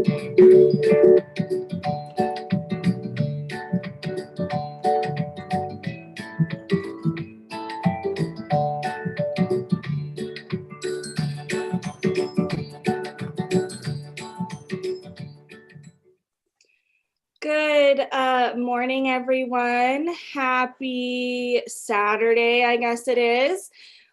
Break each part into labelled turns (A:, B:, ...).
A: Good morning, everyone. Happy Saturday, I guess it is.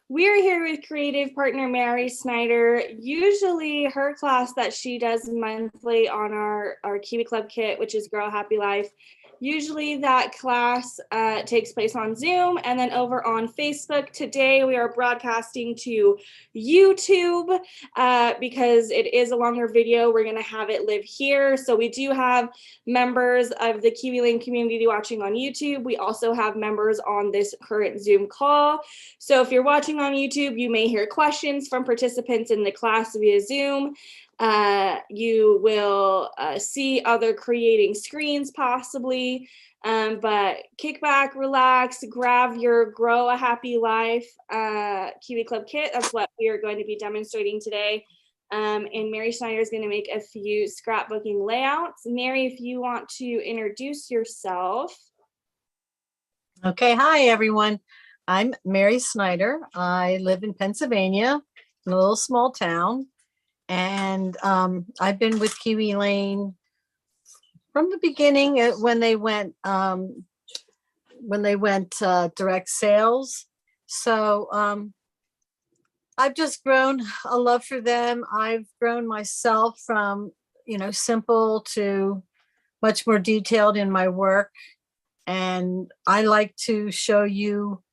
A: We are here with Creative Partner Mary Snyder. Usually her class that she does monthly on our Kiwi Club kit, which is Girl Happy Life. Usually that class takes place on Zoom and then over on Facebook. Today we are broadcasting to YouTube because it is a longer video. We're going to have it live here. So we do have members of the Kiwi Lane community watching on YouTube. We also have members on this current Zoom call. So if you're watching on YouTube, you may hear questions from participants in the class via Zoom. You will see other creating screens possibly, but kick back, relax, grab your Grow a Happy Life Kiwi Club kit. That's what we are going to be demonstrating today. And Mary Snyder is going to make a few scrapbooking layouts. Mary, if you want to introduce yourself.
B: Okay, hi everyone. I'm Mary Snyder. I live in Pennsylvania, in a little small town, and I've been with Kiwi Lane from the beginning when they went direct sales. So I've just grown a love for them. I've grown myself from, simple to much more detailed in my work. And I like to show you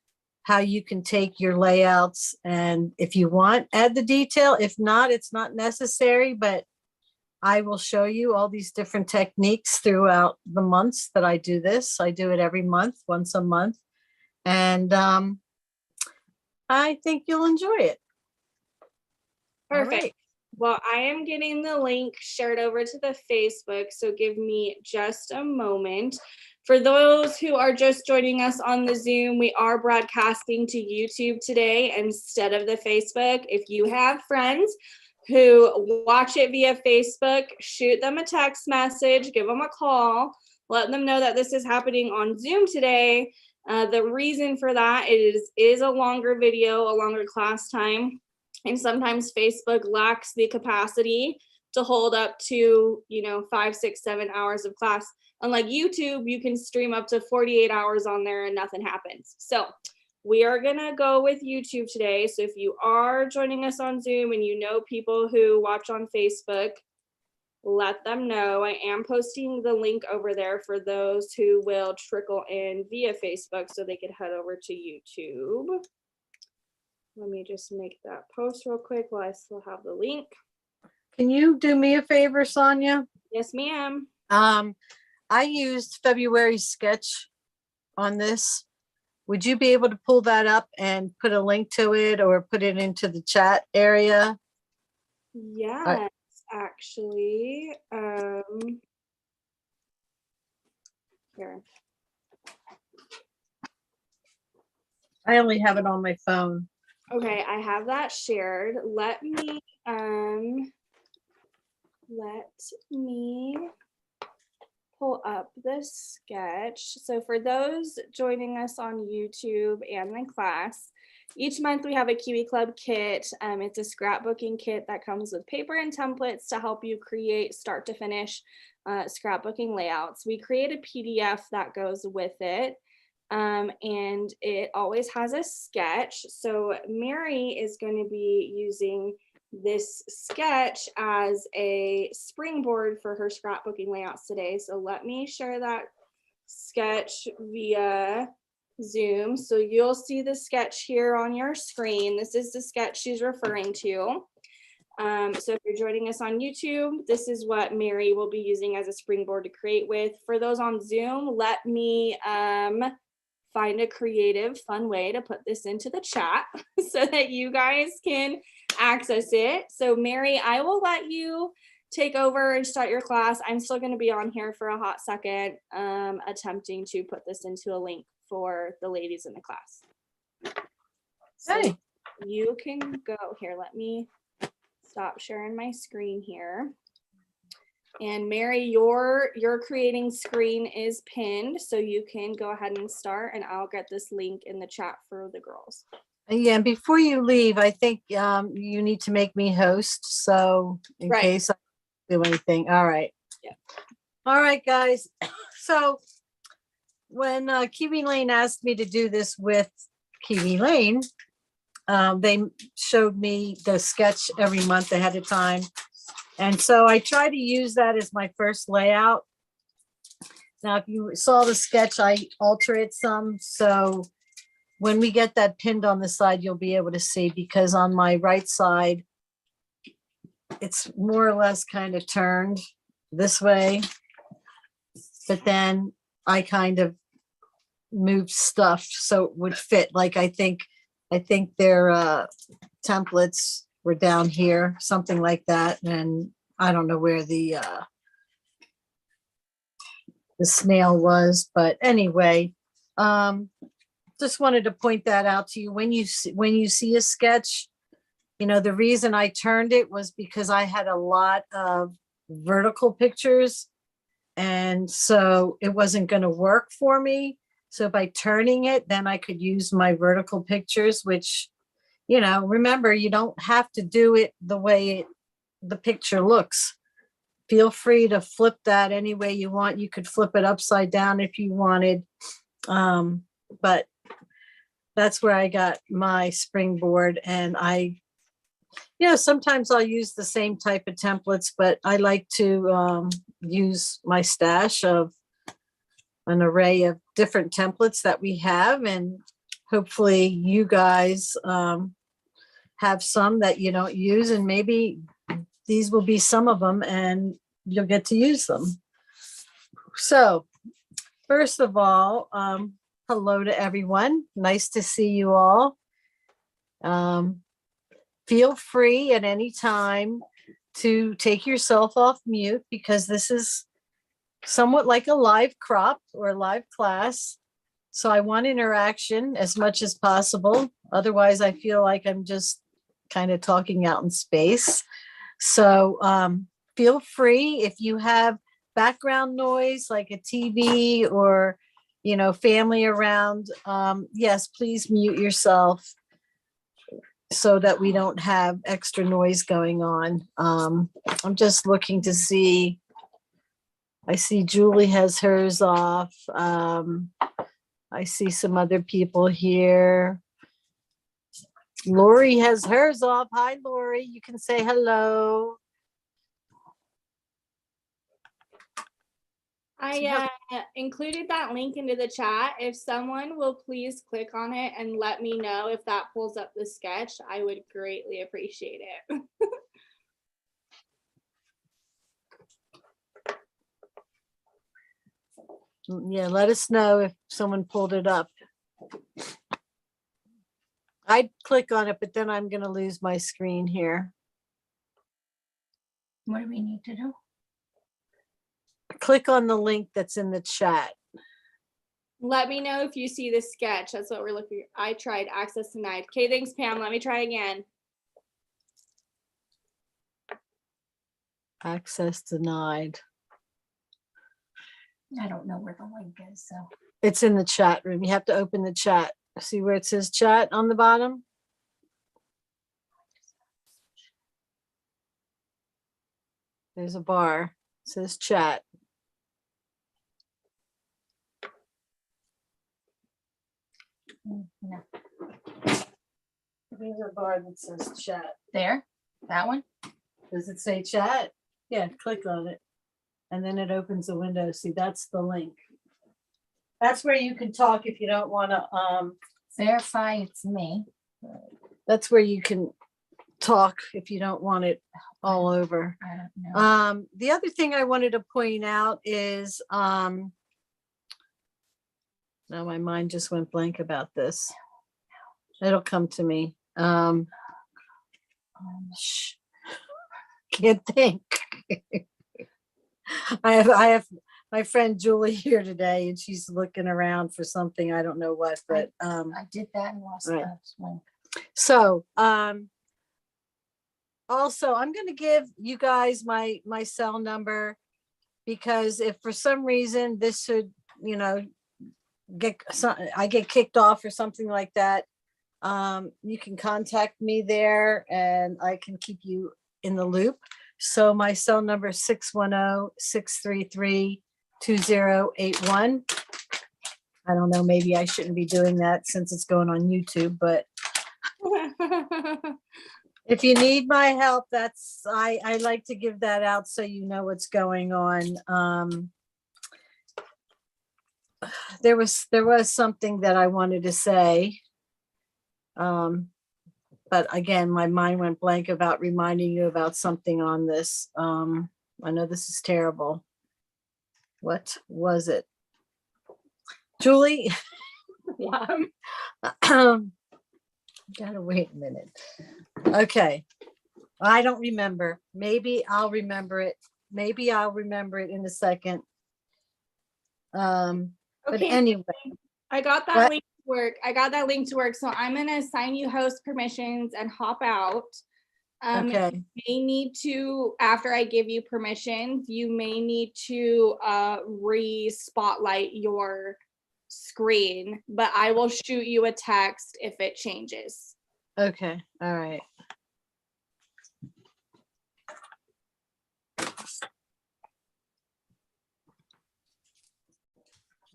B: how you can take your layouts and if you want, add the detail. If not, it's not necessary, but I will show you all these different techniques throughout the months that I do this. I do it every month, once a month. And I think you'll enjoy it.
A: Perfect.
B: Right.
A: Well, I am getting the link shared over to the Facebook, so give me just a moment. For those who are just joining us on the Zoom, we are broadcasting to YouTube today instead of the Facebook. If you have friends who watch it via Facebook, shoot them a text message, give them a call, let them know that this is happening on Zoom today. The reason for that is a longer video, a longer class time. And sometimes Facebook lacks the capacity to hold up to, 5, 6, 7 hours of class. Unlike YouTube, you can stream up to 48 hours on there and nothing happens. So we are going to go with YouTube today. So if you are joining us on Zoom and you know people who watch on Facebook, let them know. I am posting the link over there for those who will trickle in via Facebook so they can head over to YouTube. Let me just make that post real quick while I still have the link.
B: Can you do me a favor, Sonia?
A: Yes, ma'am.
B: I used February's sketch on this. Would you be able to pull that up and put a link to it or put it into the chat area?
A: Yes, actually. Here.
B: I only have it on my phone.
A: Okay, I have that shared. Let me pull up this sketch. So for those joining us on YouTube and the class, each month we have a Kiwi Club kit. It's a scrapbooking kit that comes with paper and templates to help you create start to finish scrapbooking layouts. We create a PDF that goes with it. And it always has a sketch. So Mary is going to be using this sketch as a springboard for her scrapbooking layouts today. So let me share that sketch via Zoom. So you'll see the sketch here on your screen. This is the sketch she's referring to. So if you're joining us on YouTube, this is what Mary will be using as a springboard to create with. For those on Zoom, let me find a creative, fun way to put this into the chat so that you guys can access it. So Mary, I will let you take over and start your class. I'm still going to be on here for a hot second, attempting to put this into a link for the ladies in the class. So
B: Hey.
A: You can go here. Let me stop sharing my screen here. And Mary, your creating screen is pinned, so you can go ahead and start, and I'll get this link in the chat for the girls.
B: Yeah, and before you leave, I think you need to make me host, so in
A: Right.
B: case I do anything. All right.
A: Yeah.
B: All right, guys. So when Kiwi Lane asked me to do this with Kiwi Lane, they showed me the sketch every month ahead of time. And so I try to use that as my first layout. Now, if you saw the sketch, I alter it some. So when we get that pinned on the side, you'll be able to see, because on my right side, it's more or less kind of turned this way. But then I kind of moved stuff so it would fit. Like I think their templates were down here, something like that. And I don't know where the snail was, but anyway, just wanted to point that out to you. When you see a sketch, you know, the reason I turned it was because I had a lot of vertical pictures, and so it wasn't going to work for me. So by turning it, then I could use my vertical pictures, which, you know, remember, you don't have to do it the way the picture looks. Feel free to flip that any way you want. You could flip it upside down if you wanted. But that's where I got my springboard. And sometimes I'll use the same type of templates, but I like to use my stash of an array of different templates that we have. And hopefully you guys have some that you don't use, and maybe these will be some of them and you'll get to use them. So first of all, hello to everyone. Nice to see you all. Feel free at any time to take yourself off mute, because this is somewhat like a live crop or a live class. So I want interaction as much as possible. Otherwise, I feel like I'm just kind of talking out in space. So feel free, if you have background noise like a TV or, you know, family around, yes, please mute yourself so that we don't have extra noise going on. I'm just looking to see. I see Julie has hers off. I see some other people here. Lori has hers off. Hi, Lori. You can say hello.
A: I included that link into the chat. If someone will please click on it and let me know if that pulls up the sketch, I would greatly appreciate it.
B: Yeah, let us know if someone pulled it up. I'd click on it, but then I'm going to lose my screen here.
C: What do we need to do?
B: Click on the link that's in the chat.
A: Let me know if you see the sketch. That's what we're looking for. I tried, access denied. Okay, thanks, Pam. Let me try again.
B: Access denied.
C: I don't know where the link is, so.
B: It's in the chat room. You have to open the chat. See where it says chat on the bottom? There's a bar. It says chat.
C: No.
B: There's a bar that says chat.
C: There, that one?
B: Does it say chat? Yeah, click on it. And then it opens a window. See, that's the link. That's where you can talk if you don't want to.
C: Verify it's me.
B: That's where you can talk if you don't want it all over.
C: I don't know.
B: The other thing I wanted to point out is, now my mind just went blank about this. It'll come to me. Can't think. I have my friend Julie here today, and she's looking around for something. I don't know what, but
C: I did that and lost
B: right.
C: the link.
B: So also, I'm going to give you guys my cell number, because if for some reason this should, you know, I get kicked off or something like that, you can contact me there and I can keep you in the loop. So my cell number is 610-633-2081. I don't know, maybe I shouldn't be doing that since it's going on YouTube, but if you need my help, I like to give that out so you know what's going on. There was something that I wanted to say. But again, my mind went blank about reminding you about something on this. I know this is terrible. What was it? Julie? Gotta wait a minute. Okay. I don't remember. Maybe I'll remember it. Maybe I'll remember it in a second. But
A: Okay,
B: anyway,
A: I got that
B: what?
A: link to work. So I'm gonna assign you host permissions and hop out.
B: Okay.
A: You may need to, after I give you permissions, you may need to re-spotlight your screen, but I will shoot you a text if it changes.
B: Okay. All right.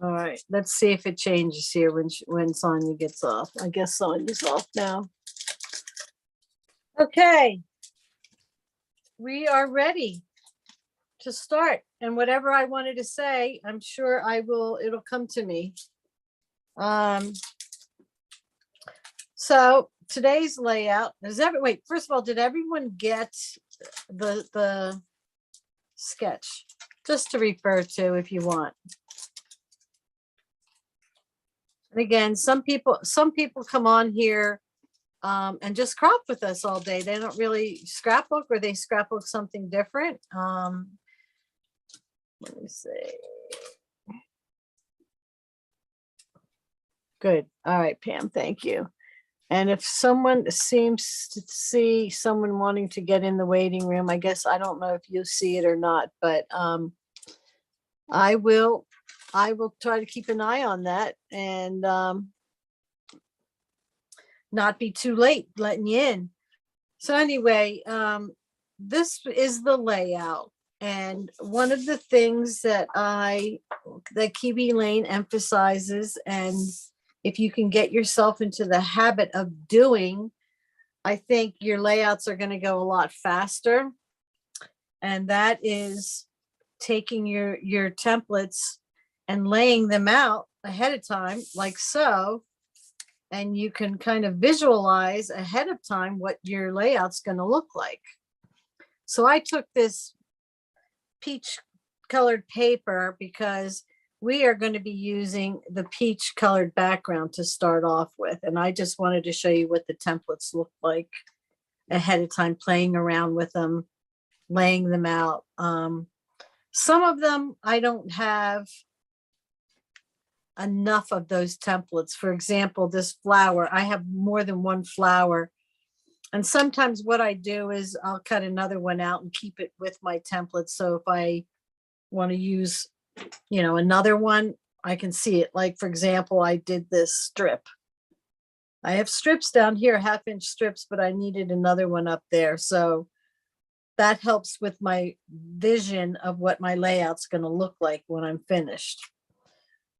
B: All right, let's see if it changes here when Sonia gets off. I guess Sonia's off now. Okay. We are ready to start. And whatever I wanted to say, I'm sure it'll come to me. So today's layout is wait, first of all, did everyone get the sketch? Just to refer to if you want. And again, some people come on here and just crop with us all day. They don't really scrapbook, or they scrapbook something different. Let me see. Good. All right, Pam, thank you. And if someone seems to see someone wanting to get in the waiting room, I guess I don't know if you see it or not, but I will try to keep an eye on that and not be too late letting you in. So anyway, this is the layout. And one of the things that Kiwi Lane emphasizes, and if you can get yourself into the habit of doing, I think your layouts are going to go a lot faster. And that is taking your templates and laying them out ahead of time, like so. And you can kind of visualize ahead of time what your layout's going to look like. So I took this peach colored paper because we are going to be using the peach colored background to start off with. And I just wanted to show you what the templates look like ahead of time, playing around with them, laying them out. Some of them I don't have enough of those templates. For example, this flower, I have more than one flower. And sometimes what I do is I'll cut another one out and keep it with my template. So if I want to use, another one, I can see it. Like, for example, I did this strip. I have strips down here, 1/2-inch strips, but I needed another one up there. So that helps with my vision of what my layout's going to look like when I'm finished.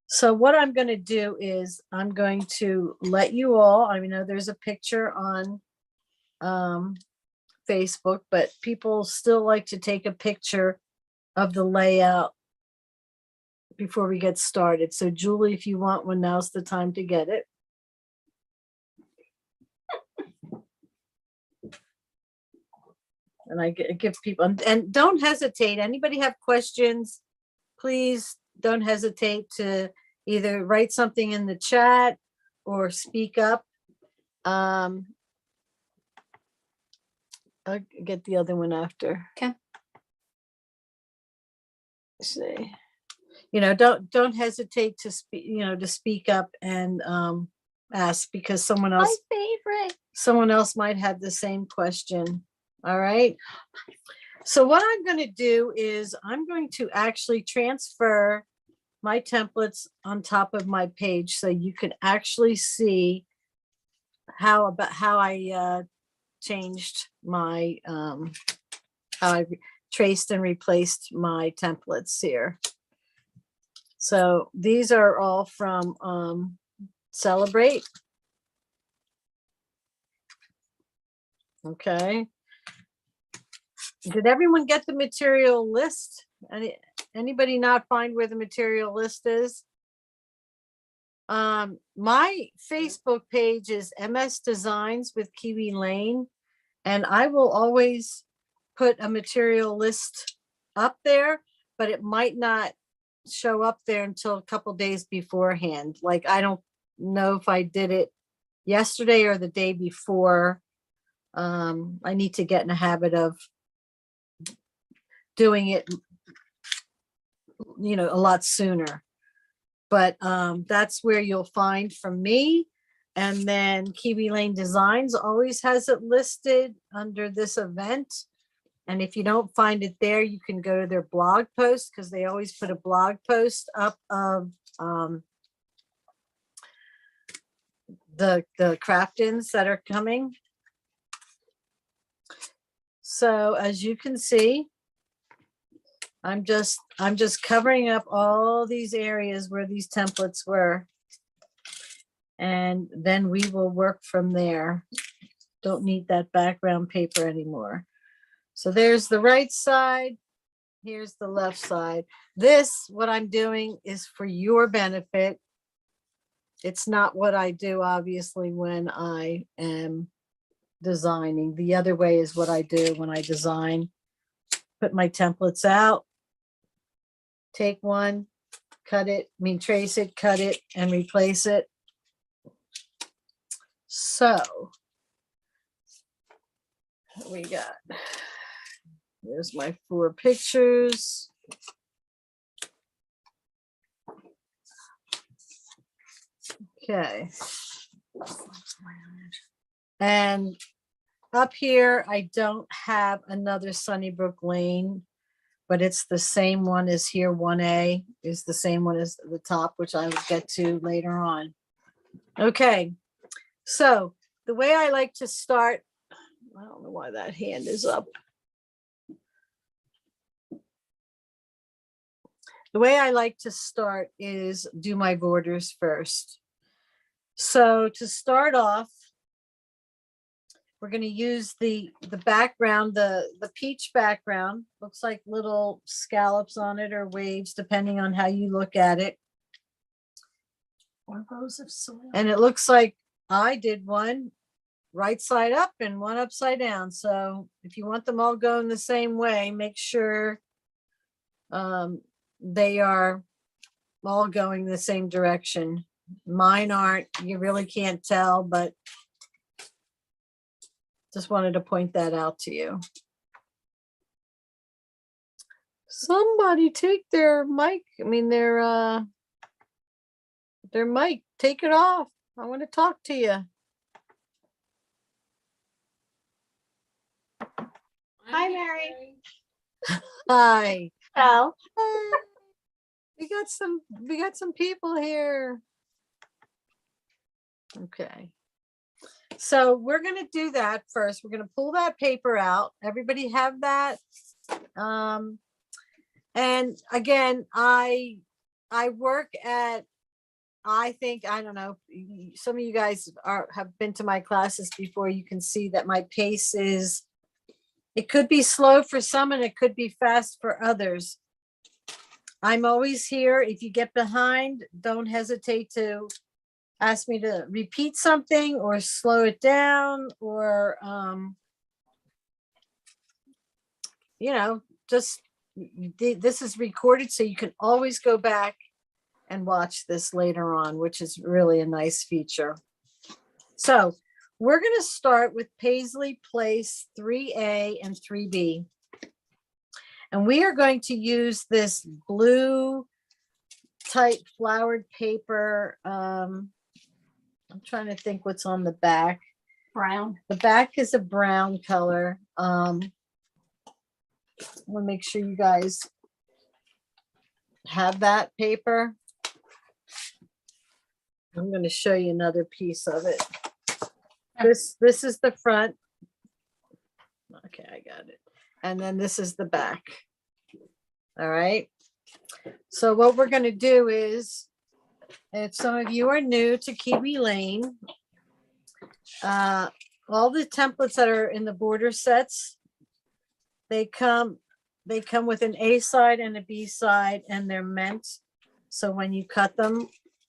B: So what I'm going to do is I'm going to let you all, I know there's a picture on Facebook, but people still like to take a picture of the layout before we get started. So Julie, if you want one, now's the time to get it. And I give people, and don't hesitate. Anybody have questions, please don't hesitate to either write something in the chat or speak up. I'll get the other one after.
C: Okay.
B: See, don't hesitate to speak, to speak up and ask, because someone else
C: My favorite.
B: might have the same question. All right. So what I'm going to do is I'm going to actually transfer my templates on top of my page so you can actually see how I changed my how I traced and replaced my templates here. So these are all from Celebrate. Okay. Did everyone get the material list? Anybody not find where the material list is? My Facebook page is MS Designs with Kiwi Lane, and I will always put a material list up there, but it might not show up there until a couple days beforehand. Like, I don't know if I did it yesterday or the day before. I need to get in a habit of doing it, a lot sooner. But that's where you'll find from me. And then Kiwi Lane Designs always has it listed under this event. And if you don't find it there, you can go to their blog post, because they always put a blog post up of the craft-ins that are coming. So as you can see, I'm just covering up all these areas where these templates were. And then we will work from there. Don't need that background paper anymore. So there's the right side. Here's the left side. What I'm doing is for your benefit. It's not what I do, obviously, when I am designing. The other way is what I do when I design. Put my templates out, take one, trace it, cut it, and replace it. So we got, here's my 4 pictures. Okay. And up here, I don't have another Sunnybrook Lane, but it's the same one as here. 1A is the same one as the top, which I will get to later on. Okay. So the way I like to start, I don't know why that hand is up. The way I like to start is do my borders first. So to start off, we're going to use the background, the peach background. Looks like little scallops on it or waves, depending on how you look at it.
C: Or rows of soil.
B: And it looks like I did one right side up and one upside down. So if you want them all going the same way, make sure they are all going the same direction. Mine aren't. You really can't tell, but just wanted to point that out to you. Somebody take their mic. Their mic. Take it off. I want to talk to you.
A: Hi, Mary.
B: Hi.
A: Hello.
B: We got some people here. Okay. So we're going to do that first. We're going to pull that paper out. Everybody have that? And again, I work at, I don't know, some of you guys have been to my classes before. You can see that my pace is, it could be slow for some and it could be fast for others. I'm always here. If you get behind, don't hesitate to ask me to repeat something or slow it down, or just this is recorded, so you can always go back and watch this later on, which is really a nice feature. So we're going to start with Paisley Place 3A and 3B. And we are going to use this blue type flowered paper. I'm trying to think what's on the back.
C: Brown.
B: The back is a brown color. I want to make sure you guys have that paper. I'm going to show you another piece of it. This is the front. Okay, I got it. And then this is the back. All right. So what we're going to do is, if some of you are new to Kiwi Lane, all the templates that are in the border sets, they come with an A side and a B side, and they're meant, so when you cut them,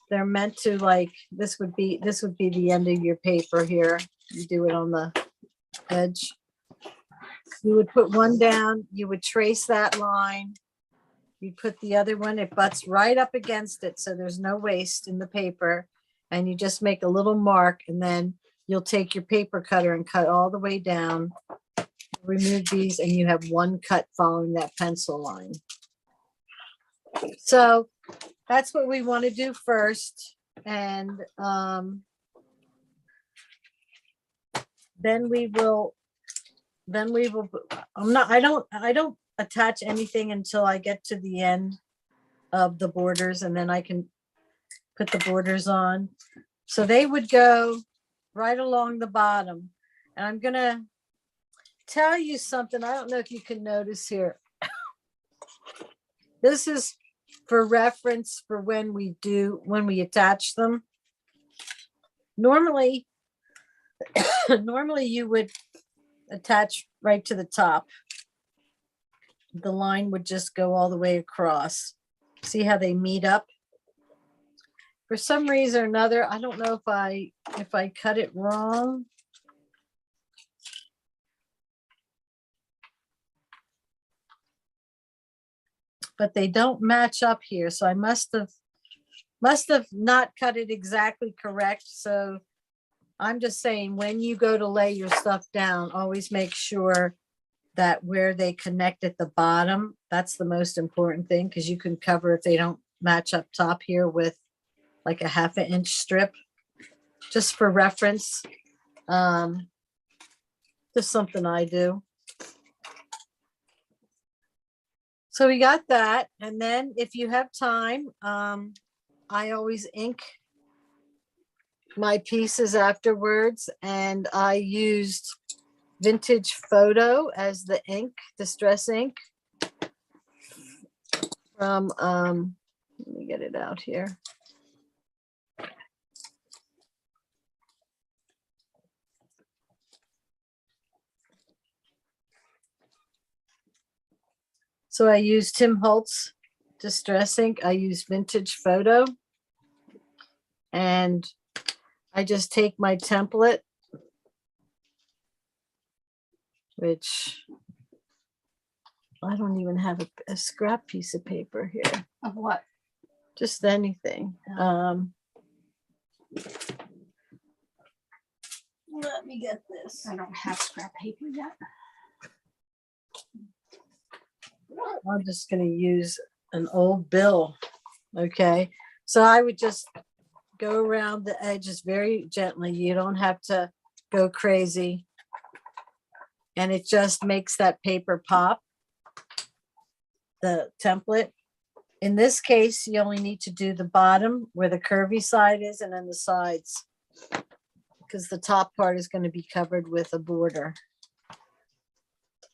B: they're meant to, like, this would be the end of your paper here. You do it on the edge. You would put one down, you would trace that line. You put the other one, it butts right up against it, so there's no waste in the paper. And you just make a little mark, and then you'll take your paper cutter and cut all the way down. Remove these, and you have one cut following that pencil line. So that's what we want to do first. And then we will, I don't attach anything until I get to the end of the borders, and then I can put the borders on. So they would go right along the bottom. And I'm gonna tell you something. I don't know if you can notice here. This is for reference for when we attach them. Normally you would attach right to the top. The line would just go all the way across. See how they meet up? For some reason or another, I don't know if I cut it wrong. But they don't match up here. So I must have not cut it exactly correct. So I'm just saying, when you go to lay your stuff down, always make sure that where they connect at the bottom, that's the most important thing, because you can cover if they don't match up top here with like a 1/2 inch strip, just for reference. Just something I do. So we got that. And then if you have time, I always ink my pieces afterwards, and I used Vintage Photo as the ink, distress ink from, let me get it out here. So I used Tim Holtz distress ink. I use Vintage Photo, and I just take my template, which I don't even have a scrap piece of paper here.
C: Of what?
B: Just anything. Let me get this.
C: I don't have scrap paper yet.
B: I'm just going to use an old bill. Okay. So I would just go around the edges very gently. You don't have to go crazy. And it just makes that paper pop, the template. In this case, you only need to do the bottom where the curvy side is, and then the sides, because the top part is going to be covered with a border,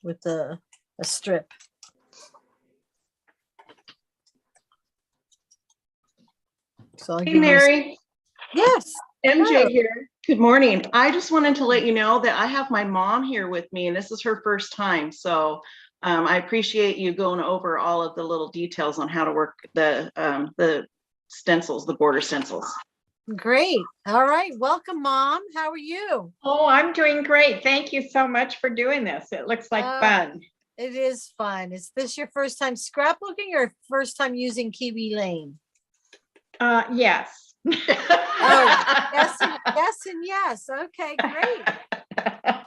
B: with a strip. So I'll
D: Hey,
B: give you
D: Mary.
B: Yes.
D: MJ
B: Hello.
D: here. Good morning. I just wanted to let you know that I have my mom here with me, and this is her first time. So I appreciate you going over all of the little details on how to work the stencils, the border stencils.
B: Great. All right. Welcome, Mom. How are you?
E: Oh, I'm doing great. Thank you so much for doing this. It looks like fun.
B: It is fun. Is this your first time scrapbooking or first time using Kiwi Lane?
E: Yes.
B: Oh, yes and yes. Okay, great.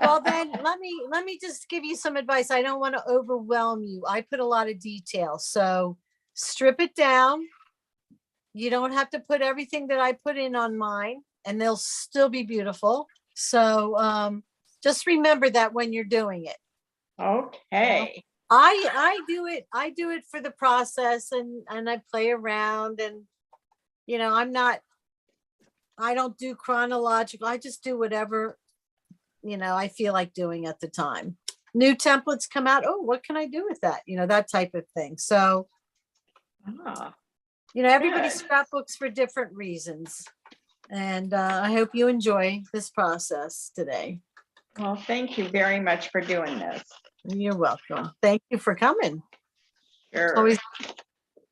B: Well, then let me just give you some advice. I don't want to overwhelm you. I put a lot of detail, so strip it down. You don't have to put everything that I put in on mine, and they'll still be beautiful. So just remember that when you're doing it.
E: Okay.
B: I do it for the process, and I play around, and I don't do chronological. I just do whatever, I feel like doing at the time. New templates come out. Oh, what can I do with that? That type of thing. So,
E: Ah,
B: everybody
E: Good.
B: scrapbooks for different reasons. And I hope you enjoy this process today.
E: well, thank you very much for doing this.
B: You're welcome. Thank you for coming.
E: Sure.
B: Always,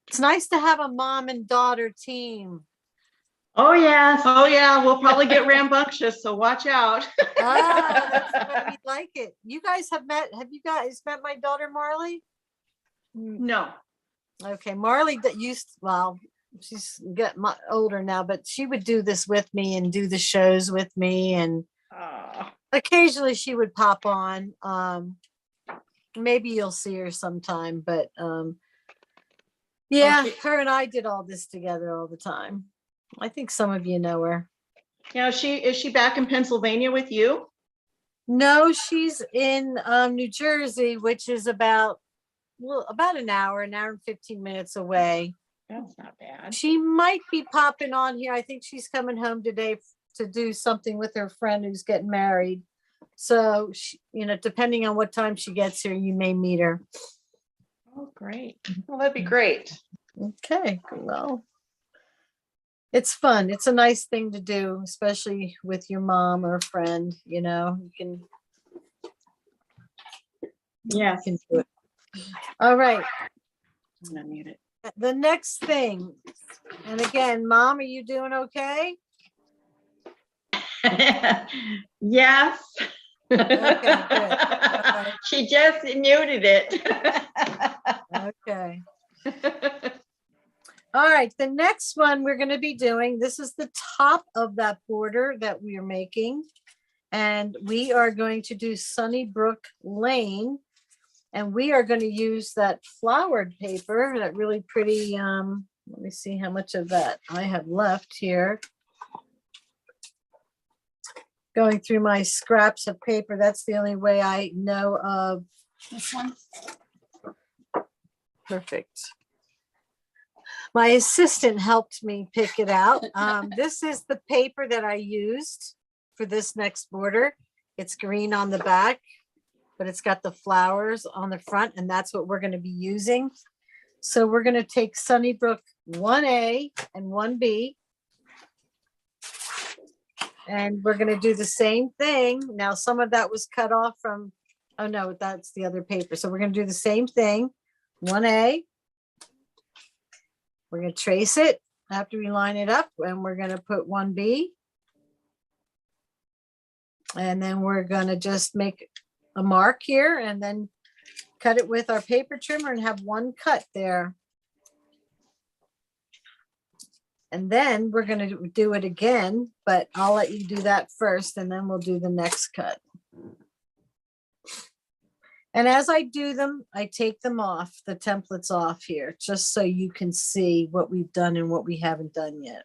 B: it's nice to have a mom and daughter team.
D: Oh, yes. Oh, yeah. We'll probably get rambunctious, so watch out.
B: That's the way we like it. You guys have you guys met my daughter Marley?
D: No.
B: Okay, Marley that she's getting older now, but she would do this with me and do the shows with me, and
E: Ah,
B: occasionally she would pop on. Maybe you'll see her sometime, but yeah,
E: Okay.
B: her and I did all this together all the time. I think some of you know her.
D: Now, is she back in Pennsylvania with you?
B: No, she's in New Jersey, which is about an hour and 15 minutes away.
E: that's not bad.
B: She might be popping on here. I think she's coming home today to do something with her friend who's getting married. So, depending on what time she gets here, you may meet her.
E: Oh, great.
D: Well, that'd be great.
B: Okay, well, it's fun. It's a nice thing to do, especially with your mom or a friend. You can
E: Yes.
B: do it. All right.
D: I'm gonna mute it.
B: The next thing, and again, Mom, are you doing okay?
E: Yes.
B: Okay, good. All right.
E: She just muted it.
B: Okay. All right, the next one we're going to be doing, this is the top of that border that we are making. And we are going to do Sunnybrook Lane. And we are going to use that flowered paper, that really pretty, let me see how much of that I have left here. Going through my scraps of paper, that's the only way I know of.
C: This one.
B: Perfect. My assistant helped me pick it out. This is the paper that I used for this next border. It's green on the back, but it's got the flowers on the front, and that's what we're going to be using. So we're going to take Sunnybrook 1A and 1B. And we're going to do the same thing. Now, some of that was cut off from, oh no, that's the other paper. So we're going to do the same thing. 1A. We're going to trace it after we line it up, and we're going to put 1B. And then we're going to just make a mark here and then cut it with our paper trimmer and have one cut there. And then we're going to do it again, but I'll let you do that first, and then we'll do the next cut. And as I do them, I take them off, the templates off here, just so you can see what we've done and what we haven't done yet.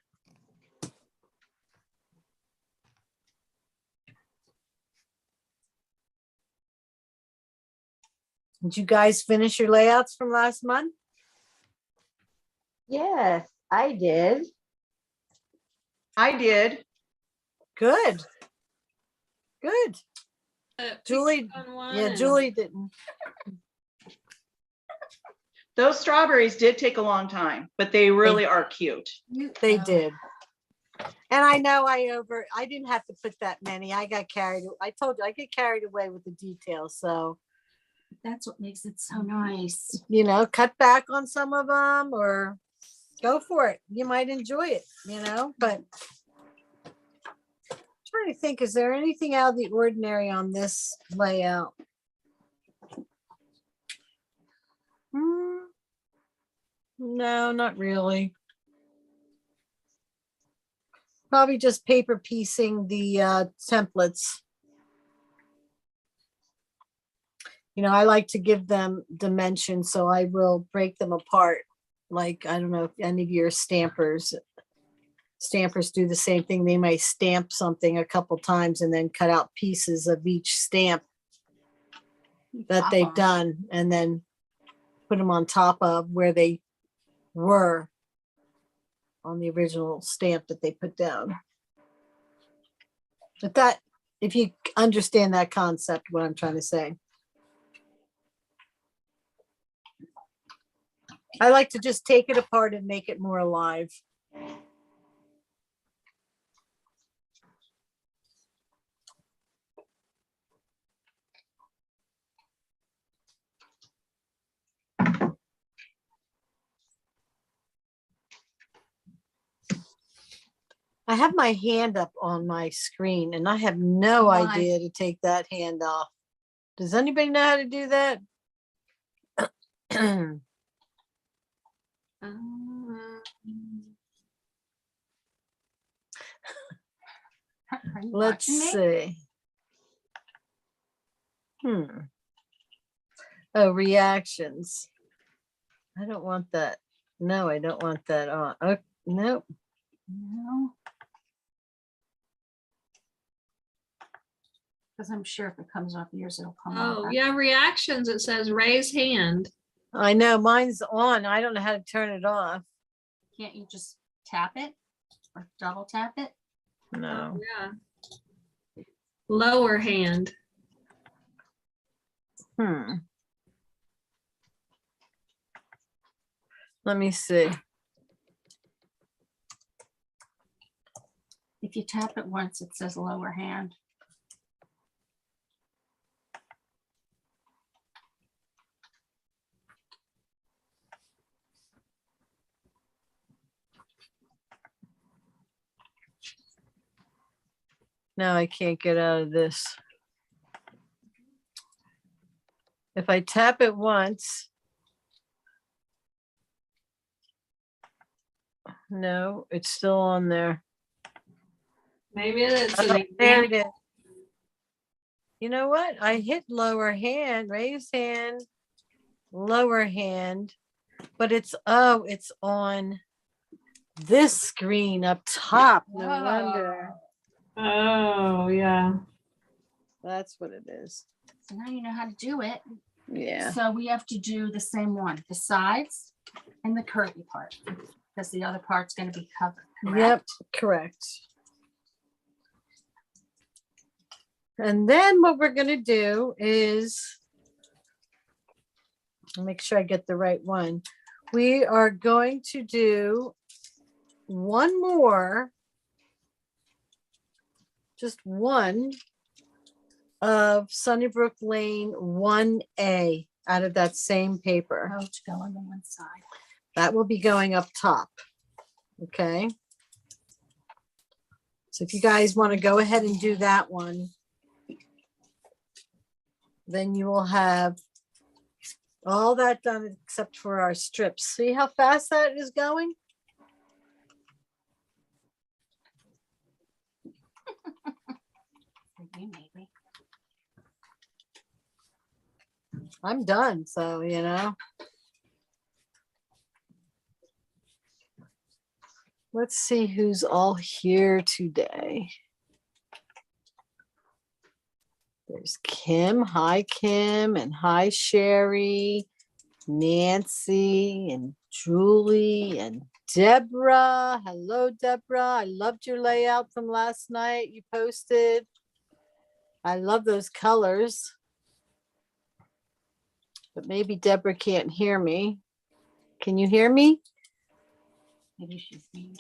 B: Did you guys finish your layouts from last month?
C: Yes, I did.
D: I did.
B: Good. Good. Julie, yeah, Julie didn't.
D: Those strawberries did take a long time, but they really are cute.
B: They did. And I know I didn't have to put that many. I told you I get carried away with the details. So,
C: That's what makes it so nice.
B: cut back on some of them or go for it. You might enjoy it, but I'm trying to think, is there anything out of the ordinary on this layout? No, not really. Probably just paper piecing the templates. I like to give them dimension, so I will break them apart. Like, I don't know if any of your stampers stampers do the same thing. They may stamp something a couple times and then cut out pieces of each stamp that
C: Pop
B: they've
C: 'em.
B: done and then put them on top of where they were on the original stamp that they put down. But that, if you understand that concept, what I'm trying to say. I like to just take it apart and make it more alive. I have my hand up on my screen and I have no
C: Why?
B: idea to take that hand off. Does anybody know how to do that?
C: Are you
B: Let's
C: watching me?
B: see. Oh, reactions. I don't want that. No, I don't want that on. Oh, nope.
C: No. Because I'm sure if it comes off yours, it'll come off.
F: Oh, yeah, reactions, it says raise hand.
B: I know mine's on. I don't know how to turn it off.
C: Can't you just tap it or double tap it?
B: No.
F: Yeah. Lower hand.
B: Let me see.
C: If you tap it once, it says lower hand.
B: No, I can't get out of this. If I tap it once. No, it's still on there.
F: Maybe it's
B: Oh,
F: an
B: there
F: example.
B: it is. You know what? I hit lower hand, raise hand, lower hand, but it's on this screen up top. No wonder.
F: Oh, yeah.
B: That's what it is.
C: So now you know how to do it.
B: Yeah.
C: So we have to do the same one, the sides and the curvy part, because the other part's going to be covered.
B: Yep,
C: Correct?
B: correct. And then what we're gonna do is, I'll make sure I get the right one. We are going to do one more, just one of Sunnybrook Lane 1A out of that same paper.
C: Oh, to go on the one side.
B: That will be going up top. Okay. So if you guys want to go ahead and do that one, then you will have all that done except for our strips. See how fast that is going?
C: For you, maybe.
B: I'm done, so you know. Let's see who's all here today. There's Kim. Hi, Kim. And hi, Sherry, Nancy, and Julie, and Deborah. Hello, Deborah. I loved your layout from last night you posted. I love those colors. But maybe Deborah can't hear me. Can you hear me?
C: Maybe she's muted.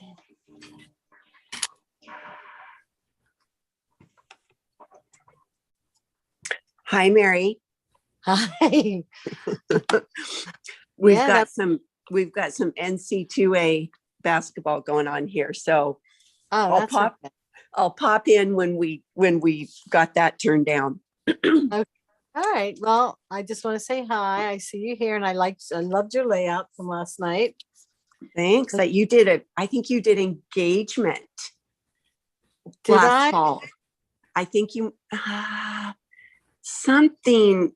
G: Hi, Mary.
B: Hi.
G: We've
B: Yeah,
G: got some NC2A basketball going on here. So
B: Oh,
G: I'll
B: that's
G: pop
B: okay.
G: I'll pop in when we got that turned down.
B: All right. Well, I just want to say hi. I see you here and I loved your layout from last night.
G: Thanks. That I think you did engagement
B: Did
G: last
B: I?
G: fall. I think you something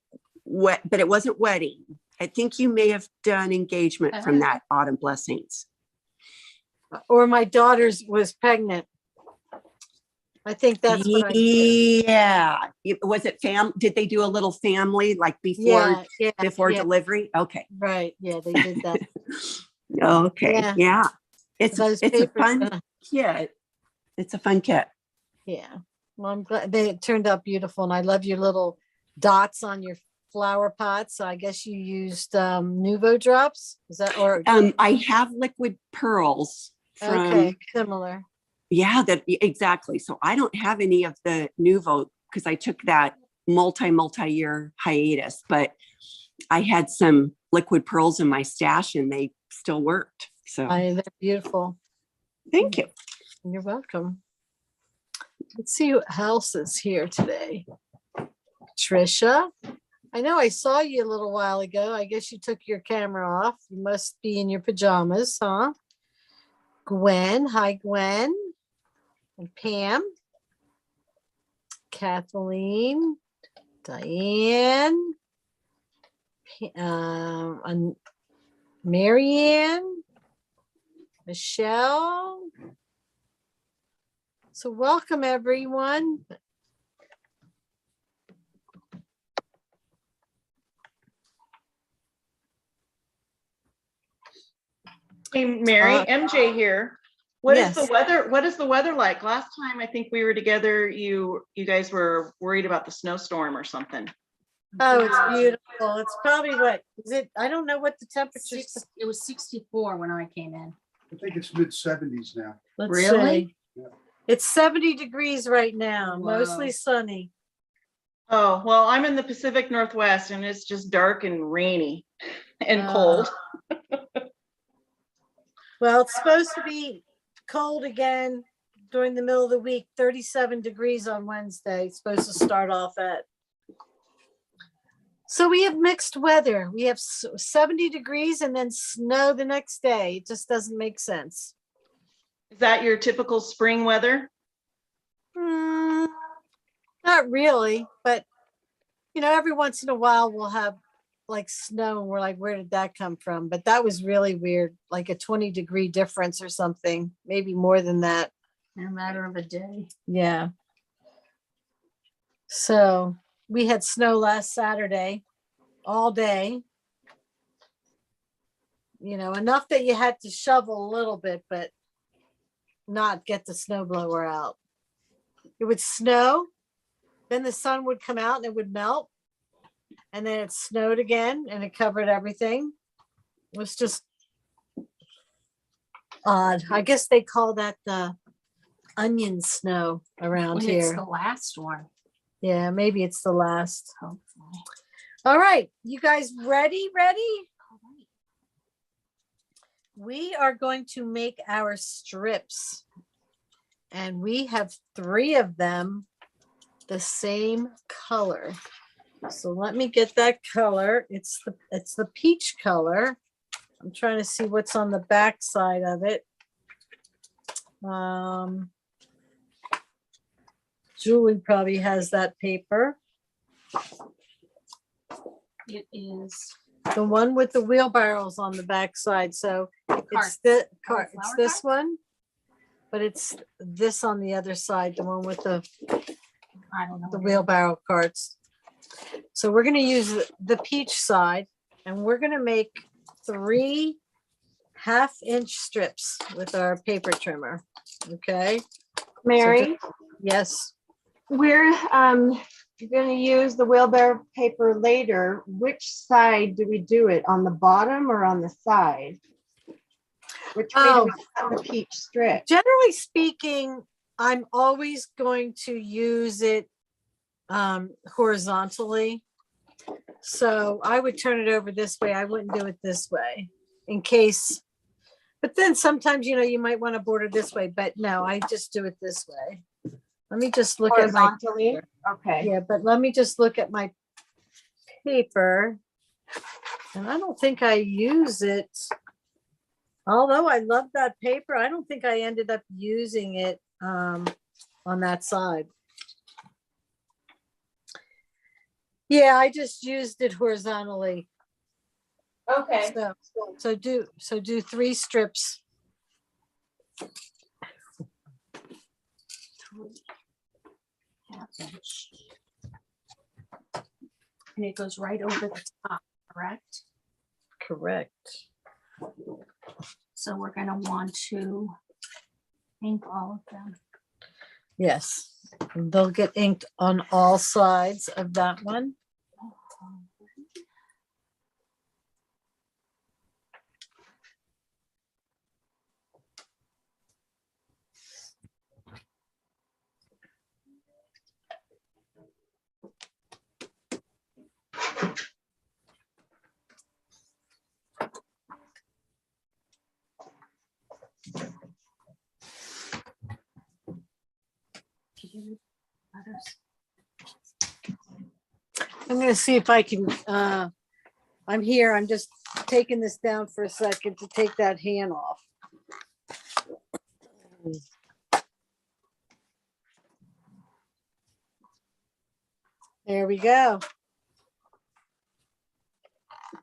G: wet, but it wasn't wedding. I think you may have done engagement from that Autumn Blessings.
B: or my daughter's was pregnant. I think that's what I did.
G: Yeah. Was it did they do a little family like before
B: Yeah,
G: delivery? Okay.
B: right. Yeah, they did that.
G: Okay.
B: Yeah.
G: Yeah. It's
B: Those
G: a
B: papers,
G: fun kit. It's a fun kit.
B: yeah. Well, I'm glad it turned out beautiful, and I love your little dots on your flower pots. So I guess you used Nuvo drops. Is that or
G: I have liquid pearls from
B: okay, similar.
G: yeah, exactly. So I don't have any of the Nuvo because I took that multi-year hiatus, but I had some liquid pearls in my stash and they still worked. So
B: They're beautiful.
G: thank you.
B: You're welcome. Let's see who else is here today. Trisha, I know I saw you a little while ago. I guess you took your camera off. You must be in your pajamas, huh? Gwen, hi Gwen. And Pam, Kathleen, Diane, and Marianne, Michelle. So welcome everyone.
D: Hey, Mary, MJ here. What is the
B: Yes.
D: weather? What is the weather like? Last time I think we were together, you guys were worried about the snowstorm or something.
B: Oh, it's beautiful. It's probably what is it? I don't know what the temperature is.
C: It was 64 when I came in.
H: I think it's mid-70s now.
B: Let's
C: Really?
B: see. It's 70 degrees right now,
C: Wow.
B: mostly sunny.
D: Oh, well, I'm in the Pacific Northwest and it's just dark and rainy and
B: Oh.
D: cold.
B: Well, it's supposed to be cold again during the middle of the week, 37 degrees on Wednesday. It's supposed to start off at. So we have mixed weather. We have 70 degrees and then snow the next day. It just doesn't make sense.
D: Is that your typical spring weather?
B: Not really, but every once in a while we'll have like snow and we're like, where did that come from? But that was really weird, like a 20-degree difference or something, maybe more than that.
C: In a matter of a day.
B: Yeah. So we had snow last Saturday all day. Enough that you had to shovel a little bit, but not get the snowblower out. It would snow, then the sun would come out and it would melt. And then it snowed again and it covered everything. It was just odd. I guess they call that the onion snow around
C: When it's
B: here.
C: the last one.
B: Yeah, maybe it's the last.
C: Hopefully.
B: All right, you guys ready? We are going to make our strips. And we have 3 of them the same color. So let me get that color. It's the peach color. I'm trying to see what's on the back side of it. Julie probably has that paper.
C: It is
B: The one with the wheelbarrows on the back side. So it's the cart. It's
C: Cauliflower
B: this one, but it's this on the other side, the one with the
C: I don't know.
B: the
C: what it is.
B: wheelbarrow carts. So we're going to use the peach side and we're going to make 3 half-inch strips with our paper trimmer. Okay.
A: Mary,
B: Yes.
A: we're going to use the wheelbarrow paper later. Which side do we do it? On the bottom or on the side? Which way do we cut the peach strip?
B: Generally speaking, I'm always going to use it horizontally. So I would turn it over this way. I wouldn't do it this way in case, but then sometimes, you might want to border this way, but no, I just do it this way. Let me just look at my,
A: Horizontally? Okay.
B: yeah, but let me just look at my paper. And I don't think I use it. Although I love that paper, I don't think I ended up using it on that side. Yeah, I just used it horizontally.
A: Okay.
B: So do 3 strips
C: 3.5 inch. And it goes right over the top, correct?
B: Correct.
C: So we're gonna want to ink all of them.
B: Yes, they'll get inked on all sides of that one. I'm gonna see if I can, I'm here, I'm just taking this down for a second to take that hand off. There we go.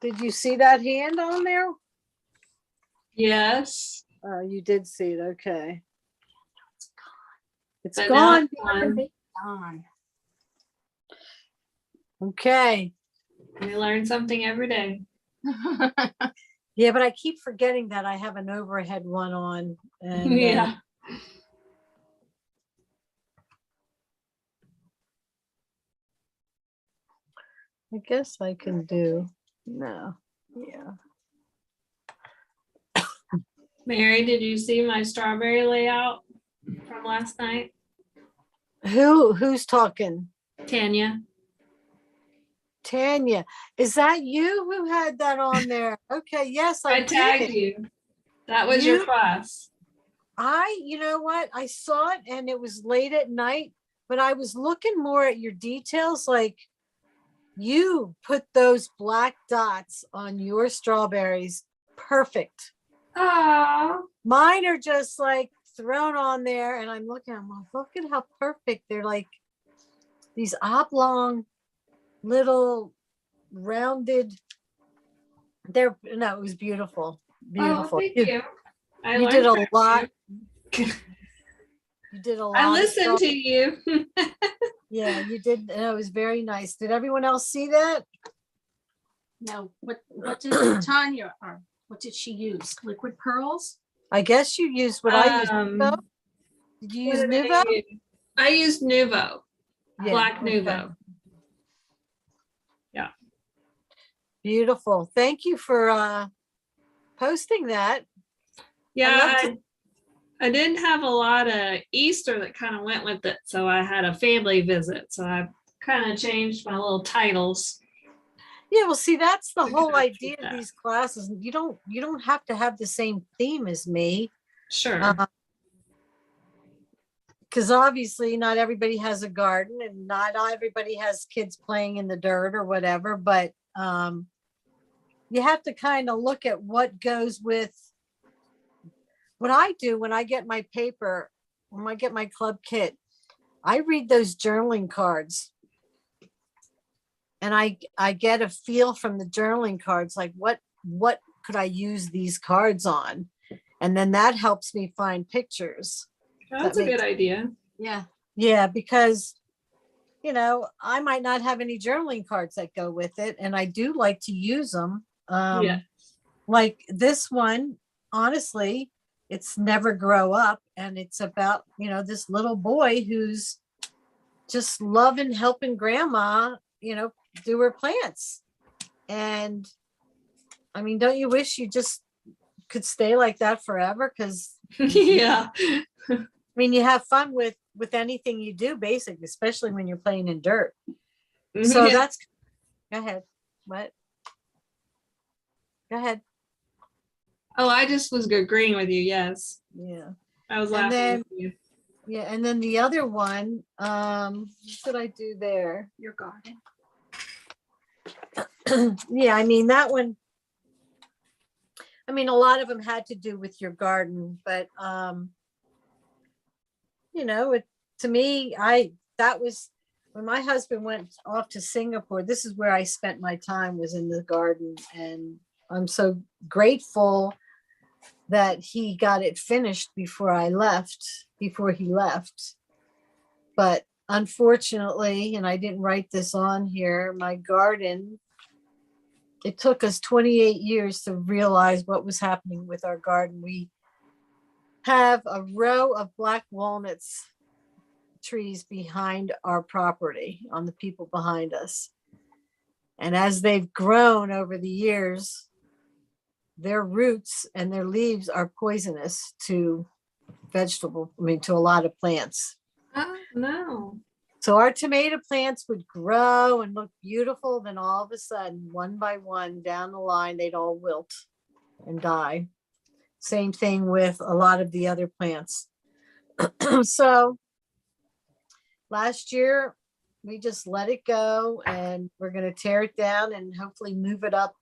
B: Did you see that hand on there?
F: Yes.
B: Oh, you did see it, okay. It's
F: But now
B: gone.
F: it's gone.
C: On.
B: Okay,
F: We learn something every day.
B: yeah, but I keep forgetting that I have an overhead one on. And
F: Yeah.
B: I guess I can do, no, yeah.
F: Mary, did you see my strawberry layout from last night?
B: Who's talking?
F: Tanya.
B: Tanya, is that you who had that on there? Okay, yes, I
F: I tagged
B: did.
F: you. That was your
B: You-
F: class.
B: You know what? I saw it and it was late at night, but I was looking more at your details, like you put those black dots on your strawberries. Perfect.
F: Oh,
B: Mine are just like thrown on there and I'm looking, I'm like, look at how perfect. They're like these oblong little rounded. No, it was beautiful. Beautiful.
F: thank you. I
B: You did
F: learned
B: a
F: from
B: lot.
F: you.
B: You did a lot.
F: I
B: of
F: listened to you.
B: Yeah, you did. It was very nice. Did everyone else see that?
C: No, what did Tanya, or what did she use? Liquid pearls?
B: I guess you used what I used. Nuvo? Did you
F: What
B: use
F: did I
B: Nuvo?
F: use? I used Nuvo,
B: Yeah,
F: Black
B: okay.
F: Nuvo.
B: Beautiful. Thank you for posting that.
F: Yeah,
B: love
F: I didn't have a lot of Easter that kind of went with it, so I had a family visit. So I kind of changed my little titles.
B: Yeah, well, see, that's the
F: To
B: whole
F: go with
B: idea of
F: that.
B: these classes. You don't have to have the same theme as me.
F: Sure.
B: Because obviously not everybody has a garden and not everybody has kids playing in the dirt or whatever, but you have to kind of look at what goes with what I do when I get my paper, when I get my club kit. I read those journaling cards and I get a feel from the journaling cards, like what could I use these cards on? And then that helps me find pictures.
F: That's a good idea.
C: Yeah.
B: Yeah, because, I might not have any journaling cards that go with it. And I do like to use them.
F: Yeah.
B: Like this one, honestly, it's Never Grow Up. And it's about, this little boy who's just loving helping grandma, do her plants. And I mean, don't you wish you just could stay like that forever? Because
F: Yeah.
B: I mean, you have fun with anything you do, basically, especially when you're playing in dirt. So
F: Yeah.
B: that's, go ahead. What? Go ahead.
F: Oh, I just was agreeing with you. Yes.
B: Yeah.
F: I was
B: And
F: laughing
B: then-
F: with you.
B: Yeah. And then the other one, what did I do there?
C: Your garden.
B: Yeah, I mean, that one, I mean, a lot of them had to do with your garden, but, to me, that was when my husband went off to Singapore, this is where I spent my time, was in the garden. And I'm so grateful that he got it finished before he left. But unfortunately, and I didn't write this on here, my garden, it took us 28 years to realize what was happening with our garden. We have a row of black walnuts trees behind our property on the people behind us. And as they've grown over the years, their roots and their leaves are poisonous to to a lot of plants.
F: Oh, no.
B: So our tomato plants would grow and look beautiful. Then all of a sudden, one by one down the line, they'd all wilt and die. Same thing with a lot of the other plants. So last year, we just let it go, and we're going to tear it down and hopefully move it up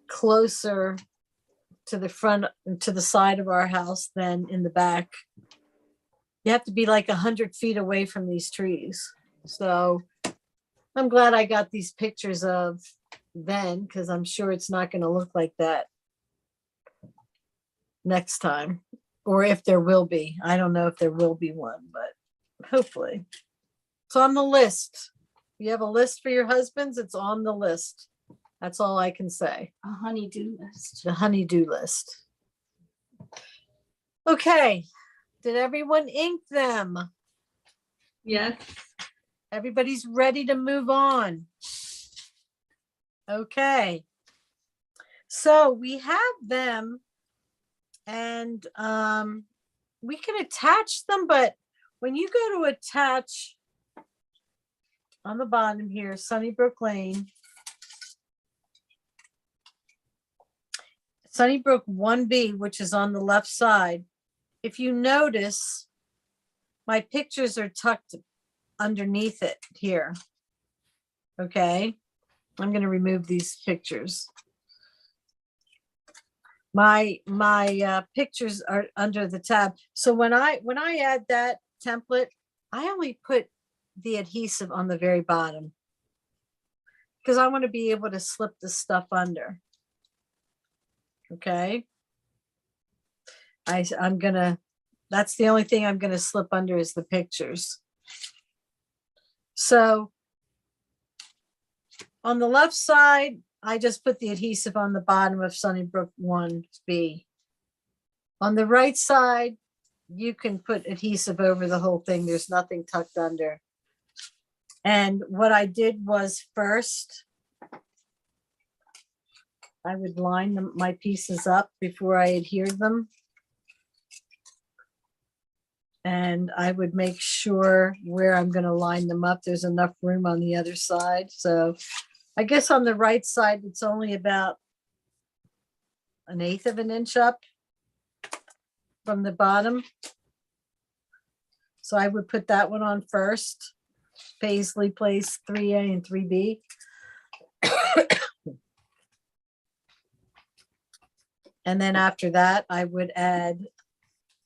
B: closer to the front, to the side of our house than in the back. You have to be like 100 feet away from these trees. So I'm glad I got these pictures of then, because I'm sure it's not going to look like that next time, or if there will be. I don't know if there will be one, but hopefully. It's on the list. You have a list for your husbands, it's on the list. That's all I can say.
C: A honey-do list.
B: The honey-do list. Okay. Did everyone ink them?
F: Yes.
B: Everybody's ready to move on. Okay. So we have them, and we can attach them, but when you go to attach on the bottom here, Sunnybrook Lane, Sunnybrook 1B, which is on the left side, if you notice, my pictures are tucked underneath it here. Okay, I'm going to remove these pictures. My pictures are under the tab. So when I add that template, I only put the adhesive on the very bottom because I want to be able to slip the stuff under. Okay. That's the only thing I'm gonna slip under is the pictures. So on the left side, I just put the adhesive on the bottom of Sunnybrook 1B. On the right side, you can put adhesive over the whole thing. There's nothing tucked under. And what I did was first, I would line my pieces up before I adhered them. And I would make sure where I'm going to line them up, there's enough room on the other side. So I guess on the right side, it's only about 1/8 of an inch up from the bottom. So I would put that one on first. Paisley Place 3A and 3B. And then after that, I would add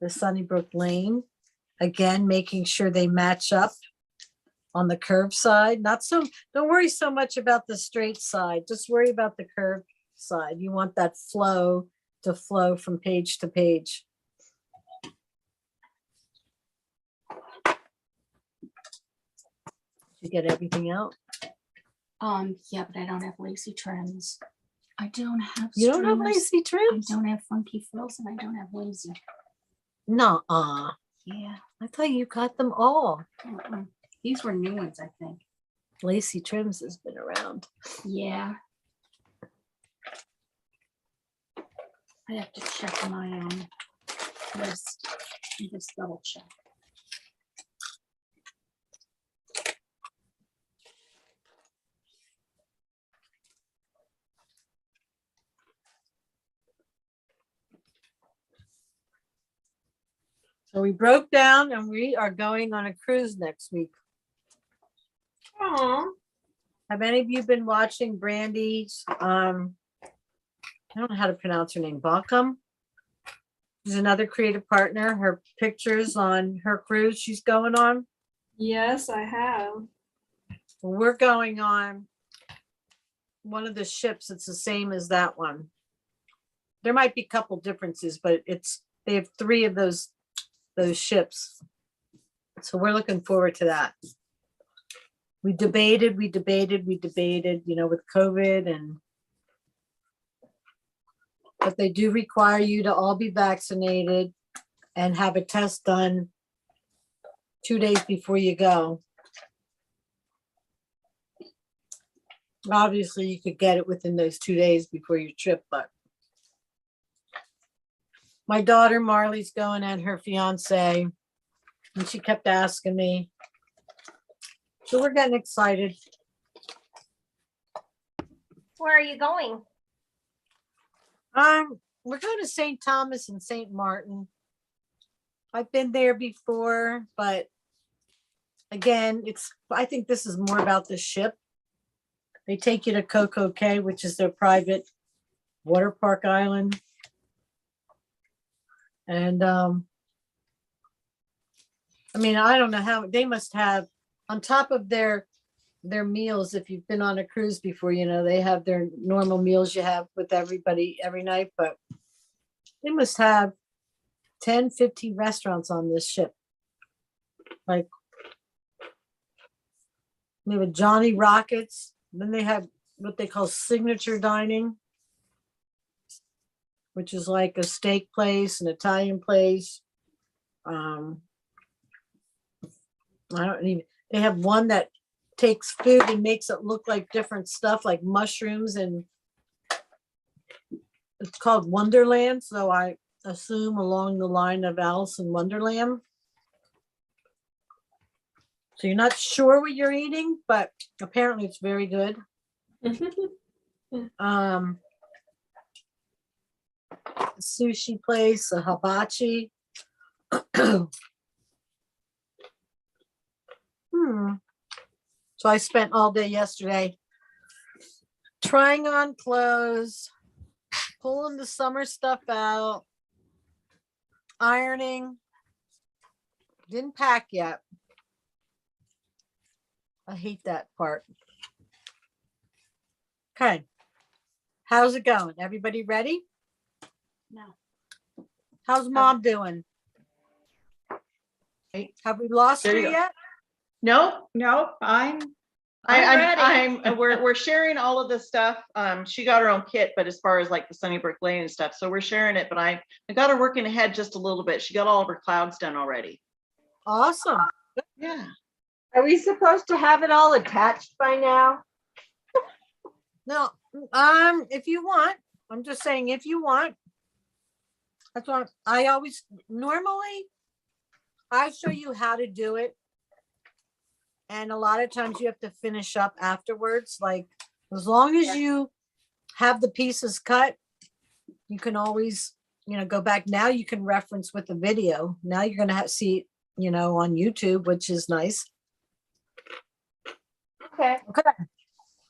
B: the Sunnybrook Lane. Again, making sure they match up on the curved side. Don't worry so much about the straight side. Just worry about the curved side. You want that flow to flow from page to page. You get everything out?
C: Yeah, but I don't have lacy trims. I don't have.
B: You don't have
C: streamers.
B: lacy
C: I
B: trims?
C: don't have funky frills, and I don't have lazy.
B: Nuh-uh.
C: Yeah.
B: I thought you got them all.
C: These were new ones, I think.
B: Lacy Trims has been around.
C: Yeah. I have to check my list and just double check.
B: So we broke down and we are going on a cruise next week.
F: Aw.
B: Have any of you been watching Brandy's, I don't know how to pronounce her name, Balcom? She's another creative partner. Her pictures on her cruise she's going on.
F: Yes, I have.
B: Well, we're going on one of the ships. It's the same as that one. There might be a couple differences, but they have 3 of those ships. So we're looking forward to that. We debated, with COVID but they do require you to all be vaccinated and have a test done 2 days before you go. Obviously, you could get it within those 2 days before your trip, but my daughter Marley's going and her fiance, and she kept asking me. So we're getting excited.
I: Where are you going?
B: We're going to St. Thomas and St. Martin. I've been there before, but again, I think this is more about the ship. They take you to Coco Cay, which is their private water park island. And I mean, I don't know how they must have on top of their meals. If you've been on a cruise before, you know, they have their normal meals you have with everybody every night, but they must have 10, 15 restaurants on this ship. Like they have a Johnny Rockets. Then they have what they call signature dining, which is like a steak place, an Italian place. I don't even, they have one that takes food and makes it look like different stuff, like mushrooms, and it's called Wonderland. So I assume along the line of Alice in Wonderland. So you're not sure what you're eating, but apparently it's very good. Sushi place, a hibachi. So I spent all day yesterday trying on clothes, pulling the summer stuff out, ironing. Didn't pack yet. I hate that part. Okay. How's it going? Everybody ready?
I: No.
B: How's mom doing? Have we lost
D: There
B: her
D: you go.
B: yet?
D: No,
E: Nope, I'm ready.
D: we're sharing all of this stuff. She got her own kit, but as far as like the Sunnybrook Lane and stuff, so we're sharing it, but I got her working ahead just a little bit. She got all of her clouds done already.
B: Awesome.
D: Yeah.
J: Are we supposed to have it all attached by now?
B: No, if you want, I'm just saying if you want. That's what I always normally I show you how to do it. And a lot of times you have to finish up afterwards. Like as long as you have the pieces cut, you can always, you know, go back. Now you can reference with the video. Now you're going to see it, you know, on YouTube, which is nice.
J: Okay.
B: Okay.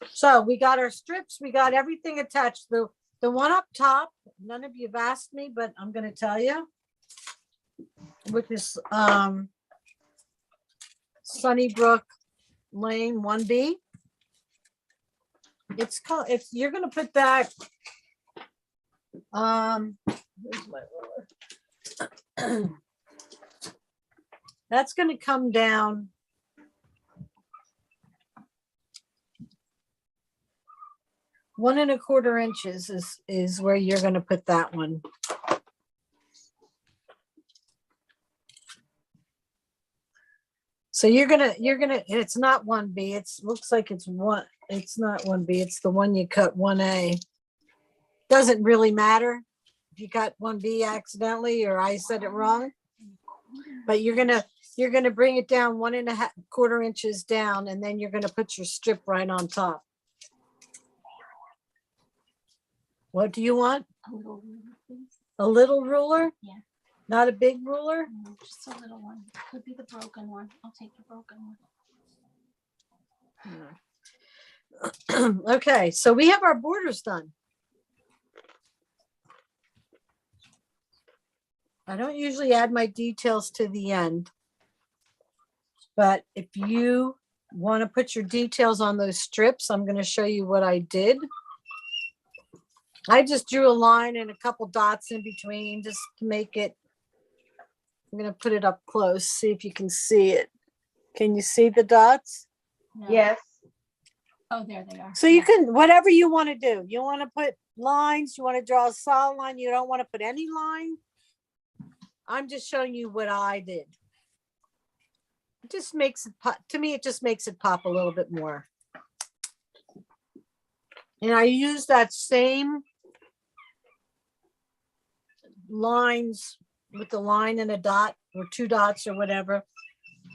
B: So we got our strips. We got everything attached. The one up top, none of you have asked me, but I'm going to tell you, which is Sunnybrook Lane 1B. It's called, if you're going to put that, where's my ruler? That's going to come down 1 1/4 inches is where you're going to put that one. So you're gonna, it's not 1B. It's looks like it's not 1B. It's the one you cut 1A. Doesn't really matter if you cut 1B accidentally or I said it wrong. But you're gonna bring it down 1 1/4 inches down, and then you're gonna put your strip right on top. What do you want?
C: A little ruler, please.
B: A little ruler?
C: Yeah.
B: Not a big ruler?
C: No, just a little one. Could be the broken one. I'll take the broken one.
B: Okay, so we have our borders done. I don't usually add my details to the end, but if you want to put your details on those strips, I'm going to show you what I did. I just drew a line and a couple dots in between just to make it. I'm gonna put it up close, see if you can see it. Can you see the dots?
C: No.
J: Yes.
C: Oh, there they are.
B: So you
C: Yeah.
B: can, whatever you want to do. You want to put lines, you want to draw a solid line, you don't want to put any line. I'm just showing you what I did. It just makes it pop, to me, it just makes it pop a little bit more. And I use that same lines with the line and a dot or two dots or whatever.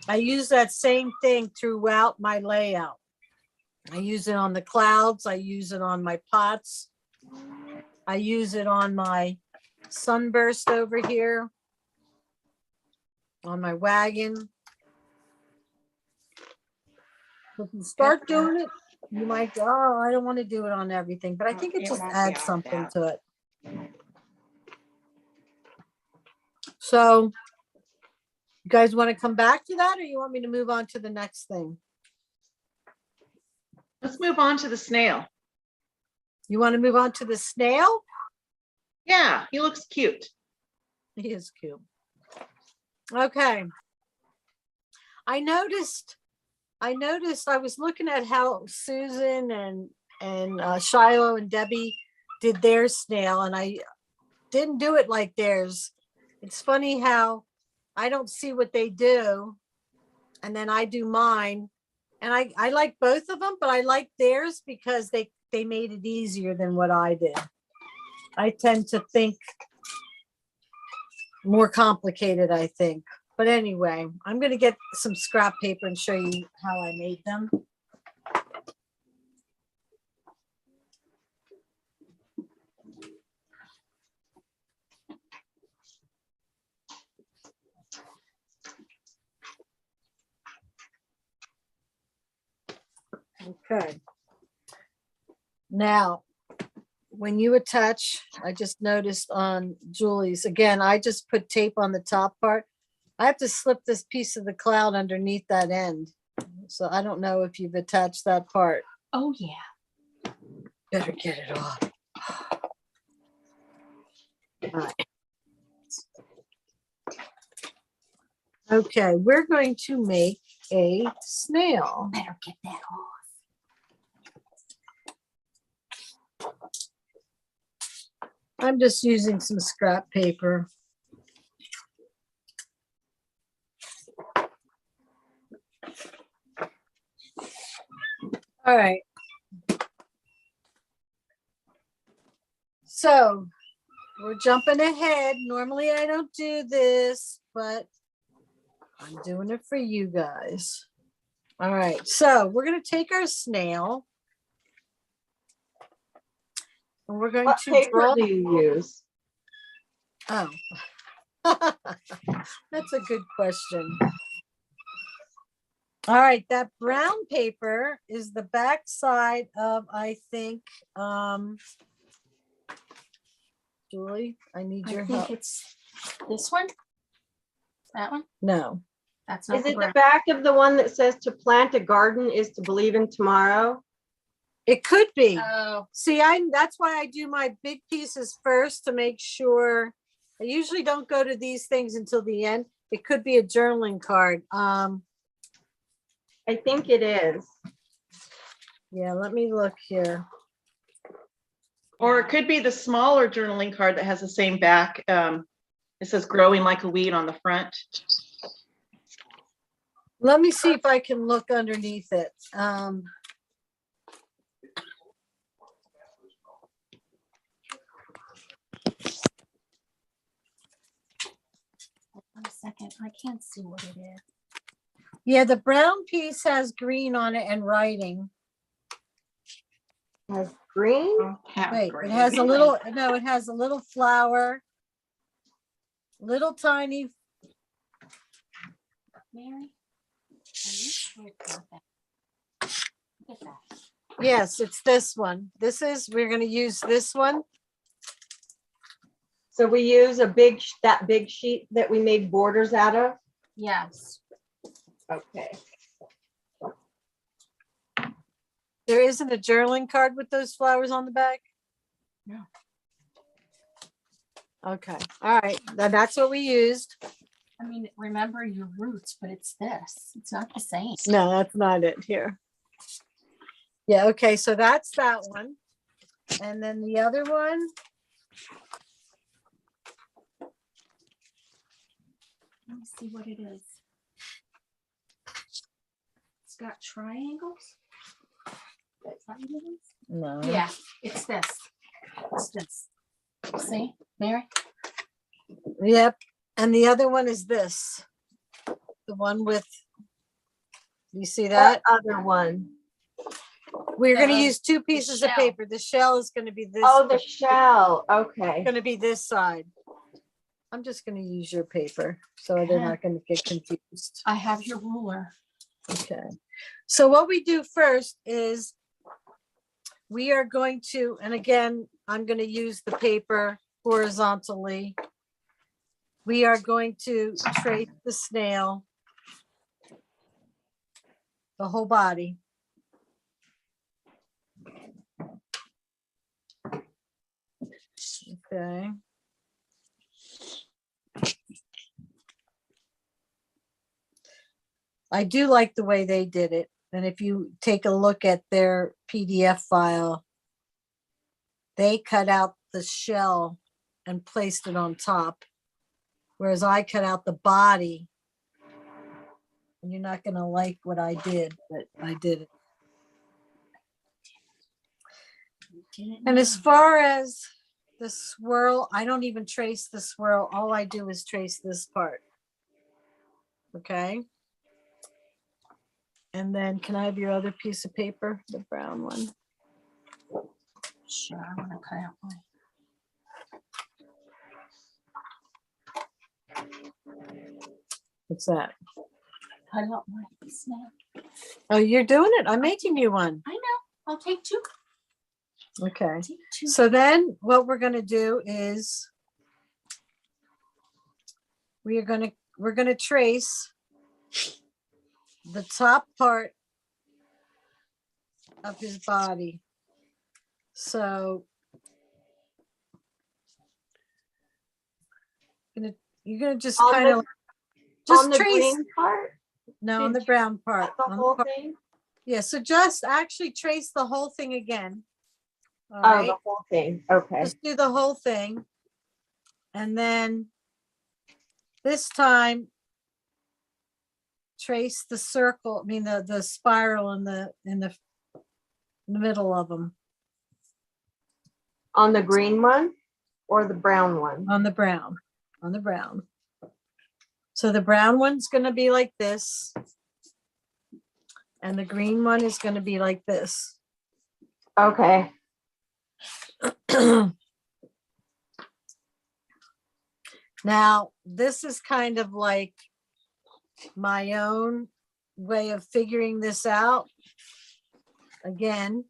B: I use that same thing throughout my layout. I use it on the clouds. I use it on my pots. I use it on my sunburst over here, on my wagon. If you start doing it, you might go, oh, I don't want to do it on everything, but I think it
E: It
B: just
E: won't be
B: adds
E: like
B: something
E: that.
B: to it. So you guys want to come back to that, or you want me to move on to the next thing?
D: Let's move on to the snail.
B: You want to move on to the snail?
D: Yeah, he looks cute.
B: He is cute. Okay. I noticed I was looking at how Susan and Shiloh and Debbie did their snail, and I didn't do it like theirs. It's funny how I don't see what they do, and then I do mine. And I like both of them, but I like theirs because they made it easier than what I did. I tend to think more complicated, I think. But anyway, I'm going to get some scrap paper and show you how I made them. Okay. Now, when you attach, I just noticed on Julie's, again, I just put tape on the top part. I have to slip this piece of the cloud underneath that end. So I don't know if you've attached that part.
C: Oh, yeah.
B: Better get it off. All right. Okay, we're going to make a snail.
C: Better get that off.
B: I'm just using some scrap paper. All right. So we're jumping ahead. Normally I don't do this, but I'm doing it for you guys. All right, so we're going to take our snail and we're going
J: What
B: to
J: paper
B: draw.
J: do you use?
B: Oh, that's a good question. All right, that brown paper is the back side of, I think, Julie, I need
C: I
B: your
C: think
B: help.
C: it's this one. That one?
B: No,
C: That's not
J: Is
C: the
J: it the
C: brown.
J: back of the one that says to plant a garden is to believe in tomorrow?
B: it could be.
C: Oh,
B: See, that's why I do my big pieces first to make sure. I usually don't go to these things until the end. It could be a journaling card.
J: I think it is.
B: Yeah, let me look here.
D: Or it could be the smaller journaling card that has the same back. It says growing like a weed on the front.
B: Let me see if I can look underneath it.
C: one second. I can't see what it is.
B: Yeah, the brown piece has green on it and writing.
J: Has green?
B: Wait, it has a little, no, it has a little flower. Little tiny,
C: Mary? Are you sure it's not that? Look at that.
B: yes, it's this one. We're gonna use this one.
J: So we use that big sheet that we made borders out of?
C: Yes.
J: Okay.
B: There isn't a journaling card with those flowers on the back.
C: No.
B: Okay, all right, then that's what we used.
C: I mean, remember your roots, but it's this. It's not the same.
B: No, that's not it here. Yeah, okay, so that's that one. And then the other one,
C: Let me see what it is. It's got triangles. Is that what it is?
B: no.
C: Yeah, it's this. It's this. See, Mary?
B: Yep, and the other one is this. The one with, you see that?
J: Other one.
B: We're gonna
C: The-
B: use two pieces of
C: shell.
B: paper. The shell is gonna be this.
J: Oh, the shell. Okay.
B: Gonna be this side. I'm just gonna use your paper, so they're not gonna get confused.
C: I have your ruler.
B: Okay, so what we do first is we are going to, and again, I'm gonna use the paper horizontally. We are going to trace the snail, the whole body. Okay. I do like the way they did it. And if you take a look at their PDF file, they cut out the shell and placed it on top. Whereas I cut out the body. And you're not gonna like what I did, but I did it. And as far as the swirl, I don't even trace the swirl. All I do is trace this part. Okay. And then can I have your other piece of paper, the brown one?
C: Sure, I'm gonna cut out mine.
B: What's that?
C: Cut out my snail.
B: Oh, you're doing it. I'm making you one.
C: I know. I'll take two.
B: Okay.
C: Take two.
B: So then what we're gonna do is we're gonna trace the top part of his body. So you're gonna just
J: On
B: kind
J: the-
B: of just
J: On the
B: trace.
J: green part?
B: No, on
J: Did
B: the
J: you
B: brown part.
J: cut the
B: on the
J: whole
B: part-
J: thing?
B: Yeah, so just actually trace the whole thing again. All
J: Oh,
B: right,
J: the whole thing. Okay.
B: just do the whole thing. And then this time, trace the circle, I mean, the spiral in the middle of them,
J: On the green one or the brown one?
B: on the brown. So the brown one's gonna be like this. And the green one is gonna be like this.
J: Okay.
B: Now, this is kind of like my own way of figuring this out. Again,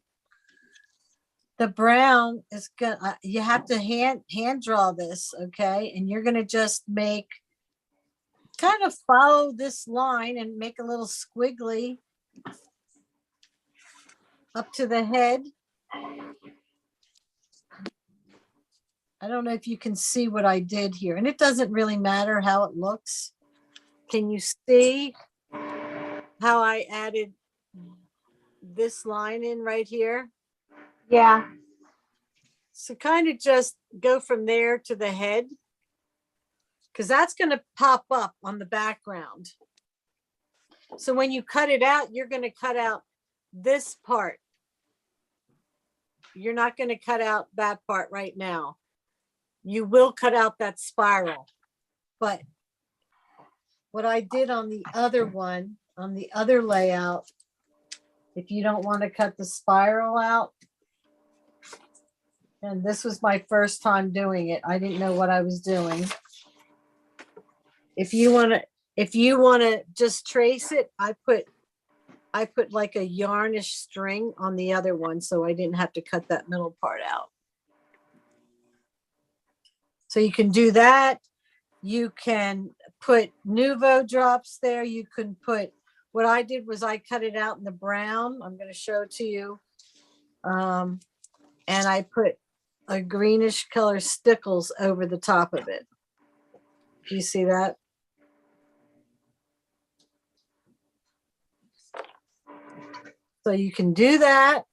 B: the brown is gonna, you have to hand draw this, okay? And you're gonna just kind of follow this line and make a little squiggly up to the head. I don't know if you can see what I did here, and it doesn't really matter how it looks. Can you see how I added this line in right here?
J: Yeah.
B: So kind of just go from there to the head, because that's going to pop up on the background. So when you cut it out, you're going to cut out this part. You're not going to cut out that part right now. You will cut out that spiral. But what I did on the other one, on the other layout, if you don't want to cut the spiral out, and this was my first time doing it, I didn't know what I was doing. If you want to just trace it, I put like a yarnish string on the other one, so I didn't have to cut that middle part out. So you can do that. You can put Nuvo drops there. You can put, what I did was I cut it out in the brown. I'm going to show it to you. And I put a greenish color stickles over the top of it. Do you see that? So you can do that.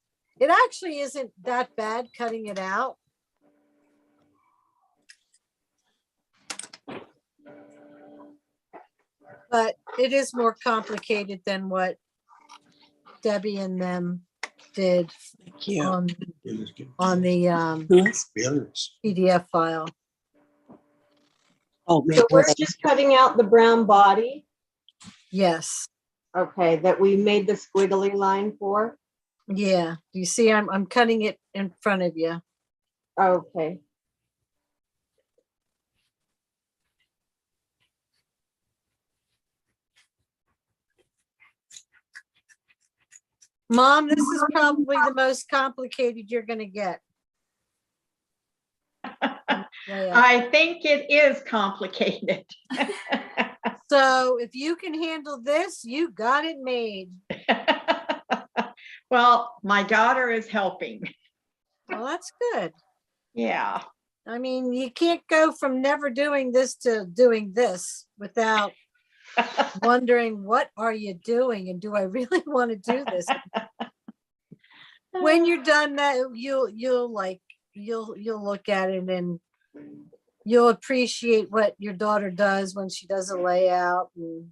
B: It actually isn't that bad cutting it out. But it is more complicated than what Debbie and them did on the PDF file.
G: Oh,
J: So we're just cutting out the brown body,
B: Yes.
J: okay, that we made the squiggly line for.
B: Yeah. You see, I'm cutting it in front of you.
J: Okay.
B: Mom, this is probably the most complicated you're going to get. Yeah.
E: I think it is complicated.
B: So if you can handle this, you got it made.
E: Well, my daughter is helping.
B: Well, that's good.
E: Yeah.
B: I mean, you can't go from never doing this to doing this without wondering, what are you doing? And do I really want to do this? When you're done that, you'll look at it and you'll appreciate what your daughter does when she does a layout. And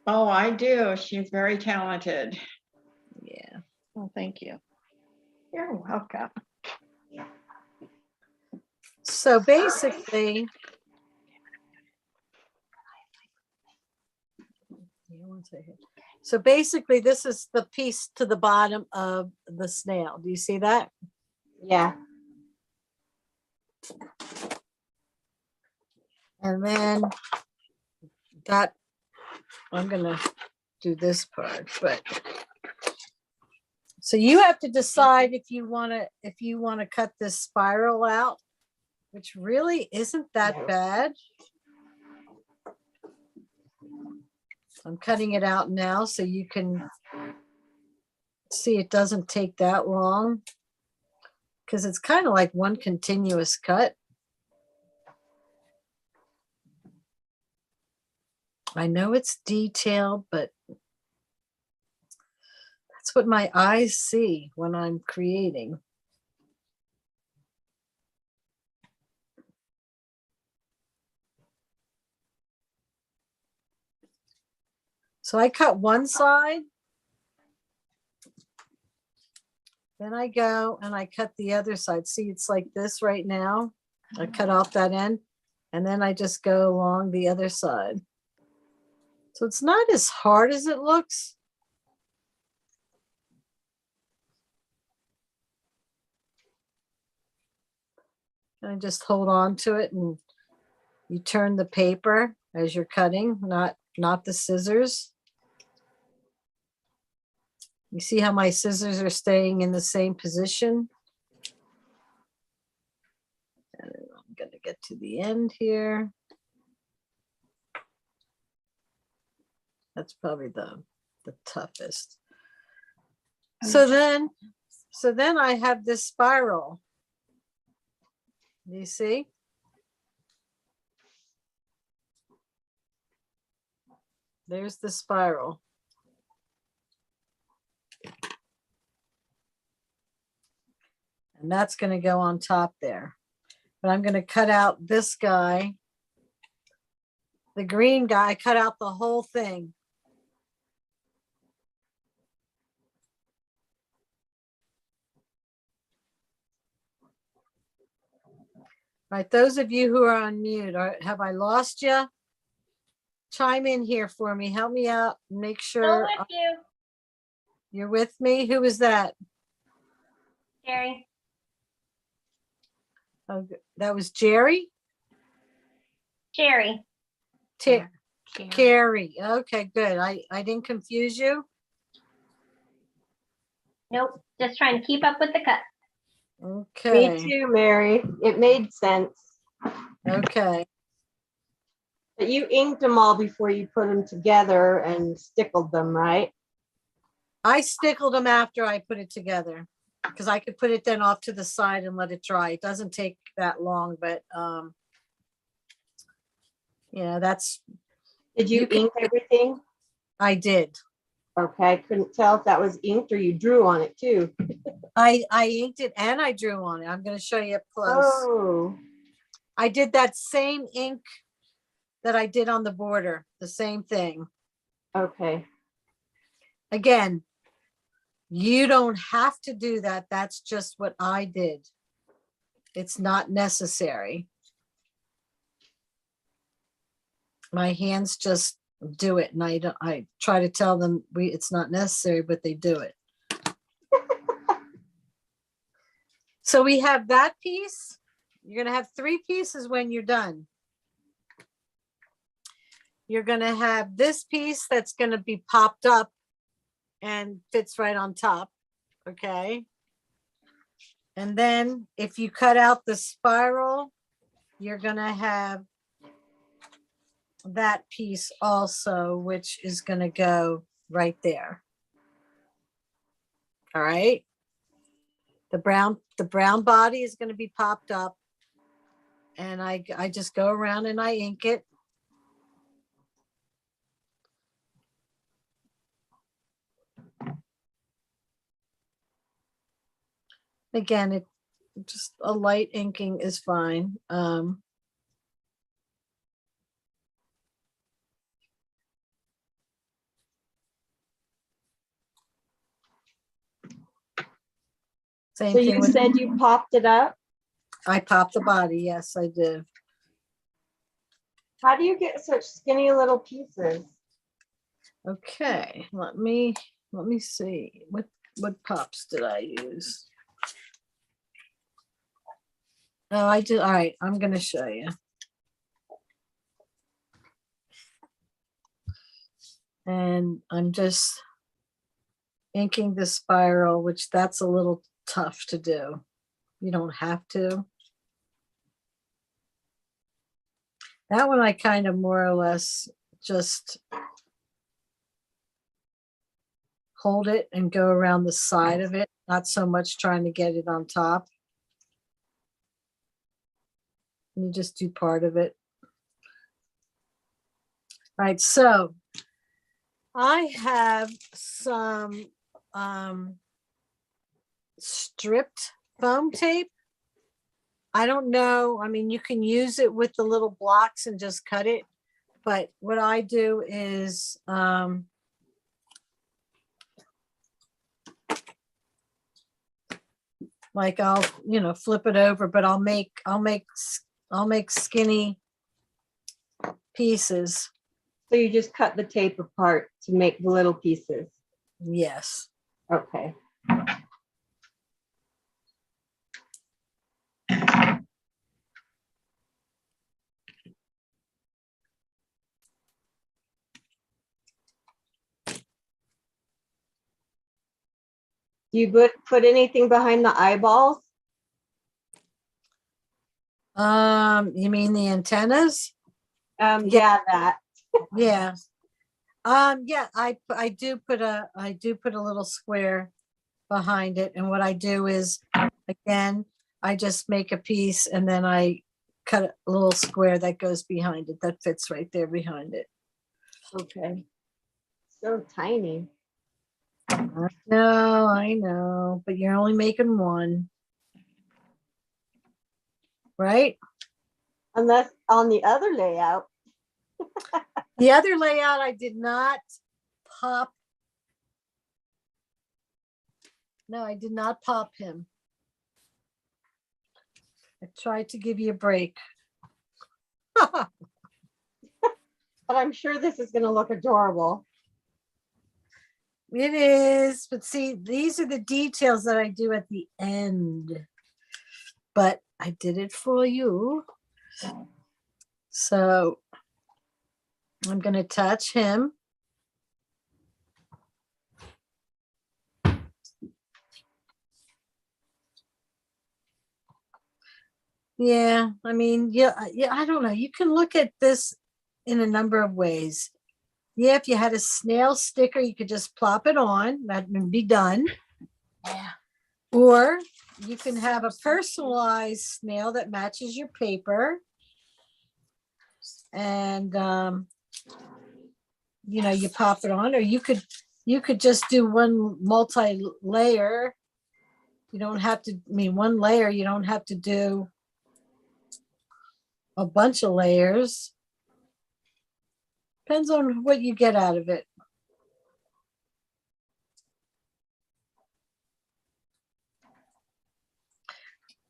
E: Oh, I do. She's very talented.
B: yeah.
E: Well, thank you. You're welcome.
B: So basically, this is the piece to the bottom of the snail. Do you see that?
J: Yeah.
B: And then that, I'm gonna do this part, but so you have to decide if you want to cut this spiral out, which really isn't that bad. I'm cutting it out now so you can see it doesn't take that long, because it's kind of like one continuous cut. I know it's detailed, but that's what my eyes see when I'm creating. So I cut one side, then I go and I cut the other side. See, it's like this right now. I cut off that end, and then I just go along the other side. So it's not as hard as it looks. And I just hold on to it, and you turn the paper as you're cutting, not the scissors. You see how my scissors are staying in the same position? And I'm going to get to the end here. That's probably the toughest. So then I have this spiral. Do you see? There's the spiral. And that's going to go on top there. But I'm going to cut out this guy. The green guy, I cut out the whole thing. All right, those of you who are on mute, have I lost you? Chime in here for me. Help me out. Make sure
I: Still with you,
B: you're with me. Who is that?
I: Jerry.
B: Oh, that was Jerry?
I: Jerry.
B: Carrie. Okay, good. I didn't confuse you.
I: Nope. Just trying to keep up with the cut.
B: Okay.
J: Me too, Mary. It made sense.
B: Okay.
J: But you inked them all before you put them together and stickled them, right?
B: I stickled them after I put it together. because I could put it then off to the side and let it dry. It doesn't take that long, but yeah, that's,
J: Did you
B: You can-
J: ink everything?
B: I did.
J: Okay, I couldn't tell if that was inked or you drew on it too.
B: I inked it and I drew on it. I'm going to show you up close.
J: Oh,
B: I did that same ink that I did on the border, the same thing.
J: okay.
B: Again, you don't have to do that. That's just what I did. It's not necessary. My hands just do it, and I try to tell them it's not necessary, but they do it. So we have that piece. You're going to have 3 pieces when you're done. You're going to have this piece that's going to be popped up and fits right on top. Okay. And then if you cut out the spiral, you're going to have that piece also, which is going to go right there. All right. The brown body is going to be popped up, and I just go around and I ink it. Again, it just a light inking is fine. Same
J: So
B: thing
J: you
B: with,
J: said you popped it up?
B: I popped the body. Yes, I did.
J: How do you get such skinny little pieces?
B: Okay, let me see. What pops did I use? Oh, I did. All right, I'm gonna show you. And I'm just inking the spiral, which that's a little tough to do. You don't have to. That one I kind of more or less just hold it and go around the side of it, not so much trying to get it on top. You just do part of it. All right, so I have some stripped foam tape. I don't know. I mean, you can use it with the little blocks and just cut it. But what I do is like I'll, flip it over, but I'll make skinny pieces.
J: So you just cut the tape apart to make the little pieces?
B: Yes.
J: Okay. Do you put anything behind the eyeballs?
B: You mean the antennas?
J: Yeah, that.
B: Yeah. Yeah, I do put a little square behind it, and what I do is, again, I just make a piece and then I cut a little square that goes behind it, that fits right there behind it.
J: Okay. So tiny.
B: I know, but you're only making one, right?
J: Unless on the other layout.
B: The other layout, I did not pop. No, I did not pop him. I tried to give you a break.
J: But I'm sure this is going to look adorable.
B: It is, but see, these are the details that I do at the end. But I did it for you. So I'm going to attach him. Yeah, I mean, yeah, I don't know. You can look at this in a number of ways. Yeah, if you had a snail sticker, you could just plop it on. That would be done. Yeah. Or you can have a personalized snail that matches your paper. And, you pop it on, or you could just do one multi-layer. You don't have to, one layer, you don't have to do a bunch of layers. Depends on what you get out of it.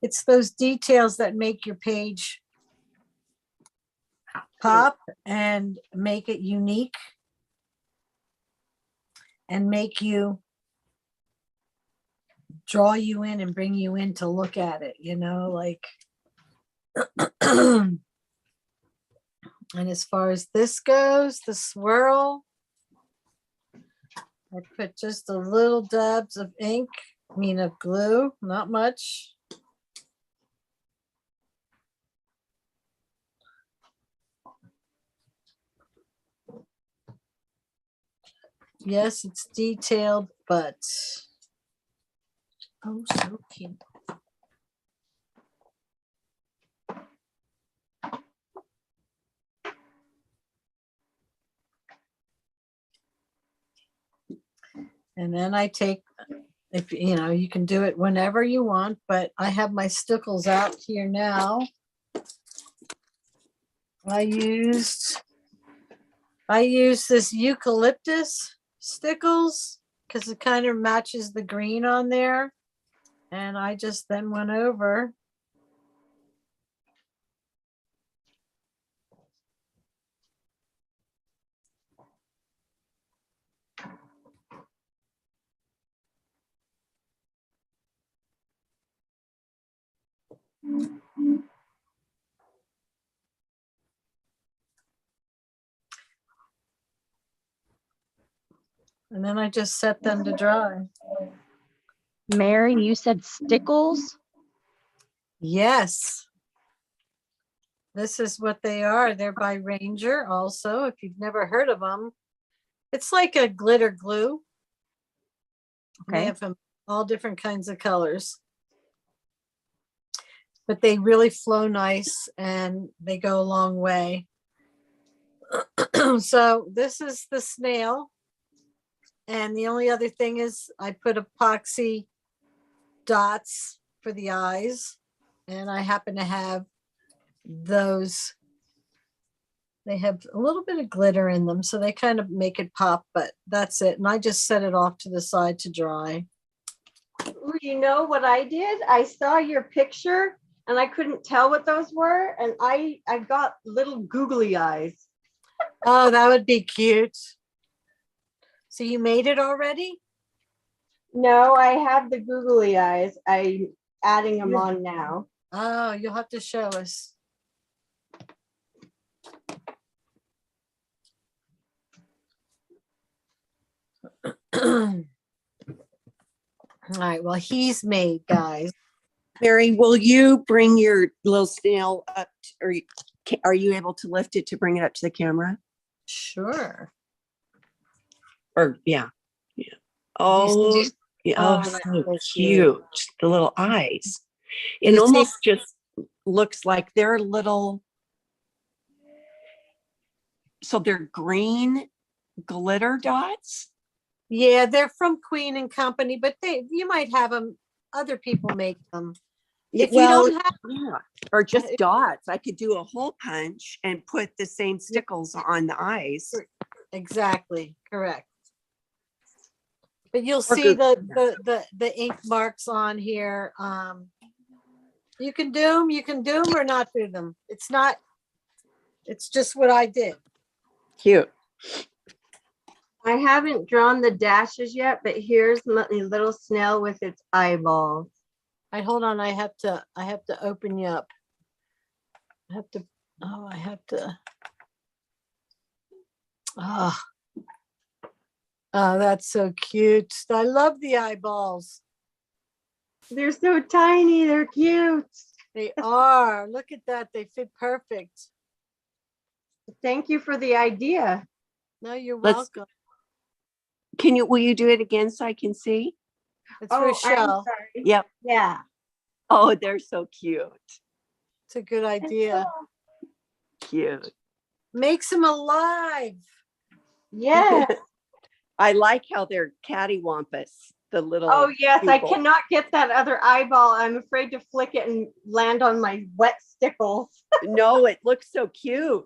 B: It's those details that make your page pop and make it unique and make you draw you in and bring you in to look at it, like. And as far as this goes, the swirl, I put just a little dabs of ink, of glue, not much. Yes, it's detailed, but oh, so cute. And then I take, if you can do it whenever you want, but I have my stickles out here now. I used this eucalyptus stickles because it kind of matches the green on there. And I just then went over. And then I just set them to dry.
J: Mary, you said stickles?
B: Yes. This is what they are. They're by Ranger also, if you've never heard of them. It's like a glitter glue. They
J: Okay.
B: have them all different kinds of colors. But they really flow nice and they go a long way. So this is the snail. And the only other thing is I put epoxy dots for the eyes. And I happen to have those. They have a little bit of glitter in them, so they kind of make it pop, but that's it. And I just set it off to the side to dry.
J: Ooh, you know what I did? I saw your picture and I couldn't tell what those were. And I got little googly eyes.
B: Oh, that would be cute. So you made it already?
J: No, I have the googly eyes. I'm adding them on now.
B: Oh, you'll have to show us. All right, well, he's made, guys.
G: Mary, will you bring your little snail up, or are you able to lift it to bring it up to the camera?
B: Sure.
G: Or yeah. Oh, yeah. Oh,
J: that's
G: so
J: so
G: cute. The little eyes. It
B: You see-
G: almost just looks like they're little. So they're green glitter dots.
B: Yeah, they're from Queen and Company, but you might have them. Other people make them. If you don't have,
G: yeah, or just dots. I could do a hole punch and put the same stickles on the eyes.
B: Exactly, correct. But you'll
G: Or
B: see
G: Google.
B: the ink marks on here. You can do them or not do them. It's just what I did.
G: Cute.
J: I haven't drawn the dashes yet, but here's my little snail with its eyeballs.
B: Hold on, I have to open you up. Oh, that's so cute. I love the eyeballs.
J: They're so tiny. They're cute.
B: They are. Look at that. They fit perfect.
J: Thank you for the idea.
B: No, you're
G: Let's-
B: welcome.
G: Will you do it again so I can see?
B: It's for
J: Oh, I'm
B: Shell.
J: sorry.
G: Yep.
J: Yeah.
G: Oh, they're so cute.
B: It's a good idea.
G: Cute.
B: Makes them alive.
J: Yeah.
G: I like how they're cattywampus, the little.
J: Oh, yes. I
G: people.
J: cannot get that other eyeball. I'm afraid to flick it and land on my wet stickles.
G: No, it looks so cute.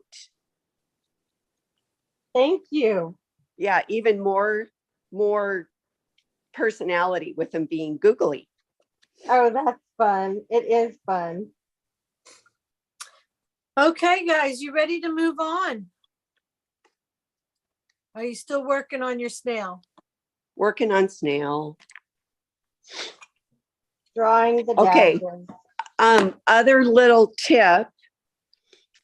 J: Thank you.
G: Yeah, even more personality with them being googly.
J: Oh, that's fun. It is fun.
B: Okay, guys, you ready to move on? Are you still working on your snail?
G: Working on snail.
J: Drawing the
G: Okay.
J: daggers.
G: Other little tip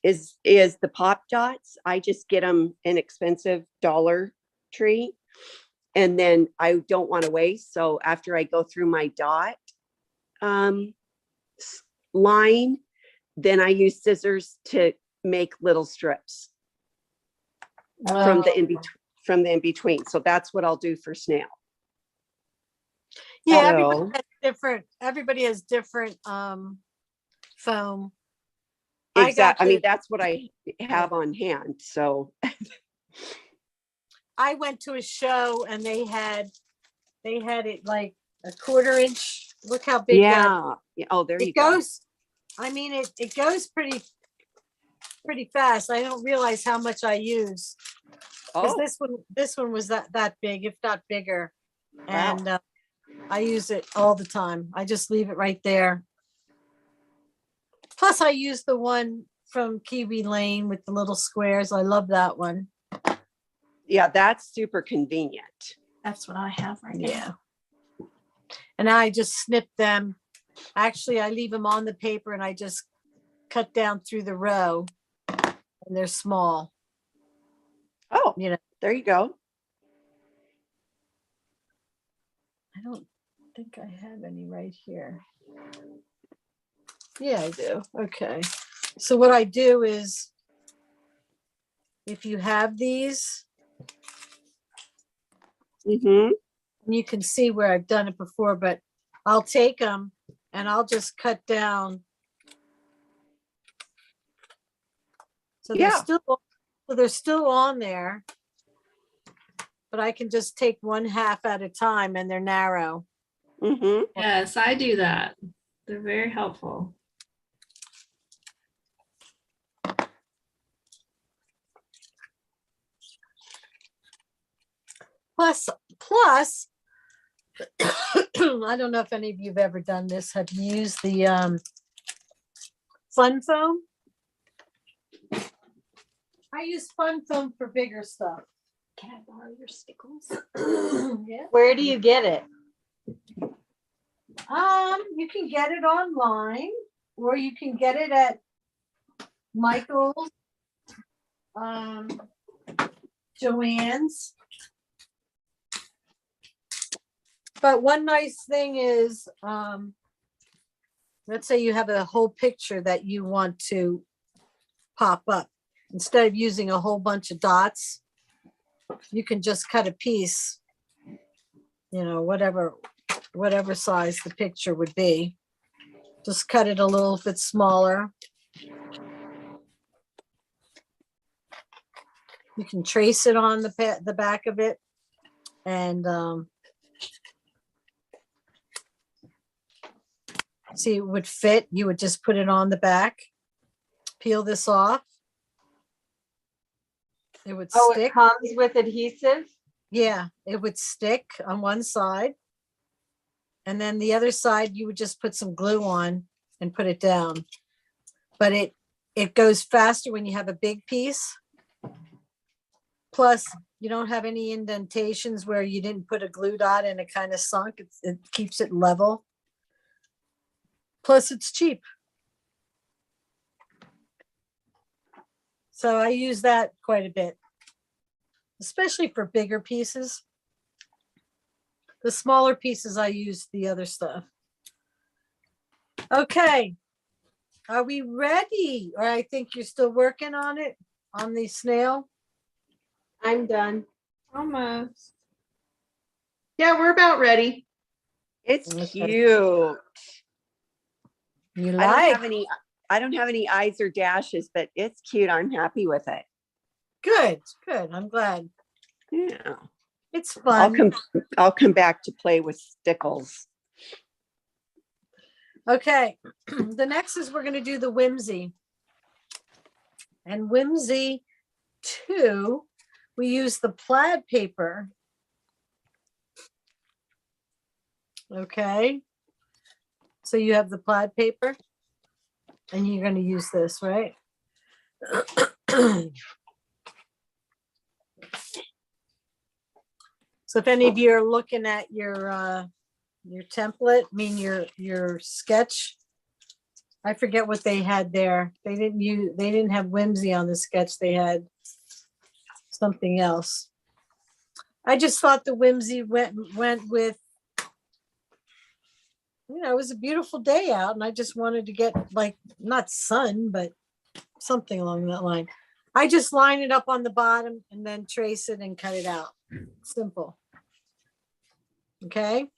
G: is the pop dots. I just get them inexpensive Dollar Tree, and then I don't want to waste. So after I go through my dot line, then I use scissors to make little strips from the in between. So that's what I'll do for snail.
B: Yeah,
G: So-
B: everybody has different foam.
G: Exactly. I mean, that's what I have on hand. So
B: I went to a show and they had it like a 1/4 inch. Look how big that
G: yeah. Oh, there you go.
B: goes. I mean, it goes pretty fast. I don't realize how much I use. Because this one was that big, if not bigger.
G: Wow.
B: And I use it all the time. I just leave it right there. Plus I use the one from Kiwi Lane with the little squares. I love that one.
G: Yeah, that's super convenient.
C: That's what I have right now.
B: Yeah. And I just snip them. Actually, I leave them on the paper and I just cut down through the row and they're small.
G: Oh,
B: You know,
G: there you go.
B: I don't think I have any right here. Yeah, I do. Okay. So what I do is, if you have these,
G: Mm-hmm.
B: you can see where I've done it before, but I'll take them and I'll just cut down. So they're still on there, but I can just take 1/2 at a time and they're narrow.
G: Mm-hmm.
F: Yes, I do that. They're very helpful.
B: Plus, I don't know if any of you have ever done this. Have you used the fun foam? I use fun foam for bigger stuff.
I: Can I borrow your stickles?
B: Yeah.
J: Where do you get it?
B: You can get it online, or you can get it at Michael's, Joann's. But one nice thing is, let's say you have a whole picture that you want to pop up. Instead of using a whole bunch of dots, you can just cut a piece, whatever size the picture would be. Just cut it a little bit smaller. You can trace it on the back of it, and see, it would fit. You would just put it on the back, peel this off. It would
J: Oh,
B: stick.
J: it comes with adhesive?
B: Yeah, it would stick on one side. And then the other side, you would just put some glue on and put it down. But it goes faster when you have a big piece. Plus, you don't have any indentations where you didn't put a glue dot and it kind of sunk. It keeps it level. Plus, it's cheap. So I use that quite a bit, especially for bigger pieces. The smaller pieces, I use the other stuff. Okay. Are we ready? Or I think you're still working on it, on the snail.
J: I'm done.
F: Almost.
D: Yeah, we're about ready.
G: It's
B: Okay.
G: cute.
B: You
G: I don't
B: like?
G: have any eyes or dashes, but it's cute. I'm happy with it.
B: Good, good. I'm glad.
G: Yeah.
B: It's fun.
G: I'll come back to play with stickles.
B: Okay. The next is we're going to do the whimsy. And whimsy 2, we use the plaid paper. Okay. So you have the plaid paper and you're going to use this, right? So if any of you are looking at your template, your sketch, I forget what they had there. They didn't have whimsy on the sketch. They had something else. I just thought the whimsy went with, it was a beautiful day out and I just wanted to get like, not sun, but something along that line. I just line it up on the bottom and then trace it and cut it out. Simple. Okay.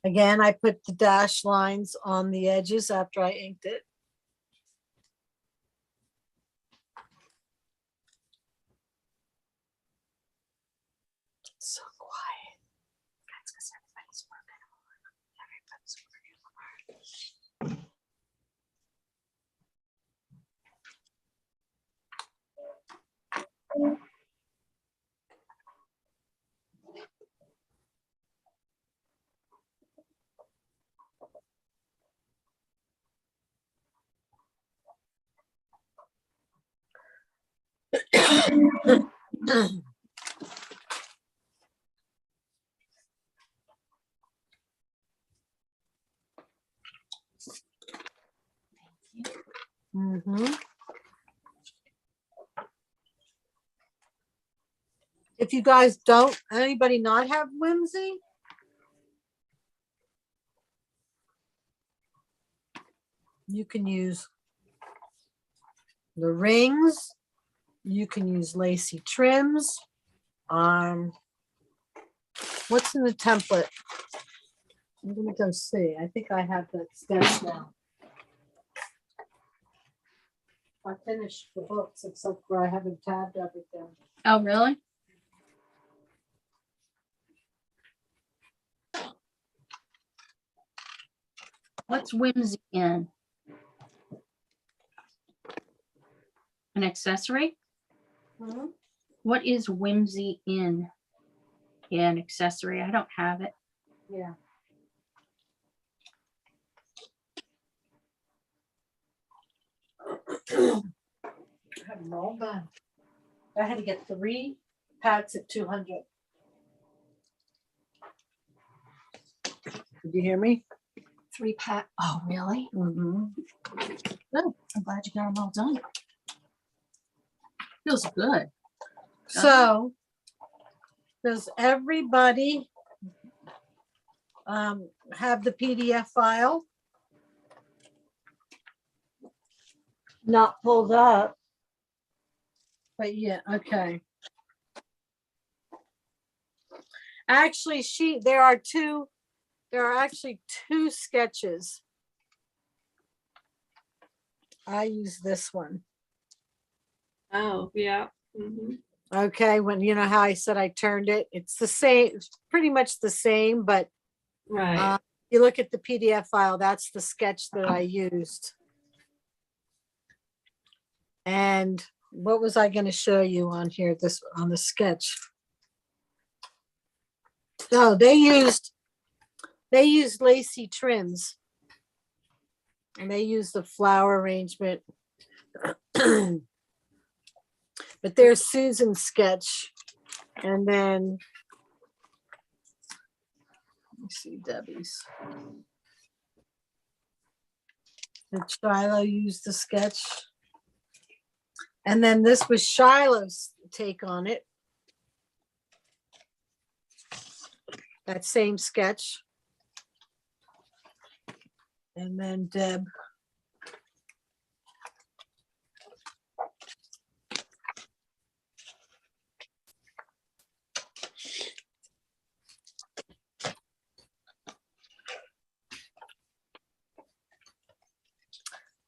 B: Again, I put the dash lines on the edges after I inked it. So quiet. That's because everybody's working hard. Mm-hmm. If you guys anybody not have whimsy? You can use the rings. You can use lacy trims. What's in the template? I'm gonna go see. I think I have that sketch now. I finished the books except for I haven't tabbed everything.
C: Oh, really? What's whimsy in? An accessory?
B: Hmm?
C: What is whimsy in an accessory? I don't have it.
B: Yeah. I have them all done. I had to get 3 packs at 200. Did you hear me?
C: 3 pack. Oh, really?
B: Mm-hmm.
C: Good. I'm glad you got them all done. Feels good.
B: So, does everybody have the PDF file?
J: Not pulled up.
B: But yeah, okay. Actually, there are actually 2 sketches. I use this one.
F: Oh, yeah. Mhm.
B: Okay, when you know how I said I turned it, it's the same, it's pretty much the same, but
F: Right.
B: you look at the PDF file, that's the sketch that I used. And what was I going to show you on here, on the sketch? Oh, they used lacy trims. And they used the flower arrangement. But there's Susan's sketch. And then, let me see Debbie's. Did Shiloh use the sketch? And then this was Shiloh's take on it. That same sketch. And then Deb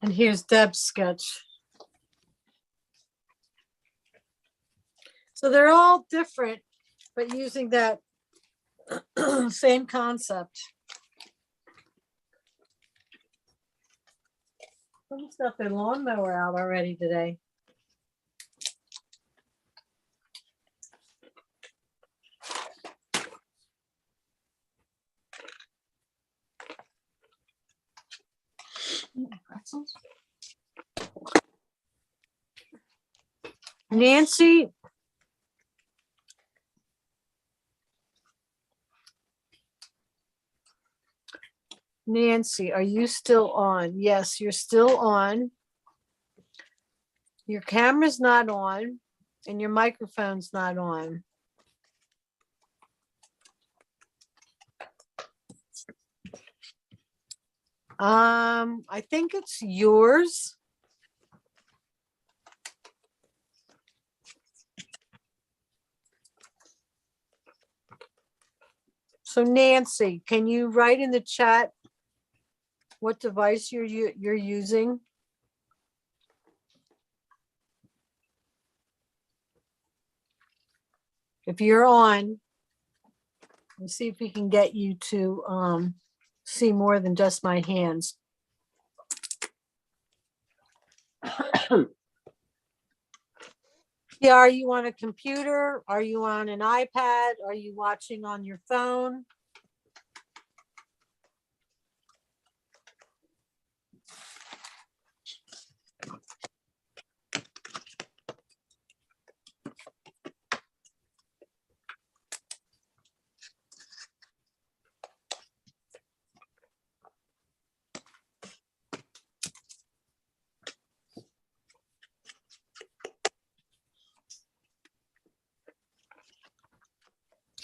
B: And here's Deb's sketch. So they're all different, but using that same concept. Someone's got their lawnmower out already today.
C: Pretzels?
B: Nancy. Nancy, are you still on? Yes, you're still on. Your camera's not on and your microphone's not on. I think it's yours. So Nancy, can you write in the chat what device you're using? If you're on, let's see if we can get you to see more than just my hands. Yeah, are you on a computer? Are you on an iPad? Are you watching on your phone?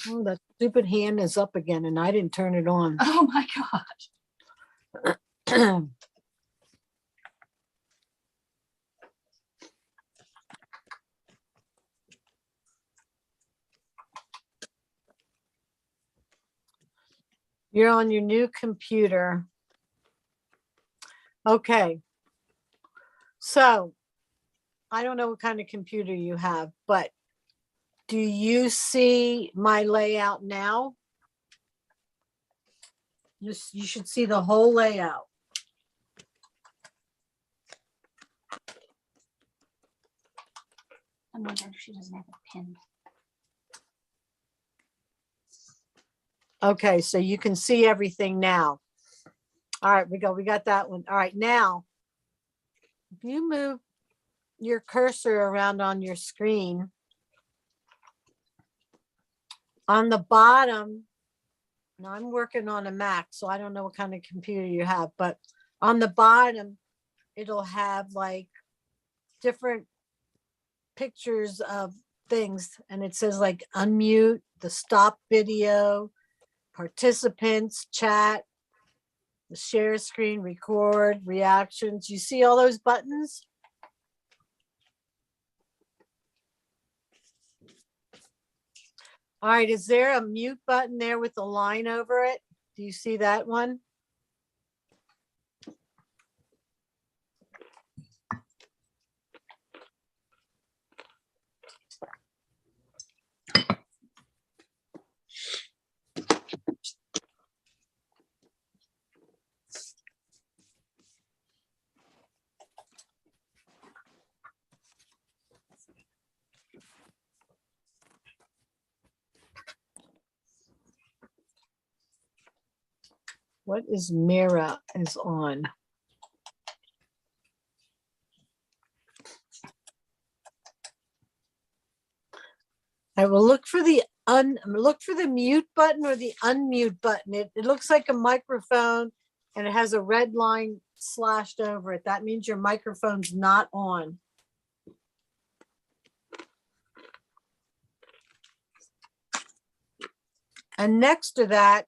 B: Oh, that stupid hand is up again and I didn't turn it on.
C: Oh my gosh.
B: You're on your new computer. Okay. So I don't know what kind of computer you have, but do you see my layout now? You should see the whole layout.
C: I'm wondering if she doesn't have a pin.
B: Okay, so you can see everything now. All right, we got that one. All right, now, if you move your cursor around on your screen, on the bottom, now I'm working on a Mac, so I don't know what kind of computer you have, but on the bottom, it'll have like different pictures of things, and it says like unmute, the stop video, participants, chat, the share screen, record, reactions. You see all those buttons? All right, is there a mute button there with a line over it? Do you see that one? What is Mira is on? I will look for the mute button or the unmute button. It looks like a microphone and it has a red line slashed over it. That means your microphone's not on. And next to that,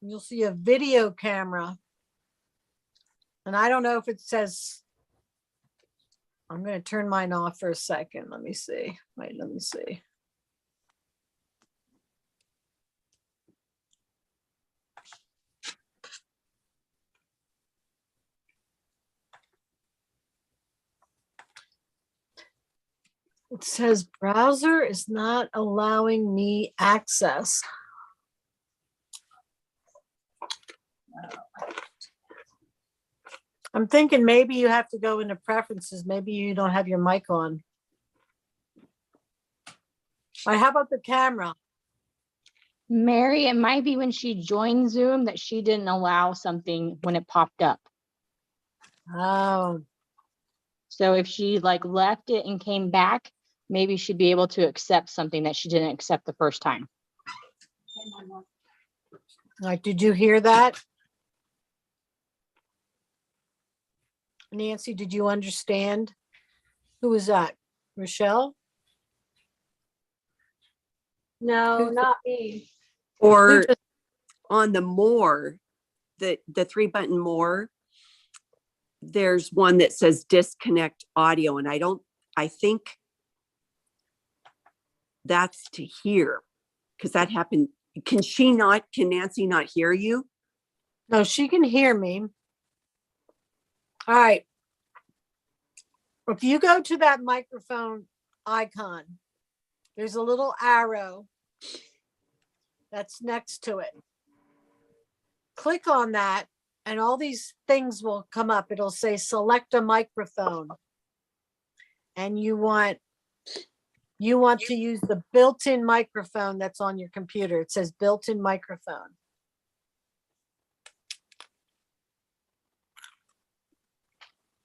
B: you'll see a video camera. And I don't know if it says, I'm going to turn mine off for a second. Let me see. Wait, let me see. It says browser is not allowing me access. I'm thinking maybe you have to go into preferences. Maybe you don't have your mic on. All right, how about the camera?
I: Mary, it might be when she joined Zoom that she didn't allow something when it popped up.
B: Oh,
I: So if she like left it and came back, maybe she'd be able to accept something that she didn't accept the first time.
B: like, did you hear that? Nancy, did you understand? Who was that? Rochelle?
J: No,
B: Who's-
J: not me.
G: Or
B: just-
G: on the more, the 3-button more, there's one that says disconnect audio, and I think that's to hear, because that happened. Can Nancy not hear you?
B: No, she can hear me. All right. If you go to that microphone icon, there's a little arrow that's next to it. Click on that and all these things will come up. It'll say select a microphone. And you want to use the built-in microphone that's on your computer. It says built-in microphone.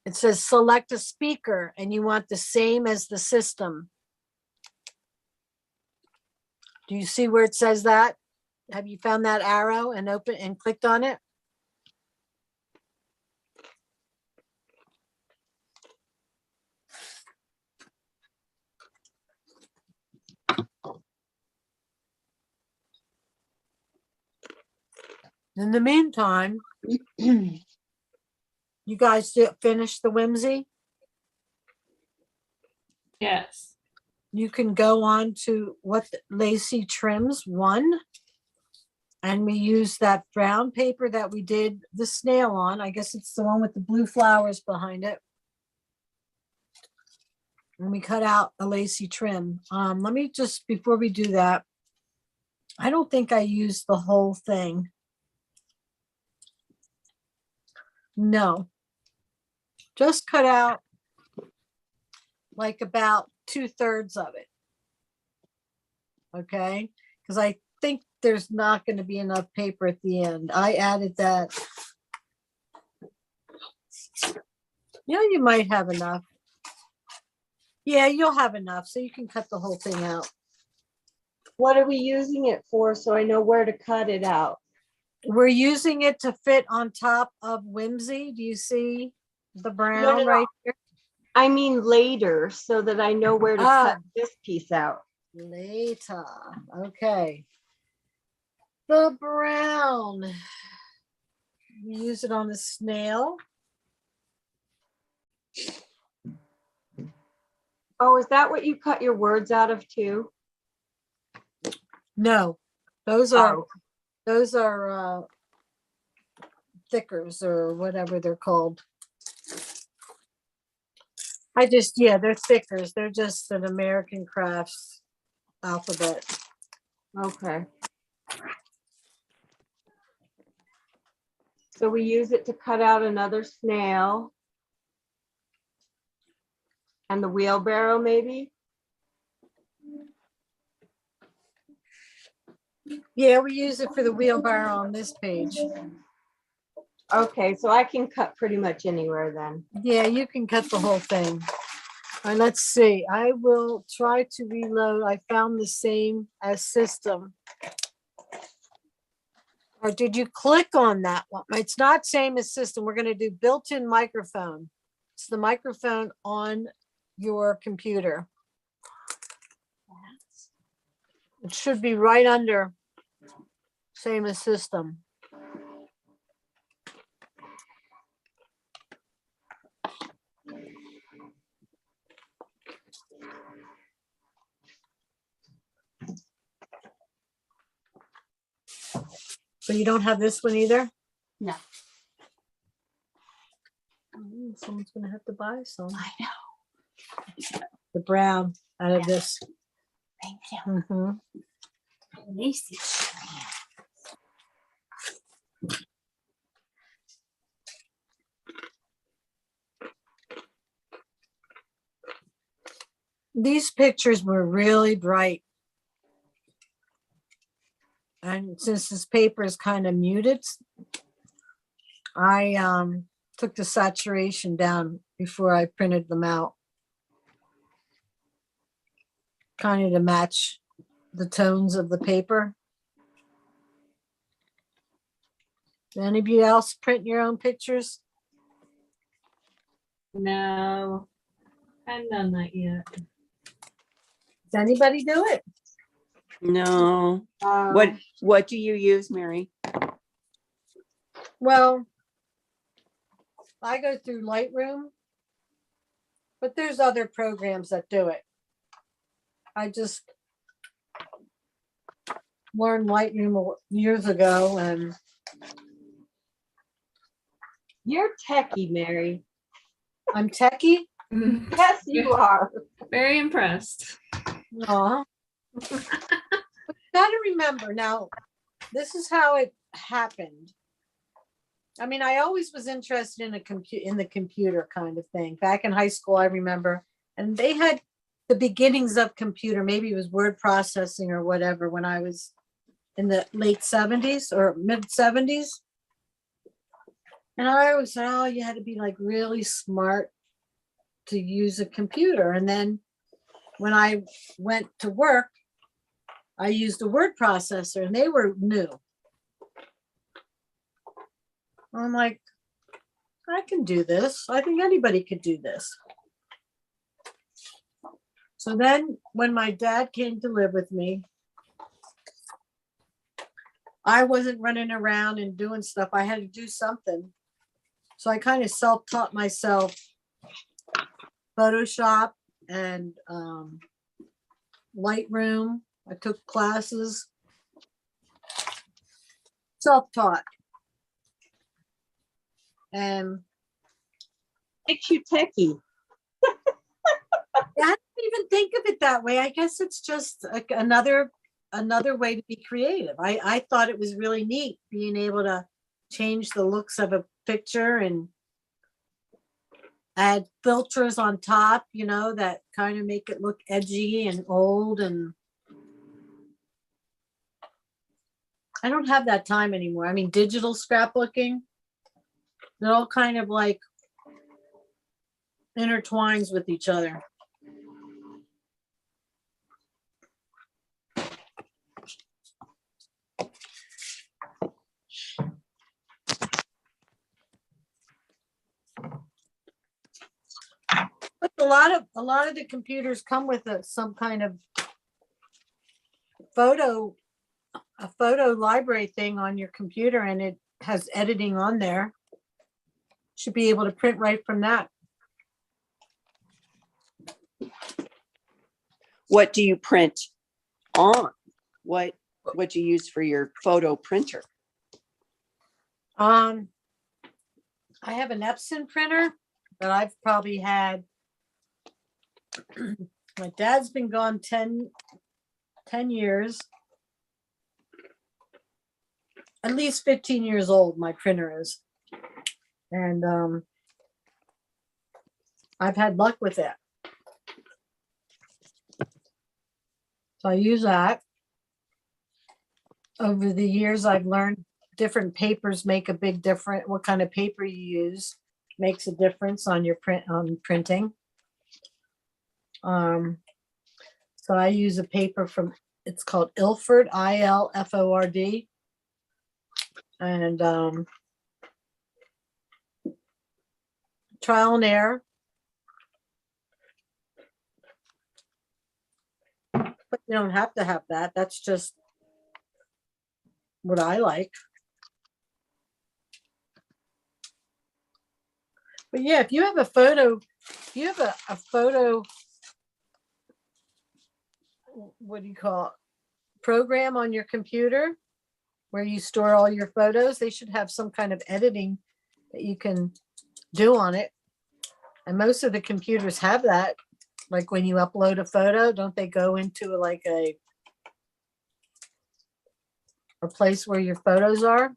B: It says select a speaker and you want the same as the system. Do you see where it says that? Have you found that arrow and open and clicked on it? In the meantime, you guys finish the whimsy?
F: Yes.
B: You can go on to what Lacey trims 1. And we use that brown paper that we did the snail on. I guess it's the one with the blue flowers behind it. And we cut out a Lacey trim. Let me just, before we do that, I don't think I used the whole thing. No. Just cut out like about 2/3 of it. Okay, because I think there's not going to be enough paper at the end. I added that. Yeah, you might have enough. Yeah, you'll have enough, so you can cut the whole thing out.
J: What are we using it for? So I know where to cut it out.
B: We're using it to fit on top of whimsy. Do you see the brown
J: no.
B: right here?
J: I mean later, so that I know where to cut this piece out.
B: Later. Okay. The brown. We use it on the snail.
J: Oh, is that what you cut your words out of too?
B: No, those are thickers or whatever they're called. They're thickers. They're just an American Crafts alphabet.
J: Okay. So we use it to cut out another snail. And the wheelbarrow maybe?
B: Yeah, we use it for the wheelbarrow on this page.
J: Okay, so I can cut pretty much anywhere then.
B: Yeah, you can cut the whole thing. All right, let's see. I will try to reload. I found the same as system. Or did you click on that one? It's not same as system. We're going to do built-in microphone. It's the microphone on your computer. It should be right under same as system. So you don't have this one either?
C: No.
B: Someone's gonna have to buy some.
C: I know.
B: The brown. out of this.
C: Thank you.
B: Mhm.
C: Lacy.
B: These pictures were really bright. And since this paper is kind of muted, I took the saturation down before I printed them out. Kind of to match the tones of the paper. Do any of you else print your own pictures?
F: No, I haven't done that yet.
B: Does anybody do it?
G: No. What do you use, Mary?
B: Well, I go through Lightroom, but there's other programs that do it. I just learned Lightroom years ago, and
J: You're techie, Mary.
B: I'm techie.
J: Yes, you are.
F: Very impressed.
B: Aw. But you gotta remember now, this is how it happened. I mean, I always was interested in the computer kind of thing. Back in high school, I remember, and they had the beginnings of computer. Maybe it was word processing or whatever when I was in the late 70s or mid 70s. And I always said, oh, you had to be like really smart to use a computer. And then when I went to work, I used a word processor and they were new. I'm like, I can do this. I think anybody could do this. So then when my dad came to live with me, I wasn't running around and doing stuff. I had to do something. So I kind of self-taught myself Photoshop and Lightroom. I took classes, self-taught. And
J: Makes you techie.
B: I didn't even think of it that way. I guess it's just another way to be creative. I thought it was really neat being able to change the looks of a picture and add filters on top, you know, that kind of make it look edgy and old. And I don't have that time anymore. I mean, digital scrapbooking, they're all kind of like intertwines with each other. But a lot of the computers come with some kind of photo library thing on your computer, and it has editing on there. Should be able to print right from that.
G: What do you print on? What do you use for your photo printer?
B: I have an Epson printer that I've probably had. My dad's been gone 10 years. At least 15 years old, my printer is. And I've had luck with it. So I use that. Over the years, I've learned different papers make a big difference. What kind of paper you use makes a difference on your printing. So I use a paper from, it's called Ilford, ILFORD. And trial and error. But you don't have to have that. That's just what I like. But yeah, if you have a photo, a photo, what do you call it, program on your computer where you store all your photos, they should have some kind of editing that you can do on it. And most of the computers have that. Like when you upload a photo, don't they go into like a place where your photos are?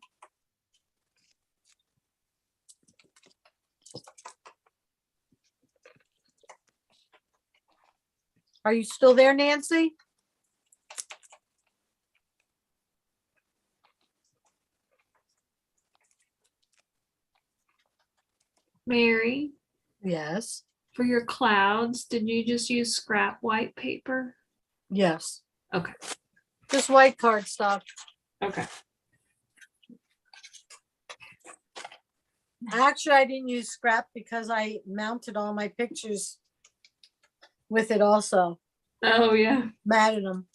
B: Are you still there, Nancy?
F: Mary,
B: Yes.
F: for your clouds, did you just use scrap white paper?
B: Yes.
F: Okay.
B: Just white cardstock.
F: Okay.
B: Actually, I didn't use scrap because I mounted all my pictures with it also.
F: Oh, yeah.
B: Matted them.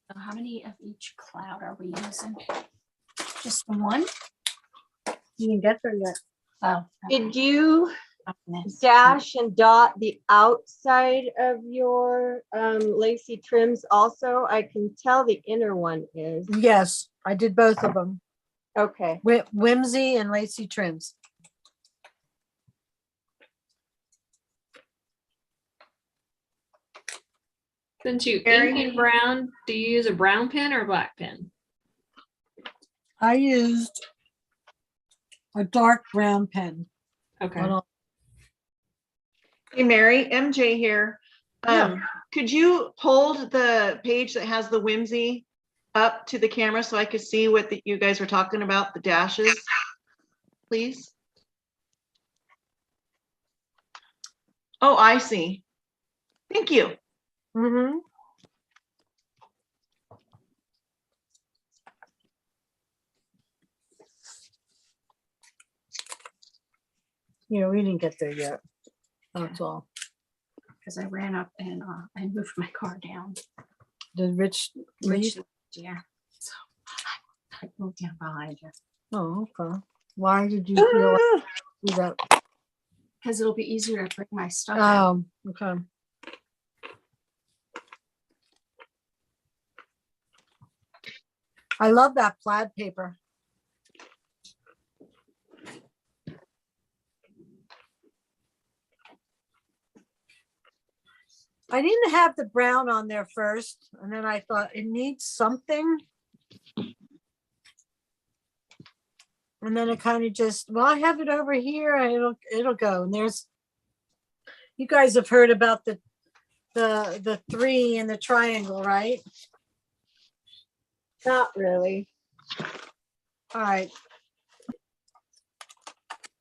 C: So how many of each cloud are we using? Just the one?
B: You didn't get there yet.
C: Oh.
J: Did you
C: okay.
J: dash and dot the outside of your lacy trims also? I can tell the inner one is.
B: Yes, I did both of them.
J: Okay.
B: Whimsy and lacy trims.
F: Since you
D: Mary?
F: ink in brown, do you use a brown pen or a black pen?
B: I used a dark brown pen.
F: Okay.
D: Hey, Mary, MJ here.
B: Yeah.
D: Could you hold the page that has the whimsy up to the camera so I could see what you guys were talking about, the dashes, please? Oh, I see. Thank you.
B: Mm-hmm. We didn't get there yet. That's all.
C: Because I ran up and I moved my car down.
B: Did Rich leave?
C: Yeah. So I moved down behind you.
B: Oh, okay. Why did you feel like do that?
C: Because it'll be easier to bring my stuff out.
B: Oh, okay. I love that plaid paper. I didn't have the brown on there first, and then I thought it needs something. And then it kind of just, well, I have it over here, and it'll go. And there's, you guys have heard about the three and the triangle, right?
J: Not really.
B: All right.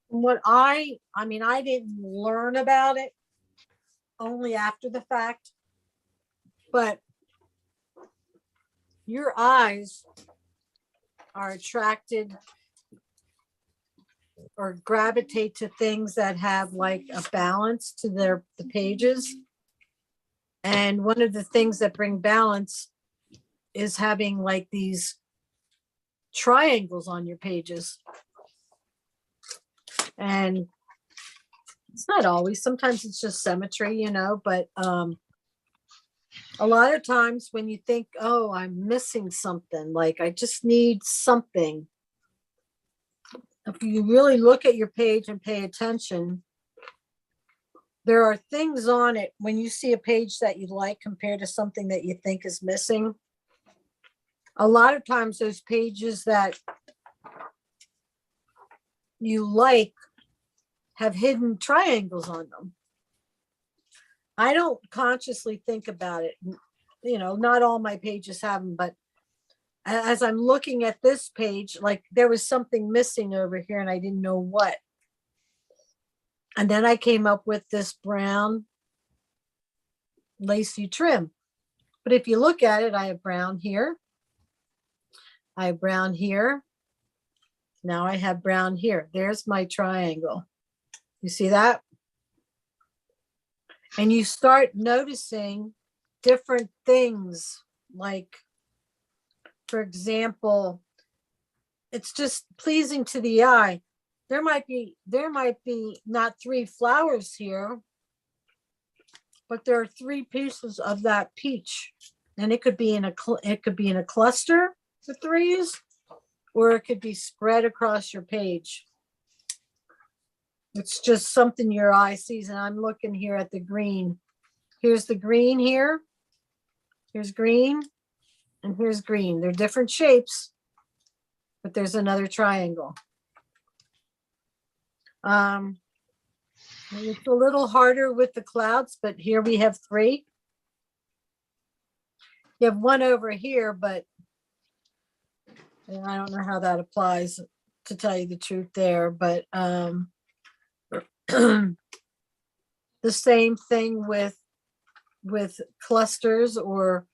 B: What I mean, I didn't learn about it only after the fact, but your eyes are attracted or gravitate to things that have like a balance to the pages. And one of the things that bring balance is having like these triangles on your pages. And it's not always, sometimes it's just symmetry, but a lot of times when you think, oh, I'm missing something, like I just need something. If you really look at your page and pay attention, there are things on it when you see a page that you like compared to something that you think is missing. A lot of times those pages that you like have hidden triangles on them. I don't consciously think about it. Not all my pages have them, but as I'm looking at this page, like there was something missing over here and I didn't know what. And then I came up with this brown lacy trim. But if you look at it, I have brown here. I have brown here. Now I have brown here. There's my triangle. You see that? And you start noticing different things, like, for example, it's just pleasing to the eye. There might be not 3 flowers here, but there are 3 pieces of that peach, and it could be in a cluster of 3s, or it could be spread across your page. It's just something your eye sees, and I'm looking here at the green. Here's the green here. Here's green, and here's green. They're different shapes, but there's another triangle. It's a little harder with the clouds, but here we have 3. You have 1 over here, but I don't know how that applies, to tell you the truth there, but the same thing with clusters or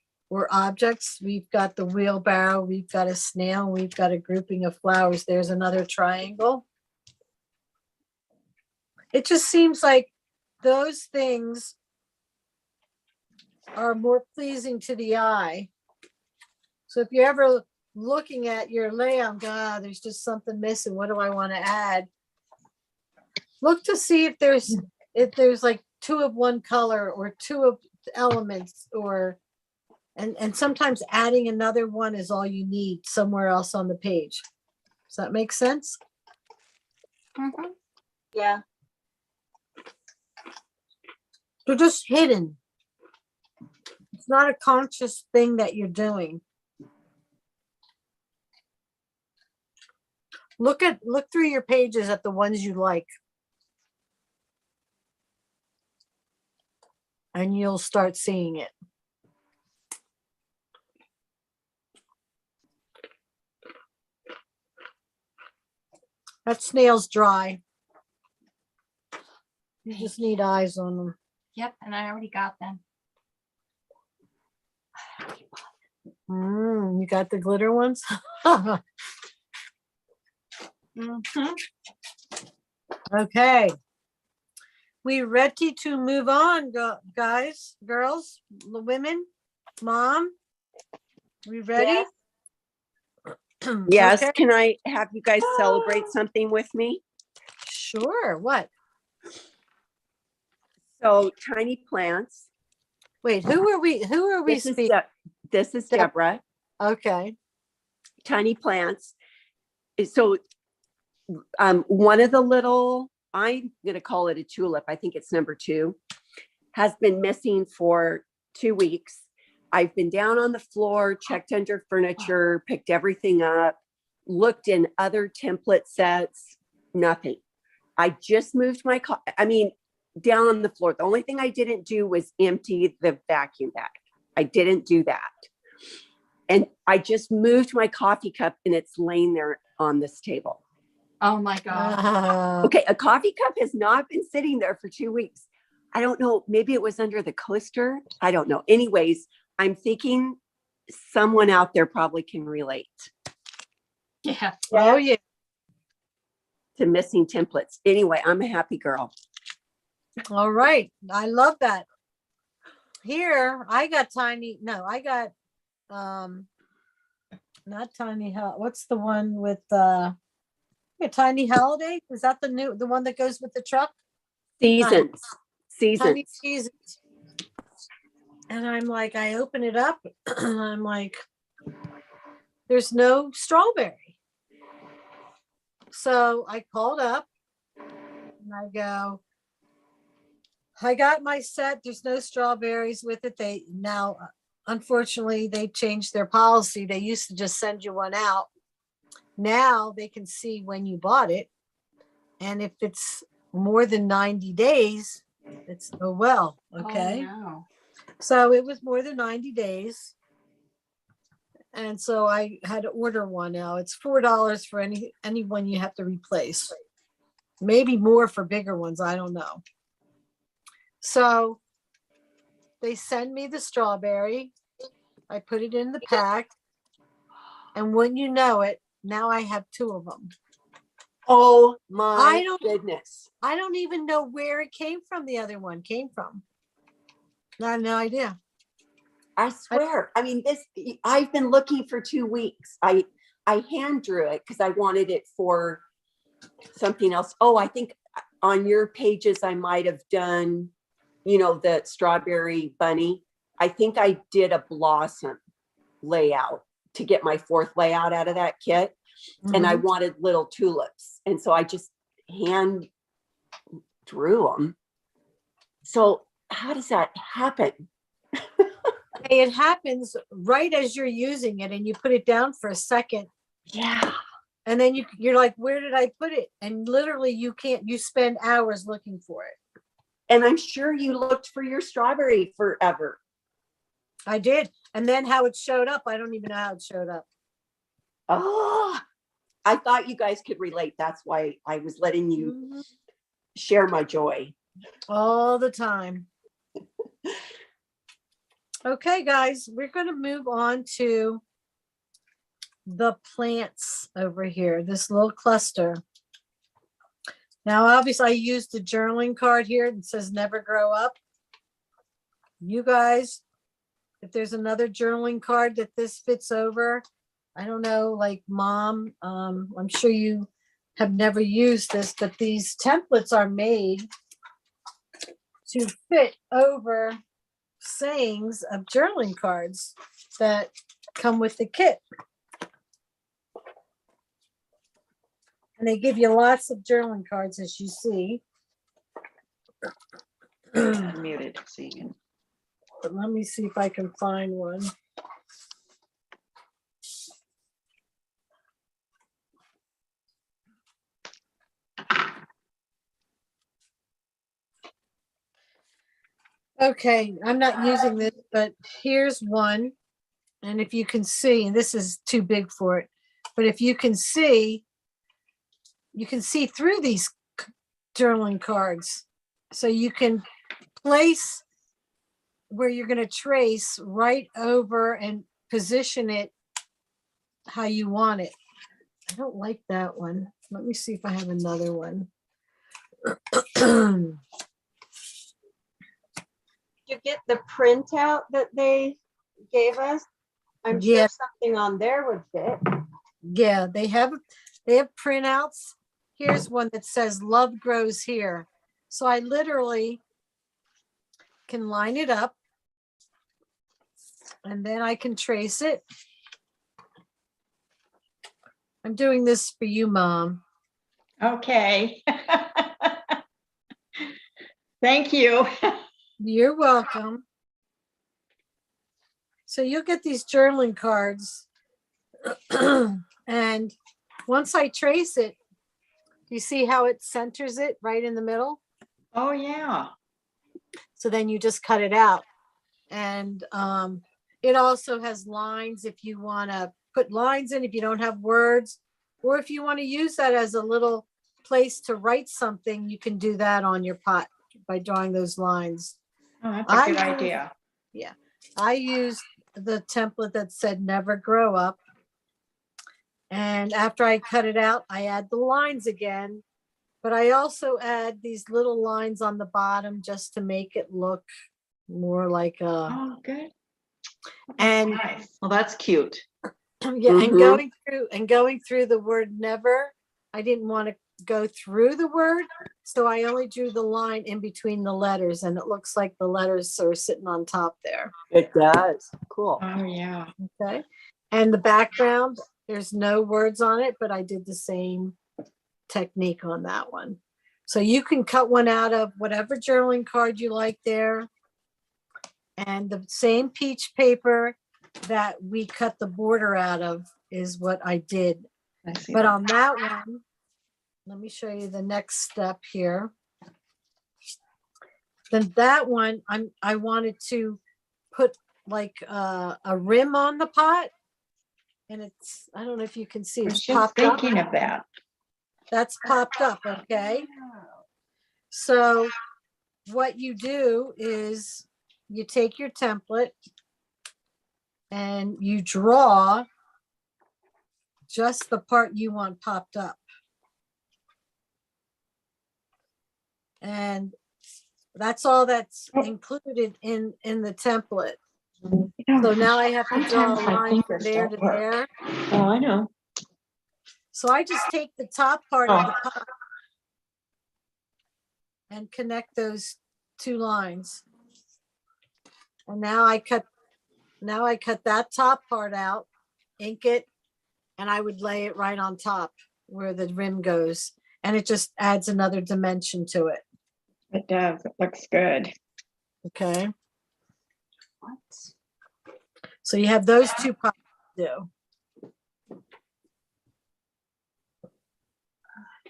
B: objects. We've got the wheelbarrow, we've got a snail, we've got a grouping of flowers. There's another triangle. It just seems like those things are more pleasing to the eye. So if you're ever looking at your layout, God, there's just something missing. What do I want to add? Look to see if there's like 2 of one color or 2 of elements, or and sometimes adding another one is all you need somewhere else on the page. Does that make sense?
J: Yeah.
B: They're just hidden. It's not a conscious thing that you're doing. Look through your pages at the ones you like. And you'll start seeing it. That snail's dry. You just need eyes on them.
C: Yep, and I already got them.
B: You got the glitter ones? Okay. We ready to move on, guys, girls, women, mom? We ready?
G: Yes.
B: Okay.
G: Can I have you guys celebrate something with me?
B: Sure. What?
G: So tiny plants.
B: Wait, who are we speaking?
G: This is Deborah.
B: Okay.
G: Tiny plants. So one of the little, I'm going to call it a tulip, I think it's number 2, has been missing for 2 weeks. I've been down on the floor, checked under furniture, picked everything up, looked in other template sets, nothing. I just moved my down on the floor. The only thing I didn't do was empty the vacuum bag. I didn't do that. And I just moved my coffee cup and it's laying there on this table.
C: Oh my God.
G: Okay, a coffee cup has not been sitting there for 2 weeks. I don't know, maybe it was under the coaster. I don't know. Anyways, I'm thinking someone out there probably can relate.
C: Yeah.
B: Oh yeah.
G: To missing templates. Anyway, I'm a happy girl.
B: All right. I love that. Here, I got not tiny, what's the one with Tiny Holiday? Is that the one that goes with the truck?
G: Seasons.
B: Tiny Seasons. And I'm like, I open it up and I'm like, there's no strawberry. So I called up and I go, I got my set. There's no strawberries with it. Unfortunately, they changed their policy. They used to just send you one out. Now they can see when you bought it. And if it's more than 90 days, it's, okay.
C: Oh, no.
B: So it was more than 90 days. And so I had to order one now. It's $4 for any one you have to replace. Maybe more for bigger ones. I don't know. So they send me the strawberry. I put it in the pack. And when you know it, now I have 2 of them.
G: Oh my goodness.
B: I don't even know where it came from. The other one came from. I have no idea.
G: I swear. I've been looking for 2 weeks. I hand drew it because I wanted it for something else. Oh, I think on your pages, I might have done, the strawberry bunny. I think I did a blossom layout to get my 4th layout out of that kit. Mm-hmm. And I wanted little tulips. And so I just hand through them. So how does that happen?
B: It happens right as you're using it and you put it down for a second.
G: Yeah.
B: And then you're like, where did I put it? And literally you spend hours looking for it.
G: And I'm sure you looked for your strawberry forever.
B: I did. And then how it showed up, I don't even know how it showed up.
G: Oh, I thought you guys could relate. That's why I was letting you share my joy.
B: All the time. Okay, guys, we're going to move on to the plants over here, this little cluster. Now, obviously, I used the journaling card here. It says never grow up. You guys, if there's another journaling card that this fits over, I don't know, like Mom, I'm sure you have never used this, but these templates are made to fit over sayings of journaling cards that come with the kit. And they give you lots of journaling cards, as you see.
D: I'm muted, so you can.
B: But let me see if I can find one. Okay, I'm not using this, but here's one. And if you can see, and this is too big for it, but if you can see through these journaling cards. So you can place where you're going to trace right over and position it how you want it. I don't like that one. Let me see if I have another one.
J: You get the printout that they gave us? I'm sure something on there would fit.
B: Yeah, they have printouts. Here's one that says love grows here. So I literally can line it up and then I can trace it. I'm doing this for you, Mom.
E: Okay. Thank you.
B: You're welcome. So you'll get these journaling cards. And once I trace it, you see how it centers it right in the middle?
E: Oh, yeah.
B: So then you just cut it out. And it also has lines if you want to put lines in, if you don't have words, or if you want to use that as a little place to write something, you can do that on your pot by drawing those lines.
E: Oh, that's a good idea.
B: Yeah, I used the template that said never grow up. And after I cut it out, I add the lines again, but I also add these little lines on the bottom just to make it look more like a.
E: Oh, good.
B: And
E: Nice.
D: Well, that's cute.
B: yeah, and going through the word never, I didn't want to go through the word, so I only drew the line in between the letters, and it looks like the letters are sitting on top there.
G: It does. Cool.
E: Oh, yeah.
B: Okay, and the background, there's no words on it, but I did the same technique on that one. So you can cut one out of whatever journaling card you like there, and the same peach paper that we cut the border out of is what I did.
D: I see
B: But
D: that.
B: on that one, let me show you the next step here. Then that one, I wanted to put like a rim on the pot, and it's, I don't know if you can see,
E: I was
B: it's
E: just
B: popped up.
E: thinking of that.
B: That's popped up, okay? So what you do is you take your template and you draw just the part you want popped up. And that's all that's included in the template. So now I have to draw a line from there to there.
E: Oh, I know.
B: So I just take the top part of the pot and connect those two lines. And now I cut that top part out, ink it, and I would lay it right on top where the rim goes. And it just adds another dimension to it.
E: It does. It looks good.
B: Okay.
C: What?
B: So you have those two pops to do.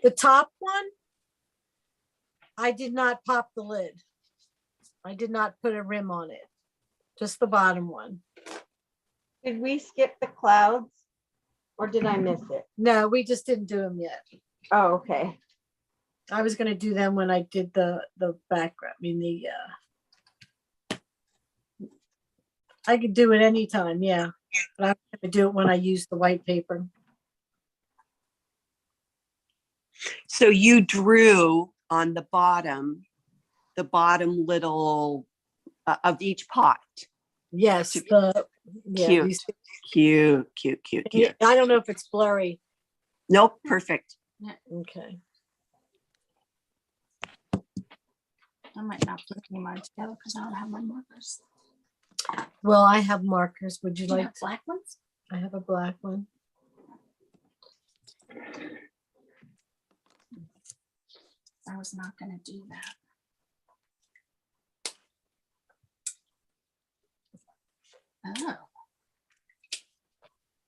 B: The top one, I did not pop the lid. I did not put a rim on it. Just the bottom one.
J: Did we skip the clouds? Or did I miss it?
B: No, we just didn't do them yet.
J: Oh, okay.
B: I was gonna do them when I did the background. I mean I could do it anytime, yeah. But I'm gonna do it when I use the white paper.
G: So you drew on the bottom little of each pot.
B: Yes, yeah,
G: Cute.
B: these-
G: Cute.
B: I don't know if it's blurry.
G: Nope, perfect.
B: Okay.
C: I might not put any mine together because I don't have my markers.
B: Well, I have markers. Would you
C: Do you
B: like?
C: have black ones?
B: I have a black one.
C: I was not gonna do that. Oh.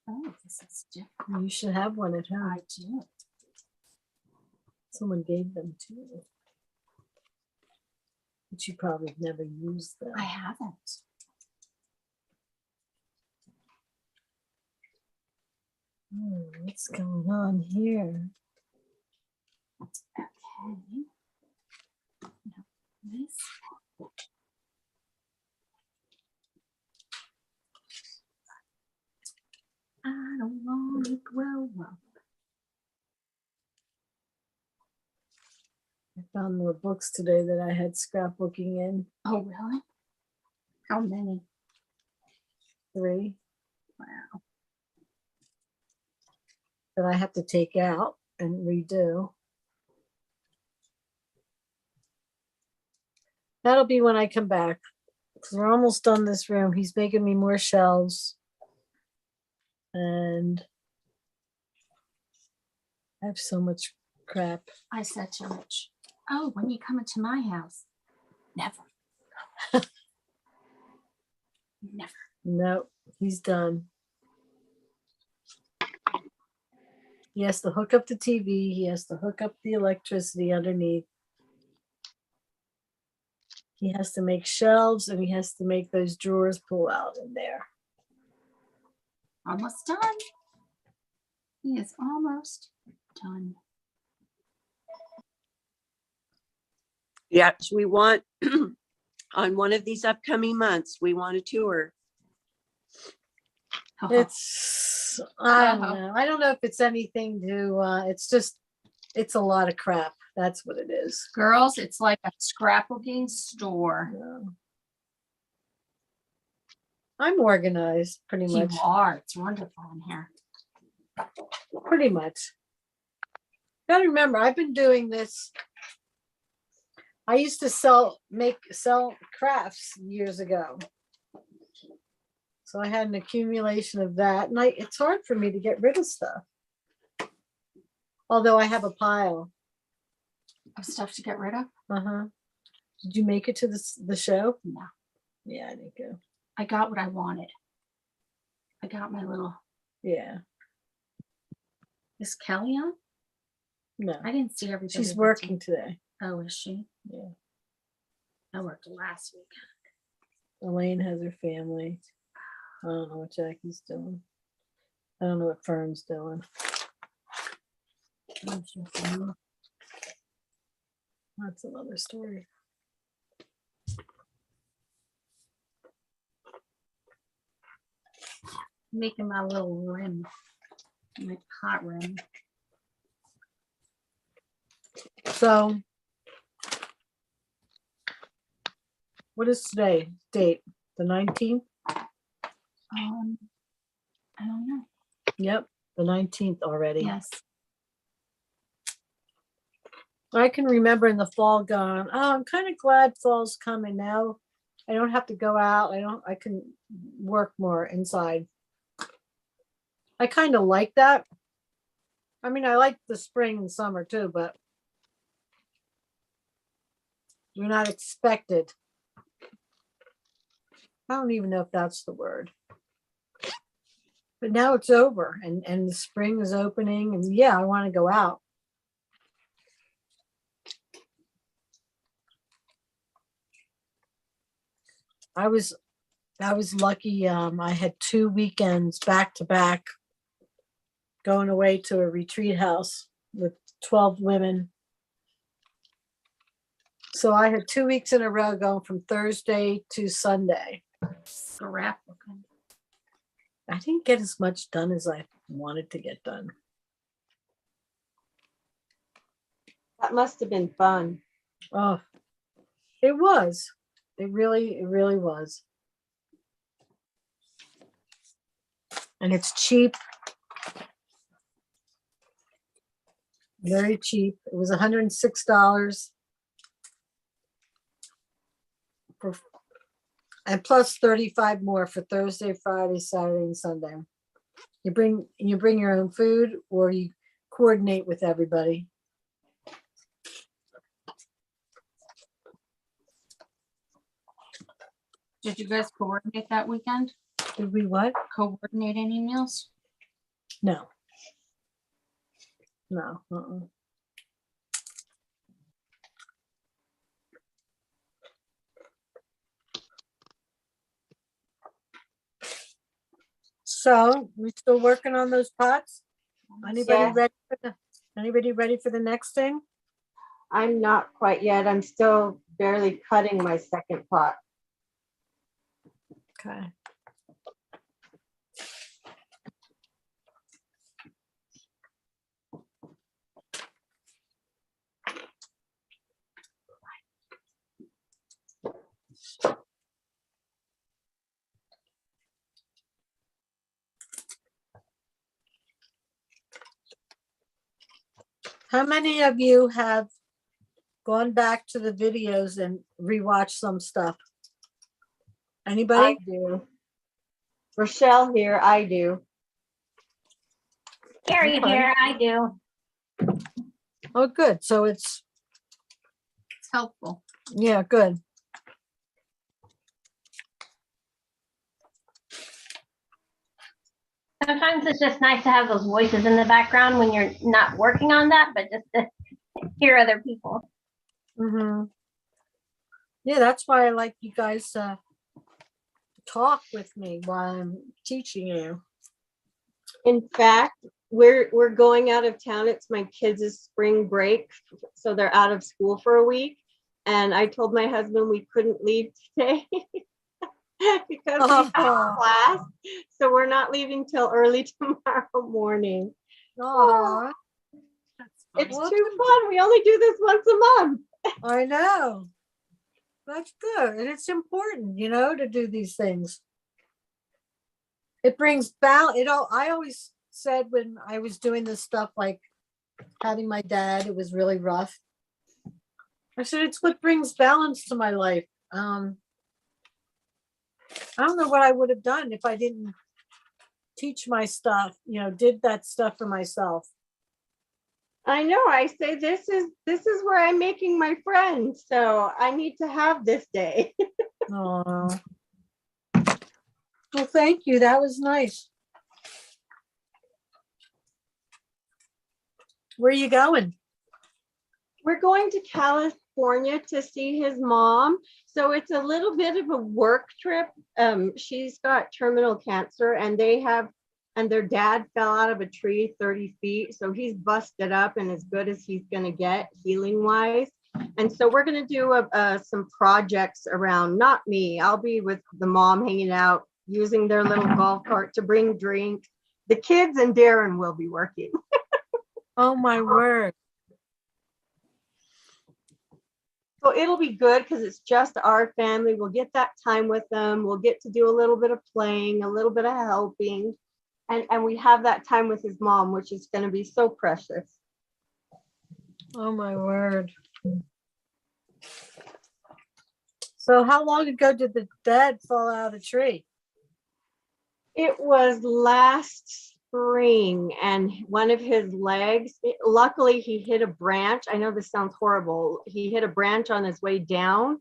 C: Oh, this is different.
B: You should have one at home.
C: I do.
B: Someone gave them to you. But you probably never used them.
C: I haven't.
B: What's going on here?
C: Okay. Now, this. I don't want to grow up.
B: I found more books today that I had scrapbooking in.
C: Oh, really? How many?
B: 3
C: Wow.
B: that I have to take out and redo. That'll be when I come back. Because we're almost done this room. He's making me more shelves. And I have so much crap.
C: I said to Rich, oh, when you come into my house? Never. Never.
B: Nope, he's done. He has to hook up the TV. He has to hook up the electricity underneath. He has to make shelves and he has to make those drawers pull out in there.
C: Almost done. He is almost done.
G: Yes, we want on one of these upcoming months, we want a tour.
B: It's, I don't know. I don't know if it's anything to, it's a lot of crap. That's what it is.
C: Girls, it's like a scrapbooking store.
B: Yeah. I'm organized pretty
C: You
B: much.
C: are. It's wonderful in here.
B: Pretty much. Gotta remember, I've been doing this. I used to sell crafts years ago. So I had an accumulation of that. And it's hard for me to get rid of stuff. Although I have a pile.
C: Of stuff to get rid of?
B: Uh-huh. Did you make it to the show?
C: No.
B: Yeah, I didn't go.
C: I got what I wanted. I got my little.
B: Yeah.
C: Is Kelly on?
B: No.
C: I didn't see everything.
B: She's working today.
C: Oh, is she?
B: Yeah.
C: I worked last week.
B: Elaine has her family. I don't know what Jackie's doing. I don't know what Fern's doing. That's another story.
C: Making my little rim. My pot rim.
B: So, what is today? Date? The 19th?
C: I don't know.
B: Yep, the 19th already.
C: Yes.
B: I can remember in the fall going, oh, I'm kind of glad fall's coming now. I don't have to go out. I can work more inside. I kind of like that. I mean, I like the spring and summer too, but We're not expected. I don't even know if that's the word. But now it's over and the spring is opening and yeah, I want to go out. I was lucky. I had 2 weekends back to back going away to a retreat house with 12 women. So I had 2 weeks in a row going from Thursday to Sunday.
C: Scrapbooking.
B: I didn't get as much done as I wanted to get done.
J: That must have been fun.
B: Oh, it was. It really was. And it's cheap. Very cheap. It was $106 for, and plus 35 more for Thursday, Friday, Saturday, and Sunday. You bring your own food or you coordinate with everybody.
C: Did you guys coordinate that weekend?
B: Did we what?
C: Coordinate any meals?
B: No. No. So we still working on those pots? Anybody
J: Yes.
B: ready for the next thing?
J: I'm not quite yet. I'm still barely cutting my second pot.
B: Okay. How many of you have gone back to the videos and rewatched some stuff? Anybody?
J: I do. Rochelle here, I do.
K: Carrie
B: Okay.
K: here, I do.
B: Oh, good. So it's,
C: It's helpful.
B: yeah, good.
K: Sometimes it's just nice to have those voices in the background when you're not working on that, but just to hear other people.
B: Mm-hmm. Yeah, that's why I like you guys to talk with me while I'm teaching you.
J: In fact, we're going out of town. It's my kids' spring break, so they're out of school for a week. And I told my husband we couldn't leave today because we have class. So we're not leaving till early tomorrow morning.
B: Oh,
J: It's too fun. We only do this once a month.
B: I know. That's good. And it's important, to do these things. It brings balance. I always said when I was doing this stuff, like having my dad, it was really rough. I said, it's what brings balance to my life. I don't know what I would have done if I didn't teach my stuff, did that stuff for myself.
J: I know. I say this is where I'm making my friends. So I need to have this day.
B: Oh. Well, thank you. That was nice. Where are you going?
J: We're going to California to see his mom. So it's a little bit of a work trip. She's got terminal cancer and their dad fell out of a tree 30 feet. So he's busted up and as good as he's going to get healing wise. And so we're going to do some projects around, not me. I'll be with the mom hanging out, using their little golf cart to bring drink. The kids and Darren will be working.
B: Oh my word.
J: So it'll be good because it's just our family. We'll get that time with them. We'll get to do a little bit of playing, a little bit of helping. And we have that time with his mom, which is going to be so precious.
B: Oh my word. So how long ago did the dad fall out of the tree?
J: It was last spring and one of his legs, luckily he hit a branch. I know this sounds horrible. He hit a branch on his way down,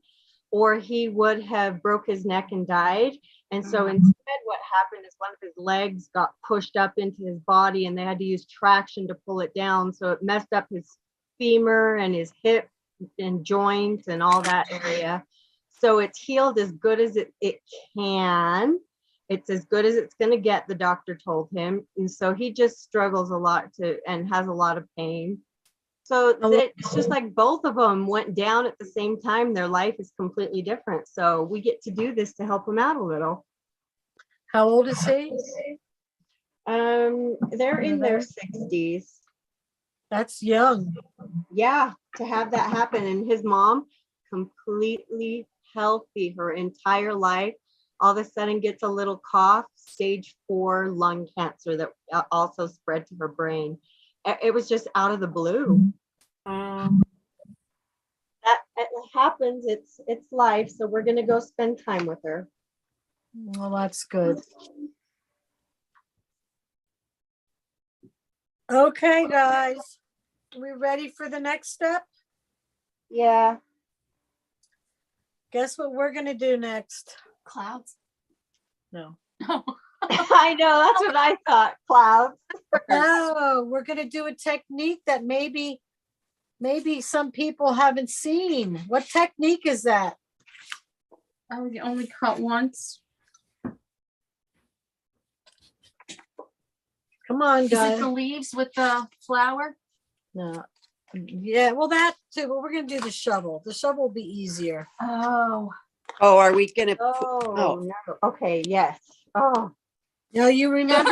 J: or he would have broke his neck and died. And so instead what happened is one of his legs got pushed up into his body and they had to use traction to pull it down. So it messed up his femur and his hip and joints and all that area. So it's healed as good as it can. It's as good as it's going to get, the doctor told him. And so he just struggles a lot and has a lot of pain. So it's just like both of them went down at the same time. Their life is completely different. So we get to do this to help them out a little.
B: How old is he?
J: They're in their 60s.
B: That's young.
J: Yeah, to have that happen. And his mom, completely healthy her entire life, all of a sudden gets a little cough, stage 4 lung cancer that also spread to her brain. It was just out of the blue. That it happens. It's life. So we're gonna go spend time with her.
B: Well, that's good. Okay, guys, we ready for the next step?
J: Yeah.
B: Guess what we're gonna do next?
C: Clouds.
B: No.
J: I know, that's what I thought. Clouds.
B: No, we're gonna do a technique that maybe some people haven't seen. What technique is that?
C: Oh, you only cut once.
B: Come on,
C: Is it
B: guys.
C: the leaves with the flower?
B: No. Yeah, well, that too, but we're gonna do the shovel. The shovel will be easier.
C: Oh.
G: Oh, are we gonna?
J: Oh, no. Okay, yes. Oh.
B: No, you remember?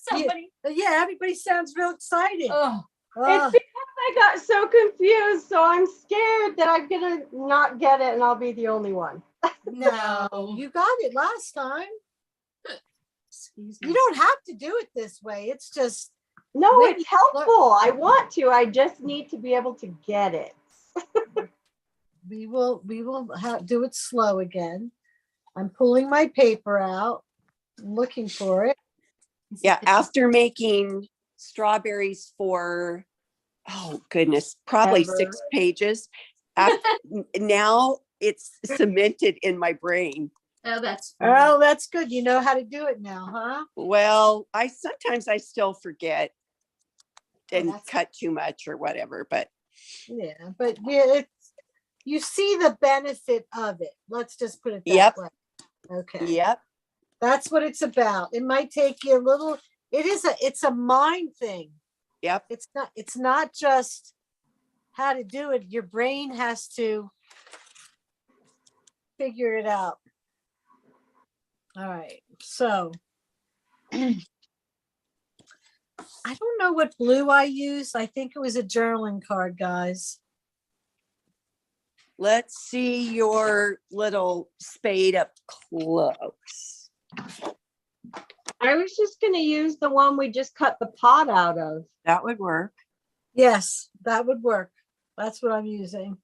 C: Somebody.
B: Yeah, everybody sounds real excited.
C: Oh.
J: It's because I got so confused, so I'm scared that I'm gonna not get it and I'll be the only one.
B: No, you got it last time.
C: Excuse me.
B: You don't have to do it this way. It's just
J: No,
B: Wait,
J: it's helpful. I want to. I just need to be able to get it.
B: we will do it slow again. I'm pulling my paper out. I'm looking for it.
G: Yeah, after making strawberries for, oh goodness, probably
J: Ever.
G: 6 pages. Now it's cemented in my brain.
C: Oh, that's.
B: Oh, that's good. You know how to do it now, huh?
G: Well, sometimes I still forget and
C: that's-
G: cut too much or whatever, but
B: Yeah, but yeah, you see the benefit of it. Let's just put it that
G: Yep.
B: way. Okay.
G: yep.
B: That's what it's about. It might take you a little, it's a mind thing.
G: Yep.
B: It's not just how to do it. Your brain has to figure it out. All right. So I don't know what blue I used. I think it was a journaling card, guys.
G: Let's see your little spade up close.
J: I was just gonna use the one we just cut the pot out of.
G: That would work.
B: Yes, that would work. That's what I'm using.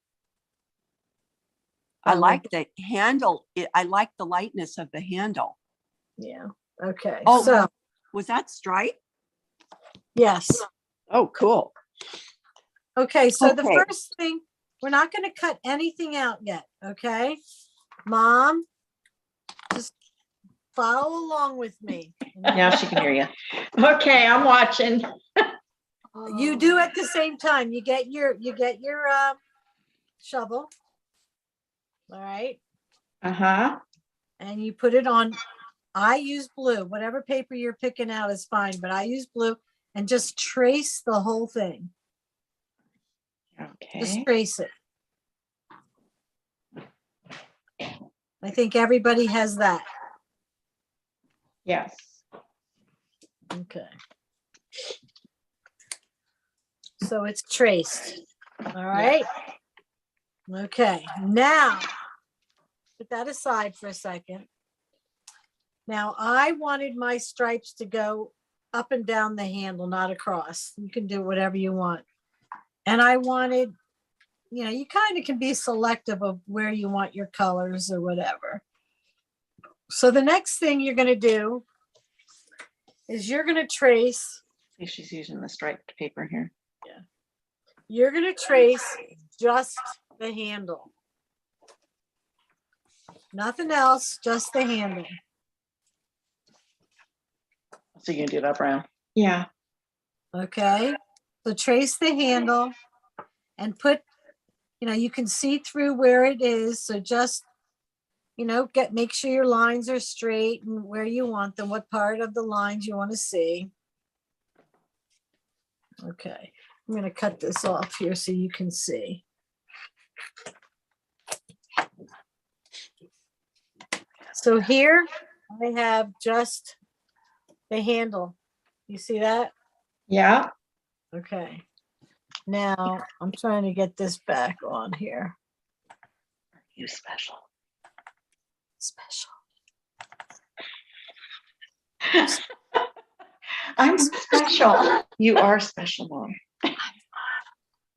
G: I like the handle. I like the lightness of the handle.
B: Yeah. Okay.
G: Oh,
B: So
G: was that stripe?
B: yes.
G: Oh, cool.
B: Okay. So the
G: Okay.
B: first thing, we're not going to cut anything out yet. Okay. Mom, just follow along with me.
E: Now she can hear you. Okay, I'm watching.
B: You do at the same time. You get your shovel. All right.
E: Uh-huh.
B: And you put it on. I use blue. Whatever paper you're picking out is fine, but I use blue and just trace the whole thing. Just
E: Okay.
B: trace it. I think everybody has that.
E: Yes.
B: Okay. So it's traced. All right. Okay. Now, put that aside for a second. Now, I wanted my stripes to go up and down the handle, not across. You can do whatever you want. And I wanted, you kind of can be selective of where you want your colors or whatever. So the next thing you're going to do is you're gonna trace,
D: See, she's using the striped paper here.
B: you're gonna trace just the handle. Nothing else, just the handle.
D: So you can do that, Brown.
E: Yeah.
B: Okay, so trace the handle and put, you can see through where it is. So just, make sure your lines are straight and where you want them, what part of the lines you want to see. Okay, I'm going to cut this off here so you can see. So here I have just the handle. You see that?
E: Yeah.
B: Okay. Now I'm trying to get this back on here.
D: You special.
B: Special.
E: I'm special.
D: You are special, Mom.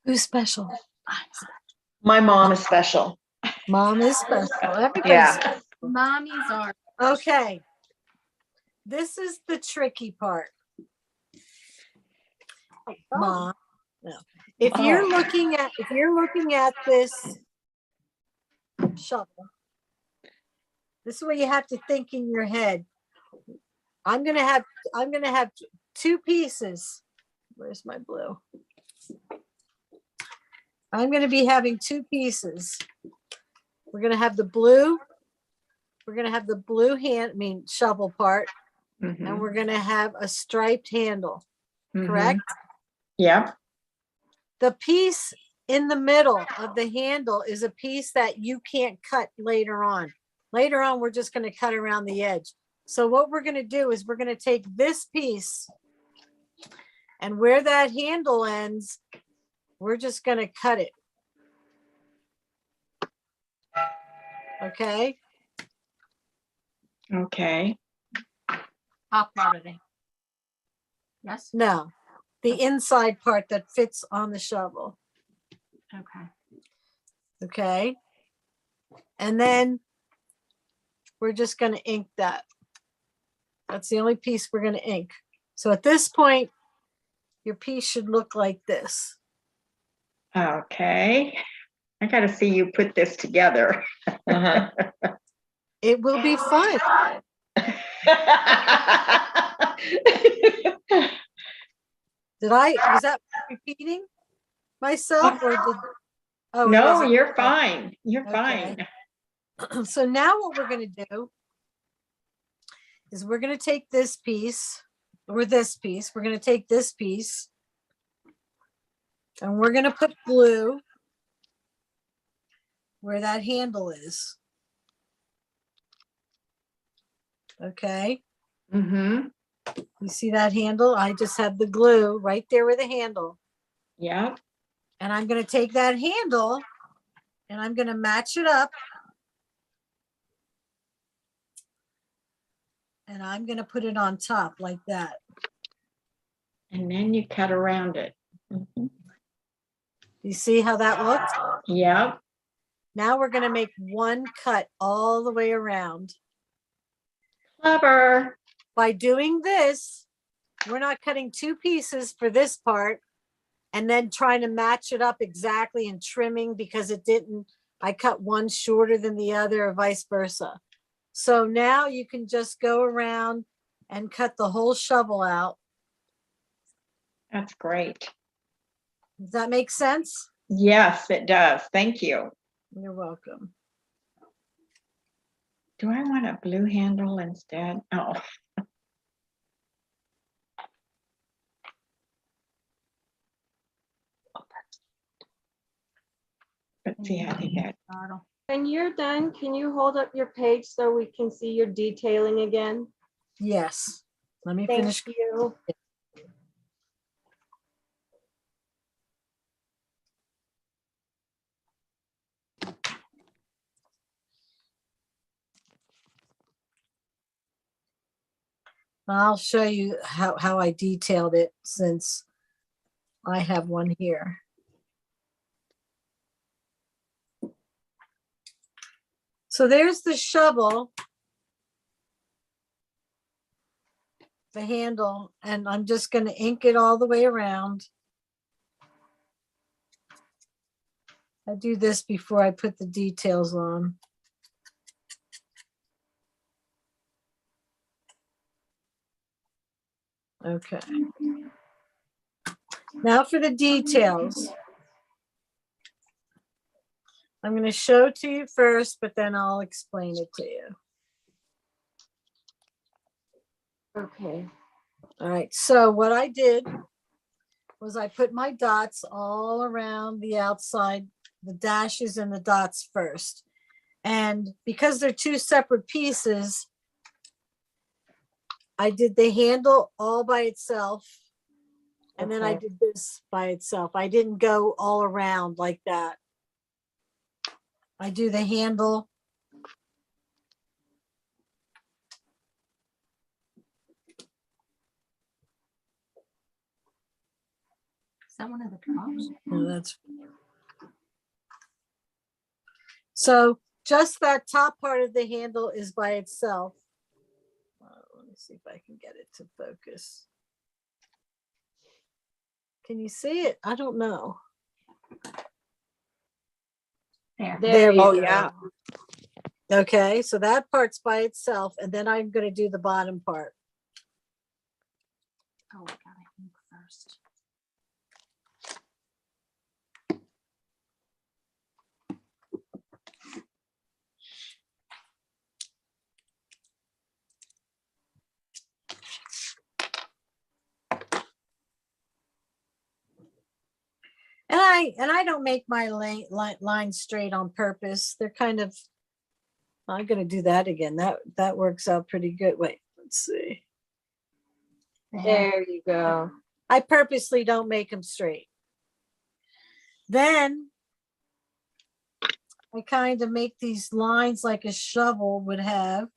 B: Who's special?
D: My mom is special.
B: Mom is special. Everybody's
D: Yeah.
C: Mommies are.
B: okay. This is the tricky part. Mom. No. If you're looking at this shovel, this is what you have to think in your head. I'm gonna have two pieces. Where's my blue? I'm gonna be having two pieces. We're gonna have the blue. We're gonna have the blue shovel part, and we're gonna have a striped handle. Correct?
E: Yeah.
B: The piece in the middle of the handle is a piece that you can't cut later on. Later on, we're just going to cut around the edge. So what we're going to do is we're going to take this piece, and where that handle ends, we're just going to cut it. Okay?
E: Okay.
C: Top part of it. Yes.
B: No, the inside part that fits on the shovel.
C: Okay.
B: Okay? And then we're just going to ink that. That's the only piece we're going to ink. So at this point, your piece should look like this.
E: Okay. I got to see you put this together.
B: It will be fun. Was that repeating myself or did? Oh, it
E: No,
B: wasn't.
E: you're fine. You're
B: Okay.
E: fine.
B: So now what we're going to do is we're going to take this piece or this piece. We're going to take this piece and we're going to put glue where that handle is. Okay.
E: Mm-hmm.
B: You see that handle? I just have the glue right there with the handle.
E: Yeah.
B: And I'm going to take that handle and I'm going to match it up. And I'm going to put it on top like that.
E: And then you cut around it.
B: You see how that looks?
E: Yep.
B: Now we're going to make one cut all the way around.
E: Clever.
B: By doing this, we're not cutting two pieces for this part and then trying to match it up exactly and trimming because I cut one shorter than the other or vice versa. So now you can just go around and cut the whole shovel out.
E: That's great.
B: Does that make sense?
E: Yes, it does. Thank you.
B: You're welcome.
E: Do I want a blue handle instead? Oh. Let's see how they get.
J: When you're done, can you hold up your page so we can see your detailing again?
B: Yes. Let me
J: Thank
B: finish.
J: you.
B: I'll show you how I detailed it since I have one here. So there's the shovel. the handle, and I'm just going to ink it all the way around. I do this before I put the details on. Okay. Now for the details. I'm going to show to you first, but then I'll explain it to you.
J: Okay.
B: All right. So what I did was I put my dots all around the outside, the dashes and the dots first. And because they're two separate pieces, I did the handle all by itself. And then I
J: Okay.
B: did this by itself. I didn't go all around like that. I do the handle.
C: Is that one of the drops?
B: No, that's. So just that top part of the handle is by itself. Let me see if I can get it to focus. Can you see it? I don't know.
J: There you
G: Oh,
J: go.
G: yeah.
B: Okay, so that part's by itself, and then I'm going to do the bottom part.
C: Oh, I gotta ink first.
B: And I don't make my lines straight on purpose. They're kind of. I'm going to do that again. That works out pretty good. Wait, let's see.
J: There you go.
B: I purposely don't make them straight. Then I kind of make these lines like a shovel would have.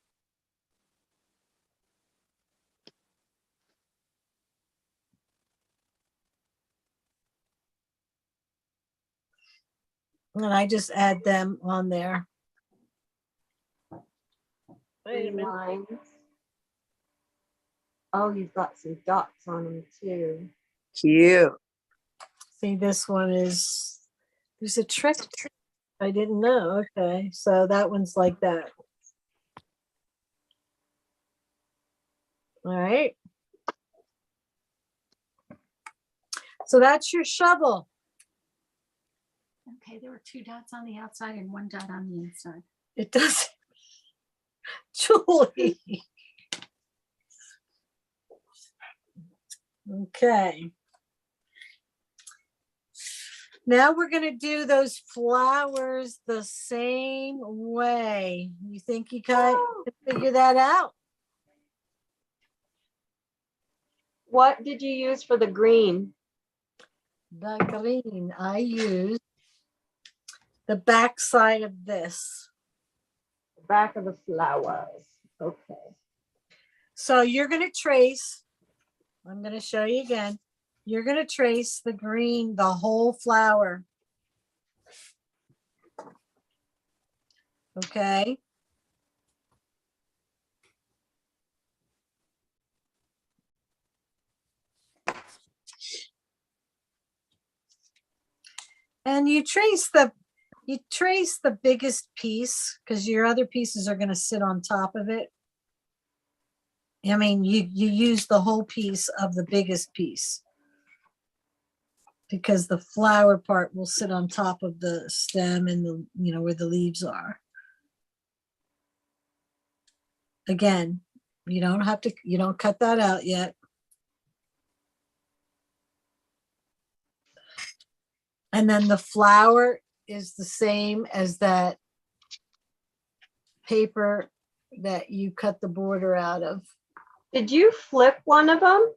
B: And I just add them on there. Wait a minute.
J: Lines. Oh, you've got some dots on them too.
G: Cute.
B: See, this one is, there's a trick. I didn't know. Okay, so that one's like that. All right. So that's your shovel.
C: Okay, there were 2 dots on the outside and 1 dot on the inside.
B: It doesn't. Julie. Okay. Now we're going to do those flowers the same way. You think you can figure that out?
J: What did you use for the green?
B: The green, I use the back side of this.
J: The back of the flowers. Okay.
B: So you're going to trace, I'm going to show you again. You're going to trace the green, the whole flower. Okay. And you trace the biggest piece because your other pieces are going to sit on top of it. I mean, you use the whole piece of the biggest piece because the flower part will sit on top of the stem and the, you know, where the leaves are. Again, you don't cut that out yet. And then the flower is the same as that paper that you cut the border out of.
J: Did you flip one of them?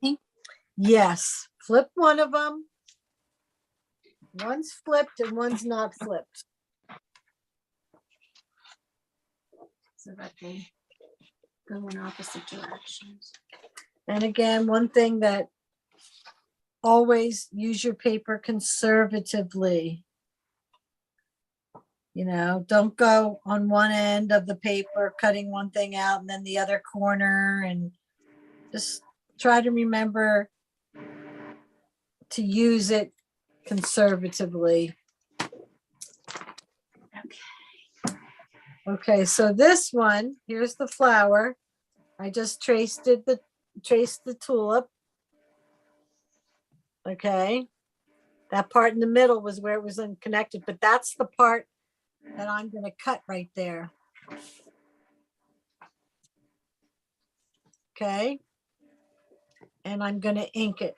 B: Yes, flip one of them. One's flipped and one's not flipped.
C: So that they go in opposite directions.
B: And again, one thing that always use your paper conservatively. You know, don't go on one end of the paper, cutting one thing out and then the other corner, and just try to remember to use it conservatively. Okay, so this one, here's the flower. I just traced the tulip. Okay. That part in the middle was where it was unconnected, but that's the part that I'm going to cut right there. Okay. And I'm going to ink it.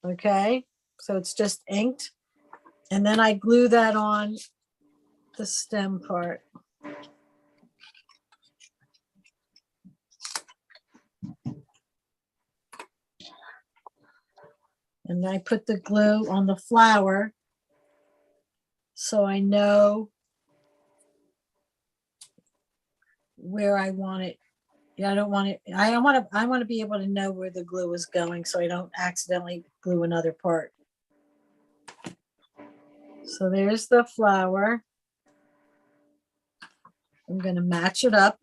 B: Okay. So it's just inked. And then I glue that on the stem part. And I put the glue on the flower so I know where I want it. Yeah, I don't want it. I want to be able to know where the glue is going so I don't accidentally glue another part. So there's the flower. I'm going to match it up.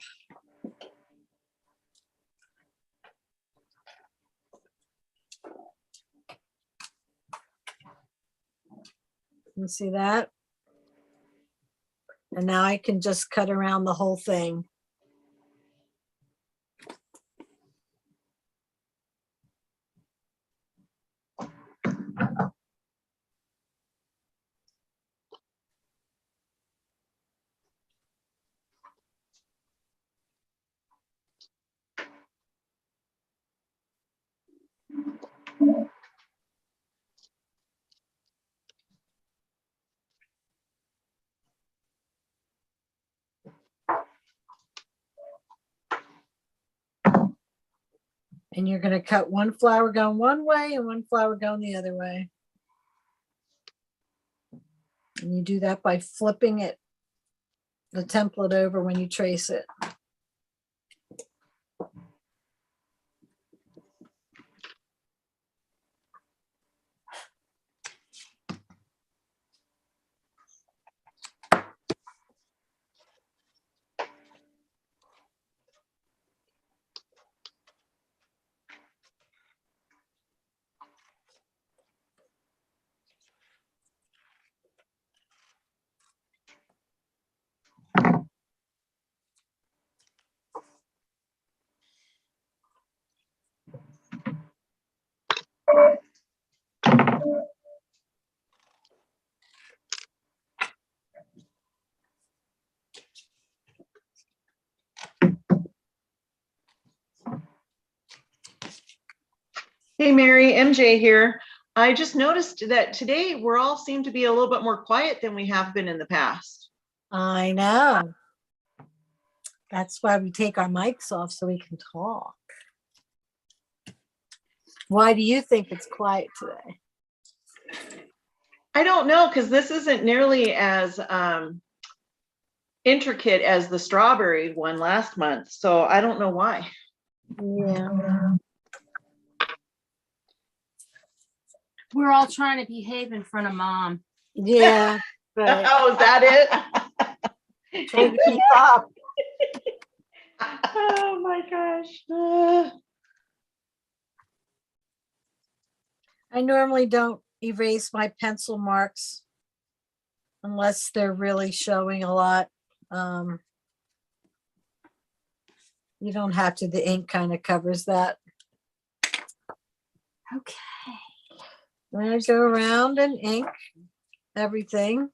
B: You see that? And now I can just cut around the whole thing. And you're going to cut one flower going one way and one flower going the other way. And you do that by flipping it, the template over when you trace it.
D: Hey, Mary, MJ here. I just noticed that today we're all seem to be a little bit more quiet than we have been in the past.
B: I know. That's why we take our mics off so we can talk. Why do you think it's quiet today?
D: I don't know, because this isn't nearly as intricate as the strawberry one last month. So I don't know why.
B: Yeah.
C: We're all trying to behave in front of mom.
B: Yeah. But
D: Oh, is that it?
B: trying to keep up.
D: Oh my gosh.
B: I normally don't erase my pencil marks unless they're really showing a lot. You don't have to, the ink kind of covers that.
C: Okay.
B: I go around and ink everything.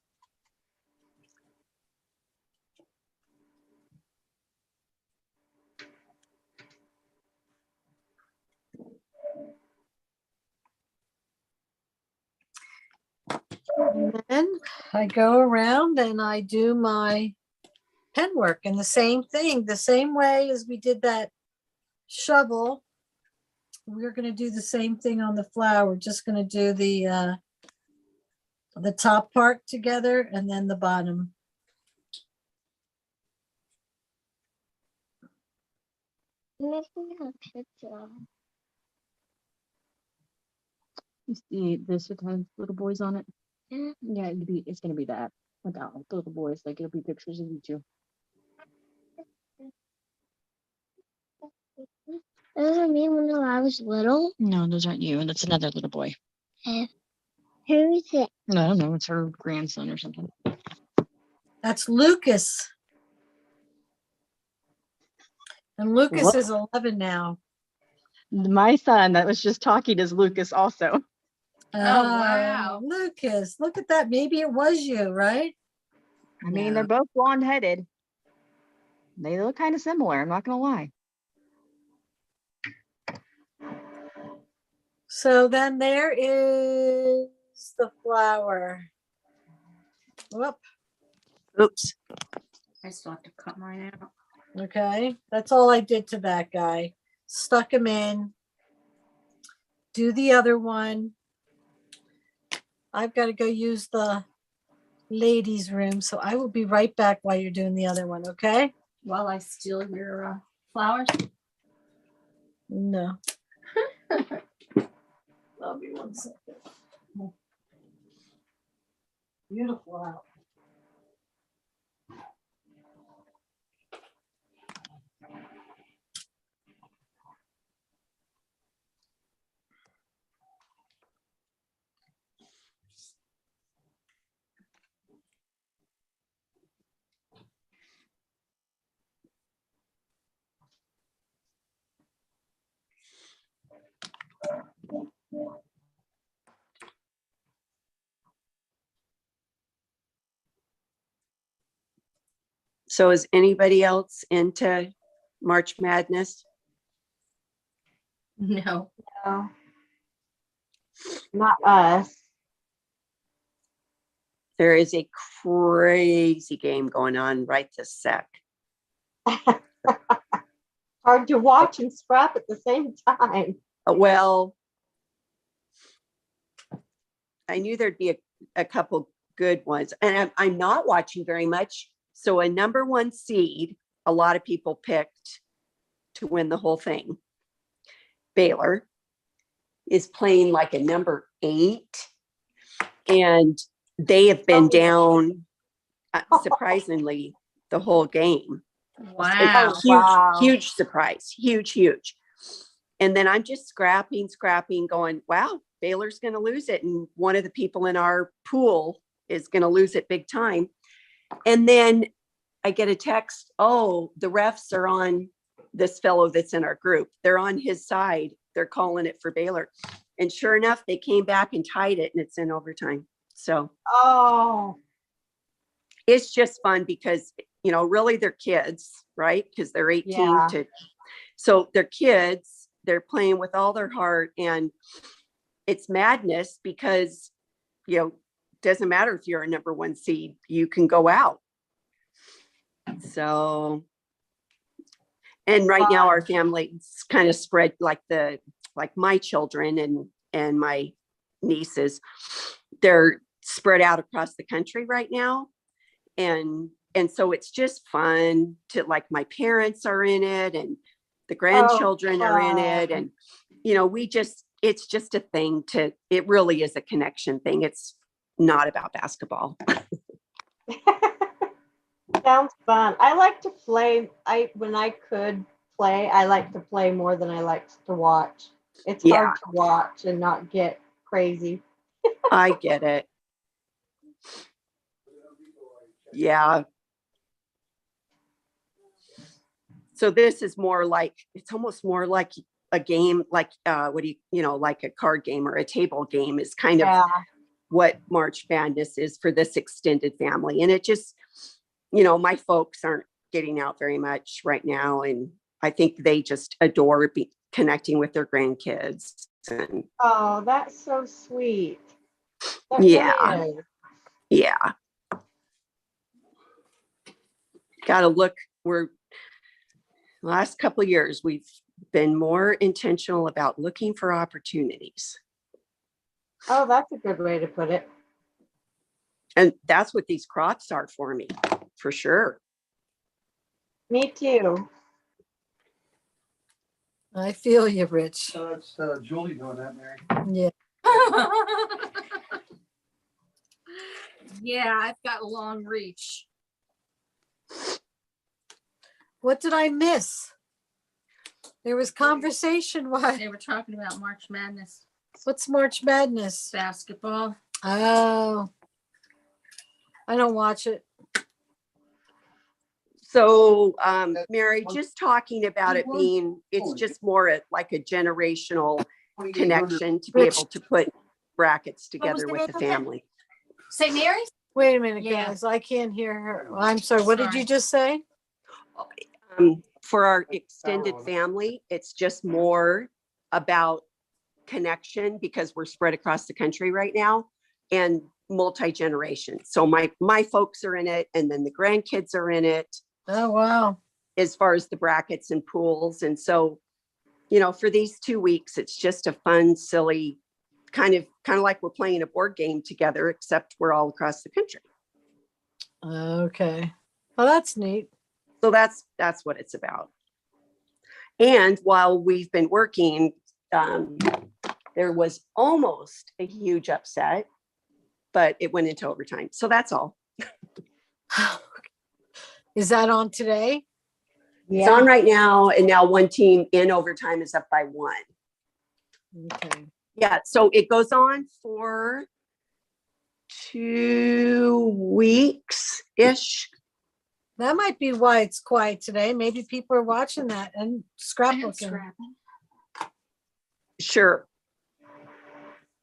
B: And then I go around and I do my pen work, and the same thing, the same way as we did that shovel. We're going to do the same thing on the flower. We're just going to do the top part together and then the bottom.
I: You see this with the little boys on it? Yeah, it's gonna be that without little boys. Like it'll be pictures of you two.
L: of me when I was little?
I: No, those aren't you. And that's another little boy.
L: Who's it?
I: I don't know. It's her grandson or something.
B: That's Lucas. And Lucas
I: What?
B: is 11 now.
I: My son that was just talking is Lucas also.
B: Wow. Lucas, look at that. Maybe it was you, right?
I: I mean, they're both blonde headed. They look kind of similar. I'm not going to lie.
B: So then there is the flower. Whoop.
G: Oops.
C: I still have to cut mine out.
B: Okay, that's all I did to that guy. Stuck him in. Do the other one. I've got to go use the ladies' room, so I will be right back while you're doing the other one, okay?
C: While I steal your flowers.
B: No. I'll be 1 second. Beautiful out.
G: So is anybody else into March Madness?
C: No.
J: No. Not us.
G: There is a crazy game going on right this sec.
J: Hard to watch and scrap at the same time.
G: Well, I knew there'd be a couple good ones, and I'm not watching very much. So a number 1 seed, a lot of people picked to win the whole thing. Baylor is playing like a number 8, and they have been down surprisingly the whole game.
C: Wow.
G: Huge surprise. Huge. And then I'm just scrapping, going, wow, Baylor's going to lose it. And one of the people in our pool is going to lose it big time. And then I get a text, oh, the refs are on this fellow that's in our group. They're on his side. They're calling it for Baylor. And sure enough, they came back and tied it, and it's in overtime. So it's just fun because, you know, really they're kids, right? Because they're 18 to, so they're kids, they're playing with all their heart, and it's madness because, you know, doesn't matter if you're a number 1 seed, you can go out. So, and right now our family's kind of spread like my children and my nieces, they're spread out across the country right now. And so it's just fun to, like, my parents are in it and the grandchildren are in it. And, you know, it's just a thing it really is a connection thing. It's not about basketball.
J: Sounds fun. I like to play. When I could play, I like to play more than I like to watch. It's hard to watch and not get crazy.
G: I get it. Yeah. So this is more like, it's almost more like a game, like like a card game or a table game is kind of what March Madness is for this extended family. And it just, you know, my folks aren't getting out very much right now. And I think they just adore connecting with their grandkids. And
J: oh, that's so sweet. That
G: yeah.
J: really is.
G: Yeah. Got to look, last couple of years, we've been more intentional about looking for opportunities.
J: Oh, that's a good way to put it.
G: And that's what these crops are for me, for sure.
J: Me too.
B: I feel you, Rich.
H: So it's Julie doing that, Mary.
B: Yeah.
F: Yeah, I've got a long reach.
B: What did I miss? There was conversation. What?
C: They were talking about March Madness
B: What's March Madness?
C: basketball.
B: Oh, I don't watch it.
G: So, Mary, just talking about it being, it's just more like a generational connection to be able to put brackets together with the family.
C: St. Mary's?
B: Wait a minute,
C: Yeah.
B: guys. I can't hear her. I'm sorry. What did
C: Sorry.
B: you just say?
G: For our extended family, it's just more about connection because we're spread across the country right now and multi-generation. So my folks are in it, and then the grandkids are in it.
B: Oh, wow.
G: As far as the brackets and pools. And so, for these 2 weeks, it's just a fun, silly, kind of like we're playing a board game together, except we're all across the country.
B: Okay. Well, that's neat.
G: So that's what it's about. And while we've been working, there was almost a huge upset, but it went into overtime. So that's all.
B: Is that on today?
G: It's on right now. And now one team in overtime is up by 1.
B: Okay.
G: Yeah. So it goes on for 2 weeks-ish.
B: That might be why it's quiet today. Maybe people are watching that and scrapbooking.
G: Sure.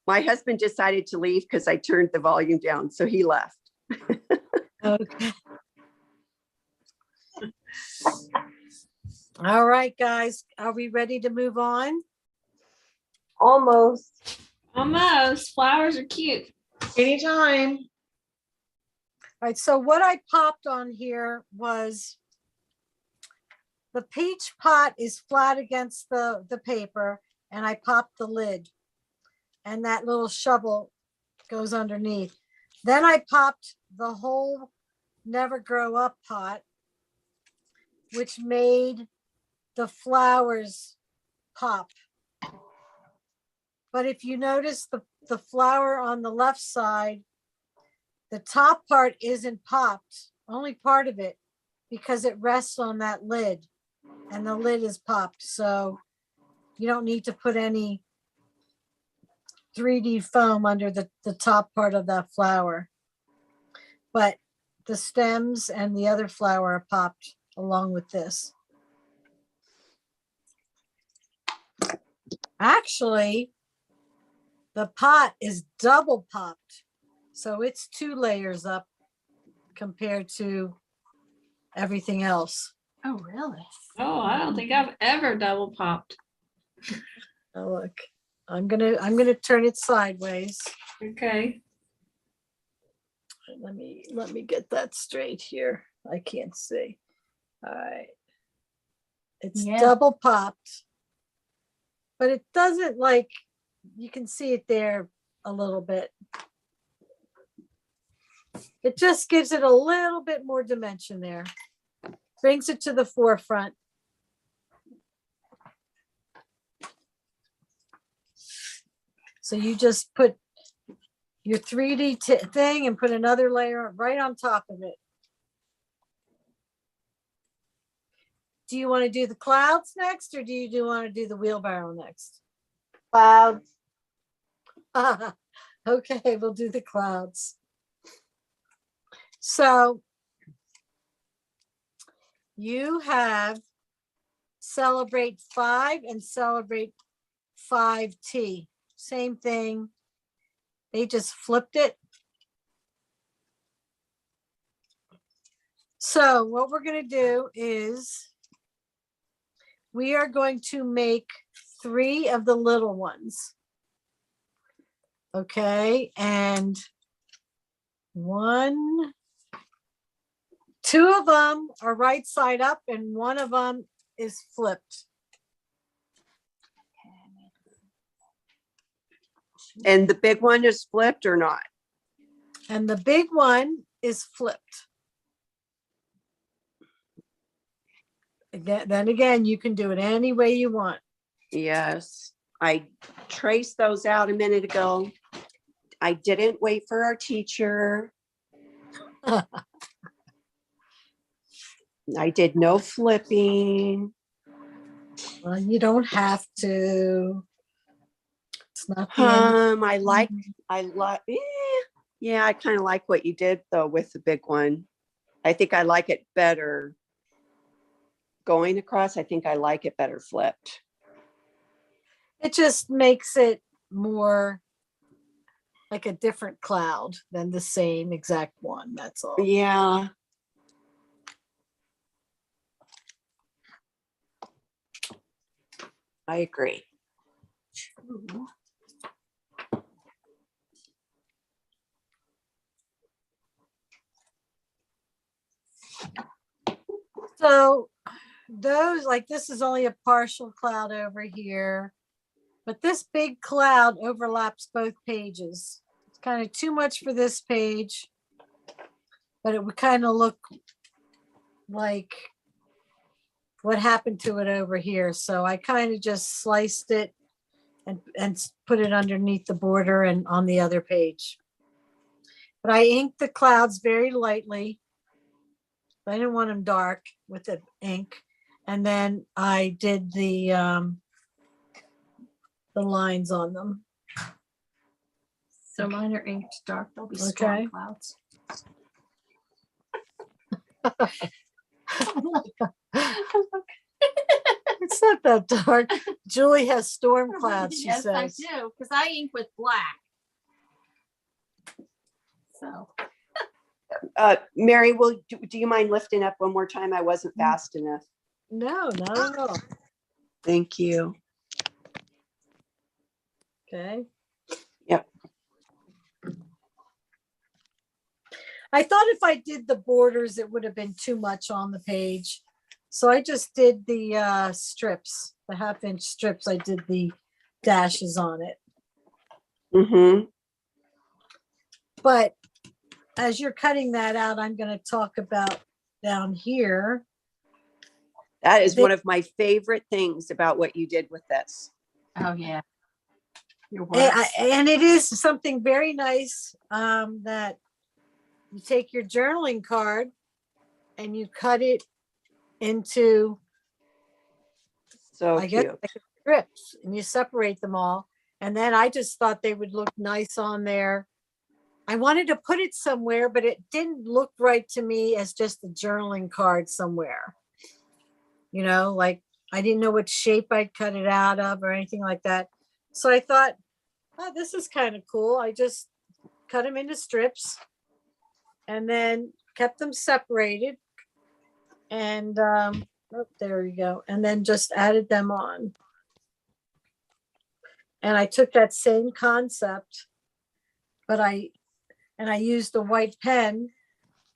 G: My husband decided to leave because I turned the volume down, so he left.
B: Okay. All right, guys. Are we ready to move on?
J: Almost.
F: Almost. Flowers are cute.
D: Anytime.
B: All right, so what I popped on here was the peach pot is flat against the paper, and I popped the lid, and that little shovel goes underneath. Then I popped the whole Never Grow Up pot, which made the flowers pop. But if you notice the flower on the left side, the top part isn't popped, only part of it, because it rests on that lid and the lid is popped. So you don't need to put any 3D foam under the top part of that flower. But the stems and the other flower are popped along with this. Actually, the pot is double popped. So it's 2 layers up compared to everything else.
C: Oh, really?
F: Oh, I don't think I've ever double popped.
B: Oh, look, I'm gonna turn it sideways.
F: Okay.
B: Let me get that straight here. I can't see. All right. It's double popped, but it doesn't, like, you can see it there a little bit. It just gives it a little bit more dimension there. Brings it to the forefront. So you just put your 3D thing and put another layer right on top of it. Do you want to do the clouds next, or do you want to do the wheelbarrow next?
J: Clouds.
B: Okay, we'll do the clouds. So you have Celebrate 5 and Celebrate 5T. Same thing. They just flipped it. So what we're going to do is we are going to make 3 of the little ones. Okay, and 1, 2 of them are right side up and 1 of them is flipped.
G: And the big one is flipped or not?
B: And the big one is flipped. Then again, you can do it any way you want.
G: Yes, I traced those out a minute ago. I didn't wait for our teacher. I did no flipping.
B: Well, you don't have to. It's not the end.
G: I like, yeah, I kind of like what you did though with the big one. I think I like it better going across. I think I like it better flipped.
B: It just makes it more like a different cloud than the same exact one. That's all.
G: Yeah. I agree.
B: So those, like, this is only a partial cloud over here, but this big cloud overlaps both pages. It's kind of too much for this page, but it would kind of look like what happened to it over here. So I kind of just sliced it and put it underneath the border and on the other page. But I inked the clouds very lightly. I didn't want them dark with the ink. And then I did the lines on them.
C: So mine are inked dark. They'll be
B: Okay.
C: storm clouds.
B: It's not that dark. Julie has storm clouds, she
C: Yes, I
B: says.
C: do, because I ink with black. So.
G: Mary, do you mind lifting up one more time? I wasn't fast enough.
B: No, not at all.
G: Thank you.
B: Okay.
G: Yep.
B: I thought if I did the borders, it would have been too much on the page. So I just did the strips, the 1/2-inch strips. I did the dashes on it.
G: Mm-hmm.
B: But as you're cutting that out, I'm going to talk about down here.
G: That is one of my favorite things about what you did with this.
C: Oh, yeah.
B: And it is something very nice that you take your journaling card and you cut it into,
G: so
B: I guess,
G: cute.
B: like strips, and you separate them all. And then I just thought they would look nice on there. I wanted to put it somewhere, but it didn't look right to me as just a journaling card somewhere. You know, like I didn't know what shape I'd cut it out of or anything like that. So I thought, oh, this is kind of cool. I just cut them into strips and then kept them separated. And oh, there you go. And then just added them on. And I took that same concept, but I used the white pen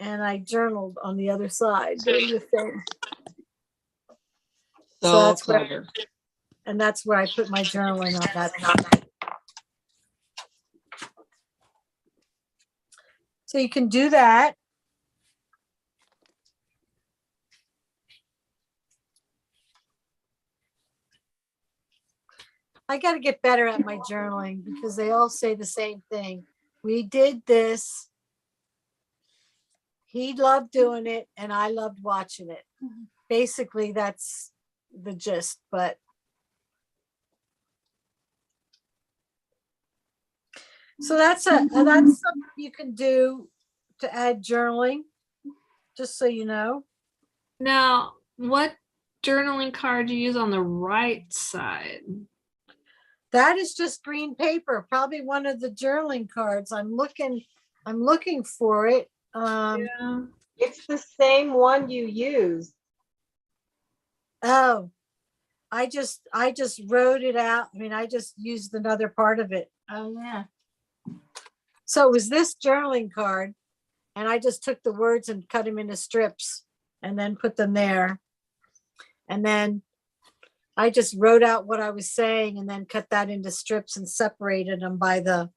B: and I journaled on the other side doing the same. So that's clever. And that's where I put my journaling on that. So you can do that. I got to get better at my journaling because they all say the same thing. We did this. He loved doing it and I loved watching it. Basically, that's the gist, but so that's something you can do to add journaling, just so you know.
F: Now, what journaling card do you use on the right side?
B: That is just green paper, probably one of the journaling cards. I'm looking for it.
F: Yeah.
J: It's the same one you use.
B: Oh, I just wrote it out. I mean, I just used another part of it.
C: Oh, yeah.
B: So it was this journaling card, and I just took the words and cut them into strips and then put them there. And then I just wrote out what I was saying and then cut that into strips and separated them by the.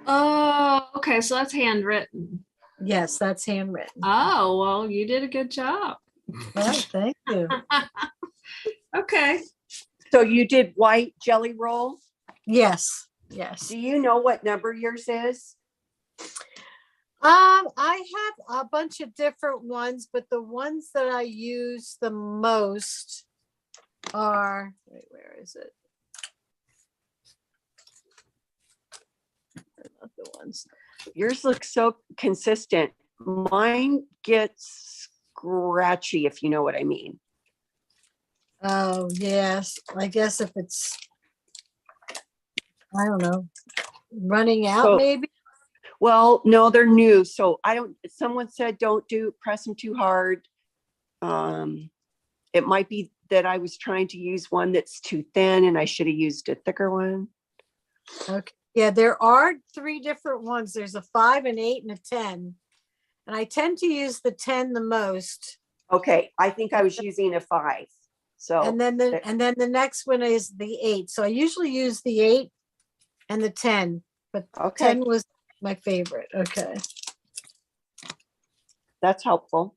F: Oh, okay. So that's handwritten.
B: Yes, that's handwritten.
F: Oh, well, you did a good job.
B: Well, thank you.
F: Okay.
G: So you did white jelly roll?
B: Yes, yes.
G: Do you know what number yours is?
B: I have a bunch of different ones, but the ones that I use the most are, wait, where is it? They're not the ones.
G: Yours looks so consistent. Mine gets scratchy, if you know what I mean.
B: Oh, yes. I guess if it's, I don't know, running out
G: So-
B: maybe.
G: Well, no, they're new. So I don't, someone said, don't press them too hard. It might be that I was trying to use one that's too thin and I should have used a thicker one.
B: Okay. Yeah, there are 3 different ones. There's a 5, an 8, and a 10. And I tend to use the 10 the most.
G: Okay, I think I was using a 5. So
B: And then the next one is the 8. So I usually use the 8 and the 10, but
G: okay,
B: 10 was my favorite. Okay.
G: that's helpful.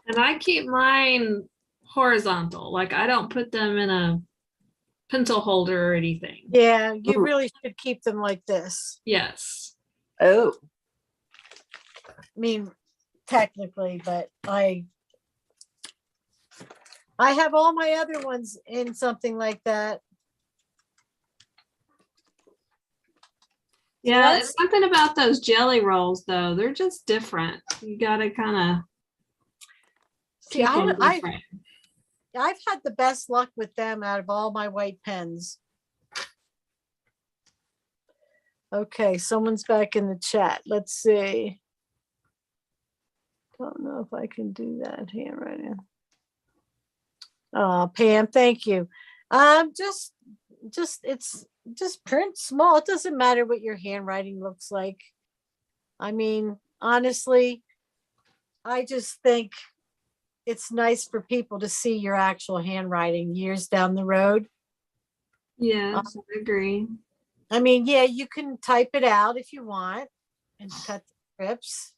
F: And I keep mine horizontal, like I don't put them in a pencil holder or anything.
B: Yeah, you
G: Mhm.
B: really should keep them like this.
F: Yes.
G: Oh,
B: I mean, technically, but I have all my other ones in something like that.
F: Yeah,
B: that's-
F: it's something about those jelly rolls though. They're just different. You gotta kind of
B: See,
F: keep them
B: I've
F: different.
B: had the best luck with them out of all my white pens. Okay, someone's back in the chat. Let's see. Don't know if I can do that handwriting. Oh, Pam, thank you. Just print small. It doesn't matter what your handwriting looks like. I mean, honestly, I just think it's nice for people to see your actual handwriting years down the road.
F: Yes, I agree.
B: I mean, yeah, you can type it out if you want and cut the strips,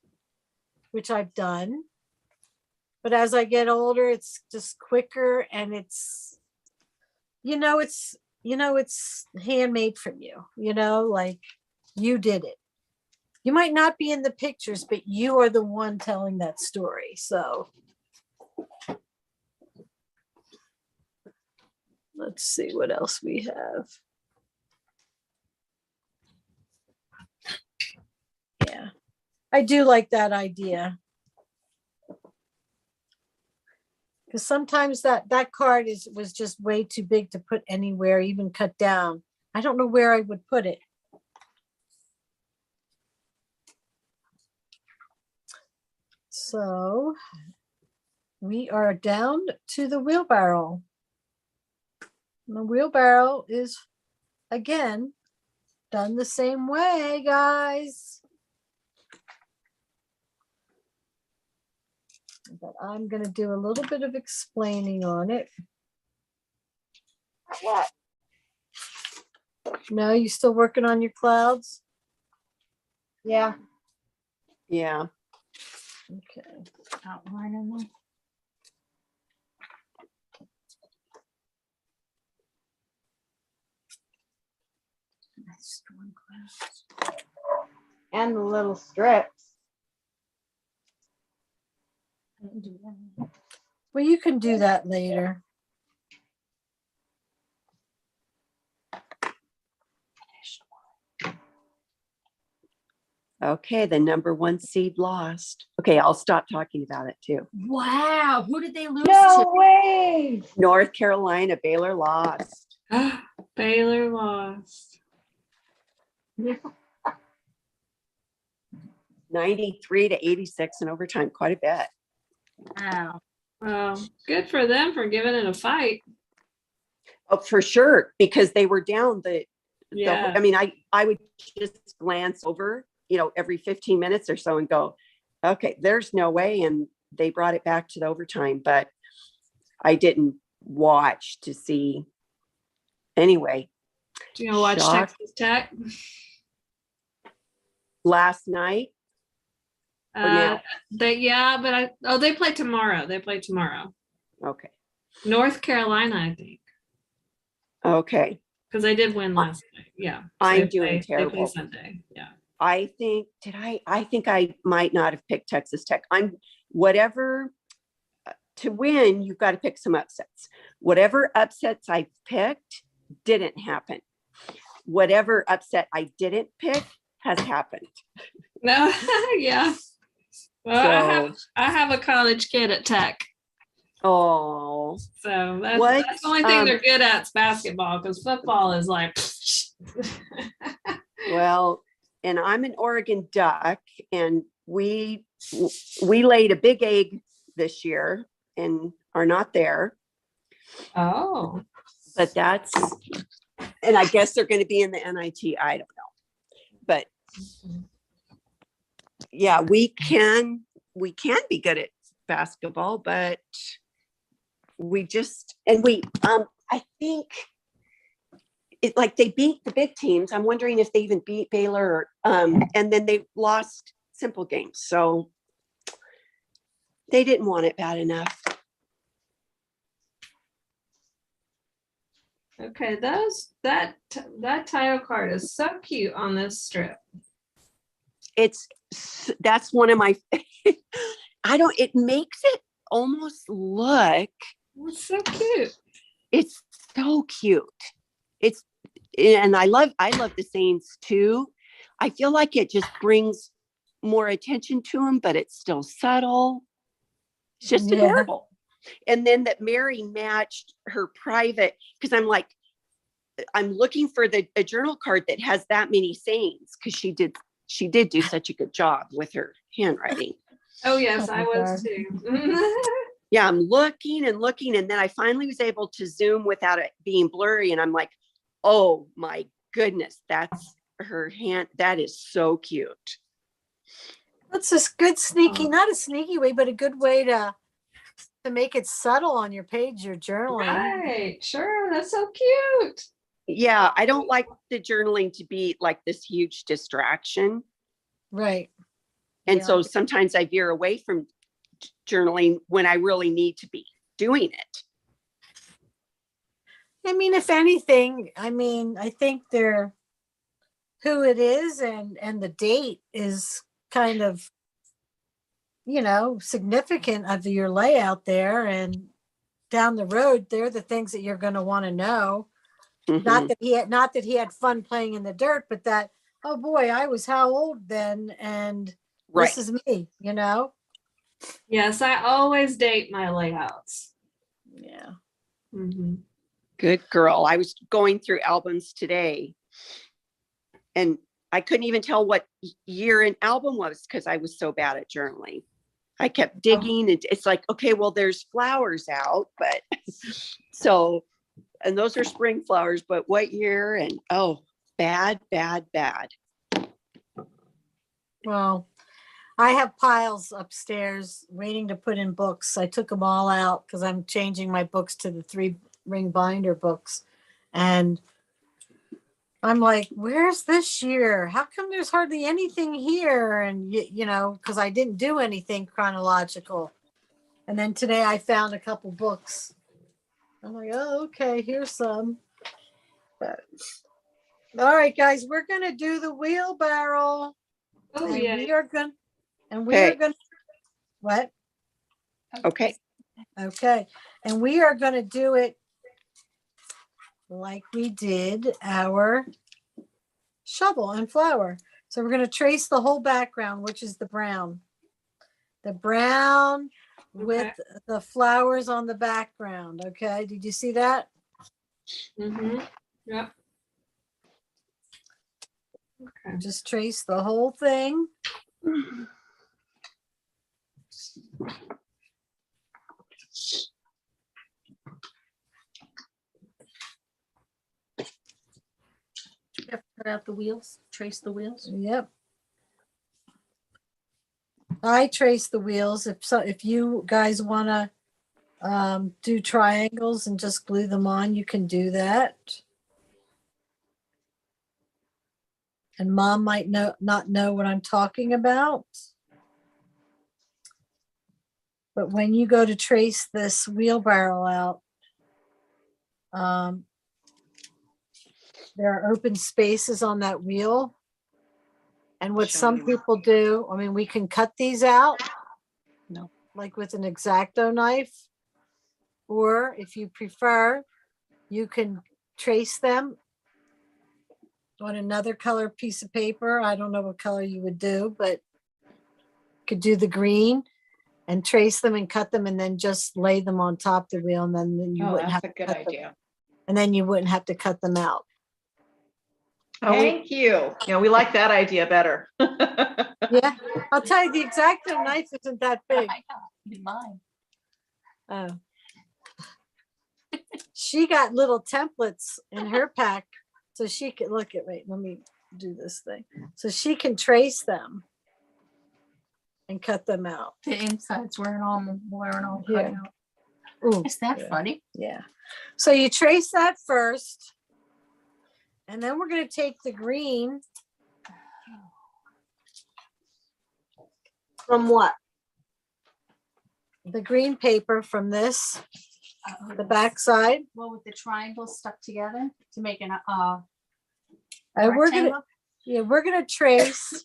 B: which I've done. But as I get older, it's just quicker and it's handmade from you, like you did it. You might not be in the pictures, but you are the one telling that story. So let's see what else we have. Yeah, I do like that idea. Because sometimes that card was just way too big to put anywhere, even cut down. I don't know where I would put it. So we are down to the wheelbarrow. And the wheelbarrow is, again, done the same way, guys. But I'm going to do a little bit of explaining on it. What? No, you still working on your clouds?
J: Yeah.
G: yeah.
B: Okay.
C: Outlining them. Nice storm clouds.
J: And the little strips.
C: I didn't do that.
B: Well, you can do that later.
G: Okay, the number 1 seed lost. Okay, I'll stop talking about it too.
C: Wow, who did they lose
J: No
C: to?
J: way.
G: North Carolina, Baylor lost.
F: Baylor lost.
G: 93 to 86 in overtime, quite a bit.
C: Wow.
F: Well, good for them for giving it a fight.
G: Oh, for sure, because they were down
F: Yeah.
G: I mean, I would just glance over, every 15 minutes or so and go, okay, there's no way. And they brought it back to the overtime, but I didn't watch to see. Anyway.
F: Do you watch
G: Shock.
F: Texas Tech?
G: Last night? Or now?
F: They play tomorrow. They play tomorrow.
G: Okay.
F: North Carolina, I think.
G: Okay.
F: Because they did win last night. Yeah. So
G: I'm
F: they
G: doing
F: play
G: terrible.
F: Sunday. Yeah.
G: I think I might not have picked Texas Tech. Whatever to win, you've got to pick some upsets. Whatever upsets I picked didn't happen. Whatever upset I didn't pick has happened.
F: No, yeah. Well, I have a college kid at Tech.
G: Oh,
F: So that's,
G: what?
F: that's the only thing they're good at is basketball, because football is like.
G: Well, and I'm an Oregon Duck, and we laid a big egg this year and are not there.
F: Oh.
G: But that's, and I guess they're going to be in the NIT. I don't know. But yeah, we can be good at basketball, but I think like they beat the big teams. I'm wondering if they even beat Baylor, and then they lost simple games. So they didn't want it bad enough.
F: Okay, that title card is so cute on this strip.
G: That's one of my, it makes it almost look.
F: It's so cute.
G: It's so cute. And I love the Saints too. I feel like it just brings more attention to them, but it's still subtle. It's just adorable. And then that Mary matched her private, because I'm looking for a journal card that has that many sayings, because she did do such a good job with her handwriting.
F: Oh yes, I was too.
G: Yeah, I'm looking, and then I finally was able to zoom without it being blurry, and I'm like, oh my goodness, that's her hand. That is so cute.
B: That's a good sneaky, not a sneaky way, but a good way to make it subtle on your page, your journaling.
F: Right, sure, that's so cute.
G: Yeah, I don't like the journaling to be like this huge distraction.
B: Right.
G: And so sometimes I veer away from journaling when I really need to be doing it.
B: I mean, if anything, I think they're who it is and the date is kind of, significant of your layout there, and down the road, they're the things that you're going to want to know. Mm-hmm. Not that he had fun playing in the dirt, but that, oh boy, I was how old then, and this is me,
F: Yes, I always date my layouts.
B: Yeah.
F: Mm-hmm.
G: Good girl. I was going through albums today, and I couldn't even tell what year an album was because I was so bad at journaling. I kept digging, and it's like, okay, well, there's flowers out, but so, and those are spring flowers, but what year? And bad.
B: Well, I have piles upstairs waiting to put in books. I took them all out because I'm changing my books to the 3-ring binder books. And I'm like, where's this year? How come there's hardly anything here? And, because I didn't do anything chronological. And then today I found a couple books. I'm like, oh, okay, here's some. But, all right, guys, we're going to do the wheelbarrow.
F: Oh, yeah.
B: We are going to, what?
G: Okay.
B: Okay. And we are going to do it like we did our shovel and flower. So we're going to trace the whole background, which is the brown. The brown with the flowers on the background. Okay. Did you see that?
F: Mm-hmm. Yep.
B: Okay. Just trace the whole thing.
C: Cut out the wheels, trace the wheels.
B: Yep. I trace the wheels. If you guys want to do triangles and just glue them on, you can do that. And Mom might not know what I'm talking about. But when you go to trace this wheelbarrow out, there are open spaces on that wheel. And what some people do, we can cut these out.
G: No.
B: like with an X-Acto knife. Or if you prefer, you can trace them on another color piece of paper. I don't know what color you would do, but could do the green and trace them and cut them and then just lay them on top the wheel, and then you
E: Oh,
B: wouldn't have
E: that's a
B: to
E: good
B: cut them,
E: idea.
B: and then you wouldn't have to cut them out.
D: Oh,
E: Thank you.
D: yeah, we like that idea better.
B: Yeah, I'll tell you, the X-Acto knife isn't that big.
C: Mine.
B: Oh. She got little templates in her pack, so she could look at, wait, let me do this thing. So she can trace them and cut them out.
C: The insides wearing all cut
B: Yeah.
C: out.
B: Ooh,
C: Is that
B: yeah.
C: funny?
B: Yeah. So you trace that first, and then we're going to take the green.
J: From what?
B: The green paper from this, the back side.
C: Well, with the triangles stuck together to make an
B: And we're gonna,
C: rectangle?
B: yeah, we're gonna trace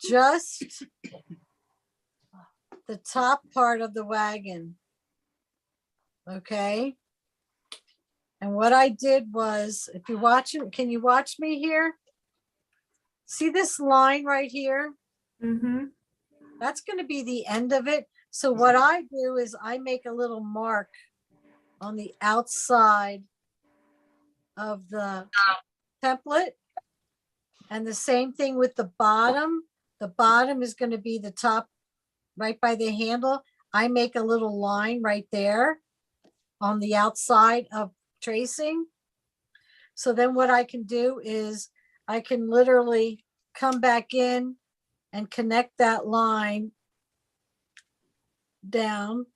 B: just the top part of the wagon. Okay. And what I did was, if you're watching, can you watch me here? See this line right here?
F: Mm-hmm.
B: That's going to be the end of it. So what I do is I make a little mark on the outside of the template. And the same thing with the bottom. The bottom is going to be the top right by the handle. I make a little line right there on the outside of tracing. So then what I can do is I can literally come back in and connect that line down.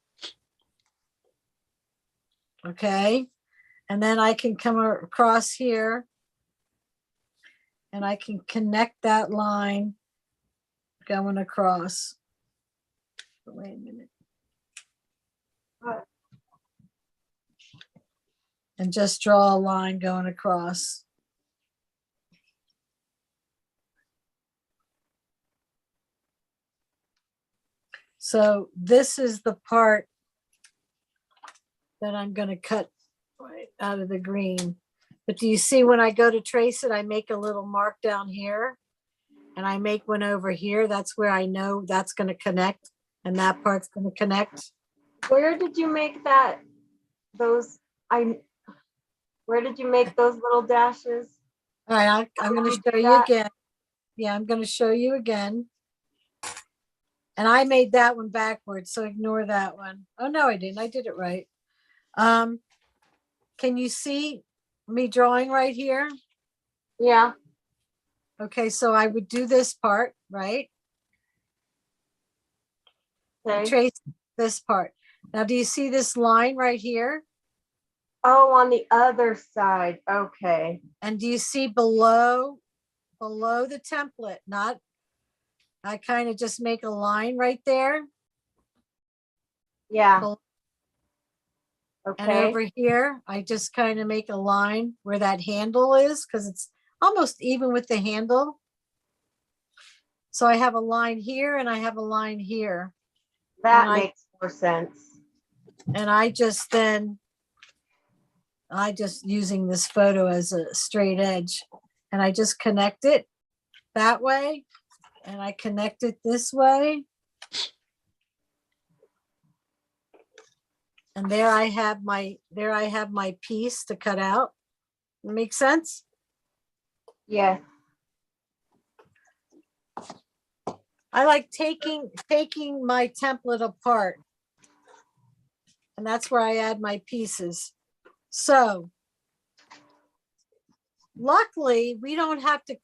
B: Okay. And then I can come across here and I can connect that line going across. Wait a minute. And just draw a line going across. So this is the part that I'm going to cut right out of the green. But do you see when I go to trace it, I make a little mark down here and I make one over here. That's where I know that's going to connect and that part's going to connect.
J: Where did you make that? Where did you make those little dashes?
B: All right, I'm going to show you again. Yeah, I'm going to show you again. And I made that one backwards, so ignore that one. Oh, no, I didn't. I did it right. Can you see me drawing right here?
J: Yeah.
B: Okay, so I would do this part, right?
J: Okay.
B: Trace this part. Now, do you see this line right here?
J: Oh, on the other side. Okay.
B: And do you see below the template? Not, I kind of just make a line right there.
J: Yeah.
B: And
J: Okay.
B: over here, I just kind of make a line where that handle is because it's almost even with the handle. So I have a line here and I have a line here.
J: That makes more sense.
B: And I just using this photo as a straight edge and I just connect it that way and I connect it this way. And there I have my piece to cut out. Make sense?
J: Yeah.
B: I like taking my template apart. And that's where I add my pieces. So luckily we don't have to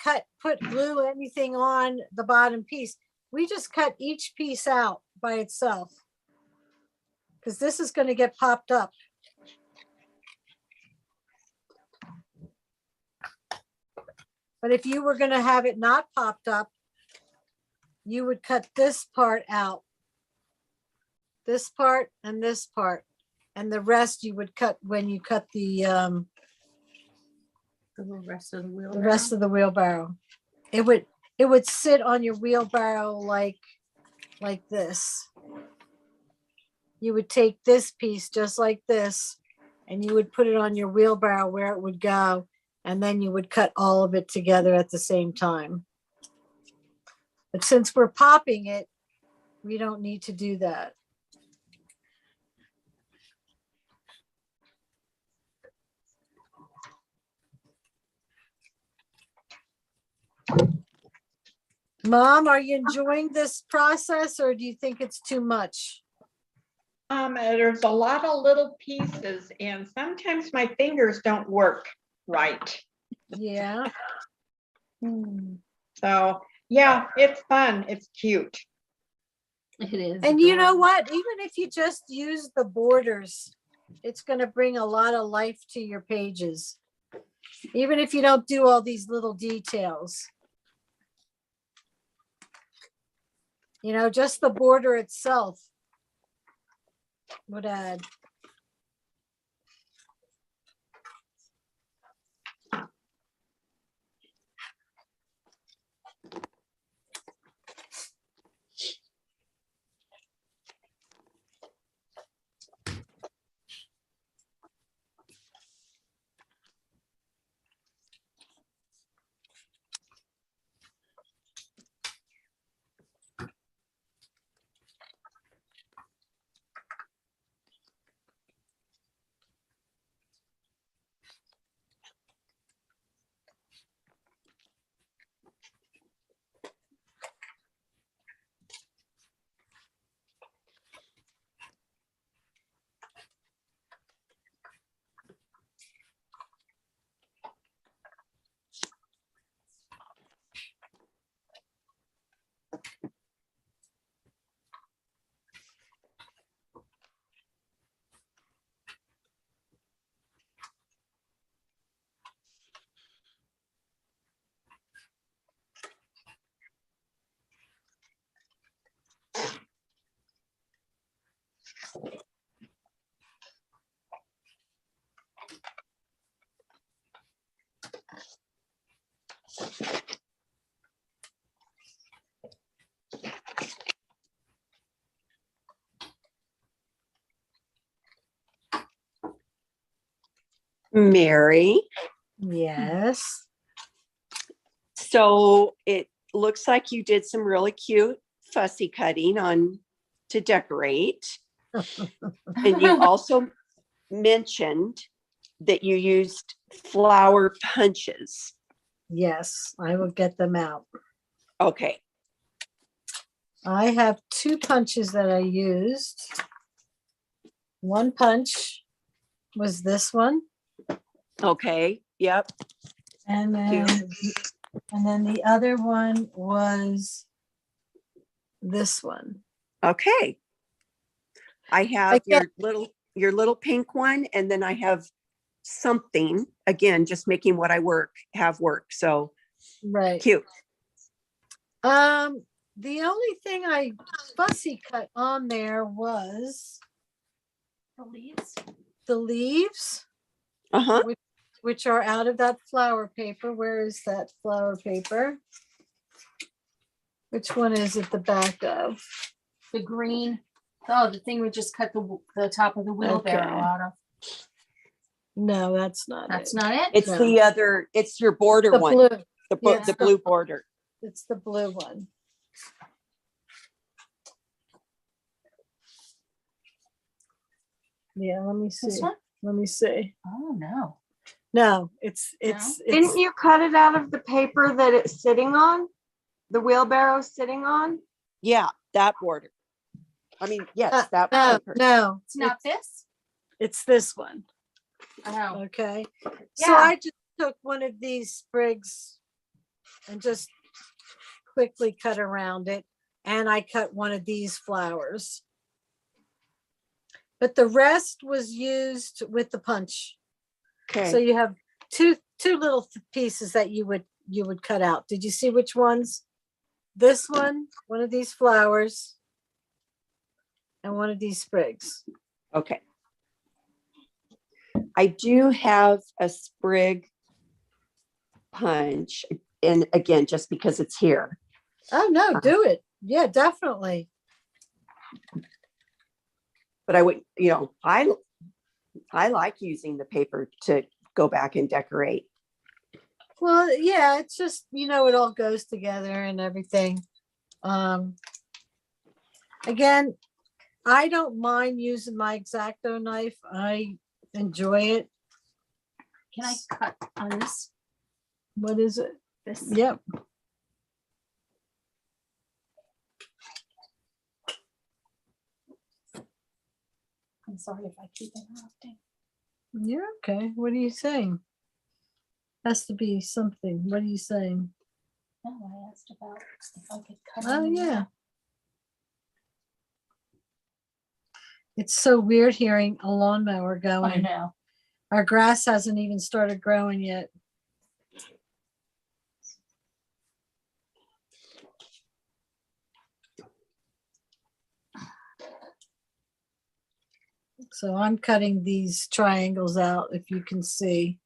B: put glue anything on the bottom piece. We just cut each piece out by itself. Because this is going to get popped up. But if you were going to have it not popped up, you would cut this part out. This part and this part. And the rest you would cut when you cut the
C: rest of the wheelbarrow.
B: The rest of the wheelbarrow. It would sit on your wheelbarrow like this. you would take this piece just like this, and you would put it on your wheelbarrow where it would go, and then you would cut all of it together at the same time. But since we're popping it, we don't need to do that. Mom, are you enjoying this process, or do you think it's too much?
E: There's a lot of little pieces and sometimes my fingers don't work right.
B: Yeah.
E: So yeah, it's fun. It's cute.
C: It is.
B: And you know
C: adorable.
B: what? Even if you just use the borders, it's going to bring a lot of life to your pages. Even if you don't do all these little details. You know, just the border itself would add.
G: Mary,
B: Yes.
G: so it looks like you did some really cute fussy cutting on to decorate. And you also mentioned that you used flower punches.
B: Yes, I will get them out.
G: Okay.
B: I have 2 punches that I used. One punch was this one.
G: Okay. Yep.
B: And then the other one was this one.
G: Okay. I have
B: Again-
G: your little pink one, and then I have something, again, just making what I have work. So
B: Right.
G: cute.
B: The only thing I fussy cut on there was
C: The leaves.
B: the leaves,
G: Uh-huh.
B: which are out of that flower paper. Where is that flower paper? Which one is it the back of?
C: The green. Oh, the thing we just cut the top of the wheelbarrow
B: Okay.
C: out of.
B: No, that's not
C: That's
B: it.
C: not it.
G: It's
B: No.
G: the other, it's your border
B: The
G: one.
B: blue.
G: The
B: Yeah.
G: blue border.
B: It's the blue one. Yeah, let me see.
C: This one?
B: Let me see.
C: Oh no.
B: No, it's
J: Didn't you cut it out of the paper that it's sitting on? The wheelbarrow sitting on?
G: Yeah, that border. I mean, yes, that
B: no,
G: paper.
B: no,
C: It's not this.
B: it's this one.
C: Oh.
B: Okay. So
C: Yeah.
B: I just took one of these sprigs and just quickly cut around it. And I cut one of these flowers. But the rest was used with the punch.
G: Okay.
B: So you have two little pieces that you would cut out. Did you see which ones? This one of these flowers, and one of these sprigs.
G: Okay. I do have a sprig punch, and again, just because it's here.
B: Oh no, do it. Yeah, definitely.
G: But I would, I like using the paper to go back and decorate.
B: Well, yeah, it's just, it all goes together and everything. Again, I don't mind using my X-Acto knife. I enjoy it.
C: Can I cut on this?
B: What is it?
C: This.
B: Yep.
C: I'm sorry if I keep interrupting.
B: You're okay. What are you saying? Has to be something. What are you saying?
C: No, I asked about if I could cut.
B: Oh,
C: on
B: yeah.
C: that.
B: It's so weird hearing a lawnmower
C: I
B: going.
C: know.
B: Our grass hasn't even started growing yet. So I'm cutting these triangles out, if you can see.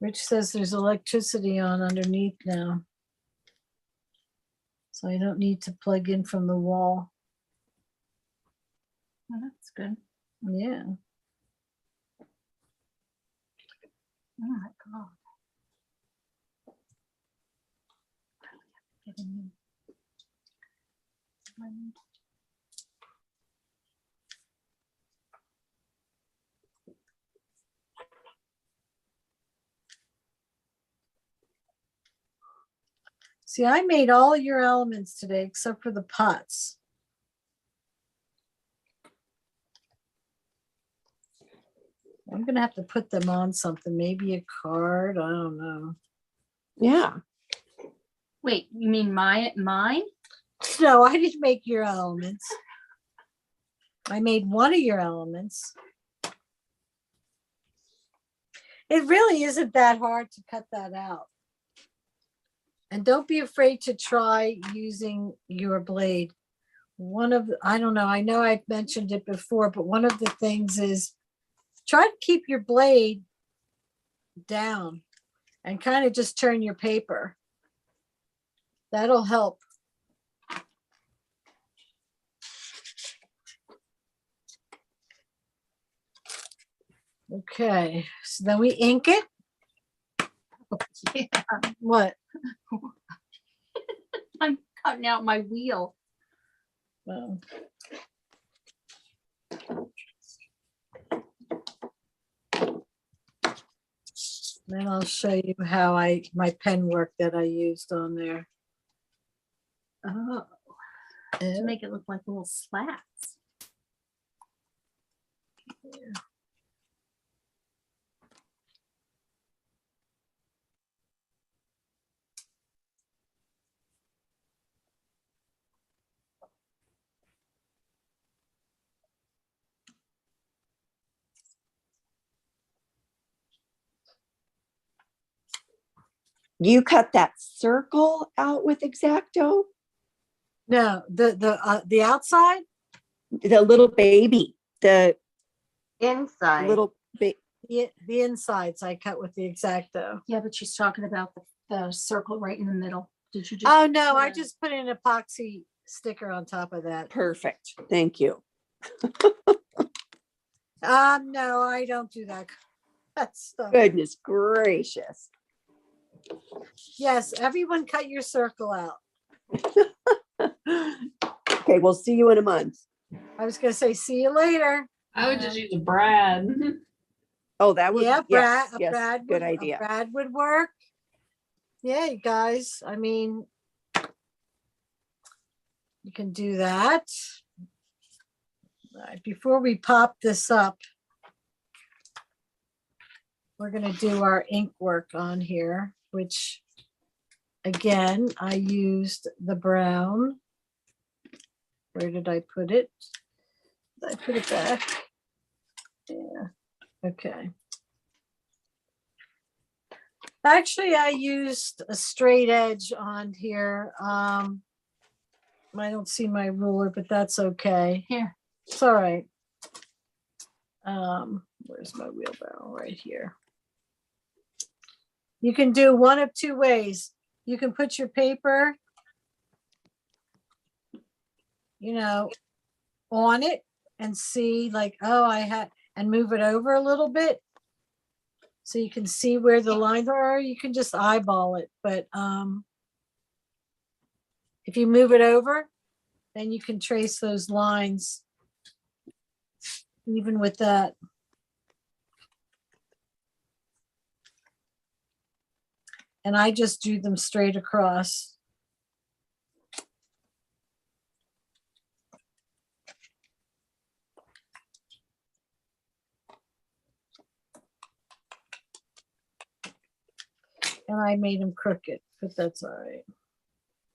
B: Rich says there's electricity on underneath now. So I don't need to plug in from the wall.
C: Well, that's good.
B: Yeah.
C: Oh my God. Get a new one.
B: See, I made all your elements today except for the pots. I'm gonna have to put them on something, maybe a card. I don't know.
G: Yeah.
C: Wait, you mean mine?
B: No, I didn't make your elements. I made one of your elements. It really isn't that hard to cut that out. And don't be afraid to try using your blade. I don't know, I know I've mentioned it before, but one of the things is try to keep your blade down and kind of just turn your paper. That'll help. Okay, so then we ink it.
C: Yeah.
B: What?
C: I'm cutting out my wheel.
B: Well, then I'll show you how my pen work that I used on there.
C: Oh, to make it look like little slats.
B: Yeah.
G: You cut that circle out with X-Acto?
B: No, the outside,
G: The little baby, the
J: Inside.
G: little
B: the insides I cut with the X-Acto.
C: Yeah, but she's talking about the circle right in the middle. Did you just?
B: Oh no,
C: put
B: I
C: a-
B: just put an epoxy sticker on top of that.
G: perfect. Thank you.
B: No, I don't do that. That stuff.
G: Goodness gracious.
B: Yes, everyone cut your circle out.
G: Okay, we'll see you in a month.
B: I was gonna say, see you later.
F: I would just use a Brad.
G: Oh, that would,
B: Yeah,
G: yes,
B: Brad,
G: yes,
B: Brad
G: good
B: would,
G: idea.
B: Brad would work. Yeah, you guys, I mean, you can do that. All right, before we pop this up, we're gonna do our ink work on here, which again, I used the brown. Where did I put it? Did I put it back? Yeah, okay. Actually, I used a straight edge on here. I don't see my ruler, but that's okay.
C: Here.
B: It's all right. Where's my wheelbarrow? Right here. You can do one of two ways. You can put your paper, you know, on it and see like, oh, and move it over a little bit. So you can see where the lines are. You can just eyeball it. But if you move it over, then you can trace those lines even with that. And I just drew them straight across. And I made them crooked, but that's all right.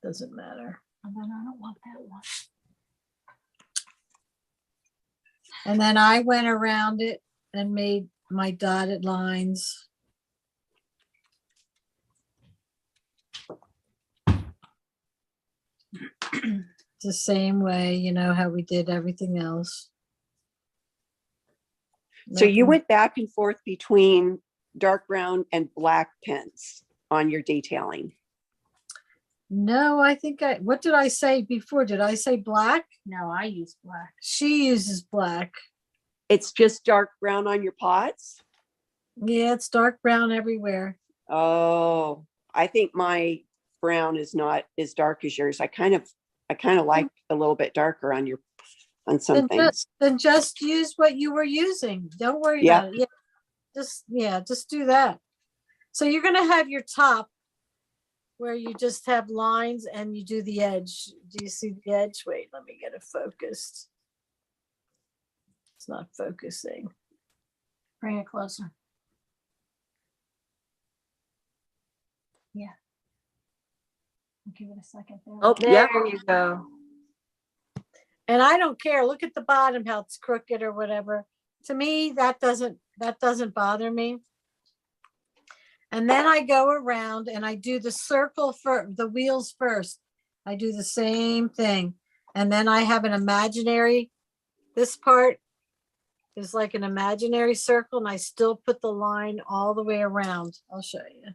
B: Doesn't matter.
C: And then I don't want that one.
B: And then I went around it and made my dotted lines. The same way, you know, how we did everything else.
G: So you
B: Nothing-
G: went back and forth between dark brown and black pens on your detailing.
B: No, I think what did I say before? Did I say black?
C: No, I use black.
B: She uses black.
G: It's just dark brown on your pots?
B: Yeah, it's dark brown everywhere.
G: Oh, I think my brown is not as dark as yours. I kind of like a little bit darker on some things.
B: Then just use what you were using. Don't worry
G: Yeah.
B: about it. Just do that. So you're gonna have your top where you just have lines and you do the edge. Do you see the edge? Wait, let me get it focused. It's not focusing.
C: Bring it closer. Yeah. I'll give it a second there.
G: Oh,
J: There
G: yep.
J: you go.
B: And I don't care. Look at the bottom, how it's crooked or whatever. To me, that doesn't bother me. And then I go around and I do the circle for the wheels first. I do the same thing. And then I have an imaginary, this part is like an imaginary circle and I still put the line all the way around. I'll show you.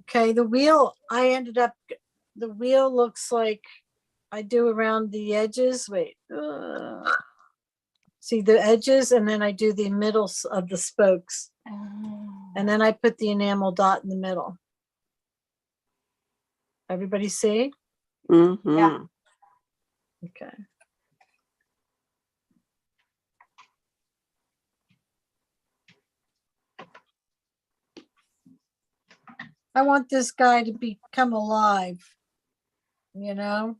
B: Okay, the wheel looks like I do around the edges. Wait, see the edges, and then I do the middle of the spokes. And then I put the enamel dot in the middle. Everybody see?
G: Mm-hmm.
J: Yeah.
B: Okay. I want this guy to become alive, you know?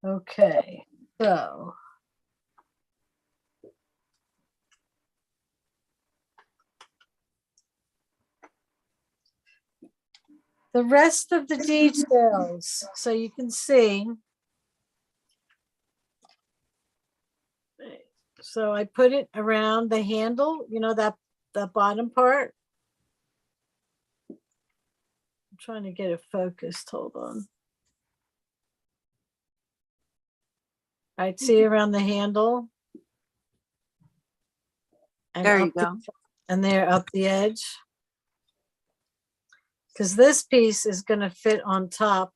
B: Okay, so. The rest of the details, so you can see. So I put it around the handle, you know, that the bottom part. I'm trying to get it focused, hold on. I'd see around the handle. And
G: There you
B: up the-
G: go.
B: And there up the edge. Because this piece is going to fit on top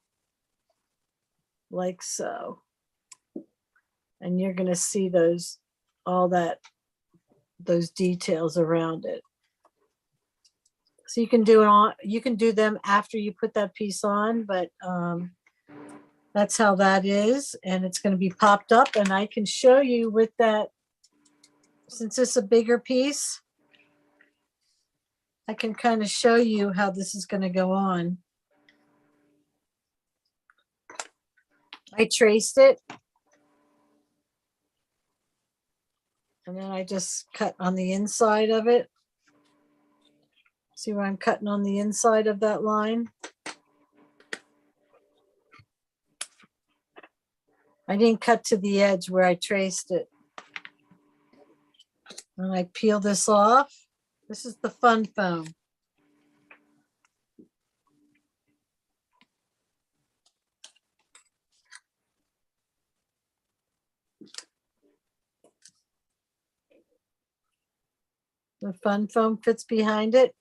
B: like so. And you're going to see those, all that, those details around it. So you can do it on, you can do them after you put that piece on, but that's how that is. And it's going to be popped up, and I can show you with that, since it's a bigger piece, I can kind of show you how this is going to go on. I traced it. And then I just cut on the inside of it. See where I'm cutting on the inside of that line? I didn't cut to the edge where I traced it. And I peel this off. This is the fun foam. The fun foam fits behind it.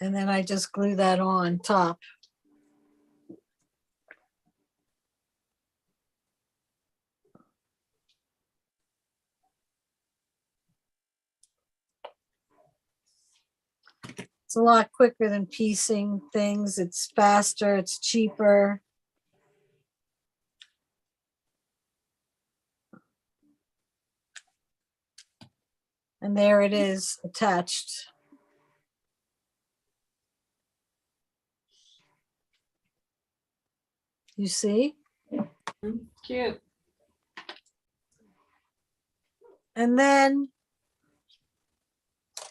B: And then I just glue that on top. It's a lot quicker than piecing things. It's faster, it's cheaper. And there it is attached. You see?
F: Cute.
B: And then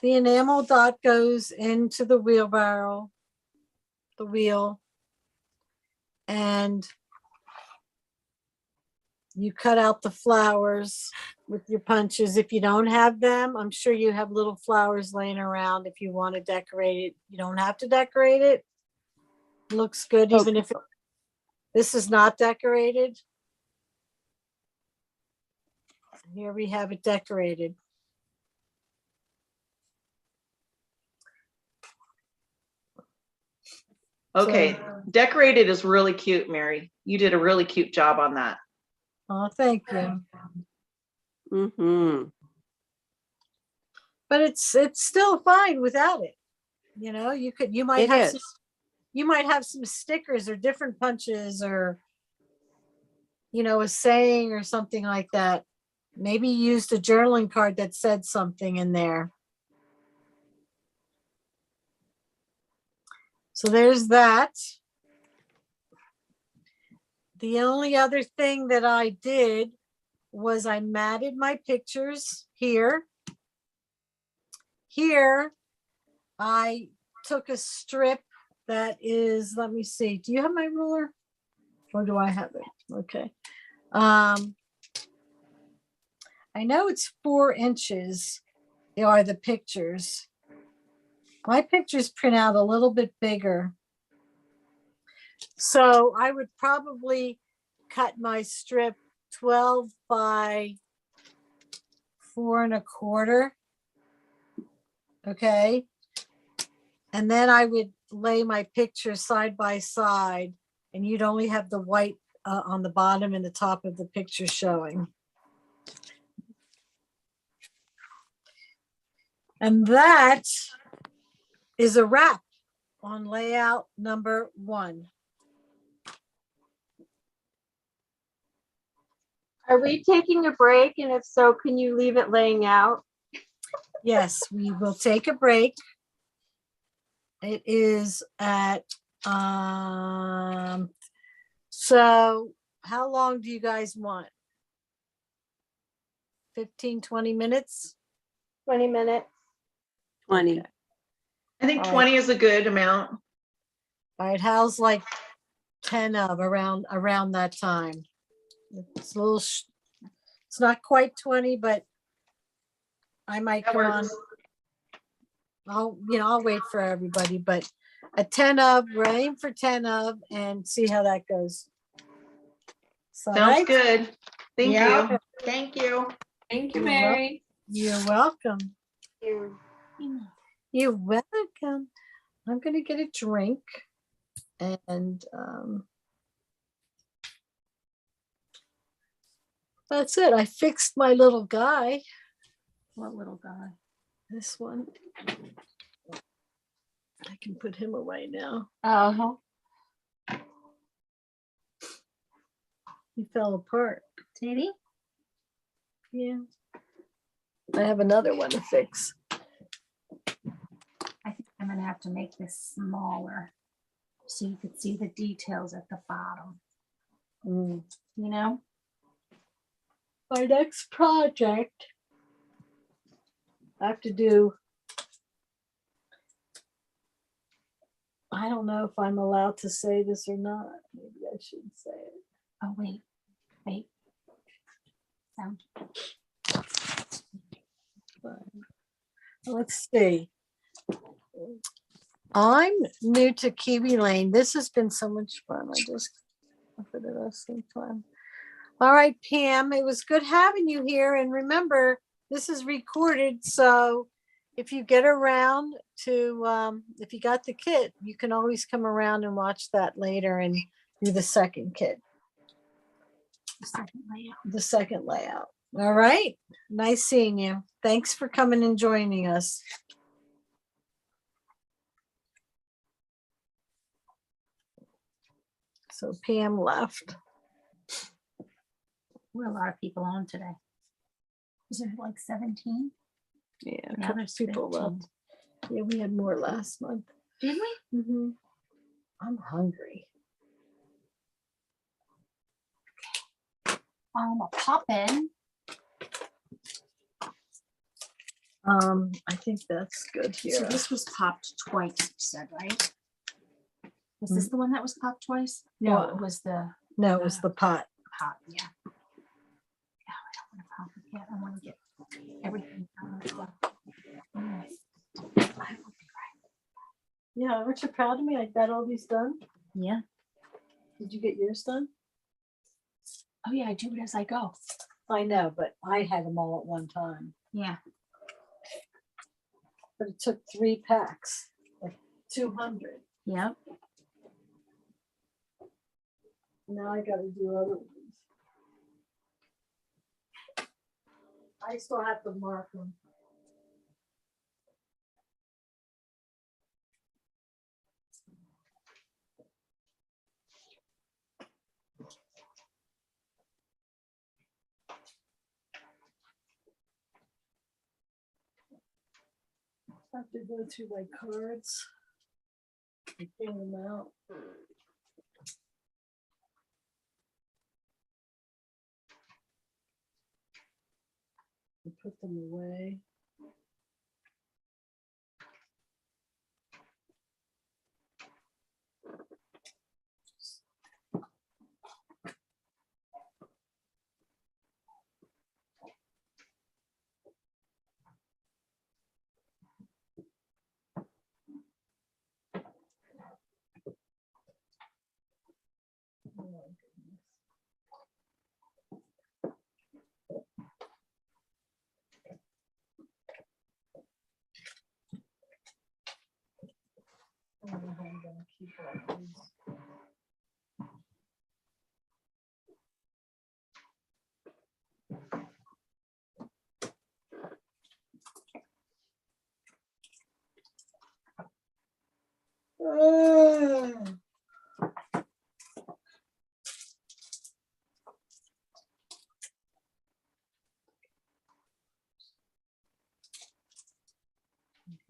B: the enamel dot goes into the wheelbarrow, the wheel, and you cut out the flowers with your punches. If you don't have them, I'm sure you have little flowers laying around if you want to decorate it. You don't have to decorate it. Looks good even if this is not decorated. Here we have it decorated.
D: Okay,
B: So-
D: decorated is really cute, Mary. You did a really cute job on that.
B: Oh, thank you.
G: Mm-hmm.
B: But it's still fine without it. You know, you might
G: It
B: have
G: is.
B: some, you might have some stickers or different punches or, you know, a saying or something like that. Maybe you used a journaling card that said something in there. So there's that. The only other thing that I did was I matted my pictures here. Here, I took a strip that is, let me see, do you have my ruler? Or do I have it? Okay. I know it's 4 inches are the pictures. My pictures print out a little bit bigger. So I would probably cut my strip 12 by 4 1/4. Okay. And then I would lay my picture side by side, and you'd only have the white on the bottom and the top of the picture showing. And that is a wrap on layout number 1.
J: Are we taking a break? And if so, can you leave it laying out?
B: Yes, we will take a break. It is at, so how long do you guys want? 15, 20 minutes?
J: 20 minutes.
G: 20.
D: I think
B: All right.
D: 20 is a good amount.
B: All right, how's like 10 of around that time? It's a little, it's not quite 20, but I might
D: That
B: come on.
D: works.
B: I'll wait for everybody, but a 10 of, we're aiming for 10 of and see how that goes. So,
D: Sounds
B: right?
D: good. Thank
E: Yeah.
D: you.
E: Thank you.
F: Thank you,
B: You're wel-
F: Mary.
B: You're welcome.
J: You.
B: You're welcome. I'm gonna get a drink and that's it. I fixed my little guy.
C: What little guy?
B: This one. I can put him away now.
C: Oh,
B: He fell apart.
C: did he?
B: Yeah. I have another one to fix.
C: I think I'm gonna have to make this smaller so you could see the details at the bottom,
B: Mm.
C: you know?
B: My next project, I have to do, I don't know if I'm allowed to say this or not. Maybe I shouldn't say it.
C: Oh, wait. Sound.
B: But let's see. I'm new to Kiwi Lane. This has been so much fun. I just for the rest of the time. All right, Pam, it was good having you here. And remember, this is recorded. So if you get around to, if you got the kit, you can always come around and watch that later and do the second kit.
C: The second layout.
B: The second layout. All right. Nice seeing you. Thanks for coming and joining us. So Pam left.
C: We're a lot of people on today. Is there like 17?
B: Yeah, a
C: Now
B: couple
C: there's
B: people
C: 15.
B: left. Yeah, we had more last month.
C: Did we?
B: Mm-hmm. I'm hungry.
C: A pop in.
B: I think that's good
C: So
B: here.
C: this was popped twice, you said, right? Was this the one that was popped twice? No,
B: No.
C: it was the
B: No, it was the pot.
C: pot, yeah. Yeah, I don't want to pop it yet. I want to get everything out of stuff. I will be right.
B: Yeah, aren't you proud of me? I got all these done.
C: Yeah.
B: Did you get yours done?
C: Oh yeah, I do it as I go.
B: I know, but I had them all at one time.
C: Yeah.
B: But it took 3 packs, like 200.
C: Yeah.
B: Now I got to do other ones. I still have to mark them. I have to go through my cards and clean them out. And put them away. Oh my goodness. I don't know how I'm gonna keep all these.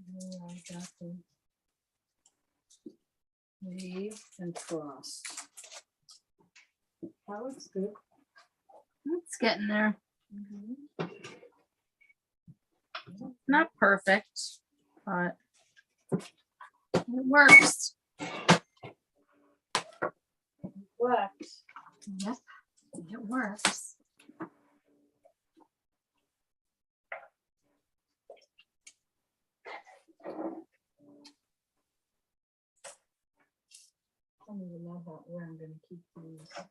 B: I got them. Leave and frost. That looks good.
C: It's getting there. Not perfect, but it works.
B: Works.
C: Yep, it works.
B: I don't even know about where I'm gonna keep these. I'm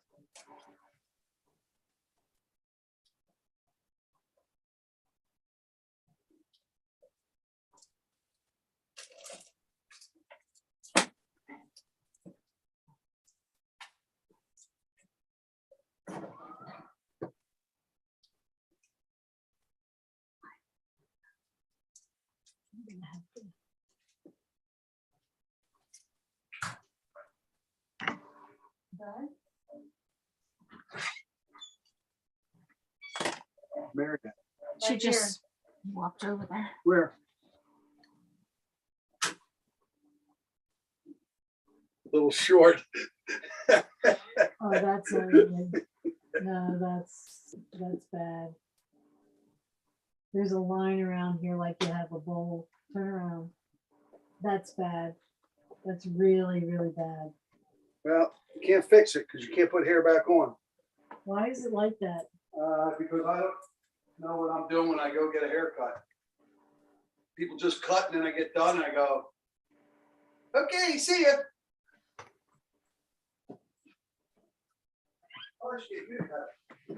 B: gonna have to. Done?
H: Mary,
C: She
B: Right
C: just walked over there.
H: where? Little short.
B: Oh, that's not even, no, that's bad. There's a line around here like you have a bowl. Turn around. That's bad. That's really, really bad.
H: Well, you can't fix it because you can't put hair back on.
B: Why is it like that?
H: Because I don't know what I'm doing when I go get a haircut. People just cut and then I get done and I go, okay, see ya. Oh, shit, you got it.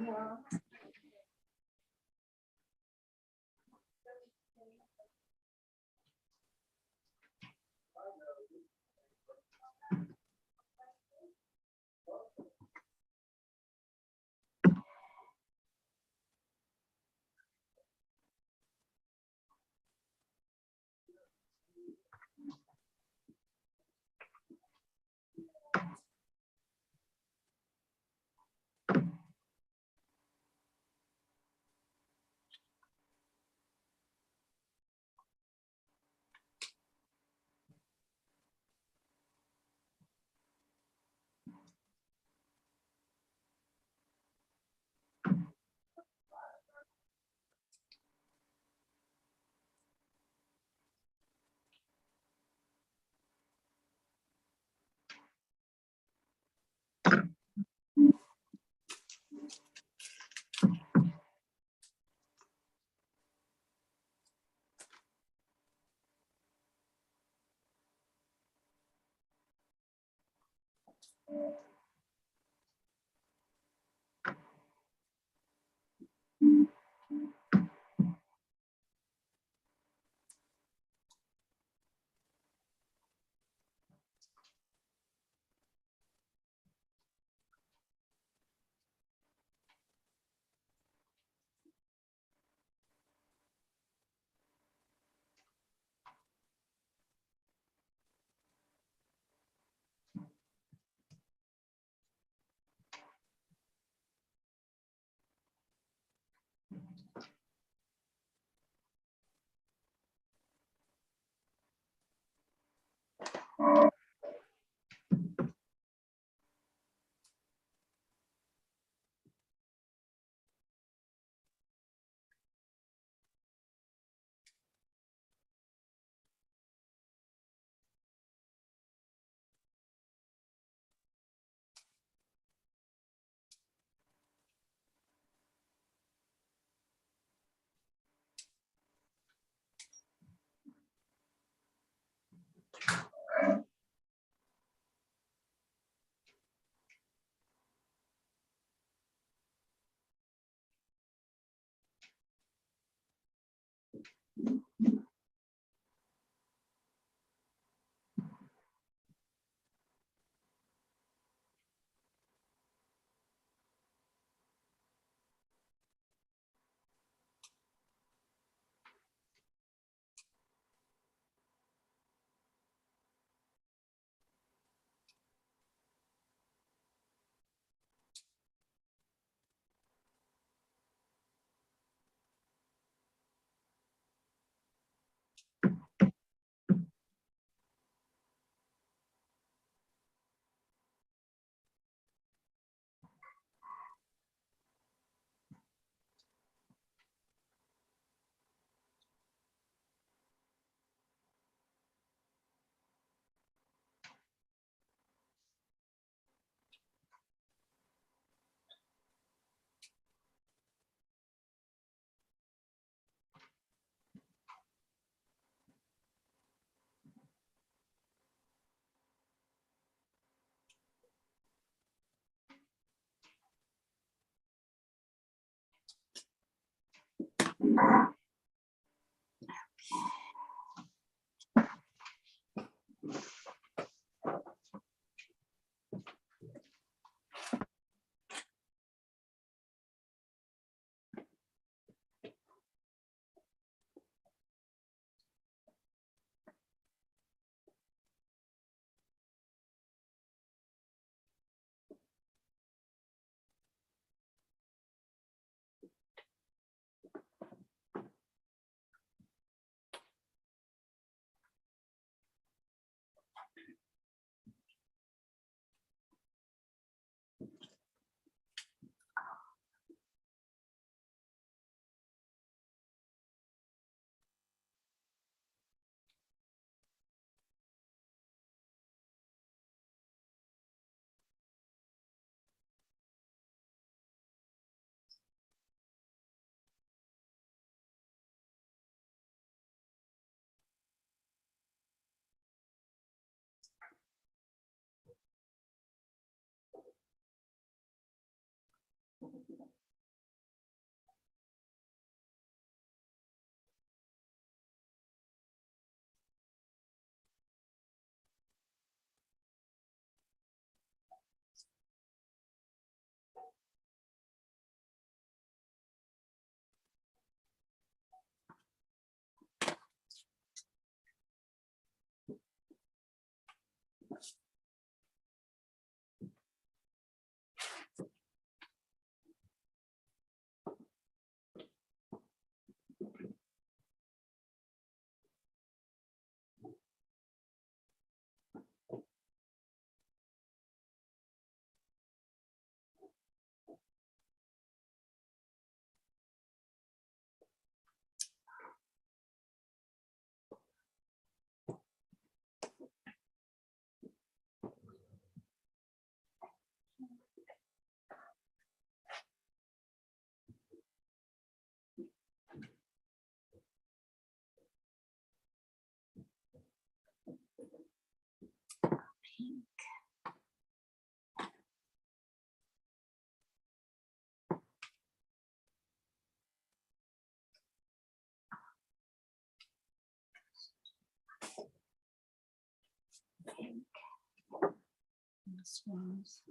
C: one's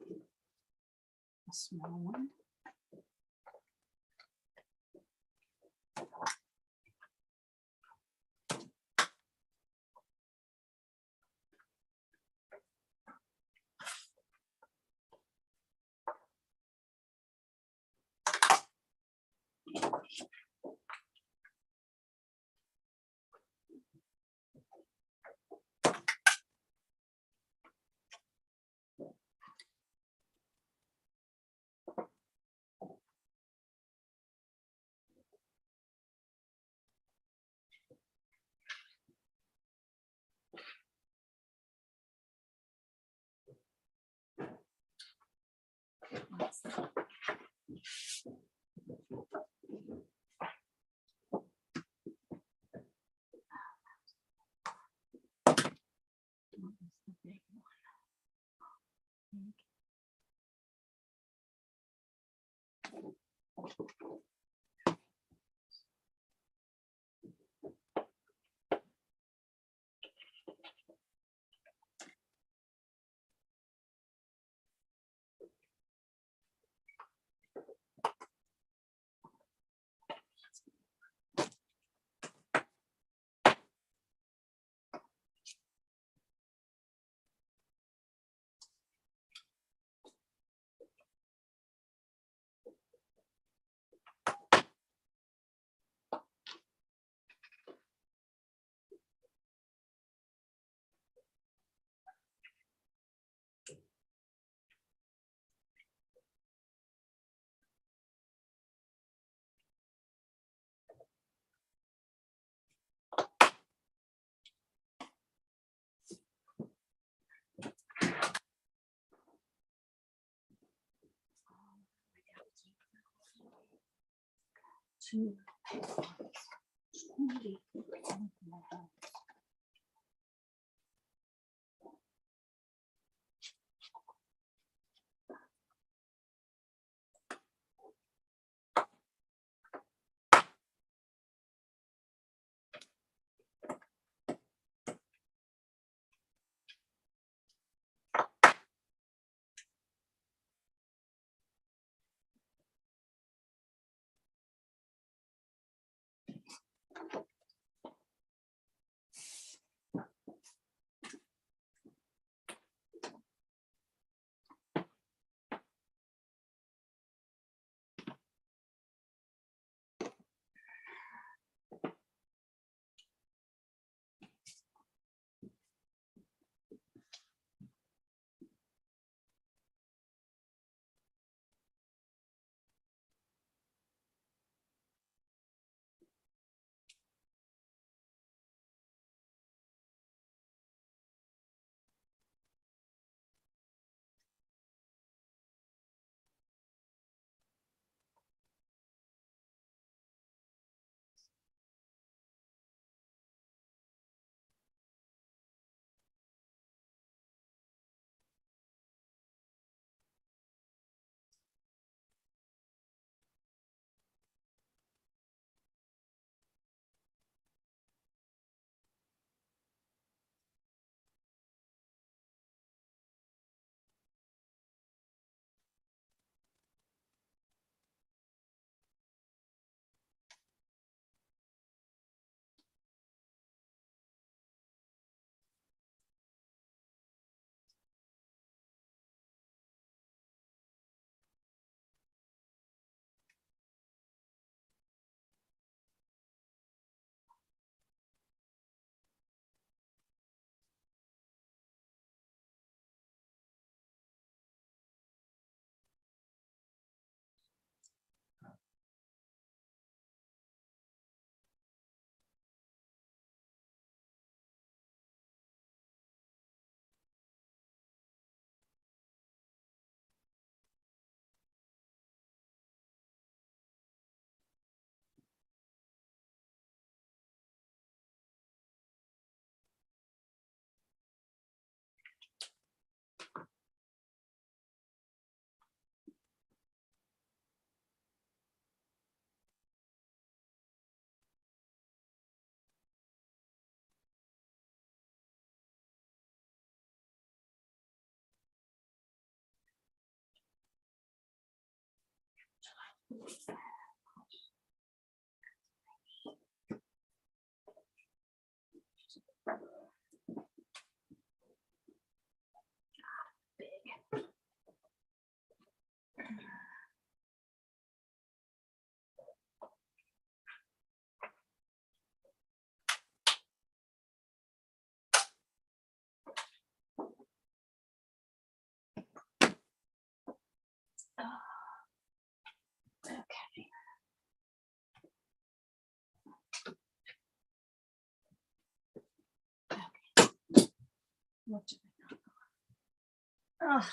C: a small one. Two. Okay. What do we know? Oh.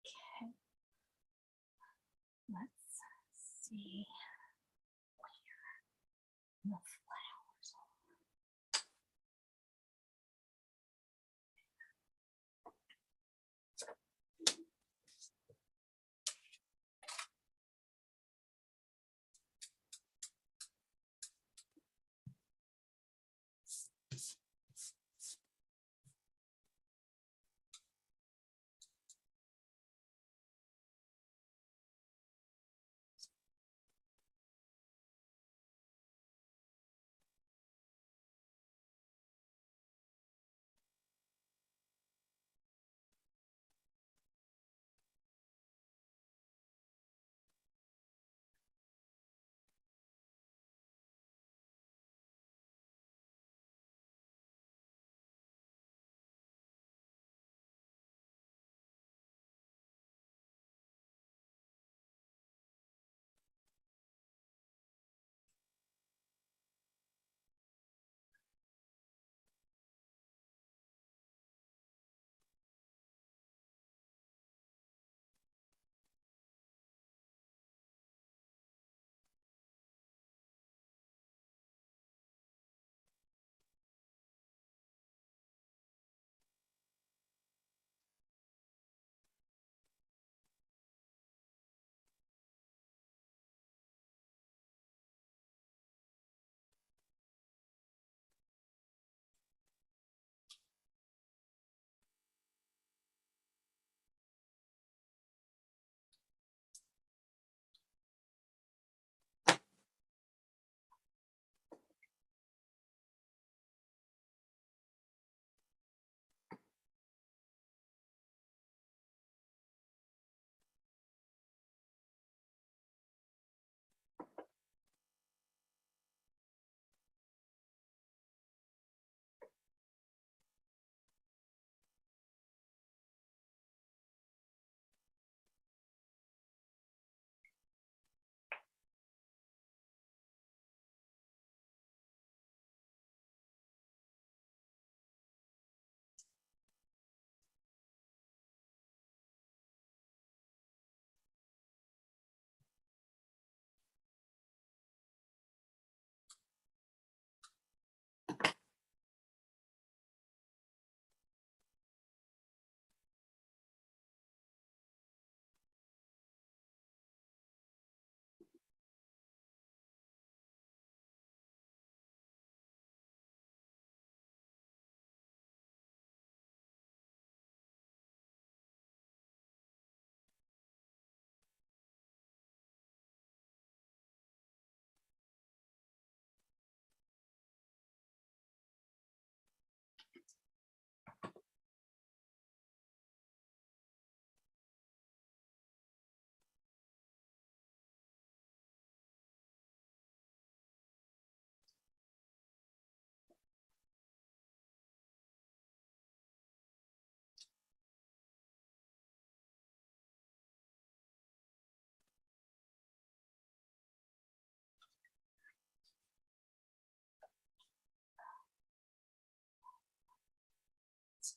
C: Okay. Let's see where the flowers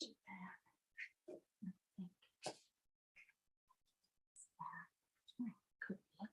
C: do that. I think. Could be.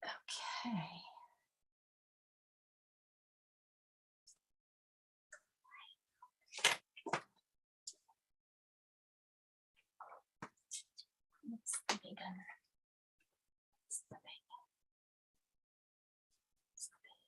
C: Okay. What's the big one? What's the big one? What's the big?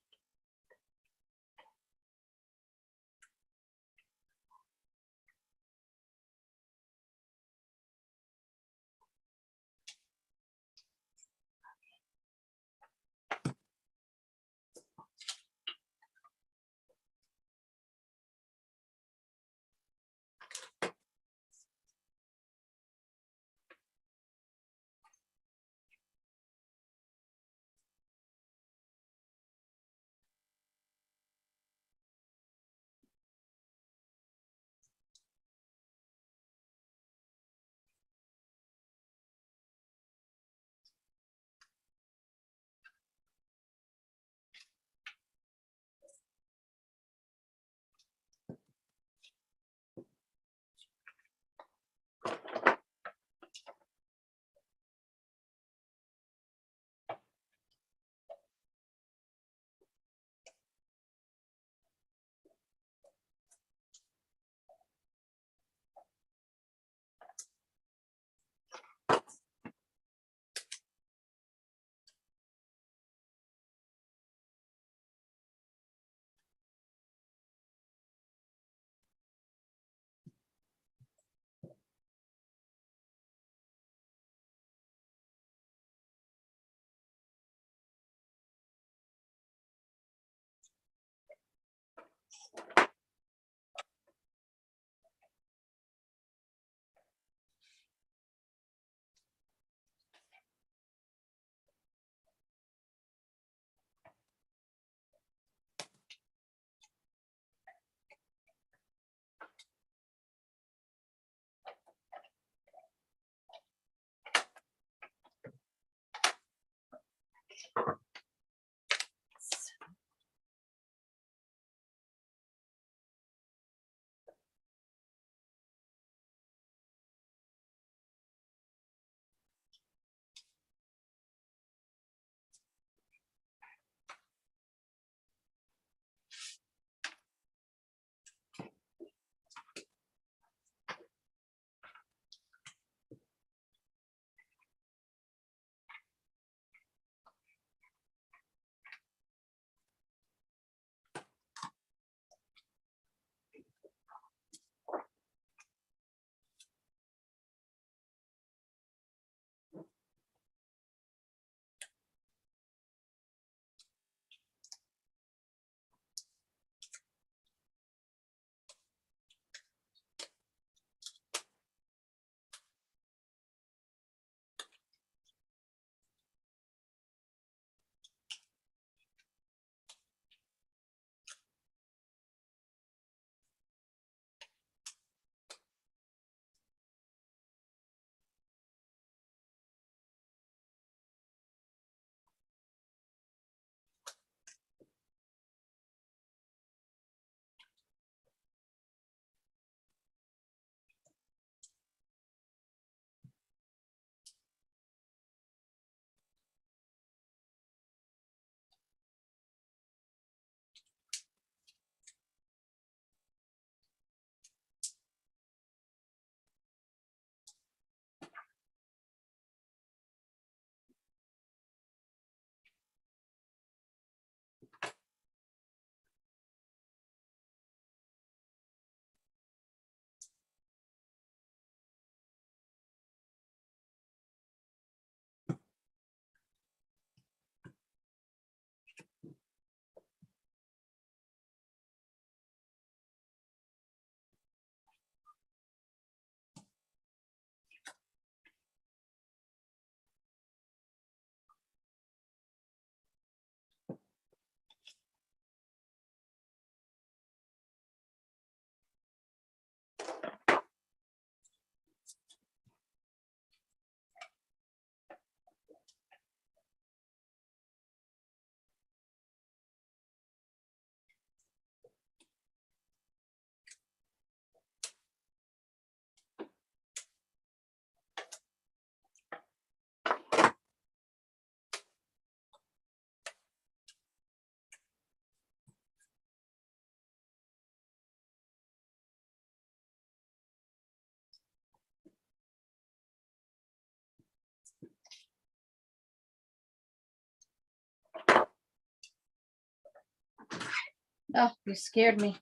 C: Oh, you scared me.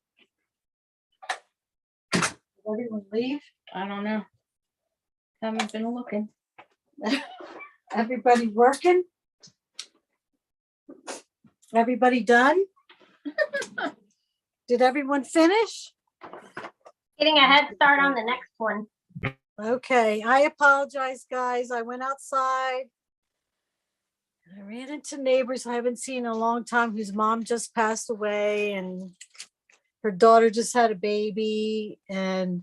B: Did everyone leave?
C: I don't know. Haven't been looking.
B: Everybody working? Everybody done? Did everyone finish?
K: Getting a head start on the next one.
B: Okay, I apologize, guys. I went outside. I ran into neighbors I haven't seen in a long time whose mom just passed away and her daughter just had a baby and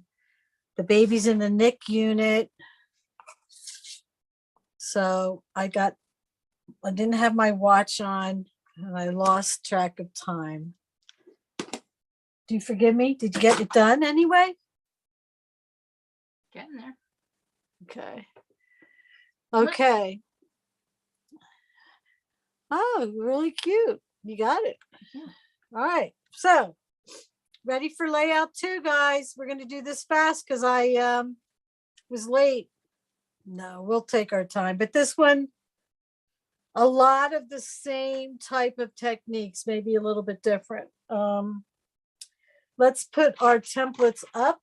B: the baby's in the NIC unit. So I didn't have my watch on and I lost track of time. Do you forgive me? Did you get it done anyway?
C: Getting there.
B: Okay. Okay. Oh, really cute. You got it. All right. So ready for layout 2, guys. We're going to do this fast because I was late. No, we'll take our time. But this one, a lot of the same type of techniques, maybe a little bit different. Let's put our templates up.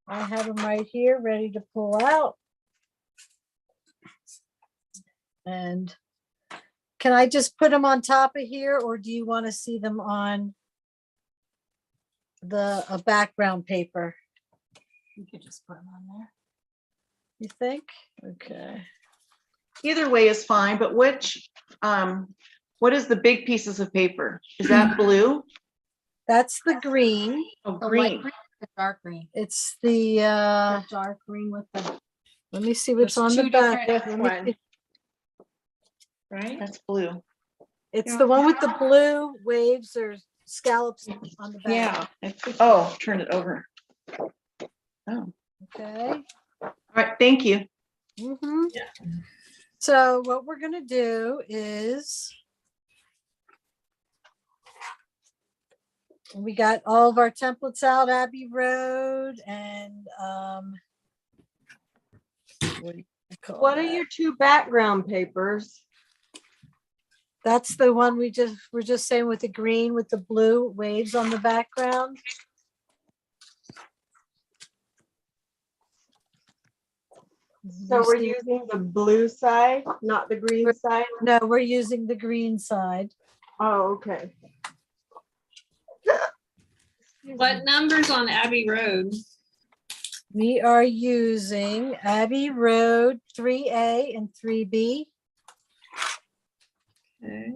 B: I have them right here, ready to pull out. And can I just put them on top of here, or do you want to see them on a background paper?
C: You could just put them on there.
B: You think? Okay.
D: Either way is fine, but what is the big pieces of paper? Is that blue?
B: That's the green.
D: Oh,
C: The light
D: green.
C: green, the dark green.
B: It's the
C: The dark green with the,
B: let me see what's
C: There's
B: on the
C: two
B: back.
C: different-
B: Let me
E: This
B: see.
E: one, right?
D: That's blue.
B: It's the one with the blue waves or scallops on the back.
E: Yeah.
D: Oh, turn it over. Oh,
B: Okay.
D: all right. Thank you.
B: Mhm. So what we're gonna do is we got all of our templates out, Abbey Road and what do you call
J: What are
B: that?
J: your 2 background papers?
B: That's the one we're just saying with the green with the blue waves on the background.
J: So
B: You
J: we're
B: see-
J: using the blue side, not the green side?
B: No, we're using the green side.
J: Oh, okay.
F: What numbers on Abbey Road?
B: We are using Abbey Road 3A and 3B.
F: Okay.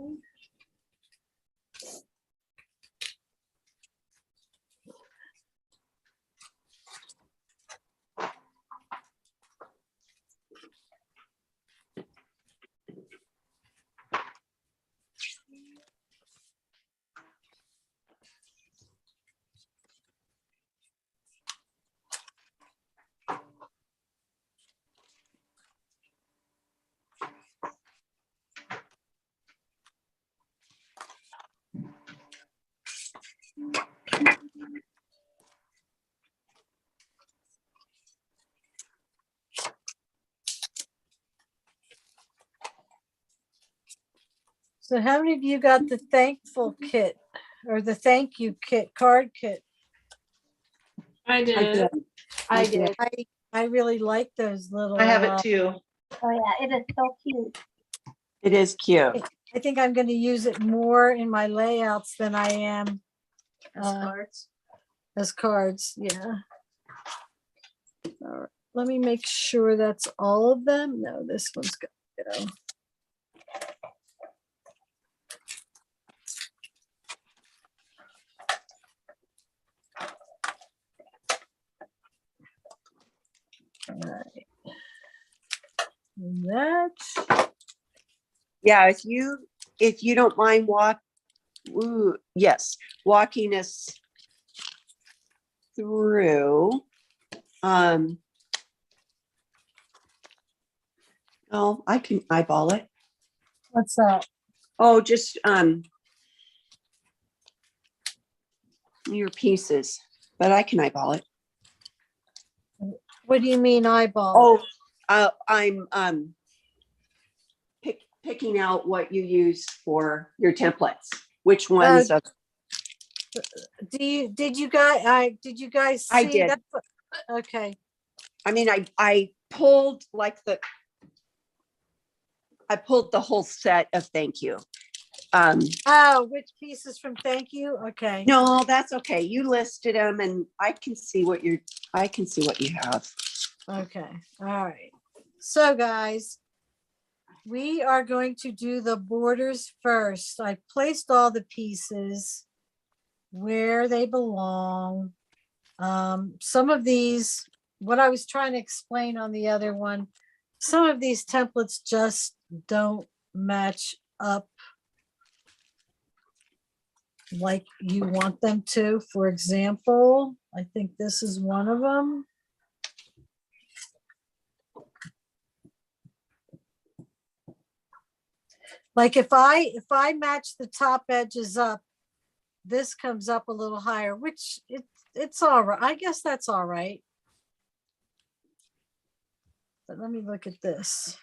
B: So how many of you got the thankful kit or the thank you kit, card kit?
F: I did.
J: I did.
B: I really like those little.
D: I have it too.
K: Oh yeah, it is so cute.
G: It is cute.
B: I think I'm going to use it more in my layouts than I am
C: as cards.
B: as cards. Yeah. All right. Let me make sure that's all of them. No, this one's got to go. All right. And that.
G: Yeah, if you don't mind walking us through. Oh, I can eyeball it.
B: What's that?
G: Oh, just your pieces, but I can eyeball it.
B: What do you mean eyeball?
G: Oh, I'm picking out what you use for your templates. which ones of,
B: did you guys see?
G: I did.
B: Okay.
G: I mean, I pulled I pulled the whole set of thank you.
B: Oh, which pieces from thank you? Okay.
G: No, that's okay. You listed them and I can see what you have.
B: Okay. All right. So guys, we are going to do the borders first. I placed all the pieces where they belong. Some of these, what I was trying to explain on the other one, some of these templates just don't match up like you want them to. For example, I think this is one of them. Like if I match the top edges up, this comes up a little higher, which it's all right. I guess that's all right. But let me look at this.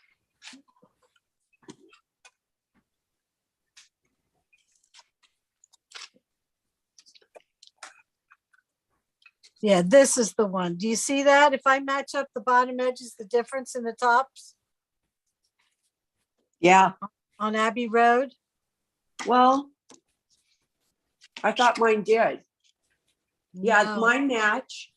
B: Yeah, this is the one. Do you see that? If I match up the bottom edges, the difference in the tops
G: Yeah.
B: on Abbey Road?
G: Well, I thought mine did. Yeah,
B: No.
G: mine match.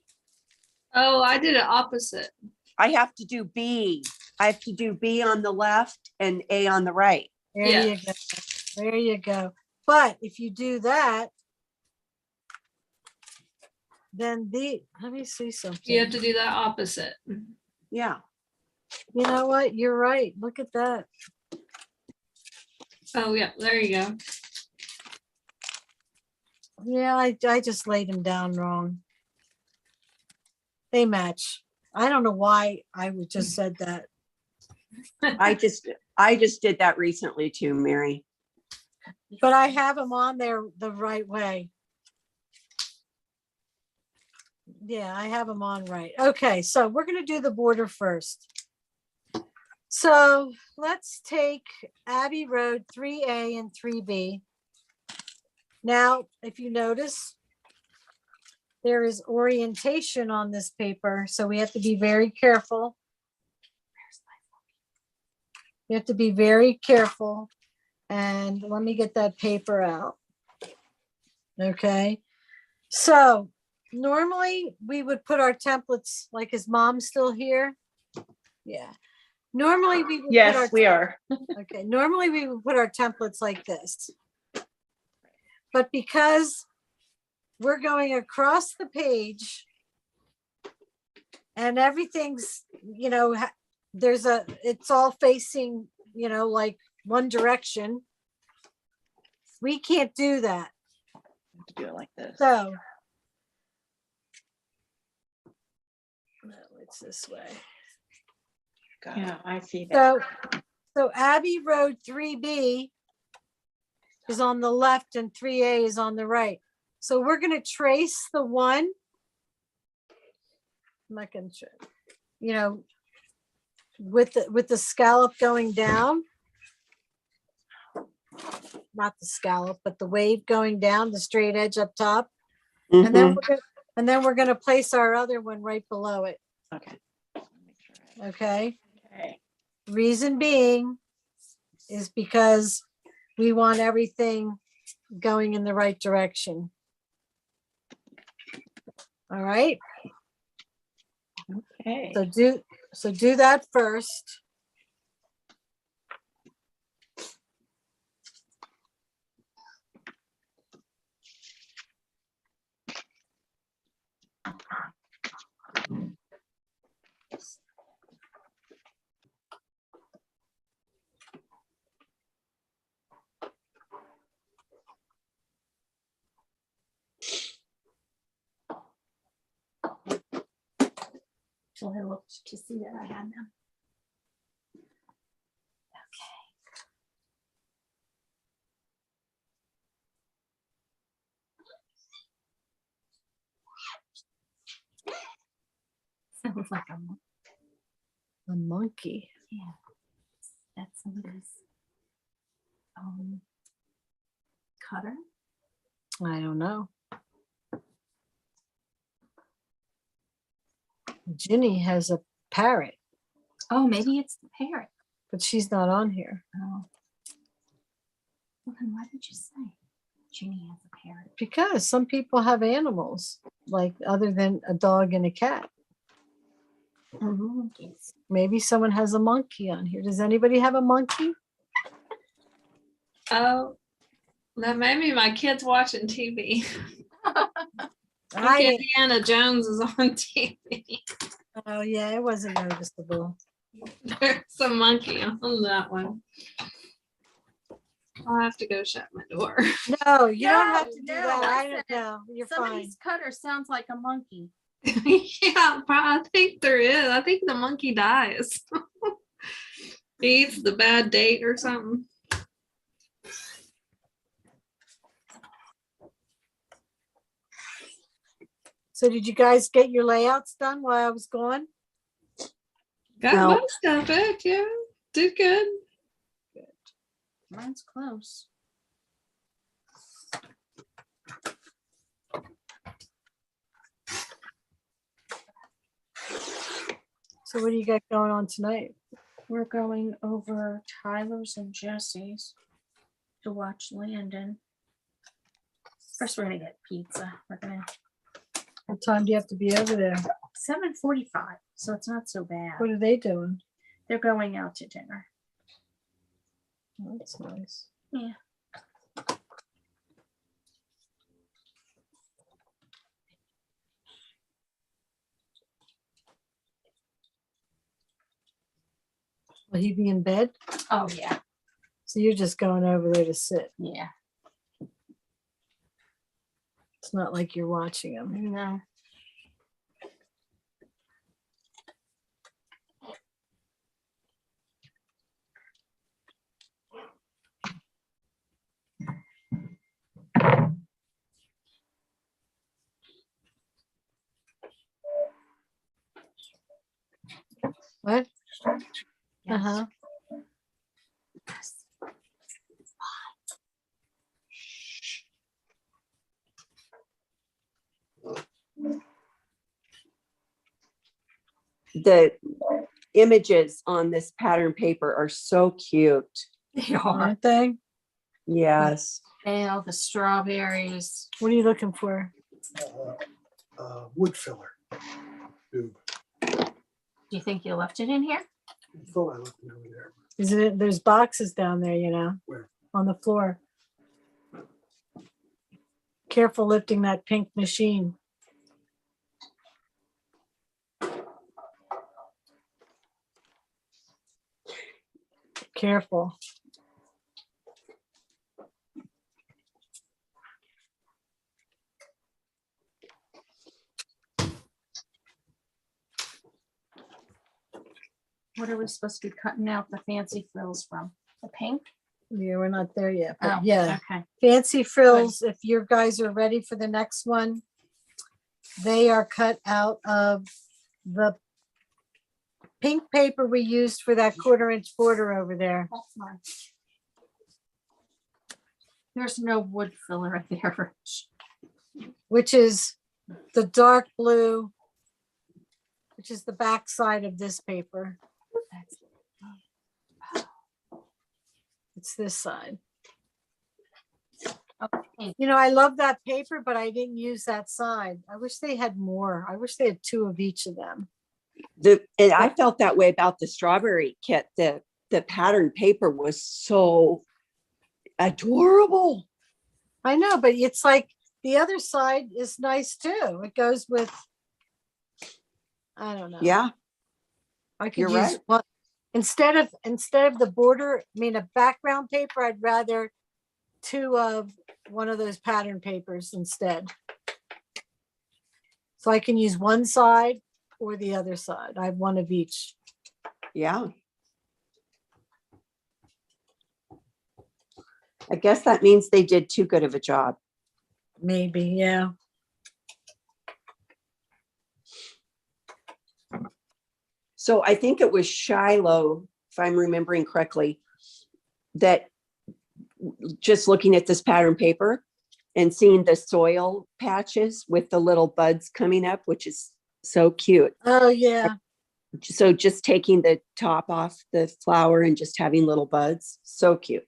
F: Oh, I did it opposite.
G: I have to do B. I have to do B on the left and A on the right.
B: There
F: Yeah.
B: you go. There you go. But if you do that, then let me see something.
F: You have to do that opposite.
G: Yeah.
B: You know what? You're right. Look at that.
F: Oh, yeah, there you go.
B: Yeah, I just laid them down wrong. They match. I don't know why I would just said that.
G: I just did that recently too, Mary.
B: But I have them on there the right way. Yeah, I have them on right. Okay, so we're going to do the border first. So let's take Abbey Road 3A and 3B. Now, if you notice, there is orientation on this paper, so we have to be very careful. You have to be very careful. And let me get that paper out. Okay. So normally we would put our templates, like, is mom still here? Yeah. Normally we would
E: Yes, we are.
B: Okay. Normally we would put our templates like this. But because we're going across the page and everything's, you know, it's all facing, you know, like one direction. We can't do that.
E: Do it like this.
B: So no, it's this way.
E: Yeah, I see that.
B: So Abbey Road 3B is on the left and 3A is on the right. So we're going to trace the one. I'm not going to, you know, with the scallop going down. Not the scallop, but the wave going down, the straight edge up top.
G: Mhm.
B: And then we're going to place our other one right below it.
E: Okay.
B: Okay.
E: Okay.
B: Reason being is because we want everything going in the right direction. All right.
E: Okay.
B: So do that first.
C: So I looked to see that I had them. Okay. Sounds like
B: A monkey.
C: yeah. That's some of this cutter?
B: I don't know. Ginny has a parrot,
C: Oh, maybe it's the parrot.
B: but she's not on here
C: Oh. Well, then why did you say Ginny has a parrot?
B: because some people have animals, like other than a dog and a cat.
C: Monkeys.
B: Maybe someone has a monkey on here. Does anybody have a monkey?
F: Oh, that may be my kids watching TV.
B: I didn't-
F: Indiana Jones is on TV.
B: Oh, yeah, it wasn't noticeable.
F: There's a monkey on that one. I'll have to go shut my door.
B: No, you don't have to do
C: No,
B: that.
C: I
B: I don't
C: said
B: know. You're fine.
C: Somebody's cutter sounds like a monkey.
F: Yeah, I think there is. I think the monkey dies. He eats the bad date or something.
B: So did you guys get your layouts done while I was gone?
F: Got
G: No.
F: most of it, yeah. Did good.
C: Mine's close.
B: So what do you got going on tonight?
C: We're going over Tyler's and Jesse's to watch Landon. First, we're gonna get pizza. We're gonna
B: What time do you have to be over there?
C: 7:45, so it's not so bad.
B: What are they doing?
C: They're going out to dinner.
B: Oh, that's nice.
C: Yeah.
B: Will he be in bed?
C: Oh, yeah.
B: So you're just going over there to sit.
C: Yeah.
B: It's not like you're watching him.
C: No.
B: What?
C: Yes.
B: Uh-huh.
G: The images on this pattern paper are so cute.
C: They are.
B: Aren't they?
G: Yes.
C: Kale, the strawberries.
B: What are you looking for?
H: Wood filler. Tube.
C: Do you think you left it in here?
H: I thought I left it over there.
B: Isn't it? There's boxes down there, you know,
H: Where?
B: on the floor. Careful lifting that pink machine. Careful.
C: What are we supposed to be cutting out the fancy frills from? The pink?
B: Yeah, we're not there yet,
C: Oh,
B: but yeah.
C: okay.
B: Fancy frills, if your guys are ready for the next one, they are cut out of the pink paper we used for that 1/4-inch border over there.
C: That's nice. There's no wood filler there.
B: Which is the dark blue, which is the back side of this paper. It's this side.
C: Okay.
B: You know, I love that paper, but I didn't use that side. I wish they had more. I wish they had 2 of each of them.
G: And I felt that way about the strawberry kit. The pattern paper was so adorable.
B: I know, but it's like the other side is nice too. It goes with, I don't know.
G: Yeah.
B: I could
G: you're
B: use
G: right.
B: one instead of the border, I mean a background paper, I'd rather 2 of one of those pattern papers instead. So I can use one side or the other side. I have 1 of each.
G: Yeah. I guess that means they did too good of a job.
B: Maybe, yeah.
G: So I think it was Shiloh, if I'm remembering correctly, that just looking at this pattern paper and seeing the soil patches with the little buds coming up, which is so cute.
B: Oh, yeah.
G: So just taking the top off the flower and just having little buds, so cute.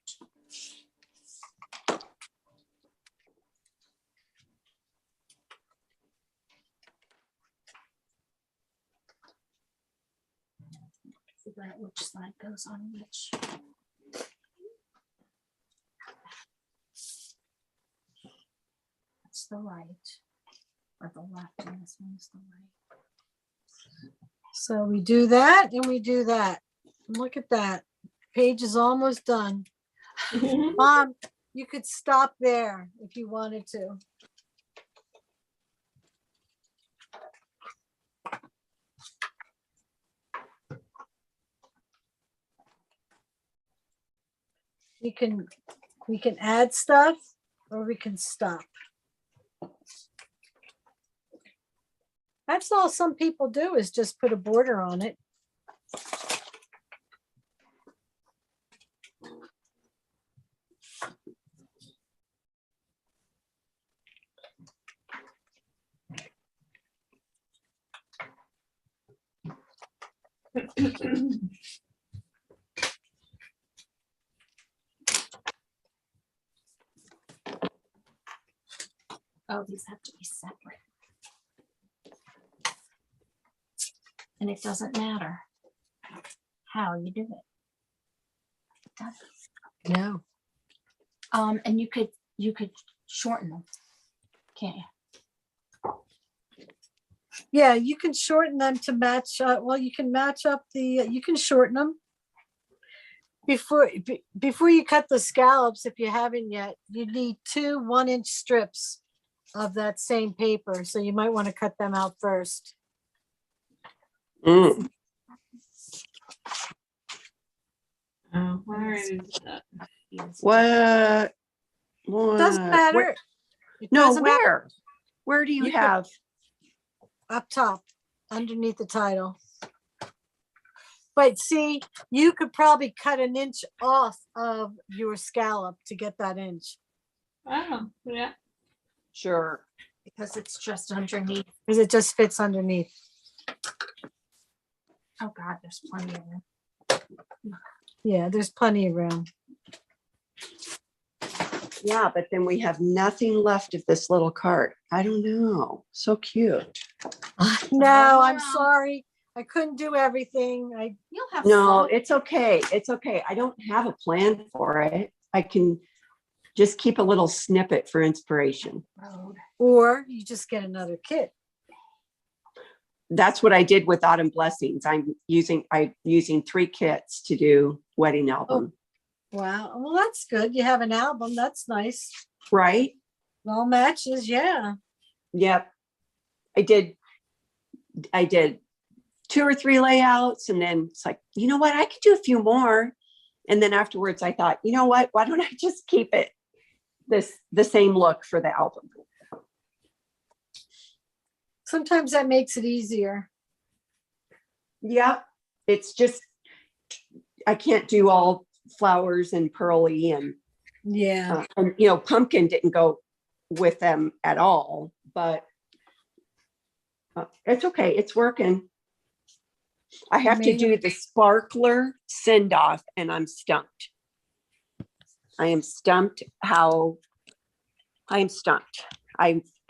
C: Figure out which side goes on which. That's the right, or the left, and this one's the right.
B: So we do that and we do that. Look at that. Page is almost done. Mom, you could stop there if you wanted to. We can add stuff or we can stop. That's all some people do, is just put a border on it.
C: Oh, these have to be separate. And it doesn't matter how you do it. It doesn't.
B: No.
C: And you could shorten them, can't you?
B: Yeah, you can shorten them to match. Well, you can match up the. You can shorten them before you cut the scallops. If you haven't yet, you need 2 1-inch strips of that same paper. So you might want to cut them out first.
G: Mm.
F: Oh, I already did that.
G: What?
B: Doesn't matter. It
G: No,
B: doesn't matter.
G: where? Where do you
B: You could-
G: have?
B: Up top, underneath the title. But see, you could probably cut 1 inch off of your scallop to get that inch,
F: Oh, yeah.
G: Sure.
C: Because it's just underneath.
B: because it just fits underneath.
C: Oh God, there's plenty of room.
B: Yeah, there's plenty of room.
G: Yeah, but then we have nothing left of this little cart. I don't know. So cute.
B: No, I'm
C: Wow.
B: sorry. I couldn't do everything.
C: You'll have
G: No,
C: some.
G: it's okay. It's okay. I don't have a plan for it. I can just keep a little snippet for inspiration.
C: Road.
B: Or you just get another kit.
G: That's what I did with Autumn Blessings. I'm using 3 kits to do wedding album.
B: Wow. Well, that's good. You have an album. That's nice.
G: Right?
B: All matches. Yeah.
G: Yep. I did 2 or 3 layouts, and then it's like, you know what? I could do a few more. And then afterwards I thought, you know what? Why don't I just keep it the same look for the album?
B: Sometimes that makes it easier.
G: Yeah. It's just, I can't do all flowers and pearly and,
B: Yeah.
G: pumpkin didn't go with them at all, but it's okay. It's working. I have to do the sparkler send off and I'm stumped. I am stumped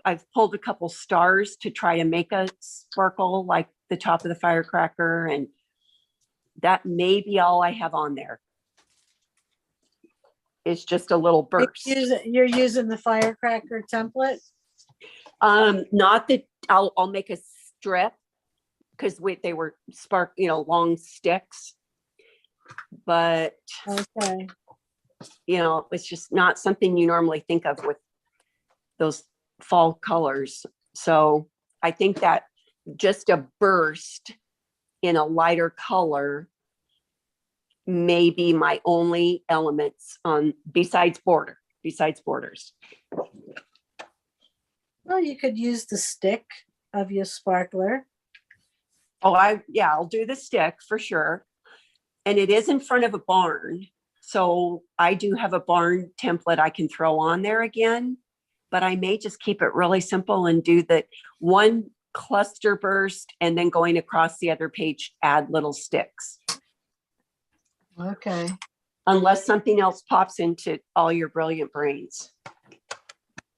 G: I've pulled a couple stars to try to make a sparkle like the top of the firecracker, and that may be all I have on there. It's just a little burst.
B: You're using the firecracker template?
G: Not that I'll make a strip because they were long sticks, but
B: Okay.
G: it's just not something you normally think of with those fall colors. So I think that just a burst in a lighter color may be my only elements on besides borders.
B: Well, you could use the stick of your sparkler.
G: Oh, I'll do the stick for sure. And it is in front of a barn. So I do have a barn template I can throw on there again, but I may just keep it really simple and do the one cluster burst and then going across the other page, add little sticks.
B: Okay.
G: Unless something else pops into all your brilliant brains.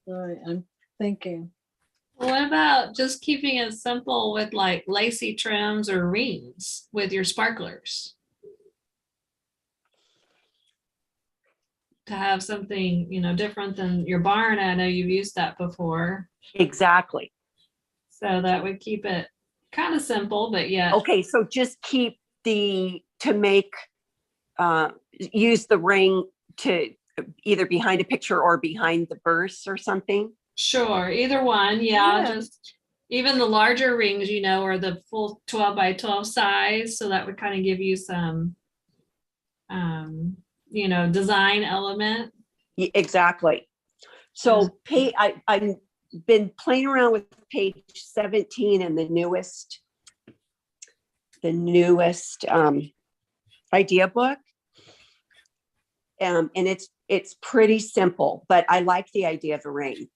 B: All right, I'm thinking.
F: What about just keeping it simple with like lacy trims or rings with your sparklers? To have something, you know, different than your barn. I know you've used that before.
G: Exactly.
F: So that would keep it kind of simple, but yeah.
G: Okay, so just keep to make, use the ring to either behind a picture or behind the bursts or something.
F: Sure, either one. Yeah, just even the larger rings, you know, or the full 12 by 12 size. So that would kind of give you some, you know, design element.
G: Exactly. So I've been playing around with page 17 and the newest idea book. And it's pretty simple, but I like the idea of a ring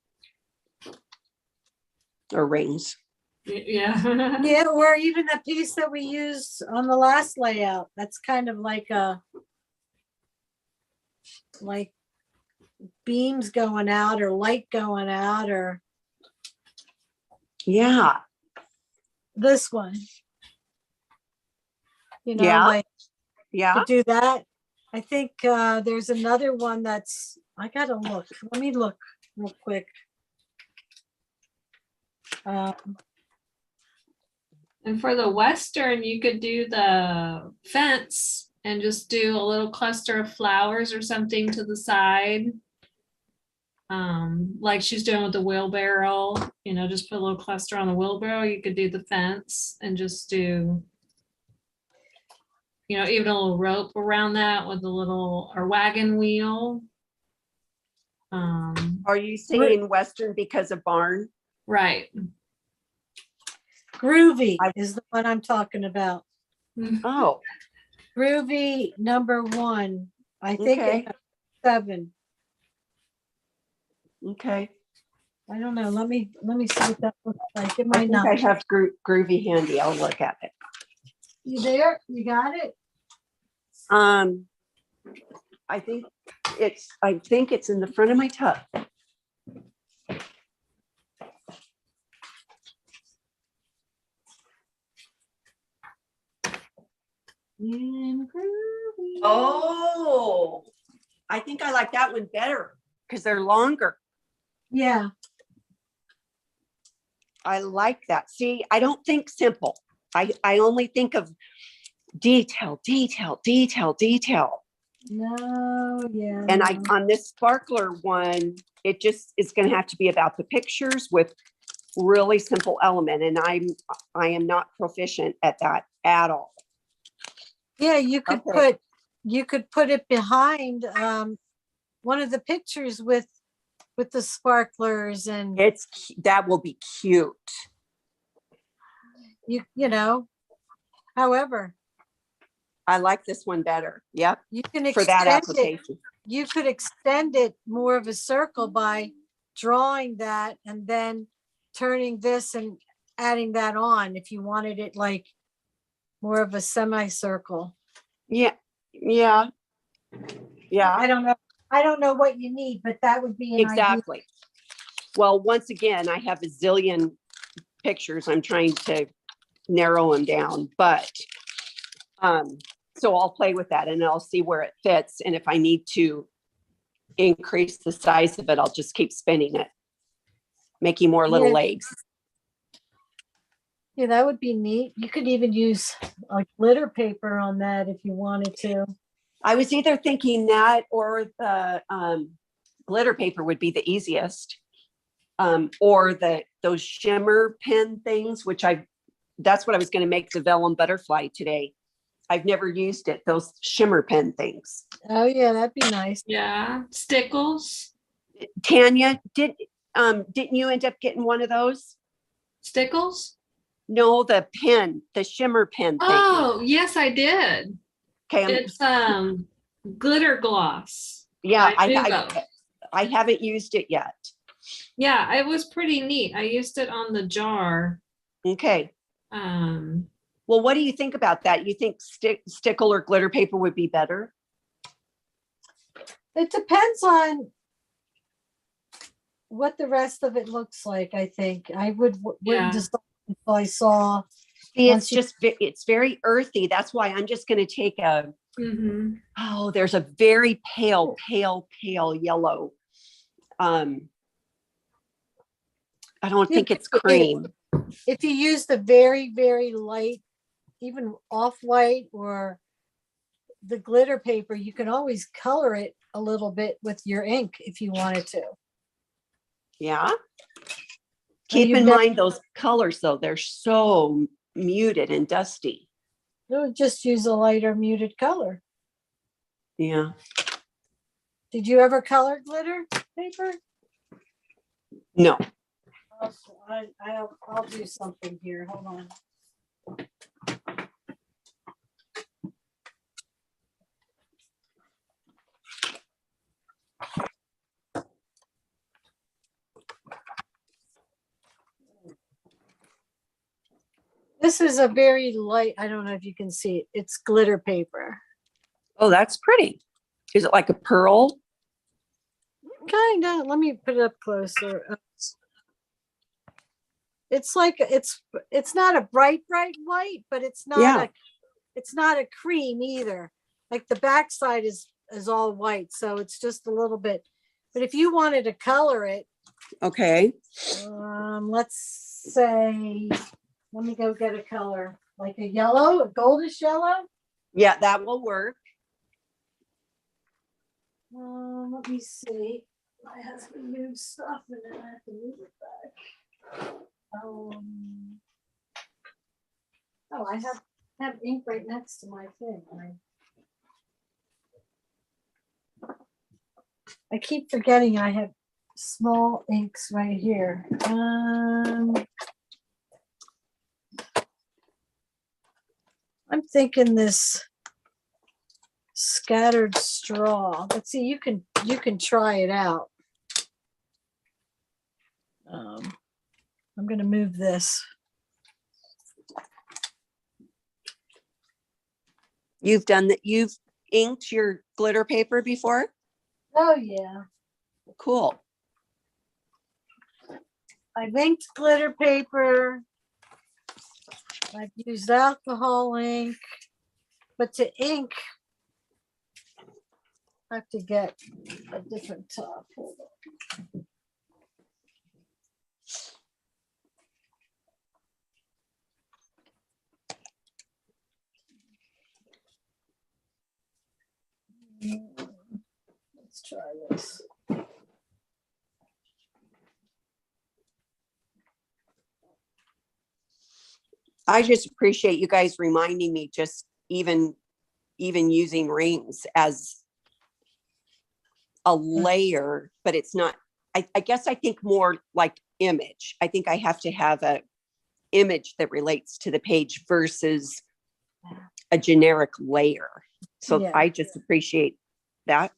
G: or rings.
F: Yeah.
B: Yeah, or even the piece that we used on the last layout. That's kind of like beams going out or light going out, or
G: Yeah.
B: this one. You know,
G: Yeah.
B: like
G: Yeah.
B: to do that. I think there's another one that's, I gotta look. Let me look real quick.
F: And for the Western, you could do the fence and just do a little cluster of flowers or something to the side. Like she's doing with the wheelbarrow, you know, just put a little cluster on the wheelbarrow. You could do the fence and just do, you know, even a little rope around that with a little, or wagon wheel.
G: Are you saying Western because of barn?
F: Right.
B: Groovy is the one I'm talking about.
G: Oh.
B: Groovy #1. I think
G: Okay.
B: it's 7.
G: Okay.
B: I don't know. Let me see what that looks like. It
G: I
B: might
G: think
B: not.
G: I have Groovy handy. I'll look at it.
B: You there? You got it?
G: I think it's in the front of my tub. Oh, I think I like that one better because they're longer.
B: Yeah.
G: I like that. See, I don't think simple. I only think of detail.
B: No, yeah.
G: And
B: no.
G: on this sparkler one, it just is going to have to be about the pictures with really simple element. And I am not proficient at that at all.
B: Yeah, you could
G: Okay.
B: put it behind one of the pictures with the sparklers, and
G: that will be cute.
B: You know, however,
G: I like this one better. Yep.
B: you can
G: for that
B: extend it.
G: application.
B: You could extend it more of a circle by drawing that and then turning this and adding that on if you wanted it like more of a semicircle.
G: Yeah.
B: I don't know what you need, but that would be an
G: Exactly.
B: idea.
G: Well, once again, I have a zillion pictures. I'm trying to narrow them down, but so I'll play with that and I'll see where it fits. And if I need to increase the size of it, I'll just keep spinning it, making more little legs.
B: Yeah, that would be neat. You could even use like glitter paper on that if you wanted to.
G: I was either thinking that or the glitter paper would be the easiest. Or those shimmer pen things, which that's what I was going to make the vellum butterfly today. I've never used it, those shimmer pen things.
B: Oh yeah, that'd be nice.
F: Yeah, stickles.
G: Tanya, didn't you end up getting one of those?
F: Stickles?
G: No, the pen, the shimmer pen thing.
F: Oh, yes, I did.
G: Okay.
F: It's glitter gloss.
G: Yeah,
F: by Nuvo.
G: I haven't used it yet.
F: Yeah, it was pretty neat. I used it on the jar.
G: Okay. Well, what do you think about that? You think stickle or glitter paper would be better?
B: It depends on what the rest of it looks like, I think. I wouldn't
F: Yeah.
B: decide until I saw.
G: See,
B: Once
G: it's very earthy. That's why I'm just going to take a,
F: Mhm.
G: oh, there's a very pale yellow. I don't think it's cream.
B: If you use the very, very light, even off-white or the glitter paper, you can always color it a little bit with your ink if you wanted to.
G: Yeah. Keep in mind those colors though, they're so muted and dusty.
B: Just use a lighter muted color.
G: Yeah.
B: Did you ever color glitter paper?
G: No.
B: I'll do something here. Hold on. This is a very light, I don't know if you can see it. It's glitter paper.
G: Oh, that's pretty. Is it like a pearl?
B: Kind of. Let me put it up closer. It's like it's not a bright white, but it's not a cream either. Like the backside is all white, so it's just a little bit. But if you wanted to color it,
G: okay.
B: Let's say, let me go get a color like a yellow, a goldish yellow.
G: Yeah, that will work.
B: Let me see. My husband moved stuff and then I have to move it back. Oh, I have ink right next to my thing. I keep forgetting I have small inks right here. I'm thinking this scattered straw. Let's see, you can try it out. I'm going to move this.
G: You've done that. You've inked your glitter paper before?
B: Oh yeah.
G: Cool.
B: I've inked glitter paper. I've used alcohol ink, but to ink, I have to get a different top. Hold on. Let's try this.
G: I just appreciate you guys reminding me, just even using rings as a layer, but it's not, I guess I think more like image. I think I have to have a image that relates to the page versus a generic layer. So
B: Yeah.
G: I just appreciate that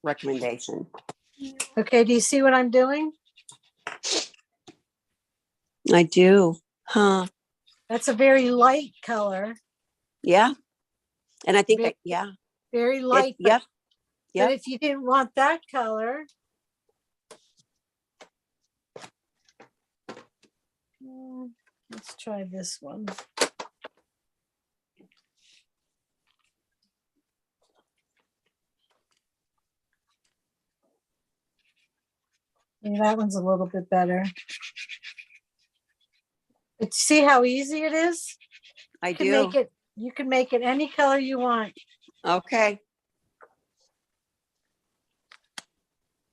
G: recommendation.
B: Okay, do you see what I'm doing?
G: I do. Huh.
B: That's a very light color.
G: Yeah. And I think,
B: Very,
G: yeah.
B: Very light.
G: Yep.
B: But if you didn't want that color, let's try this one. Yeah, that one's a little bit better. But see how easy it is?
G: I do.
B: You can make it any color you want.
G: Okay.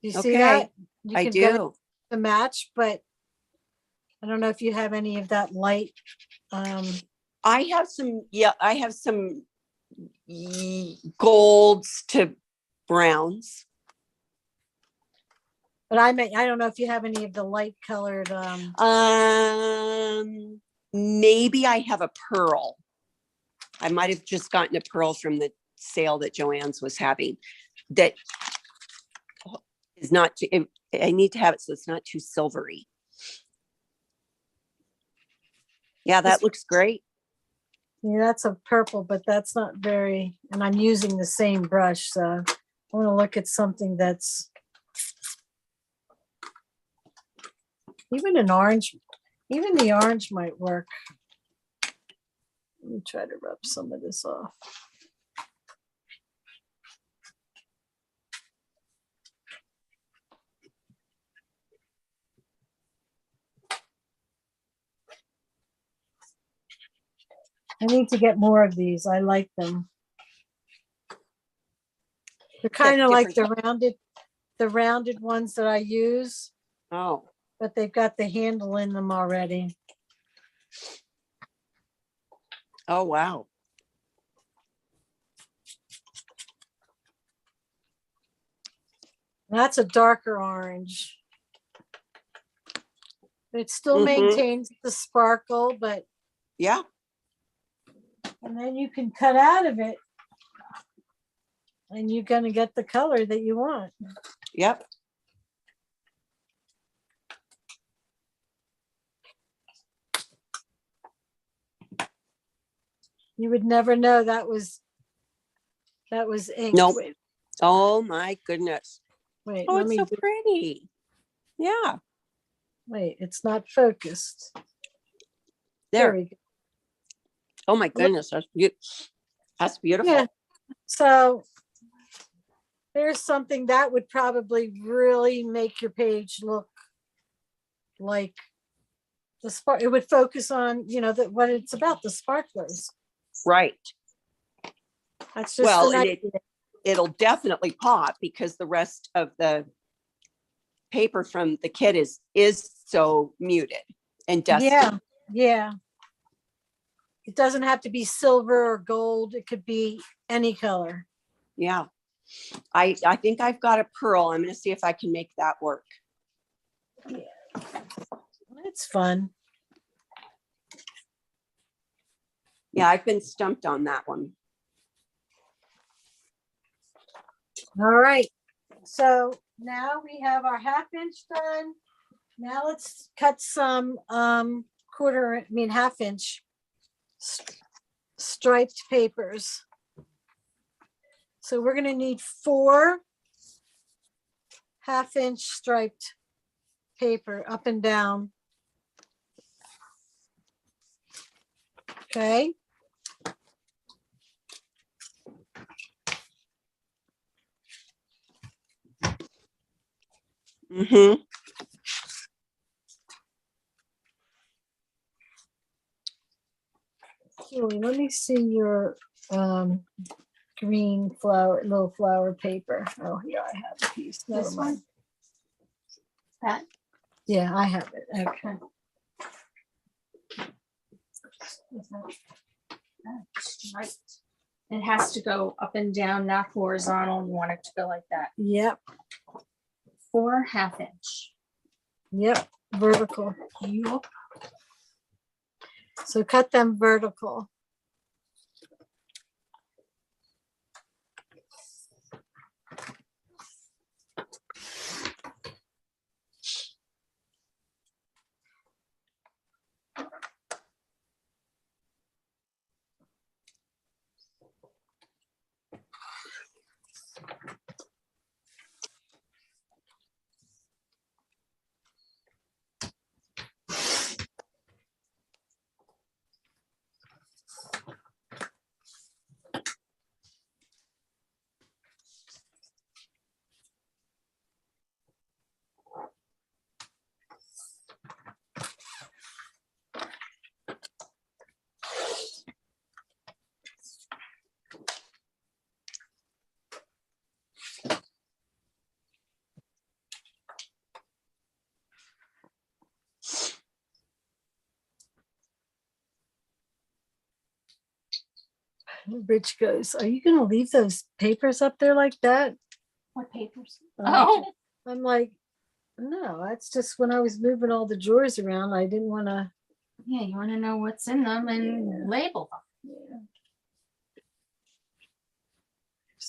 B: You see that? You
G: I
B: can get
G: do.
B: it to match, but I don't know if you have any of that light.
G: I have some, I have some golds to browns.
B: But I don't know if you have any of the light colored.
G: Maybe I have a pearl. I might have just gotten a pearl from the sale that Joanne's was having that is not, I need to have it so it's not too silvery. Yeah, that looks great.
B: Yeah, that's a purple, but that's not very, and I'm using the same brush, so I want to look at something that's even an orange, even the orange might work. Let me try to rub some of this off. I need to get more of these. I like them. They're kind of like the rounded ones that I use.
G: Oh.
B: But they've got the handle in them already.
G: Oh, wow.
B: That's a darker orange. It still maintains the sparkle, but
G: yeah.
B: And then you can cut out of it and you're going to get the color that you want.
G: Yep.
B: You would never know that was ink.
G: Nope.
B: Wait,
G: oh my goodness.
B: wait,
G: Oh,
B: let
G: it's
B: me
G: so pretty. Yeah.
B: Wait, it's not focused.
G: There.
B: We go.
G: Oh my goodness. That's beautiful.
B: Yeah. So there's something that would probably really make your page look like the spark. It would focus on, you know, what it's about, the sparklers.
G: Right.
B: That's just
G: well,
B: an
G: and it'll definitely pop because the rest of the paper from the kit is so muted and dusty.
B: Yeah, yeah. It doesn't have to be silver or gold. It could be any color.
G: Yeah. I think I've got a pearl. I'm going to see if I can make that work.
B: Yeah. It's fun.
G: Yeah, I've been stumped on that one.
B: All right. So now we have our 1/2 inch done. Now let's cut some 1/4 inch striped papers. So we're going to need 4 1/2 inch striped paper up and down. Okay.
G: Mm-hmm.
B: Julie, let me see your green little flower paper. Oh, here I have a piece. Never
C: This
B: mind.
C: one? That?
B: Yeah, I have it. Okay.
C: Right. It has to go up and down, not horizontal. You want it to go like that.
B: Yep.
C: 4 1/2 inch.
B: Yep. Vertical.
C: Yep.
B: So cut them vertical. Rich goes, are you going to leave those papers up there like that?
C: What papers?
B: Oh. I'm like, no, that's just when I was moving all the drawers around. I didn't want to.
C: Yeah, you want to know what's in them and label them.
B: Yeah.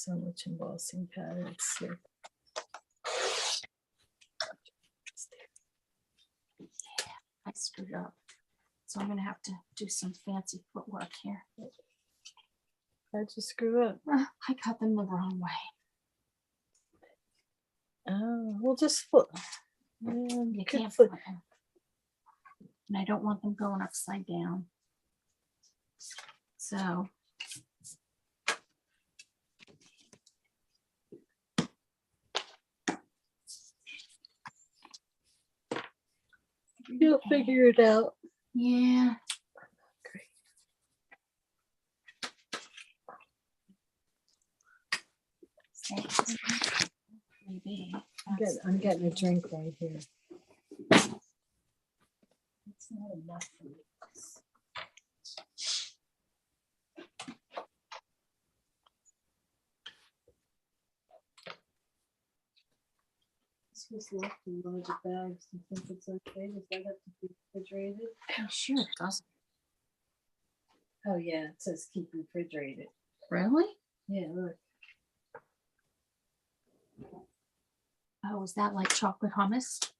B: So much embossing patterns here.
C: I screwed up. So I'm gonna have to do some fancy footwork here.
B: How'd you screw up?
C: I cut them the wrong way.
B: Oh, we'll just flip.
C: You can't
B: flip.
C: flip them. And I don't want them going upside down. So.
B: You'll figure it out.
C: Yeah. Maybe.
B: I'm getting a drink right here.
C: It's not enough for me.
B: This was left in large bags. You think it's okay? Does that have to be refrigerated?
C: Oh, sure it doesn't.
B: Oh yeah, it says keep refrigerated.
C: Really?
B: Yeah, look.
C: Oh, is that like chocolate hummus?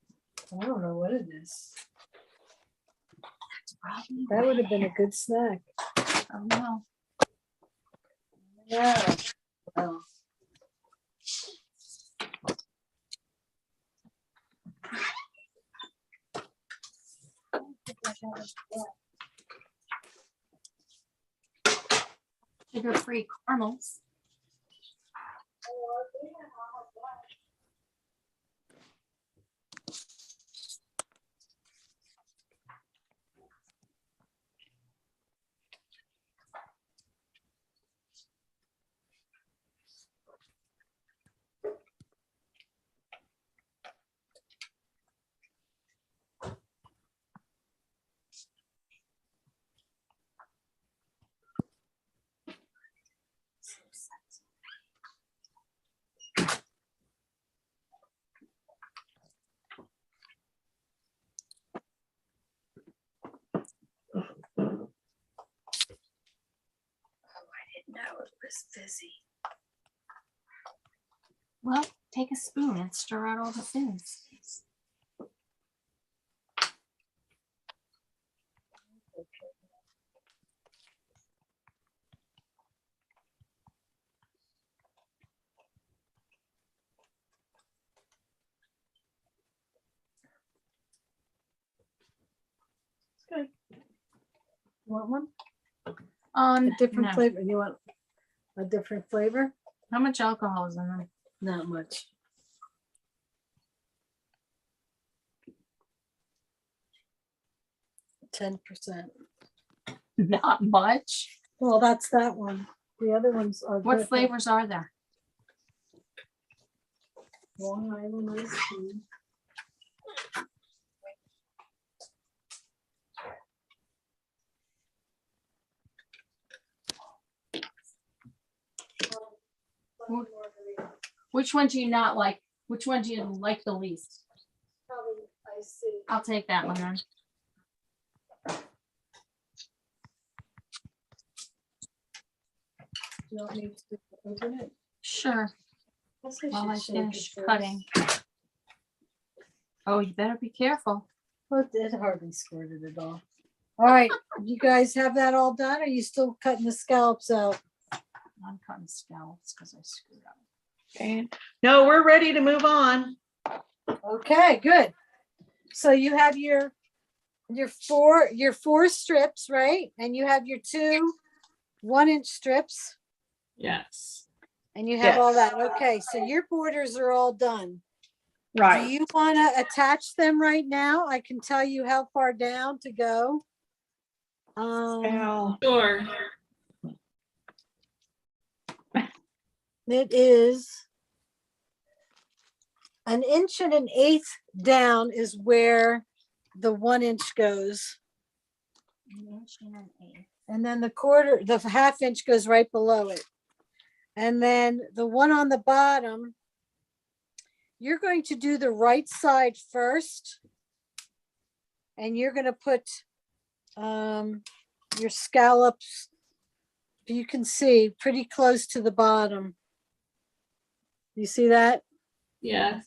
B: I don't know what it is.
C: That's probably
B: That would have been a good snack.
C: Oh no.
B: Yeah. Well,
C: Sugar-free caramels.
B: no, it was fizzy.
C: Well, take a spoon and stir out all the fizz.
B: Good. Want one?
C: A
B: A different flavor. You want a different flavor?
C: How much alcohol is in them?
B: Not much. %.
C: Not much.
B: Well, that's that one. The other ones are.
C: What
B: different.
C: flavors are there?
B: Long Island iced tea.
C: Which one do you not like? Which one do you like the least?
B: Probably iced tea.
C: I'll take that one then.
B: You don't need to open it.
C: Sure.
B: Guess I
C: While I
B: should shake it
C: finish
B: first.
C: cutting. Oh, you better be careful.
B: Well, it hardly squirted at all. All right, you guys have that all done? Or are you still cutting the scallops out?
C: I'm cutting scallops because I screwed up.
D: And no, we're ready to move on.
B: Okay, good. So you have your four strips, right? And you have your 2 1-inch strips,
F: Yes.
B: and you have all
D: Yes.
B: that. Okay, so your borders are all done. Do
E: Right.
B: you want to attach them right now? I can tell you how far down to go.
E: Well,
F: Sure.
B: It is 1 inch and 1/8 down is where the 1-inch goes.
C: An inch and an eighth.
B: And then the 1/2 inch goes right below it. And then the one on the bottom, you're going to do the right side first. And you're going to put your scallops, you can see, pretty close to the bottom. You see that?
F: Yeah.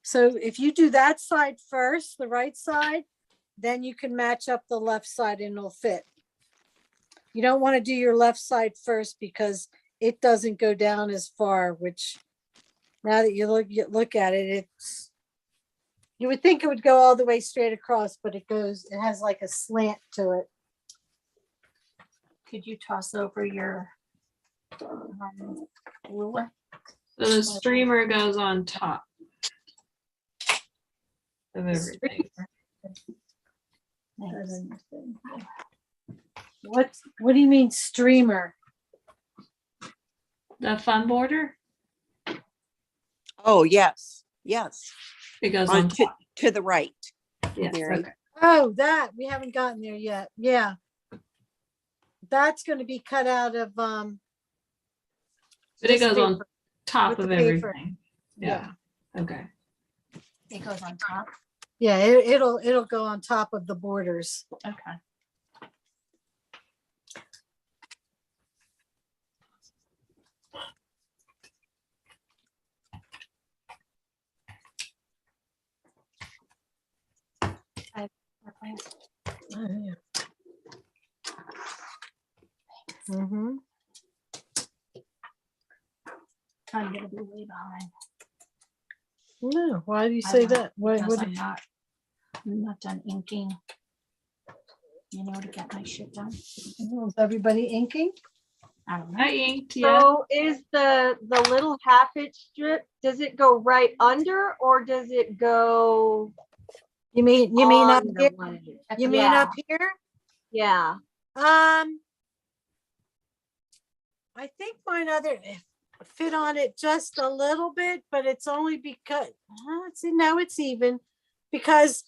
B: So if you do that side first, the right side, then you can match up the left side and it'll fit. You don't want to do your left side first because it doesn't go down as far, which now that you look at it, you would think it would go all the way straight across, but it has like a slant to it.
C: Could you toss over your ruler?
F: So the streamer goes on top of everything.
C: Thanks.
B: What do you mean streamer?
F: The fun border,
G: Oh, yes, yes.
F: it goes on
G: On
F: top.
G: to the right.
F: Yes,
G: Mary.
F: okay.
B: Oh, that we haven't gotten there yet. Yeah. That's going to be cut out of
F: But it
B: this
F: goes on
B: paper.
F: top
B: with
F: of
B: the paper.
F: everything. Yeah. Okay.
C: It goes on top.
B: Yeah, it'll go on top of the borders.
C: Okay.
B: Mm-hmm.
C: I'm gonna be way behind.
B: No, why do you say that?
C: Because I'm not done inking. You know, to get my shit done.
B: Is everybody inking?
C: I don't know.
F: I inked, yeah.
J: So is the little half inch strip, does it go right under or does it go?
B: You mean up
J: on the
B: here?
J: one?
B: You mean
J: Yeah.
B: up here?
J: Yeah.
B: I think mine fit on it just a little bit, but it's only because now it's even because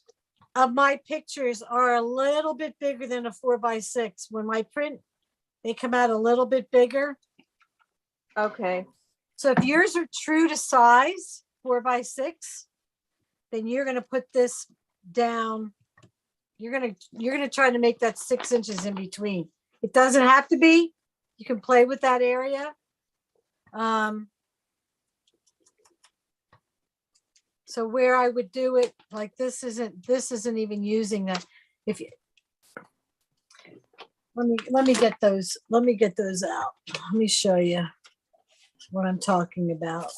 B: of my pictures are a little bit bigger than a 4x6. When I print, they come out a little bit bigger.
J: Okay.
B: So if yours are true to size, 4x6, then you're gonna put this down. You're gonna try to make that 6 inches in between. It doesn't have to be. You can play with that area. So where I would do it, like this isn't even using that. If you let me get those out. Let me show you what I'm talking about.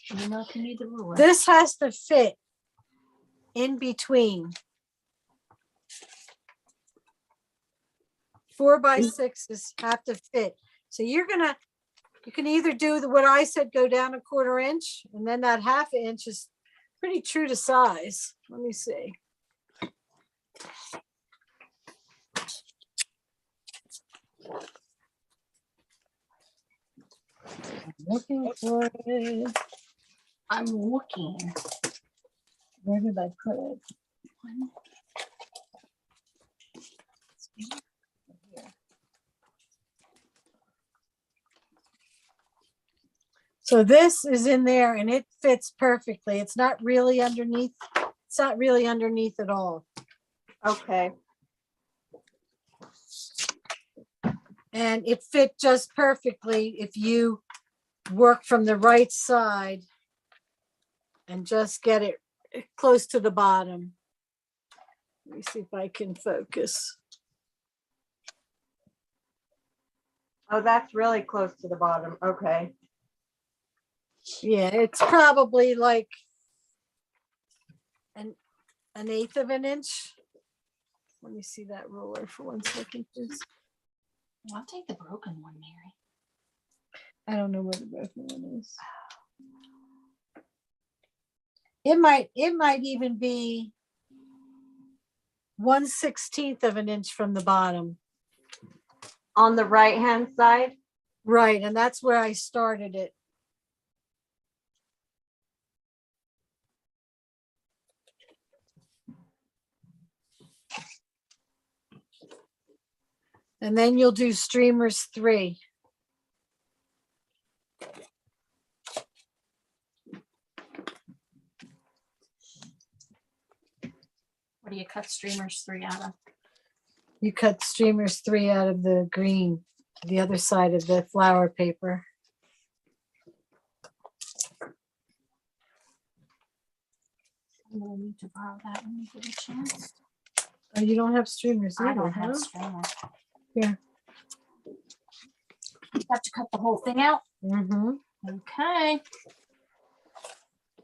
C: You know, if you need the ruler.
B: This has to fit in between. 4x6s have to fit. So you can either do what I said, go down a 1/4 inch, and then that 1/2 inch is pretty true to size. Let me see. I'm looking for it.
C: I'm looking.
B: Where did I put it? So this is in there and it fits perfectly. It's not really underneath. It's not really underneath at all.
J: Okay.
B: And it fit just perfectly if you work from the right side and just get it close to the bottom. Let me see if I can focus.
J: Oh, that's really close to the bottom. Okay.
B: Yeah, it's probably like an 1/8 of an inch. Let me see that ruler for 1 second, please.
C: I'll take the broken one, Mary.
B: I don't know where the broken one is. It might even be 1/16 of an inch from the bottom.
J: On the right hand side?
B: Right, and that's where I started it. And then you'll do streamers 3.
C: What do you cut streamers 3 out of?
B: You cut streamers 3 out of the green, the other side of the flower paper.
C: I'm gonna need to borrow that when you get a chance.
B: Oh, you don't have streamers
C: I
B: either,
C: don't have
B: huh?
C: streamers.
B: Here.
C: You have to cut the whole thing out.
B: Mm-hmm.
C: Okay.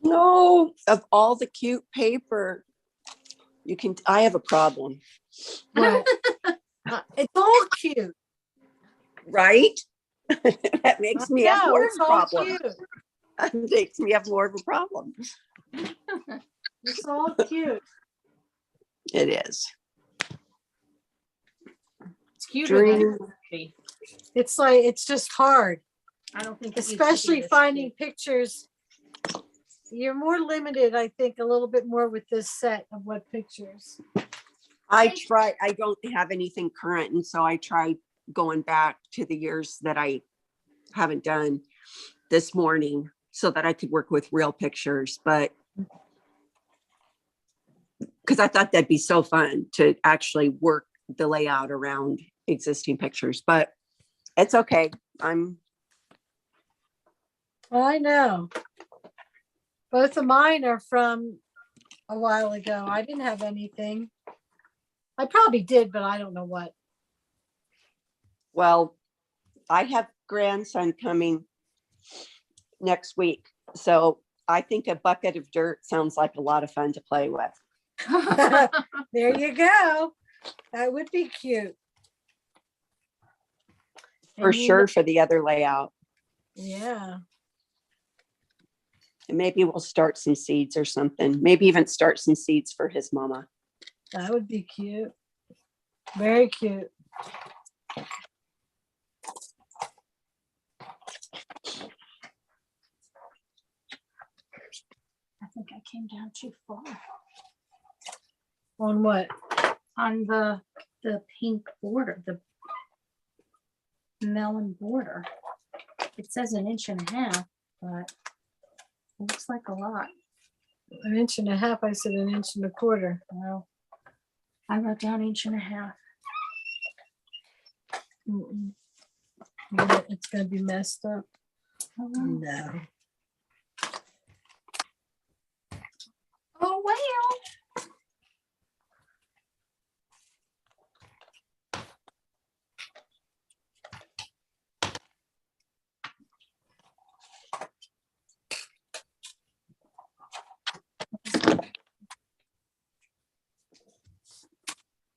G: No, of all the cute paper, I have a problem,
B: What? It's all cute.
G: right? That makes me have
B: No,
G: more of
B: it's
G: a
B: all
G: problem.
B: cute.
G: That makes me have more of a problem.
B: It's all cute.
G: It is.
C: It's cuter than
G: Dream.
C: it would be.
B: It's like, it's just hard,
C: I don't think. it used to be
B: especially
C: this
B: finding
C: cute.
B: pictures. You're more limited, I think, a little bit more with this set of what pictures.
G: I don't have anything current. And so I tried going back to the years that I haven't done this morning so that I could work with real pictures. But because I thought that'd be so fun to actually work the layout around existing pictures, but it's okay.
B: I know. Both of mine are from a while ago. I didn't have anything. I probably did, but I don't know what.
G: Well, I have grandson coming next week. So I think a bucket of dirt sounds like a lot of fun to play with.
B: There you go. That would be cute.
G: For
B: And you
G: sure,
B: know-
G: for the other layout.
B: Yeah.
G: And maybe we'll start some seeds or something. Maybe even start some seeds for his mama.
B: That would be cute. Very cute.
C: I think I came down too far
B: On what?
C: on the pink border, the melon border. It says 1.5 inches, but it looks like a lot.
B: 1.5 inches. I said 1.25 inches.
C: Well, I wrote down 1.5 inches.
B: It's gonna be messed up. No.
C: Oh, well.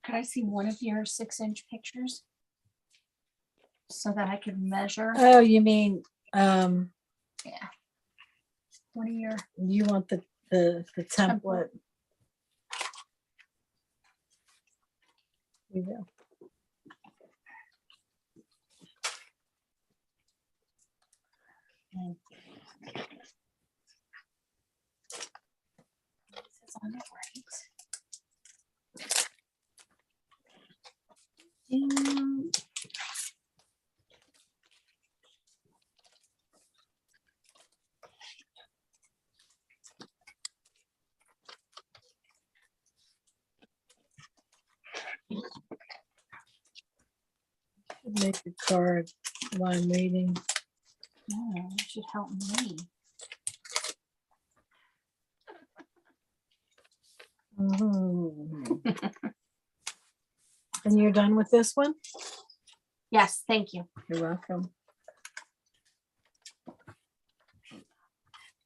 C: Could I see one of your 6-inch pictures? So that I could measure?
B: Oh, you mean,
C: Yeah. What are your?
B: you want the template? Here you go.
C: It's on the right. And
B: Make a card while I'm reading.
C: no, it should help me.
B: Mhm. And you're done with this one?
C: Yes, thank you.
B: You're welcome.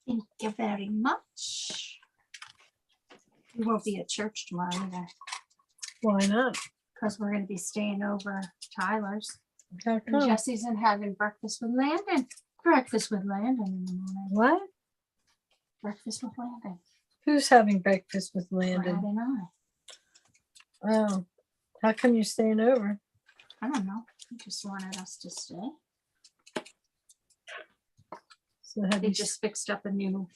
C: Thank you very much. We won't be at church tomorrow either,
B: Why not?
C: because we're gonna be staying over Tyler's.
B: How
C: And
B: come?
C: Jesse's and having breakfast with Landon. Breakfast with Landon in the morning.
B: What?
C: Breakfast with Landon.
B: Who's having breakfast with
C: Brad
B: Landon?
C: and I.
B: Oh, how come you're staying over?
C: I don't know. He just wanted us to stay.
B: So have
C: They
B: you
C: just fixed up a new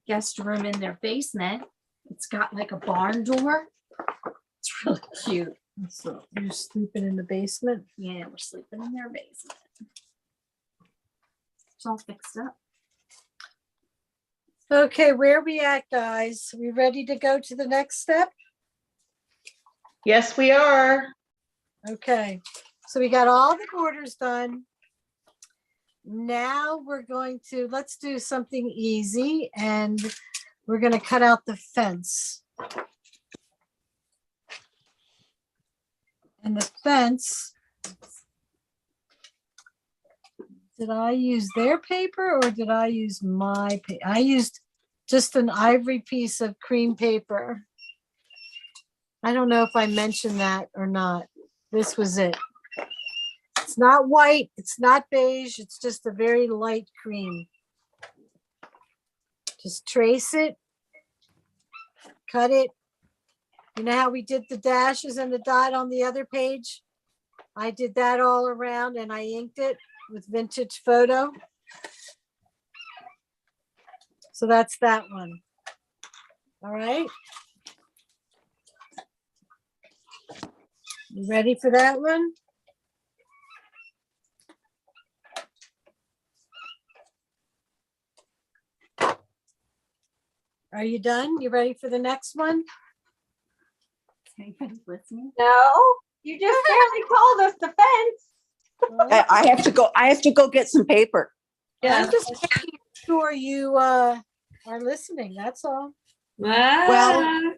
C: guest room in their basement. It's got like a barn door. It's really cute.
B: So you're sleeping in the basement?
C: Yeah, we're sleeping in their basement. It's all fixed up.
B: Okay, where are we at, guys? We ready to go to the next step?
D: Yes, we are.
B: Okay, so we got all the borders done. Now we're going to, let's do something easy. And we're gonna cut out the fence. And the fence, did I use their paper or did I use my paper? I used just an ivory piece of cream paper. I don't know if I mentioned that or not. This was it. It's not white, it's not beige, it's just a very light cream. Just trace it, cut it. You know how we did the dashes and the dot on the other page? I did that all around and I inked it with vintage photo. So that's that one. All right. You ready for that one? Are you done? You ready for the next one?
C: Anybody's listening?
J: No, you just barely told us the fence.
G: I have to go get some paper.
B: I'm just making sure you are listening. That's all.
G: Well,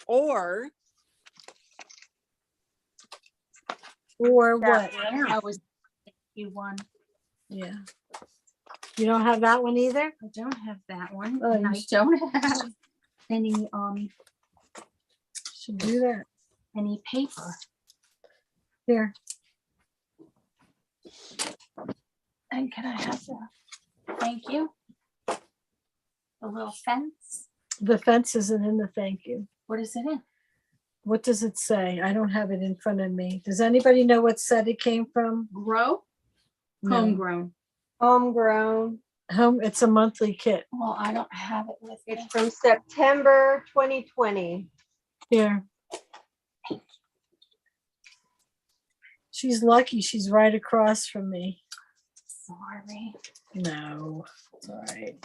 G: or
B: what?
C: That was you one.
B: Yeah. You don't have that one either?
C: I don't have that one.
B: Oh,
C: And
B: you
C: I don't have any
B: should do that.
C: any paper.
B: Here.
C: And can I have the thank you? The little fence.
B: The fence isn't in the thank you.
C: What is it in?
B: What does it say? I don't have it in front of me. Does anybody know what set it came from?
C: Grow?
B: No.
C: Homegrown.
J: Homegrown.
B: It's a monthly kit.
C: Well, I don't have it with me.
J: It's from September 2020.
B: Here. She's lucky she's right across from me.
C: Sorry.
B: No, it's all right.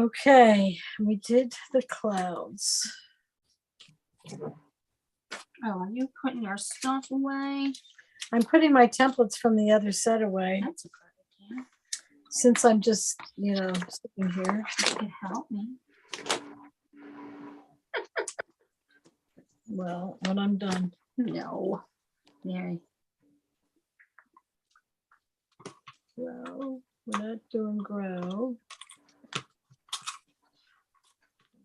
B: Okay, we did the clouds.
C: Oh, are you putting your stuff away?
B: I'm putting my templates from the other set away
C: That's a good idea.
B: since I'm just, sitting here.
C: You can help me.
B: Well, when I'm done.
C: No. Mary.
B: Grow. We're not doing grow.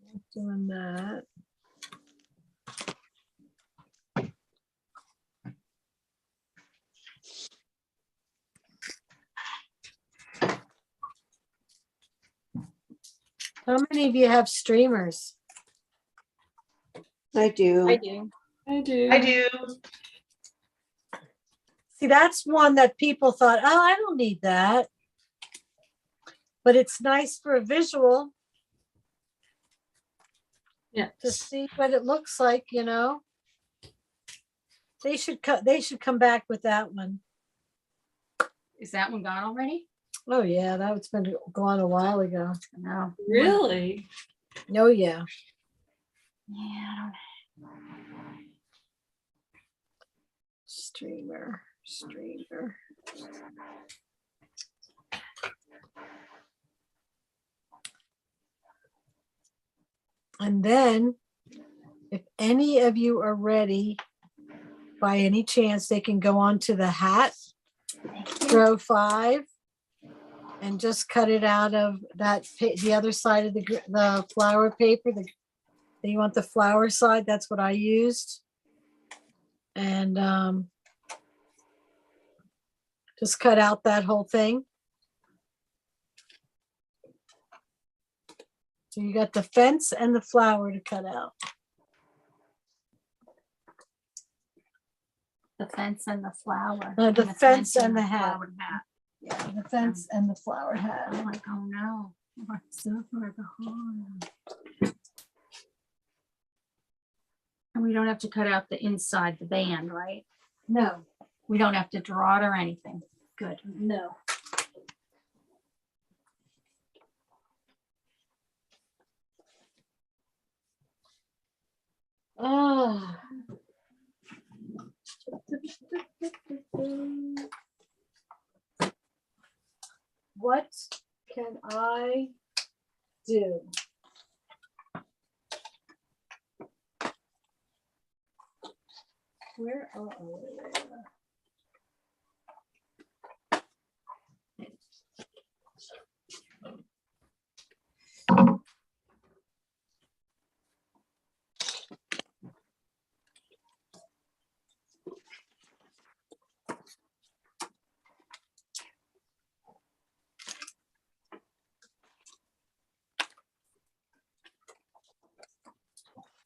B: Not doing that. How many of you have streamers?
G: I do.
J: I do.
F: I do.
D: I do.
B: See, that's one that people thought, oh, I don't need that. But it's nice for a visual
F: Yeah.
B: to see what it looks like, They should come back with that one.
C: Is that one gone already?
B: Oh yeah, that's been gone a while ago.
C: No.
F: Really?
B: Oh yeah.
C: Yeah, I don't
B: Streamer. And then, if any of you are ready, by any chance, they can go on to the hat, row 5, and just cut it out of that, the other side of the flower paper. You want the flower side, that's what I used. And just cut out that whole thing. So you got the fence and the flower to cut out.
C: The fence and the flower.
B: The fence and the hat.
C: flowered hat.
B: Yeah, the fence and the flower hat.
C: I'm like, oh no. What's over the horn? And we don't have to cut out the inside, the band, right?
B: No,
C: We don't have to draw it or anything. Good.
B: no. Oh. I do. Where are they?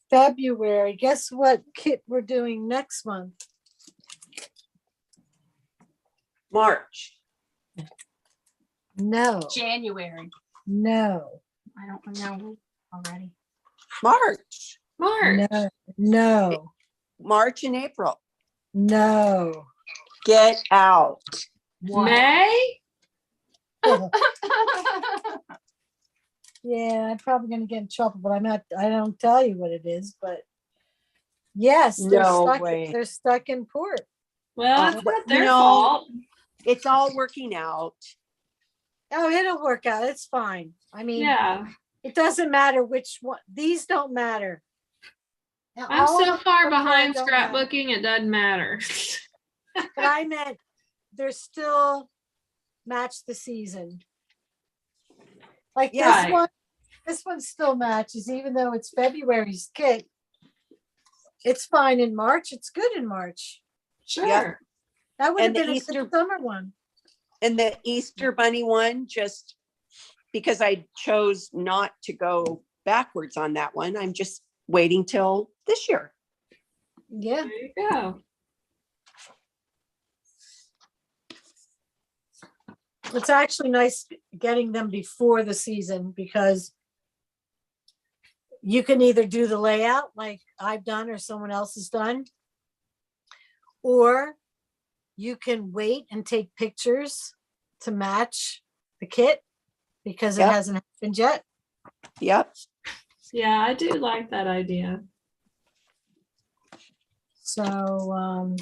B: February. Guess what kit we're doing next month?
G: March.
B: No,
C: January.
B: no,
C: I don't know already.
G: March.
F: March.
B: no, no,
G: March and April.
B: no.
G: Get out.
F: May.
B: Yeah, I'm probably gonna get in trouble, but I don't tell you what it is, but yes,
G: No way.
B: they're stuck in port.
F: Well,
G: Uh,
F: it's
G: but,
F: not
G: you
F: their
G: know,
F: fault.
G: It's all working out.
B: Oh, it'll work out. It's fine. I mean,
F: Yeah.
B: it doesn't matter which one. These don't matter. Now,
F: I'm
B: all
F: so
B: of
F: far
B: them
F: behind
B: don't matter.
F: scrapbooking, it doesn't matter.
B: But I meant they're still match the season. Like
G: Yeah.
B: this one still matches, even though it's February's kit. It's fine in March. It's good in March.
F: Sure.
G: Yep.
B: That would have
G: And the
B: been a
G: Easter-
B: good summer one.
G: And the Easter Bunny one, just because I chose not to go backwards on that one, I'm just waiting till this year.
B: Yeah.
F: There you go.
B: It's actually nice getting them before the season because you can either do the layout like I've done or someone else has done, or you can wait and take pictures to match the kit because it
G: Yep.
B: hasn't happened yet.
G: Yep.
F: Yeah, I do like that idea.
B: So,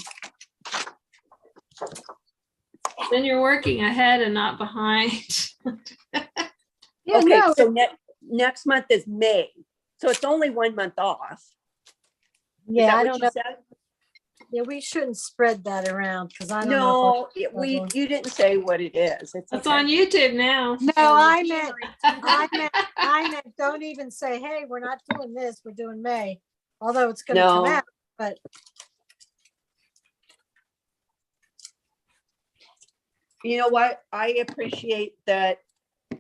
F: Then you're working ahead and not behind.
B: yeah,
G: Okay,
B: no,
G: so next month is May. So it's only 1 month off.
B: yeah,
G: Is that
B: I
G: what
B: don't
G: you
B: know.
G: said?
B: Yeah, we shouldn't spread that around because I don't know.
G: No, you didn't say what it is. It's
F: It's
G: okay.
F: on YouTube now.
B: No, I meant, don't even say, hey, we're not doing this, we're doing May. Although it's gonna come
G: No.
B: out, but
G: You know what? I appreciate that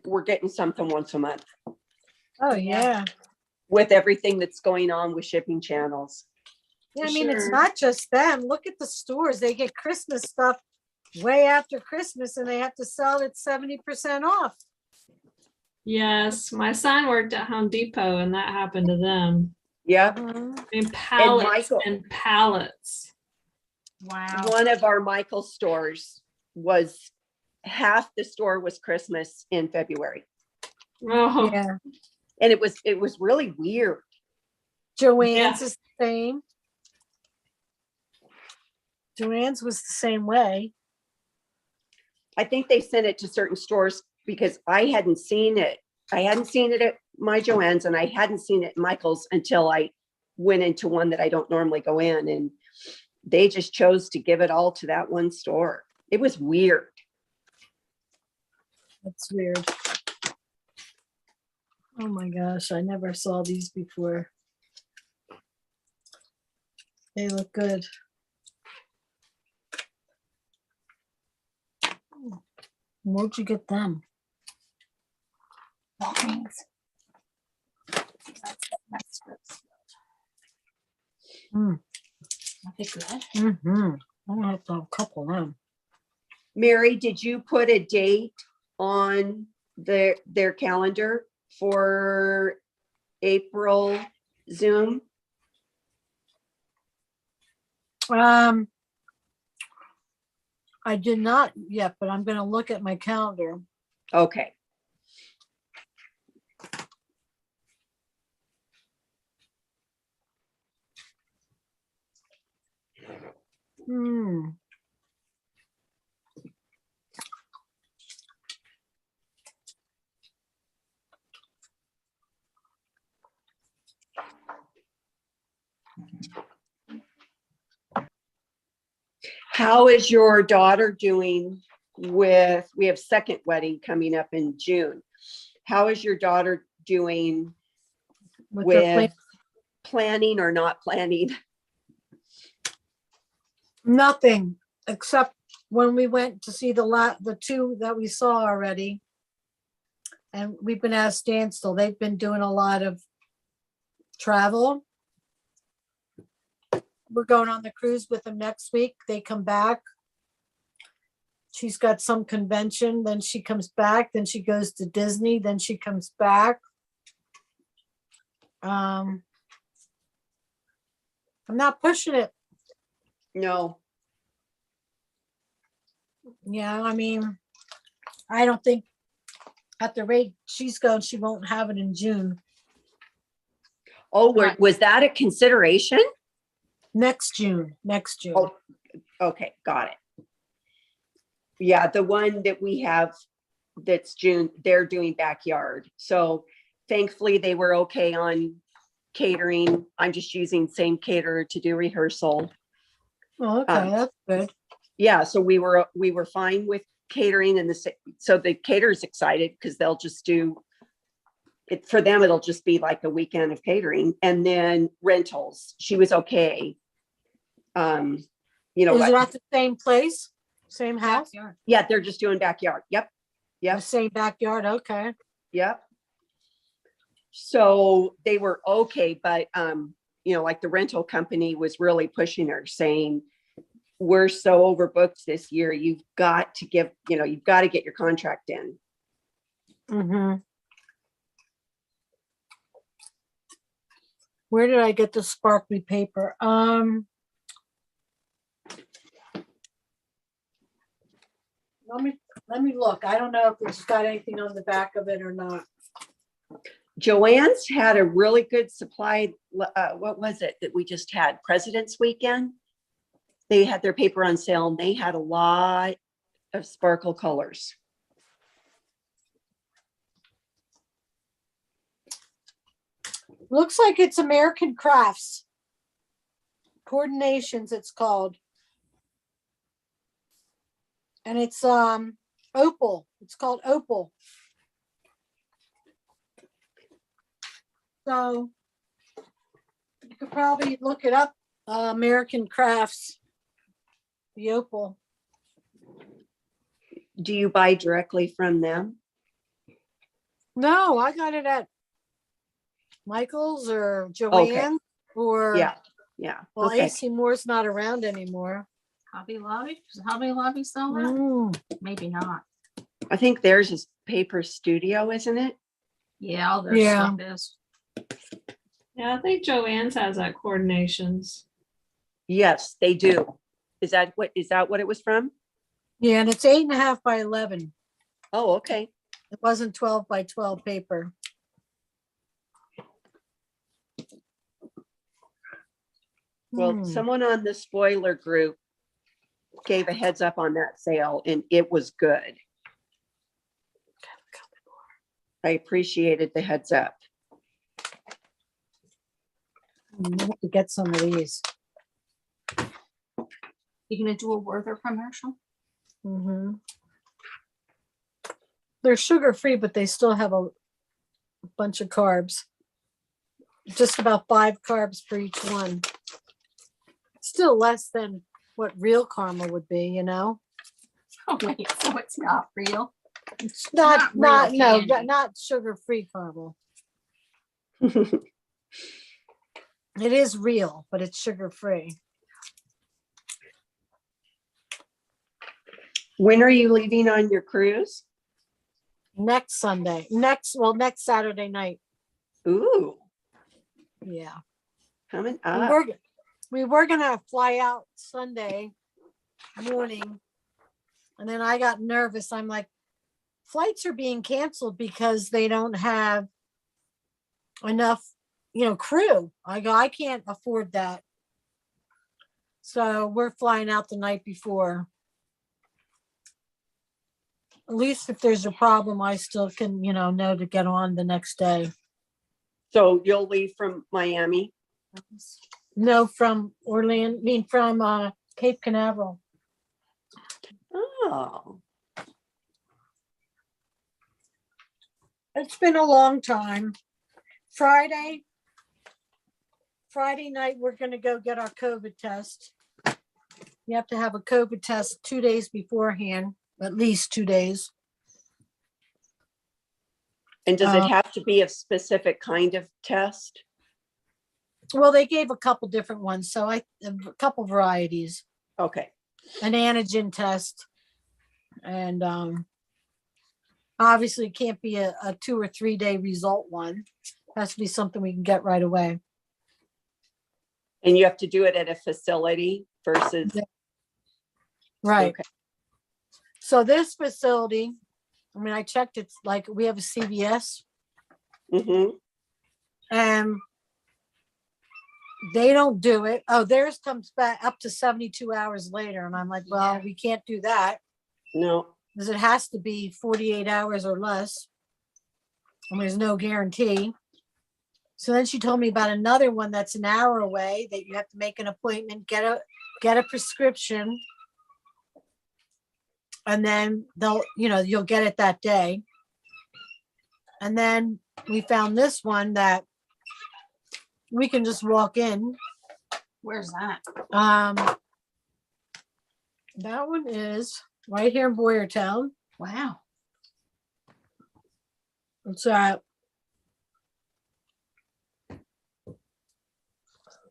G: we're getting something once a month
B: oh yeah.
G: with everything that's going on with shipping channels.
B: Yeah, I mean, it's
F: Sure.
B: not just them. Look at the stores. They get Christmas stuff way after Christmas and they have to sell it 70% off.
F: Yes, my son worked at Home Depot and that happened to them.
G: Yep.
F: I mean, pallets
G: Michael-
F: and pallets.
C: Wow.
G: One of our Michael stores was half the store was Christmas in February.
F: Oh,
B: Yeah.
G: And it was really weird.
B: Joann's is the same. Joann's was the same way.
G: I think they sent it to certain stores because I hadn't seen it. I hadn't seen it at my Joann's and I hadn't seen it at Michael's until I went into one that I don't normally go in, and they just chose to give it all to that one store. It was weird.
B: That's weird. Oh my gosh, I never saw these before. They look good. Where'd you get them?
C: Walgreens.
B: Mm.
C: Are they good?
B: Mm-hmm. I'm gonna have to have a couple of them.
G: Mary, did you put a date on their calendar for April Zoom?
B: I did not yet, but I'm gonna look at my calendar.
G: Okay.
B: Hmm.
G: How is your daughter doing with, we have second wedding coming up in June. How is your daughter doing
B: With
G: with
B: their plan-
G: planning or not planning?
B: Nothing, except when we went to see the two that we saw already. And we've been at a standstill. They've been doing a lot of travel. We're going on the cruise with them next week. They come back. She's got some convention, then she comes back, then she goes to Disney, then she comes back. I'm not pushing it.
G: No.
B: Yeah, I mean, I don't think at the rate she's going, she won't have it in June.
G: Oh, was that a consideration?
B: Next June.
G: Oh, okay, got it. Yeah, the one that we have that's June, they're doing backyard. So thankfully they were okay on catering. I'm just using same caterer to do rehearsal.
B: Oh, okay, that's good.
G: Yeah, so we were fine with catering, and so the caterer's excited because they'll just do it for them. It'll just be like a weekend of catering, and then rentals. She was okay. You know,
B: Is it at the same place? Same house?
G: yeah, they're just doing backyard. Yep.
B: The same backyard, okay.
G: Yep. So they were okay, but you know, like the rental company was really pushing her, saying, we're so overbooked this year. You've got to give, you know, you've got to get your contract in.
B: Mm-hmm. Where did I get the sparkly paper? Let me look. I don't know if it's got anything on the back of it or not.
G: Joanne's had a really good supply. What was it that we just had? President's Weekend. They had their paper on sale and they had a lot of sparkle colors.
B: Looks like it's American Crafts. Coordinations, it's called. And it's opal. It's called opal. So you could probably look it up, American Crafts, the opal.
G: Do you buy directly from them?
B: No, I got it at Michael's or Joanne or
G: yeah.
B: Well,
G: Okay.
B: AC Moore's not around anymore.
C: Hobby Lobby? Does Hobby Lobby sell that? Maybe not.
G: I think theirs is Paper Studio, isn't it?
C: Yeah, all their
B: Yeah.
C: stuff is.
F: Yeah, I think Joanne's has that coordinations.
G: Yes, they do. Is that what it was from?
B: Yeah, and it's 8.5 by 11.
G: Oh, okay.
B: It wasn't 12 by 12 paper.
G: Well, someone on the spoiler group gave a heads up on that sale and it was good. I appreciated the heads up.
B: I have to get some of these.
C: You gonna do a Werther commercial?
B: Mm-hmm. They're sugar-free, but they still have a bunch of carbs. Just about 5 carbs for each one. Still less than what real caramel would be, you know?
C: Oh, wait, so it's not real?
B: It's not
C: real candy.
B: not sugar-free caramel. It is real, but it's sugar-free.
G: When are you leaving on your cruise?
B: Next Sunday. Next Saturday night.
G: Ooh,
B: Yeah.
G: coming
B: We
G: up.
B: were gonna fly out Sunday morning, and then I got nervous. I'm like, flights are being canceled because they don't have enough, crew. I go, I can't afford that. So we're flying out the night before. At least if there's a problem, I still can, know to get on the next day.
G: So you'll leave from Miami?
B: No, from Orlando, from Cape Canaveral.
G: Oh,
B: It's been a long time. Friday night, we're gonna go get our COVID test. You have to have a COVID test 2 days beforehand, at least 2 days.
G: and does it have to be a specific kind of test?
B: Well, they gave a couple different ones, so a couple varieties,
G: Okay,
B: an antigen test. And obviously it can't be a 2 or 3 day result one. Has to be something we can get right away.
G: and you have to do it at a facility versus,
B: Right.
G: okay.
B: So this facility, I mean, I checked, it's like we have a CVS
G: Mm-hmm.
B: and they don't do it. Oh, theirs comes back up to 72 hours later. And I'm like, well, we can't do that
G: No,
B: because it has to be 48 hours or less. And there's no guarantee. So then she told me about another one that's an hour away that you have to make an appointment, get a prescription. And then you'll get it that day. And then we found this one that we can just walk in.
C: Where's that?
B: That one is right here in Boyertown.
C: Wow.
B: It's at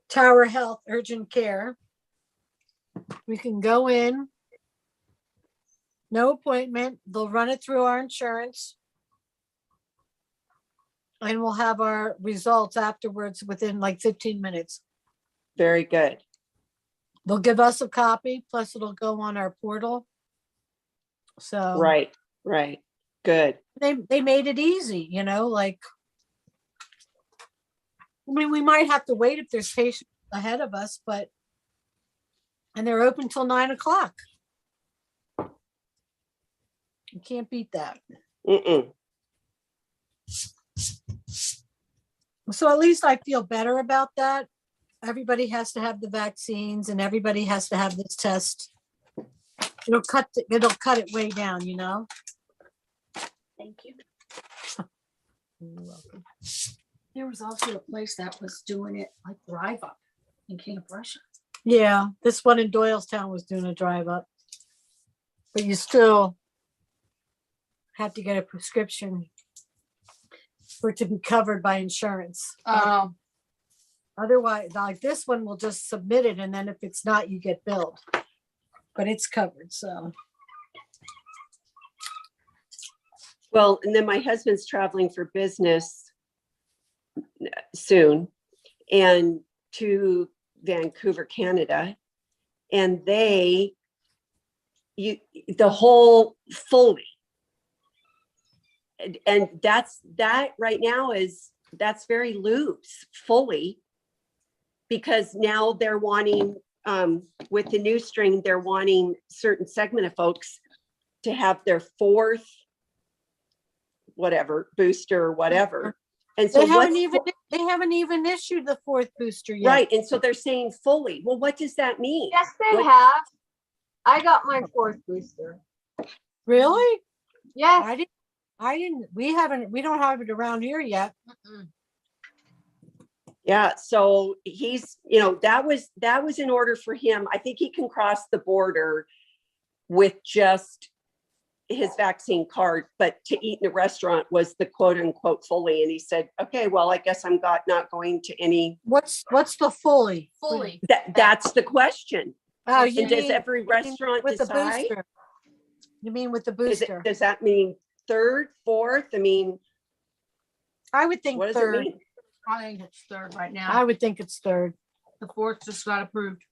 B: Tower Health Urgent Care. We can go in, no appointment. They'll run it through our insurance. And we'll have our results afterwards within like 15 minutes.
G: very good.
B: They'll give us a copy, plus it'll go on our portal. So
G: Right. Good.
B: they made it easy, like, I mean, we might have to wait if there's patients ahead of us, and they're open till 9:00. You can't beat that.
G: Mm-mm.
B: So at least I feel better about that. Everybody has to have the vaccines and everybody has to have this test. It'll cut it way down,
C: Thank you.
B: You're welcome.
C: There was also a place that was doing it like drive up in King of Prussia.
B: Yeah, this one in Doylestown was doing a drive up. But you still have to get a prescription for it to be covered by insurance. Otherwise, like this one, we'll just submit it, and then if it's not, you get billed. But it's covered, so.
G: Well, and then my husband's traveling for business soon and to Vancouver, Canada. And the whole fully. And that right now that's very loose, fully, because now they're wanting, with the new string, they're wanting certain segment of folks to have their fourth whatever booster or whatever. And so
B: they haven't even issued the fourth booster yet.
G: Right. And so they're saying fully. Well, what does that mean?
J: Yes, they have. I got my fourth booster.
B: Really?
J: Yes.
B: We don't have it around here yet.
G: Yeah. So he's, that was in order for him. I think he can cross the border with just his vaccine card, but to eat in a restaurant was the quote unquote fully. And he said, okay, well, I guess I'm not going to any.
B: What's the fully?
C: Fully.
G: That's the question.
B: Oh,
G: and does every restaurant
B: with
G: decide?
B: the booster? You mean with the booster?
G: Does that mean third, fourth? I mean,
B: I would think
G: what does
B: third.
G: it mean?
C: I think it's third right now.
B: I would think it's third.
C: The fourth just got approved.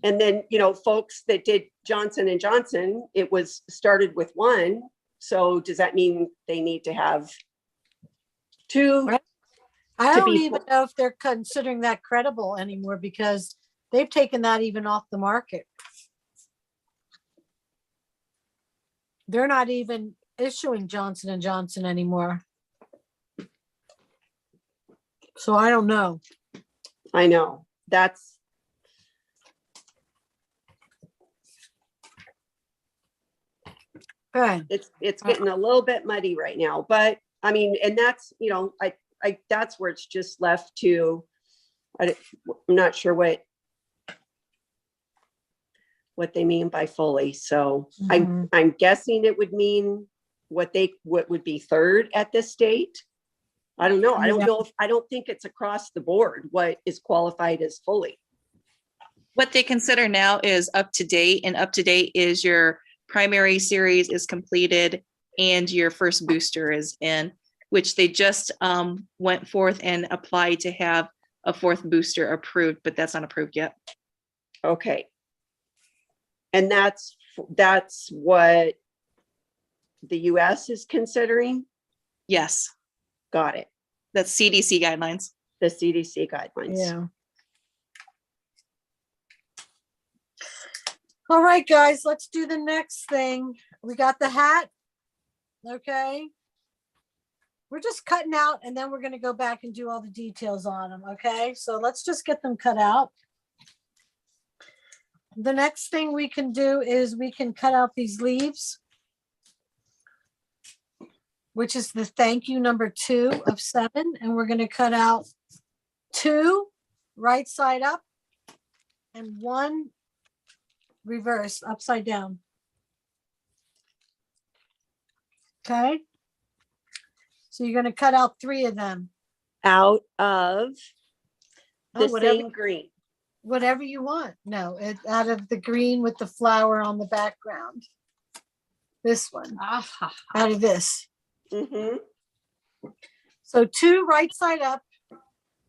G: And then, folks that did Johnson & Johnson, it was started with one. So does that mean they need to have two?
B: I don't even know if they're considering that credible anymore because they've taken that even off the market. They're not even issuing Johnson & Johnson anymore. So I don't know.
G: I know. That's
B: Okay.
G: It's getting a little bit muddy right now, but I mean, and that's, you know, I that's where it's just left to, I'm not sure what they mean by fully. So I'm guessing it would mean what would be third at this state. I don't know. I don't know if, I don't think it's across the board what is qualified as fully.
M: What they consider now is up to date, and up to date is your primary series is completed and your first booster is in, which they just went forth and applied to have a fourth booster approved, but that's not approved yet.
G: Okay. And that's what the US is considering?
M: Yes.
G: Got it.
M: That's CDC guidelines.
G: The CDC guidelines.
B: Yeah. All right, guys, let's do the next thing. We got the hat. Okay. We're just cutting out and then we're going to go back and do all the details on them. Okay. So let's just get them cut out. The next thing we can do is we can cut out these leaves, which is the thank you number 2 of 7. And we're going to cut out 2 right side up and 1 reverse upside down. Okay. So you're going to cut out 3 of them.
G: Out of the same green.
B: Whatever you want. No, out of the green with the flower on the background. This one. Out of this. So 2 right side up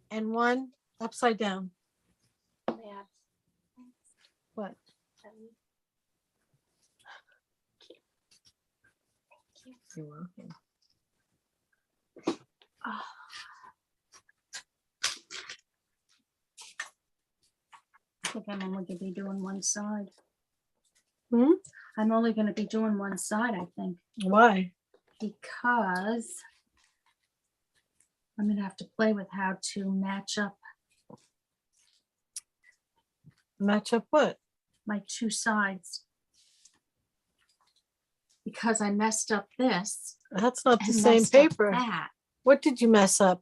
B: and 1 upside down. What? You're welcome.
C: I think I'm only going to be doing one side.
B: Hmm?
C: I'm only going to be doing one side, I think.
B: Why?
C: Because I'm going to have to play with how to match up.
B: Match up what?
C: My 2 sides. Because I messed up this.
B: That's not the
C: and
B: same
C: messed up
B: paper.
C: that.
B: What did you mess up?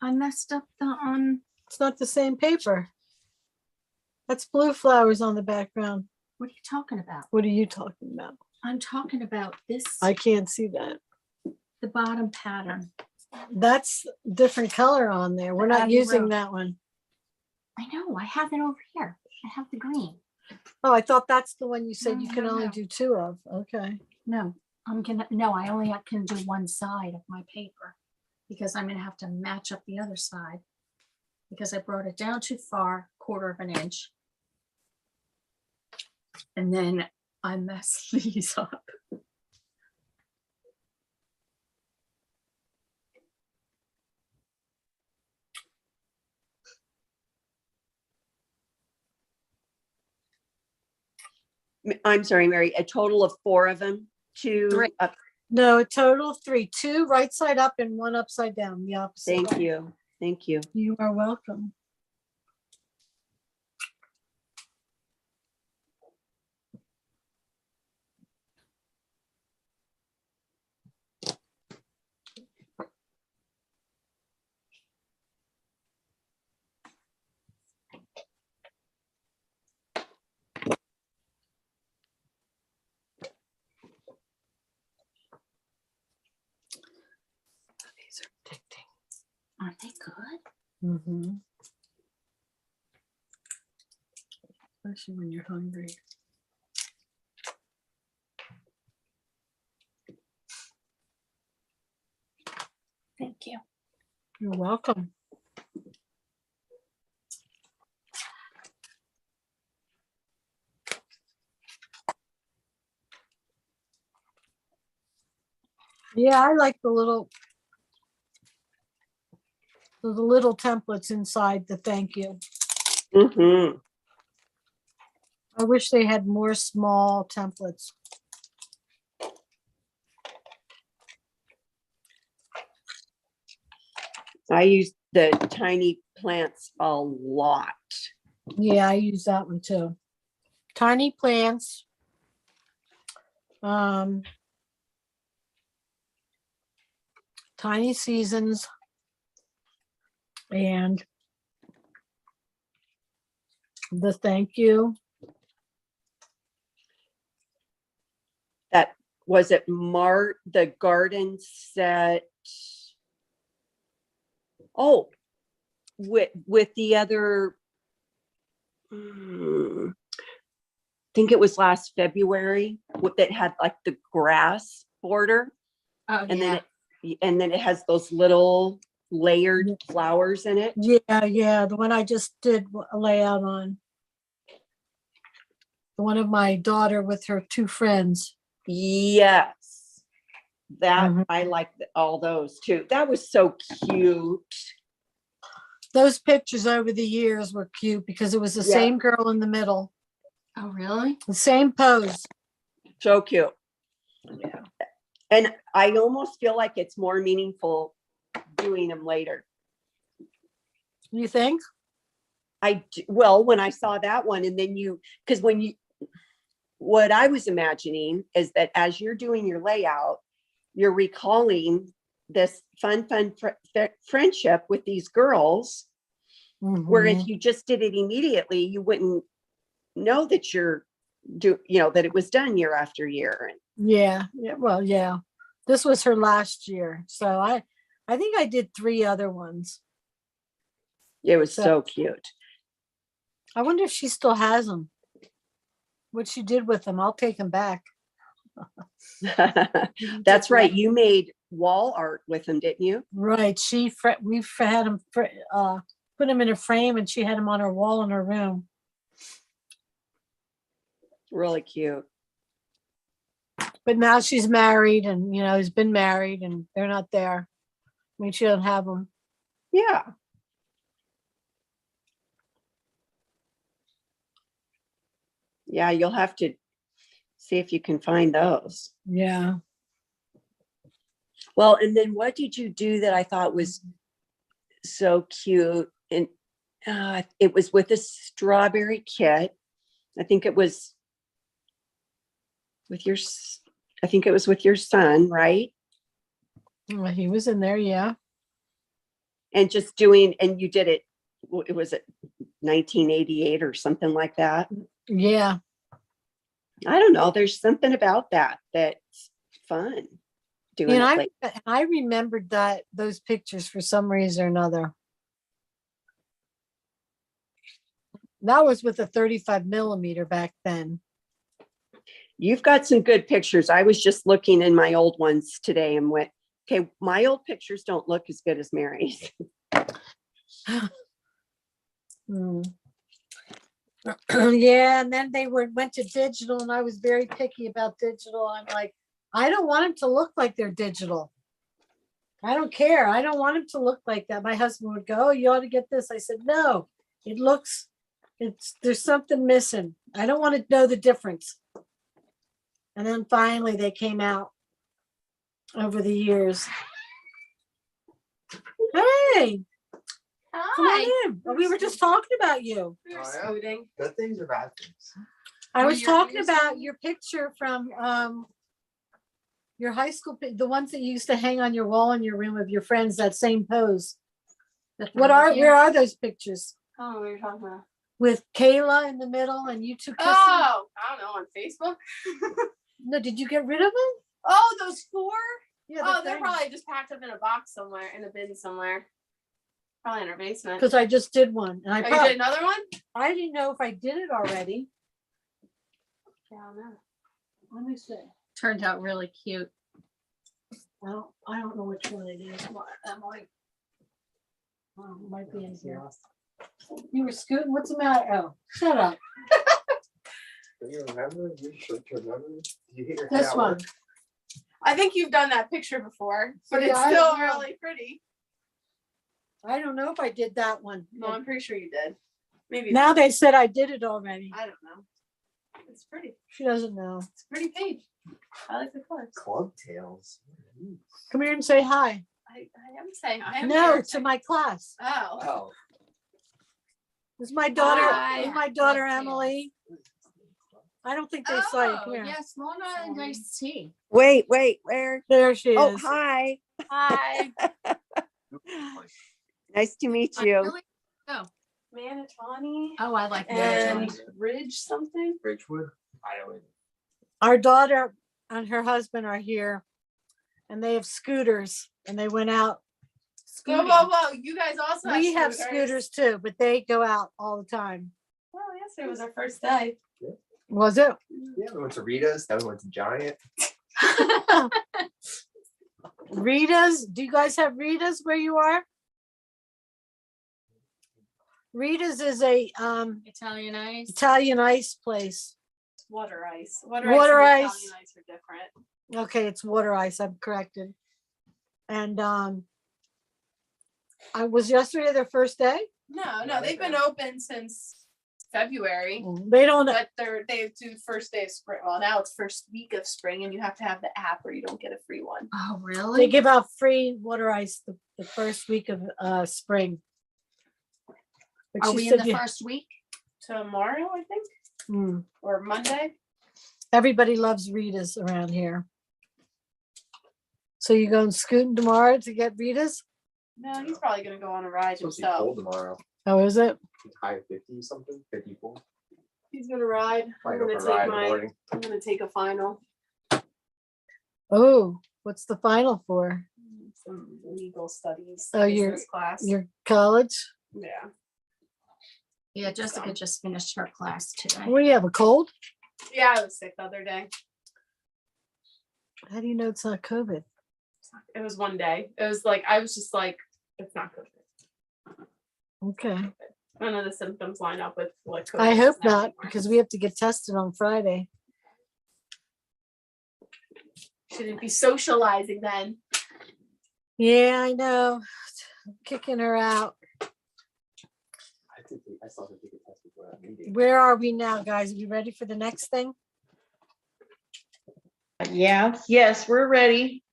C: I messed up the
B: It's not the same paper. That's blue flowers on the background.
C: What are you talking about?
B: What are you talking about?
C: I'm talking about this.
B: I can't see that.
C: The bottom pattern.
B: That's different color on there. We're not
C: Abbey
B: using
C: Road.
B: that one.
C: I know. I have it over here. I have the green.
B: Oh, I thought that's the one you said you can
C: No,
B: only
C: no.
B: do 2 of. Okay.
C: No, I only can do one side of my paper because I'm gonna have to match up the other side because I brought it down too far, 1/4 of an inch. And then I messed these up.
G: I'm sorry, Mary, a total of 4 of them. 2
M: Right.
G: up.
B: No, a total of 3. 2 right side up and 1 upside down. The opposite.
G: Thank
B: way.
G: you. Thank you.
B: You are welcome. These are addicting.
C: Aren't they good?
B: Mm-hmm. Especially when you're hungry.
C: Thank you.
B: You're welcome. Yeah, I like the little templates inside the thank you.
G: Mm-hmm.
B: I wish they had more small templates.
G: I use the tiny plants a lot.
B: Yeah, I use that one too. Tiny plants. Tiny Seasons, and the thank you.
G: That was it. The garden set. Oh, with the other. I think it was last February that had like the grass border.
C: Oh,
G: And
C: yeah.
G: then it has those little layered flowers in it.
B: Yeah, the one I just did a layout on. The one of my daughter with her two friends.
G: Yes. That
B: Mhm.
G: I like all those too. That was so cute.
B: Those pictures over the years were cute because it was the
G: Yeah.
B: same girl in the middle,
C: Oh, really?
B: the same pose.
G: So cute. Yeah. And I almost feel like it's more meaningful doing them later.
B: You think?
G: Well, when I saw that one, and then because what I was imagining is that as you're doing your layout, you're recalling this fun friendship with these girls, where if you just did it immediately, you wouldn't know that that it was done year after year.
B: Yeah. Well, yeah. This was her last year. So I think I did 3 other ones.
G: It was so cute.
B: I wonder if she still has them. What she did with them, I'll take them back.
G: That's right. You made wall art with them, didn't you?
B: Right. We had them, put them in a frame, and she had them on her wall in her room.
G: Really cute.
B: But now she's married, and has been married, and they're not there. I mean, she doesn't have them.
G: Yeah. Yeah, you'll have to see if you can find those.
B: Yeah.
G: Well, and then what did you do that I thought was so cute? And it was with a strawberry kit. I think it was with your son, right?
B: Well, he was in there, yeah.
G: And you did it, it was 1988 or something like that.
B: Yeah.
G: I don't know. There's something about that's fun.
B: I remembered those pictures for some reason or another. That was with a 35 millimeter back then.
G: You've got some good pictures. I was just looking in my old ones today and went, okay, my old pictures don't look as good as Mary's.
B: Yeah, and then they went to digital, and I was very picky about digital. I'm like, I don't want them to look like they're digital. I don't care. I don't want them to look like that. My husband would go, oh, you ought to get this. I said, no, there's something missing. I don't want to know the difference. And then finally they came out over the years. Hey. Come on in. We were just talking about you.
N: Good things or bad things?
B: I was talking about your picture from your high school, the ones that you used to hang on your wall in your room of your friends, that same pose. Where are those pictures?
O: Oh, what are you talking about?
B: With Kayla in the middle and you two kissing?
O: Oh, I don't know, on Facebook.
B: No, did you get rid of them?
O: Oh, those 4?
B: Yeah,
O: they're probably just packed up in a box somewhere, in a bin somewhere. Probably in our basement.
B: Because I just did one. And
O: you did another one?
B: I didn't know if I did it already.
O: Yeah, I don't know.
B: Let me see.
C: Turned out really cute.
B: Well, I don't know which one it is. Emily. It might be in here. You were scooting. What's the matter? Oh, shut up.
N: Do you remember? You should remember. You hit your
B: This
N: head
B: one.
O: I think you've done that picture before, but
B: See,
O: it's
B: I
O: still
B: don't know.
O: really pretty.
B: I don't know if I did that one.
O: No, I'm pretty sure you did. Maybe.
B: Now they said I did it already.
O: I don't know. It's pretty.
B: She doesn't know.
O: It's a pretty page. I like the colors.
N: Club tails.
B: Come here and say hi.
O: I am saying I am.
B: No,
O: here.
B: to my class.
O: Oh.
B: This is my daughter.
O: Hi.
B: This is my daughter Emily. I don't think they saw you.
C: Oh,
B: Come here.
C: yes, Mona and iced tea.
G: Wait, where?
B: There she
G: Oh,
B: is.
G: hi.
C: Hi.
G: Nice to meet you.
C: Oh,
O: Manitani
C: oh, I like
O: and
C: that.
O: Ridge something.
N: Ridgewood, Iowa.
B: Our daughter and her husband are here, and they have scooters, and they went out.
O: Whoa, whoa, whoa! You guys also
B: We have scooters too, but they go out all the time.
O: Well, yesterday was our first day.
B: Was it?
N: Yeah, we went to Rita's, then we went to Giant.
B: Rita's? Do you guys have Rita's where you are? Rita's is a
C: Italian ice.
B: Italian ice place.
O: Water ice.
B: Water
O: and
B: ice.
O: Italian ice are different.
B: Okay, it's water ice. I'm corrected. And I was yesterday their first day.
O: No, they've been open since February.
B: They don't.
O: But they do first day of spring. Well, now it's first week of spring, and you have to have the app, or you don't get a free one.
C: Oh,
B: They
C: really?
B: give out free water ice the first week of spring. But
C: Are
B: she
C: we in
B: said
C: the
B: you-
C: first week?
O: Tomorrow, I think, or Monday.
B: Everybody loves Rita's around here. So you going scooting tomorrow to get Rita's?
O: No, he's probably gonna go on a ride
N: It's supposed to be
O: himself.
N: cold tomorrow.
B: Oh, is it?
N: High 50 something, 54.
O: He's gonna ride.
N: Might go for a ride in the morning.
O: I'm gonna take a final.
B: Oh, what's the final for?
O: Some legal studies.
B: Oh, your
O: business class.
B: your college?
O: Yeah.
C: Yeah, Jessica just finished her class today.
B: What do you have, a cold?
O: Yeah, I was sick the other day.
B: How do you know it's not COVID?
O: It was one day. It was like I was just like, it's not COVID.
B: Okay.
O: None of the symptoms line up with what COVID
B: I
O: is
B: hope
O: now
B: not,
O: anymore.
B: because we have to get tested on Friday.
O: Shouldn't be socializing then.
B: Yeah, I know. Kicking her out.
N: I still have to take a test before that meeting.
B: Where are we now, guys? Are we ready for the next thing?
D: Yeah, yes, we're ready.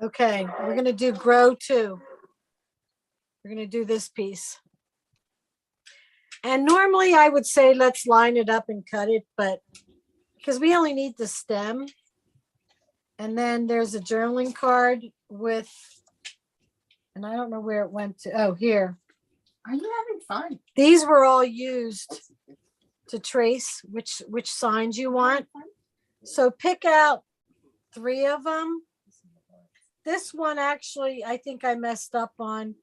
B: Okay, we're gonna do grow 2. We're gonna do this piece. And normally I would say let's line it up and cut it, but because we only need the stem. And then there's a journaling card with, and I don't know where it went to. Oh, here.
C: Are you having fun?
B: These were all used to trace which signs you want. So pick out 3 of them. This one actually, I think I messed up on,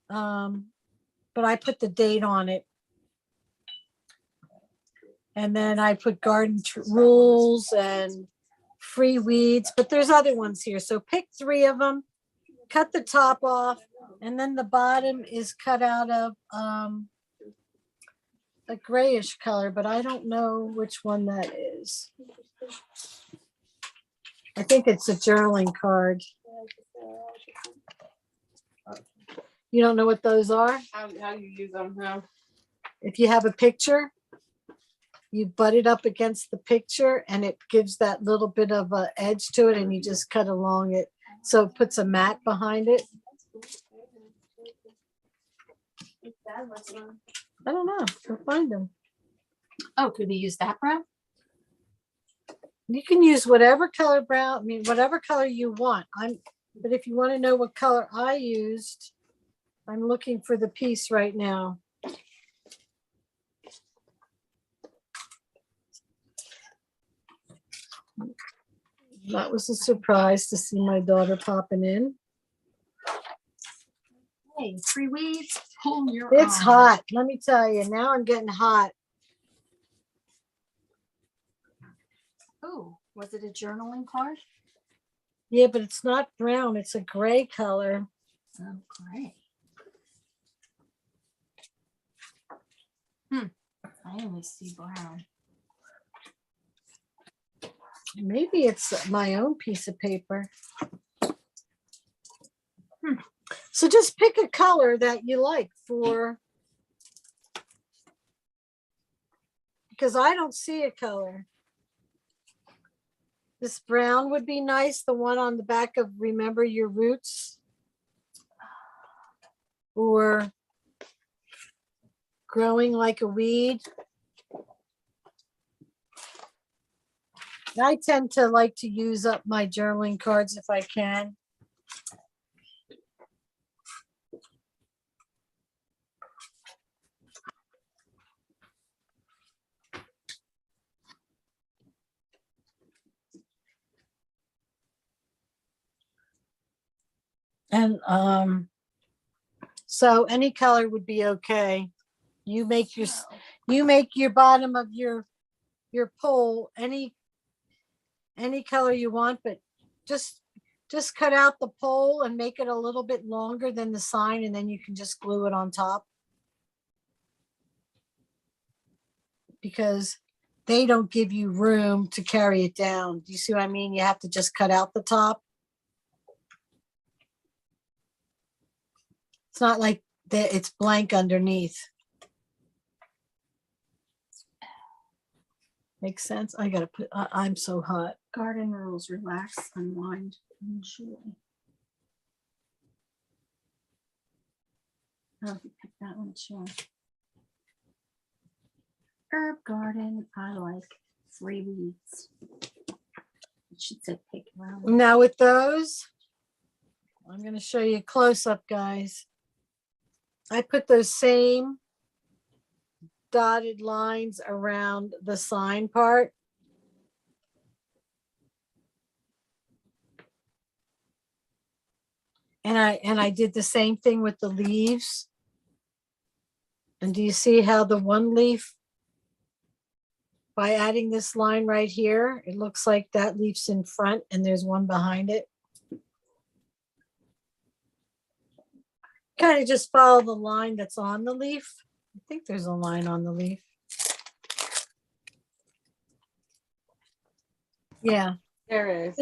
B: but I put the date on it. And then I put garden rules and free weeds, but there's other ones here. So pick 3 of them, cut the top off, and then the bottom is cut out of a grayish color, but I don't know which one that is. I think it's a journaling card. You don't know what those are?
O: How do you use them now?
B: If you have a picture, you butt it up against the picture and it gives that little bit of a edge to it, and you just cut along it. So it puts a mat behind it. I don't know. Go find them.
C: Oh, could we use that brown?
B: You can use whatever color brown, I mean, whatever color you want. But if you want to know what color I used, I'm looking for the piece right now. That was a surprise to see my daughter popping in.
C: Hey, free weeds, pull your.
B: It's hot, let me tell you. Now I'm getting hot.
C: Oh, was it a journaling card?
B: Yeah, but it's not brown. It's a gray color.
C: Oh, great. I only see brown.
B: Maybe it's my own piece of paper. So just pick a color that you like for, because I don't see a color. This brown would be nice, the one on the back of Remember Your Roots. Or Growing Like a Weed. I tend to like to use up my journaling cards if I can. And so any color would be okay. You make your bottom of your pole any color you want, but just cut out the pole and make it a little bit longer than the sign, and then you can just glue it on top. Because they don't give you room to carry it down. Do you see what I mean? You have to just cut out the top. It's not like that it's blank underneath. Makes sense? I gotta put, I'm so hot.
C: Garden rules, relax, unwind, enjoy. Oh, you picked that one too. Herb garden, I like 3 weeds. It should say pick around.
B: Now with those, I'm gonna show you a close-up, guys. I put those same dotted lines around the sign part. And I did the same thing with the leaves. And do you see how the one leaf, by adding this line right here, it looks like that leaf's in front and there's one behind it. Kind of just follow the line that's on the leaf. I think there's a line on the leaf. Yeah.
J: There is.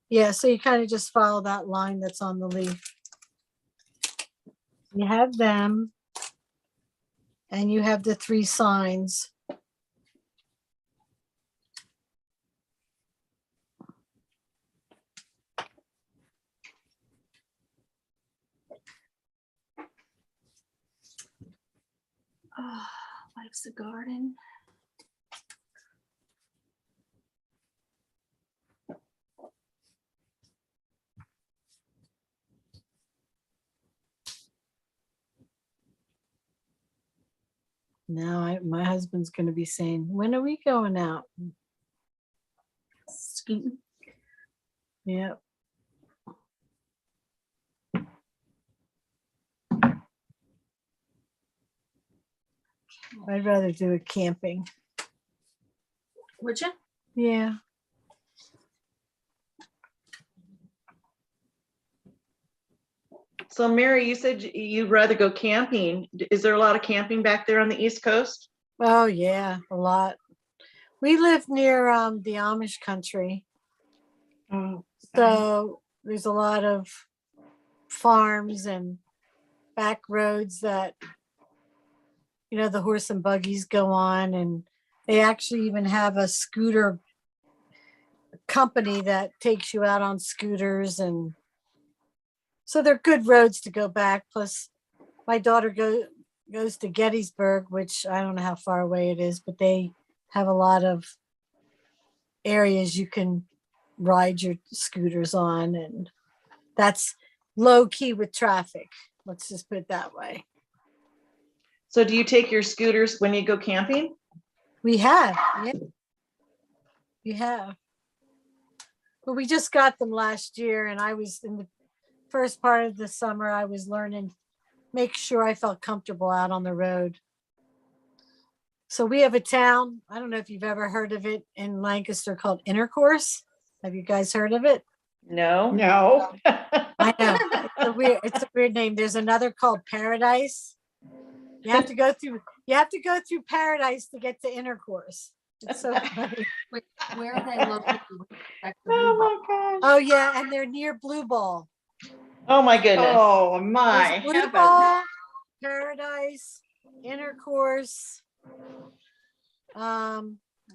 B: Yeah, so you kind of just follow that line that's on the leaf. You have them, and you have the 3 signs.
C: Oh, life's a garden.
B: Now my husband's going to be saying, when are we going out?
C: Scooting.
B: Yep. I'd rather do it camping.
C: Would you?
B: Yeah.
D: So Mary, you said you'd rather go camping. Is there a lot of camping back there on the East Coast?
B: Oh yeah, a lot. We live near the Amish country.
E: Oh,
B: So there's a lot of farms and back roads that, you know, the horse and buggies go on, and they actually even have a scooter company that takes you out on scooters, and so they're good roads to go back. Plus my daughter goes to Gettysburg, which I don't know how far away it is, but they have a lot of areas you can ride your scooters on, and that's low key with traffic. Let's just put it that way.
D: So do you take your scooters when you go camping?
B: We have, yeah. We have. But we just got them last year, and I was in the first part of the summer, I was learning, make sure I felt comfortable out on the road. So we have a town, I don't know if you've ever heard of it, in Lancaster called Intercourse. Have you guys heard of it?
D: No.
E: no.
B: I know. It's a weird name. There's another called Paradise. You have to go through Paradise to get to Intercourse. It's so funny.
C: Where are they located?
E: Oh my gosh.
B: Oh yeah, and they're near Blue Ball.
D: Oh my goodness.
E: Oh my
B: There's Blue
E: heavens.
B: Ball, Paradise, Intercourse.
C: I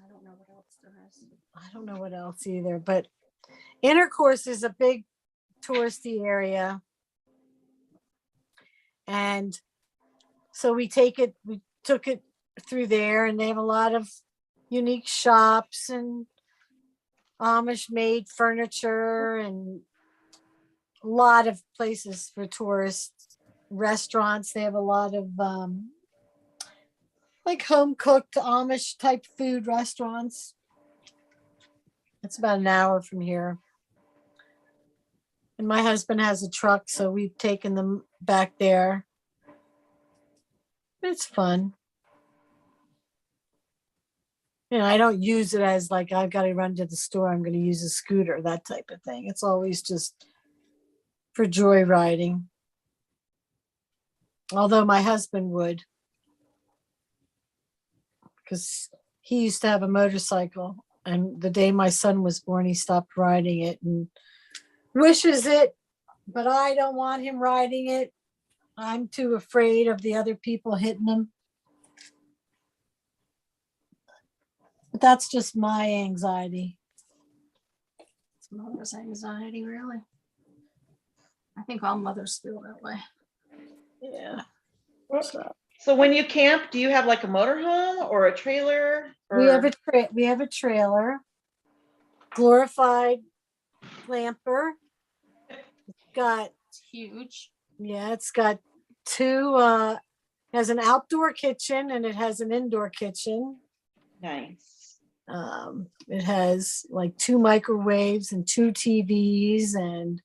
C: don't know what else there is.
B: I don't know what else either, but Intercourse is a big touristy area. And so we took it through there, and they have a lot of unique shops and Amish made furniture and a lot of places for tourists, restaurants. They have a lot of like home cooked Amish type food restaurants. It's about an hour from here. And my husband has a truck, so we've taken them back there. It's fun. You know, I don't use it as like I've got to run to the store, I'm going to use a scooter, that type of thing. It's always just for joyriding. Although my husband would, because he used to have a motorcycle, and the day my son was born, he stopped riding it and wishes it, but I don't want him riding it. I'm too afraid of the other people hitting him. But that's just my anxiety.
C: It's mother's anxiety, really. I think all mothers feel that way.
B: Yeah.
D: So when you camp, do you have like a motorhome or a trailer?
B: We have a trailer, glorified camper. It's got
C: It's huge.
B: Yeah, it's got two, has an outdoor kitchen and it has an indoor kitchen.
D: Nice.
B: It has like 2 microwaves and 2 TVs and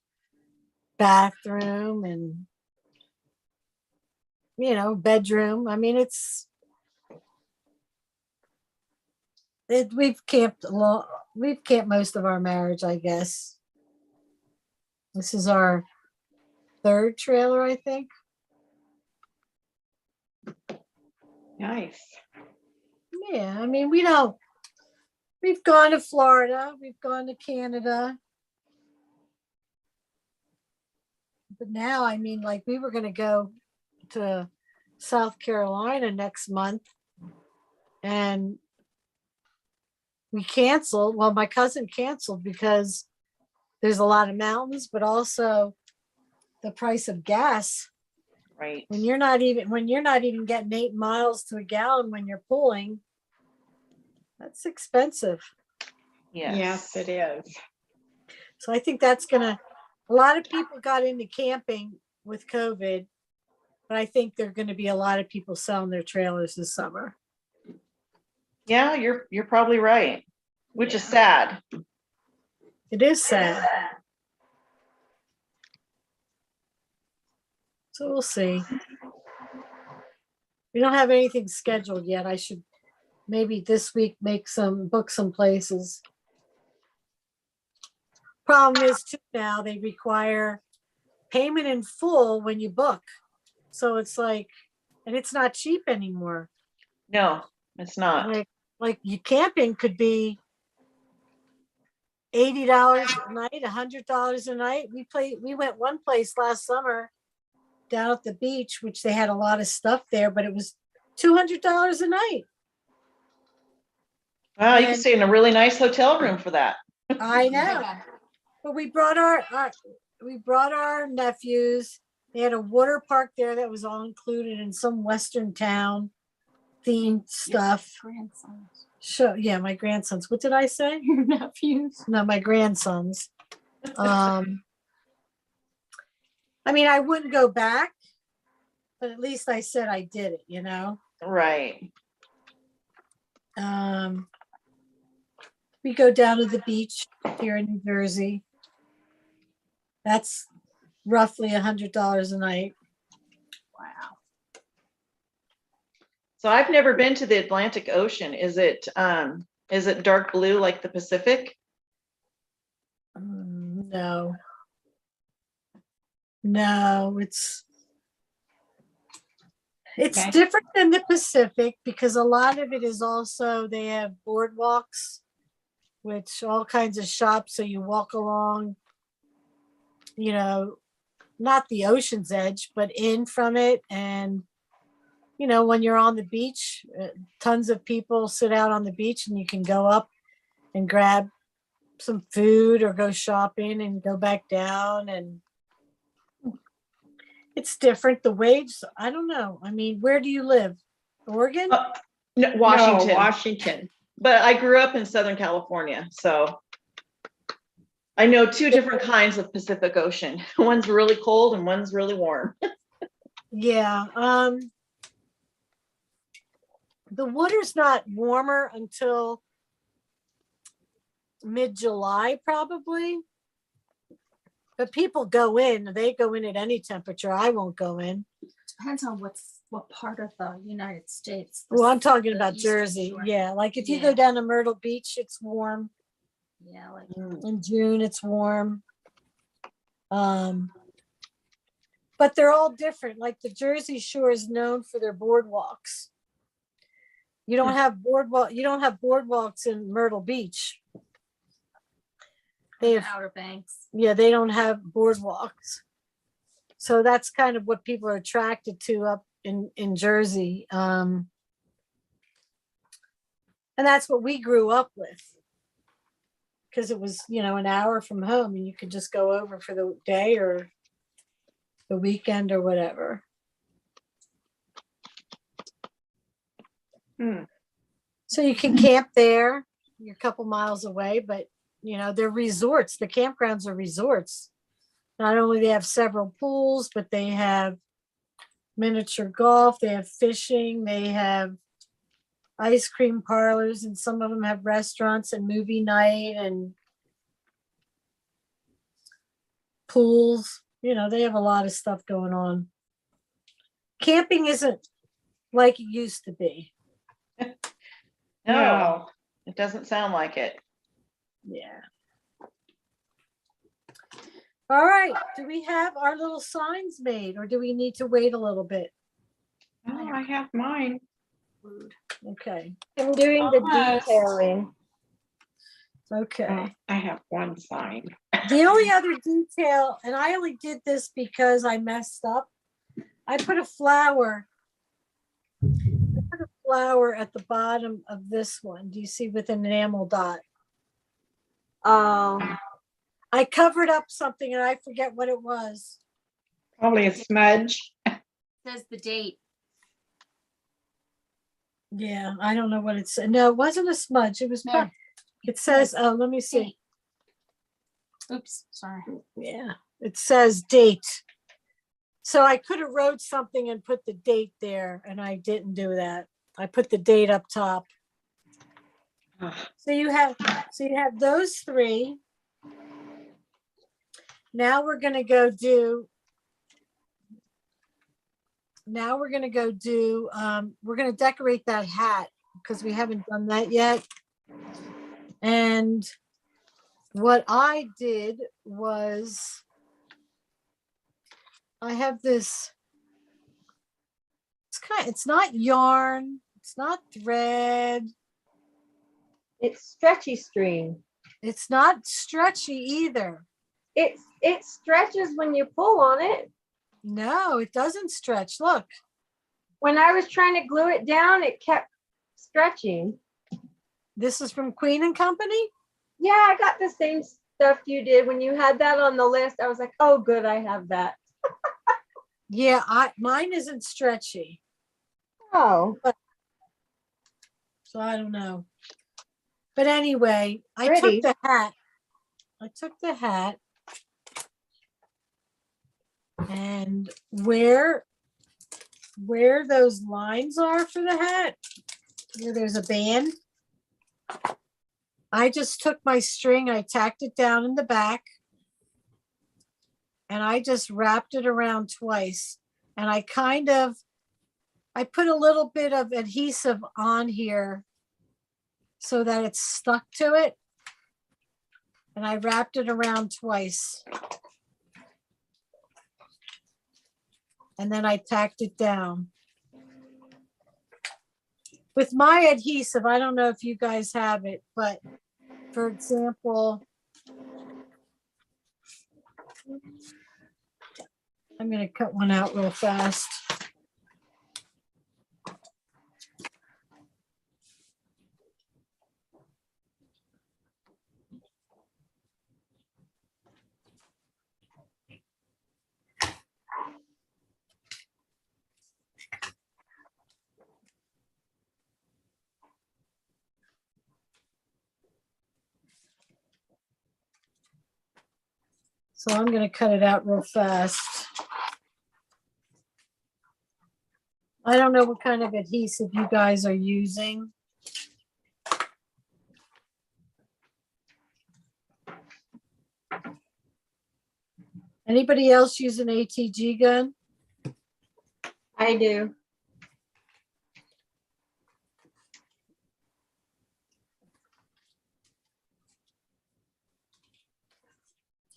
B: bathroom and, you know, bedroom. I mean, we've camped most of our marriage, I guess. This is our 3rd trailer, I think.
D: Nice.
B: Yeah, I mean, we've gone to Florida, we've gone to Canada. But now, I mean, like we were going to go to South Carolina next month and we canceled. Well, my cousin canceled because there's a lot of mountains, but also the price of gas.
D: Right.
B: When you're not even getting 8 miles to a gallon when you're pulling, that's expensive.
E: Yes, it is.
B: So I think a lot of people got into camping with COVID, but I think there are going to be a lot of people selling their trailers this summer.
D: Yeah, you're probably right, which is sad.
B: It is sad. So we'll see. We don't have anything scheduled yet. I should maybe this week book some places. Problem is too now they require payment in full when you book. So it's like, and it's not cheap anymore.
D: No, it's not.
B: Like you camping could be $80 a night, $100 a night. We went one place last summer down at the beach, which they had a lot of stuff there, but it was $200 a night.
D: Wow, you can stay in a really nice hotel room for that.
B: I know. But we brought our nephews. They had a water park there that was all included in some Western town themed stuff.
C: Grandsons.
B: Sure. Yeah, my grandsons. What did I say?
C: Your nephews.
B: No, my grandsons. I mean, I wouldn't go back, but at least I said I did it, you know?
D: Right.
B: We go down to the beach here in New Jersey. That's roughly $100 a night.
C: Wow.
D: So I've never been to the Atlantic Ocean. Is it dark blue like the Pacific?
B: No, it's
C: Okay.
B: different than the Pacific because a lot of it is also, they have boardwalks, which all kinds of shops. So you walk along, you know, not the ocean's edge, but in from it. And, you know, when you're on the beach, tons of people sit out on the beach and you can go up and grab some food or go shopping and go back down. And it's different. The wage, I don't know. I mean, where do you live? Oregon?
D: No, Washington.
E: No, Washington.
D: But I grew up in Southern California, so I know two different kinds of Pacific Ocean. One's really cold and one's really warm.
B: Yeah. The water's not warmer until mid-July probably. But people go in, they go in at any temperature. I won't go in.
C: Depends on what part of the United States.
B: Well, I'm talking
C: The
B: about
C: Eastern
B: Jersey.
C: Shore.
B: Yeah, like if you
C: Yeah.
B: go down to Myrtle Beach, it's warm.
C: Yeah, like
B: In June, it's warm. But they're all different. Like the Jersey Shore is known for their boardwalks. You don't have boardwalks in Myrtle Beach. They
C: the
B: have,
C: Outer Banks.
B: yeah, they don't have boardwalks. So that's kind of what people are attracted to up in Jersey. And that's what we grew up with. Because it was, an hour from home and you could just go over for the day or the weekend or whatever. So you can camp there. You're a couple miles away, but they're resorts. The campgrounds are resorts. Not only they have several pools, but they have miniature golf, they have fishing, they have ice cream parlors, and some of them have restaurants and movie night and pools. They have a lot of stuff going on. Camping isn't like it used to be.
D: No, it doesn't sound like it.
B: Yeah. All right. Do we have our little signs made or do we need to wait a little bit?
E: Oh, I have mine.
B: Okay.
J: I'm doing the
F: Almost.
J: detailing.
B: Okay.
E: I have one sign.
B: The only other detail, and I only did this because I messed up. I put a flower at the bottom of this one. Do you see with an enamel dot? I covered up something and I forget what it was.
E: Probably a smudge.
C: Says the date.
B: Yeah, I don't know what it said. No, it wasn't a smudge. It was.
C: No.
B: It says. Oh, let me see.
C: Oops, sorry.
B: Yeah, it says date. So I could have wrote something and put the date there, and I didn't do that. I put the date up top. So you have those three. Now we're gonna go do. We're gonna decorate that hat because we haven't done that yet. And what I did was I have this, it's not yarn, it's not thread.
J: It's stretchy string.
B: It's not stretchy either.
J: It stretches when you pull on it.
B: No, it doesn't stretch. Look.
J: When I was trying to glue it down, it kept stretching.
B: This is from Queen and Company?
J: Yeah, I got the same stuff you did when you had that on the list. I was like, oh, good, I have that.
B: Yeah, mine isn't stretchy.
J: Oh.
B: So I don't know. But anyway, I
J: Pretty.
B: took the hat. And where those lines are for the hat, where there's a band, I just took my string, I tacked it down in the back, and I just wrapped it around twice. And I put a little bit of adhesive on here so that it's stuck to it. And I wrapped it around twice. And then I tacked it down. With my adhesive, I don't know if you guys have it, but for example, I'm going to cut one out real fast. So I'm gonna cut it out real fast. I don't know what kind of adhesive you guys are using. Anybody else use an ATG gun?
J: I do.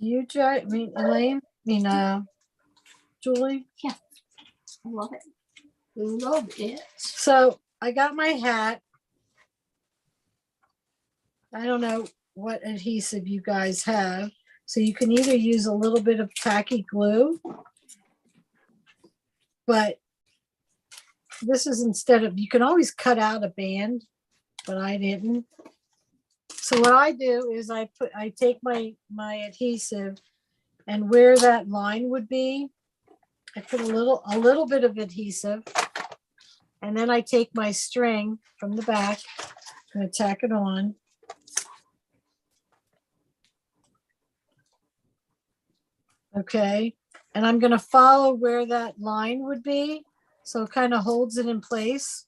B: Do you, Elaine? Julie?
C: Yeah. I love it. Love it.
B: So I got my hat. I don't know what adhesive you guys have. So you can either use a little bit of tacky glue, but this is instead of, you can always cut out a band, but I didn't. So what I do is I take my adhesive, and where that line would be, I put a little bit of adhesive, and then I take my string from the back and tack it on. Okay, and I'm going to follow where that line would be, so it kind of holds it in place.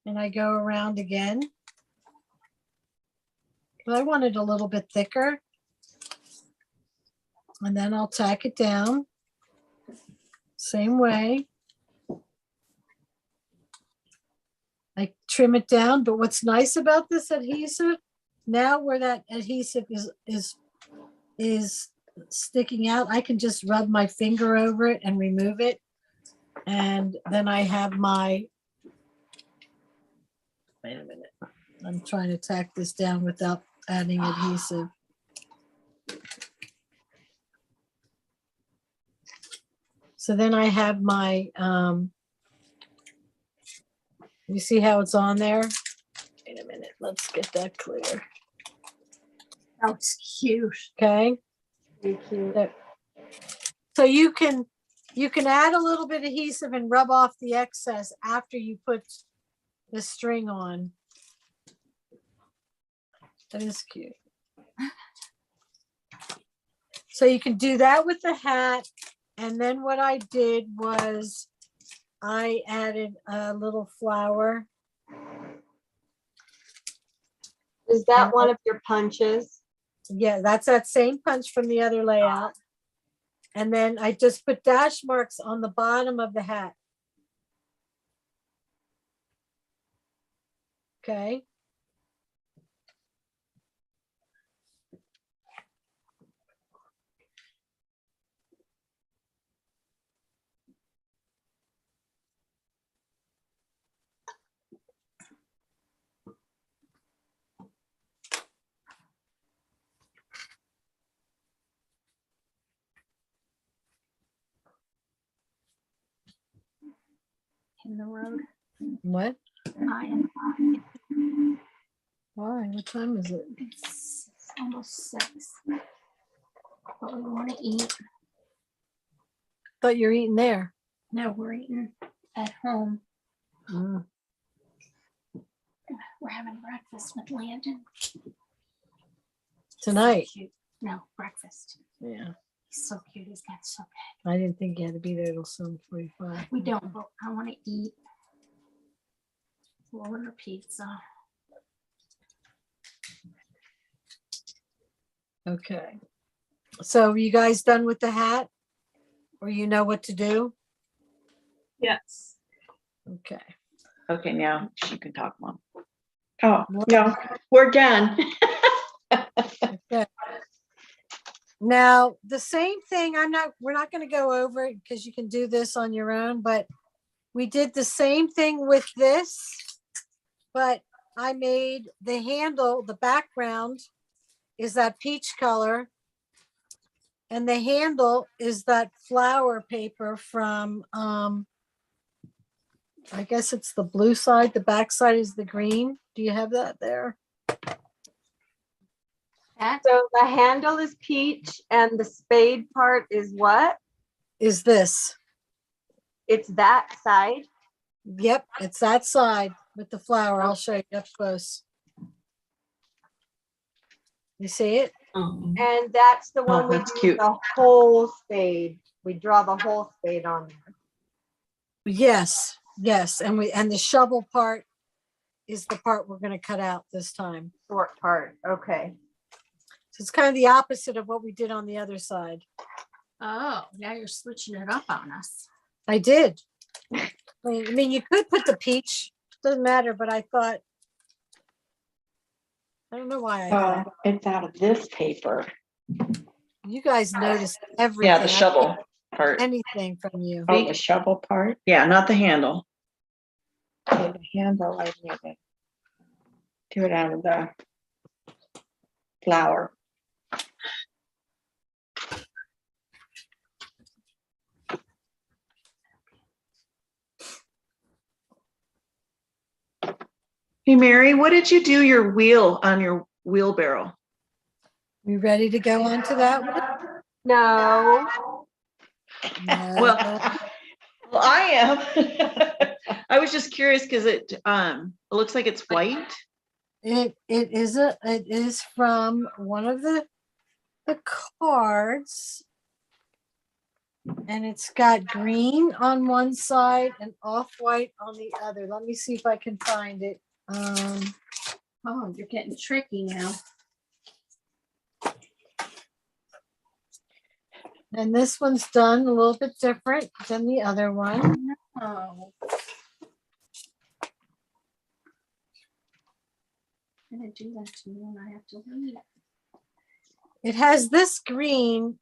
B: And I go around again. But I want it a little bit thicker. And then I'll tack it down. Same way. I trim it down, but what's nice about this adhesive, now where that adhesive is sticking out, I can just rub my finger over it and remove it. And then I have my, wait a minute, I'm trying to tack this down without adding adhesive. So then I have my, you see how it's on there? Wait a minute, let's get that clear.
C: That's cute.
B: Okay.
J: Very cute.
B: So you can add a little bit of adhesive and rub off the excess after you put the string on. That is cute. So you can do that with the hat. And then what I did was I added a little flower.
J: Is that one of your punches?
B: Yeah, that's that same punch from the other layout. And then I just put dash marks on the bottom of the hat. Okay.
C: In the road.
B: What?
C: I am.
B: Why? What time is it?
C: It's almost 6. But we want to eat.
B: Thought you were eating there.
C: No, we're eating at home.
B: Mm.
C: We're having breakfast with Landon.
B: Tonight.
C: So cute. No, breakfast.
B: Yeah.
C: He's so cute. He's got so big.
B: I didn't think you had to be there till 7:45.
C: We don't, but I want to eat. We'll order pizza.
B: Okay. So you guys done with the hat? Or you know what to do?
F: Yes.
B: Okay.
D: Okay, now she can talk, Mom.
E: Oh, no, we're done.
B: Okay. Now, the same thing, we're not going to go over it because you can do this on your own, but we did the same thing with this, but I made the handle, the background is that peach color. And the handle is that flower paper from, I guess it's the blue side, the back side is the green. Do you have that there?
J: So the handle is peach and the spade part is what?
B: Is this?
J: It's that side.
B: Yep, it's that side with the flower. I'll show you up close. You see it?
J: And that's the one we
D: that's
J: do
D: cute.
J: the whole spade. We draw the whole spade on there.
B: Yes, yes. And the shovel part is the part we're going to cut out this time.
J: Short part. Okay.
B: So it's kind of the opposite of what we did on the other side.
C: Oh, now you're switching it up on us.
B: I did. I mean, you could put the peach. Doesn't matter, but I thought, I don't know why I thought.
E: It's out of this paper.
B: You guys noticed everything.
D: Yeah, the
B: I
D: shovel
B: didn't get
D: part.
B: anything from you.
E: Oh, the shovel part.
D: Yeah, not the handle.
E: Okay, the handle, I need it. Do it out of the flour.
D: Hey, Mary, what did you do your wheel on your wheelbarrow?
B: You ready to go on to that one?
J: No.
D: Well, I am. I was just curious because it looks like it's white.
B: It is from one of the cards, and it's got green on one side and off-white on the other. Let me see if I can find it.
C: Oh, you're getting tricky now.
B: And this one's done a little bit different than the other one.
C: Oh. I'm gonna do that to me when I have to leave.
B: It has this green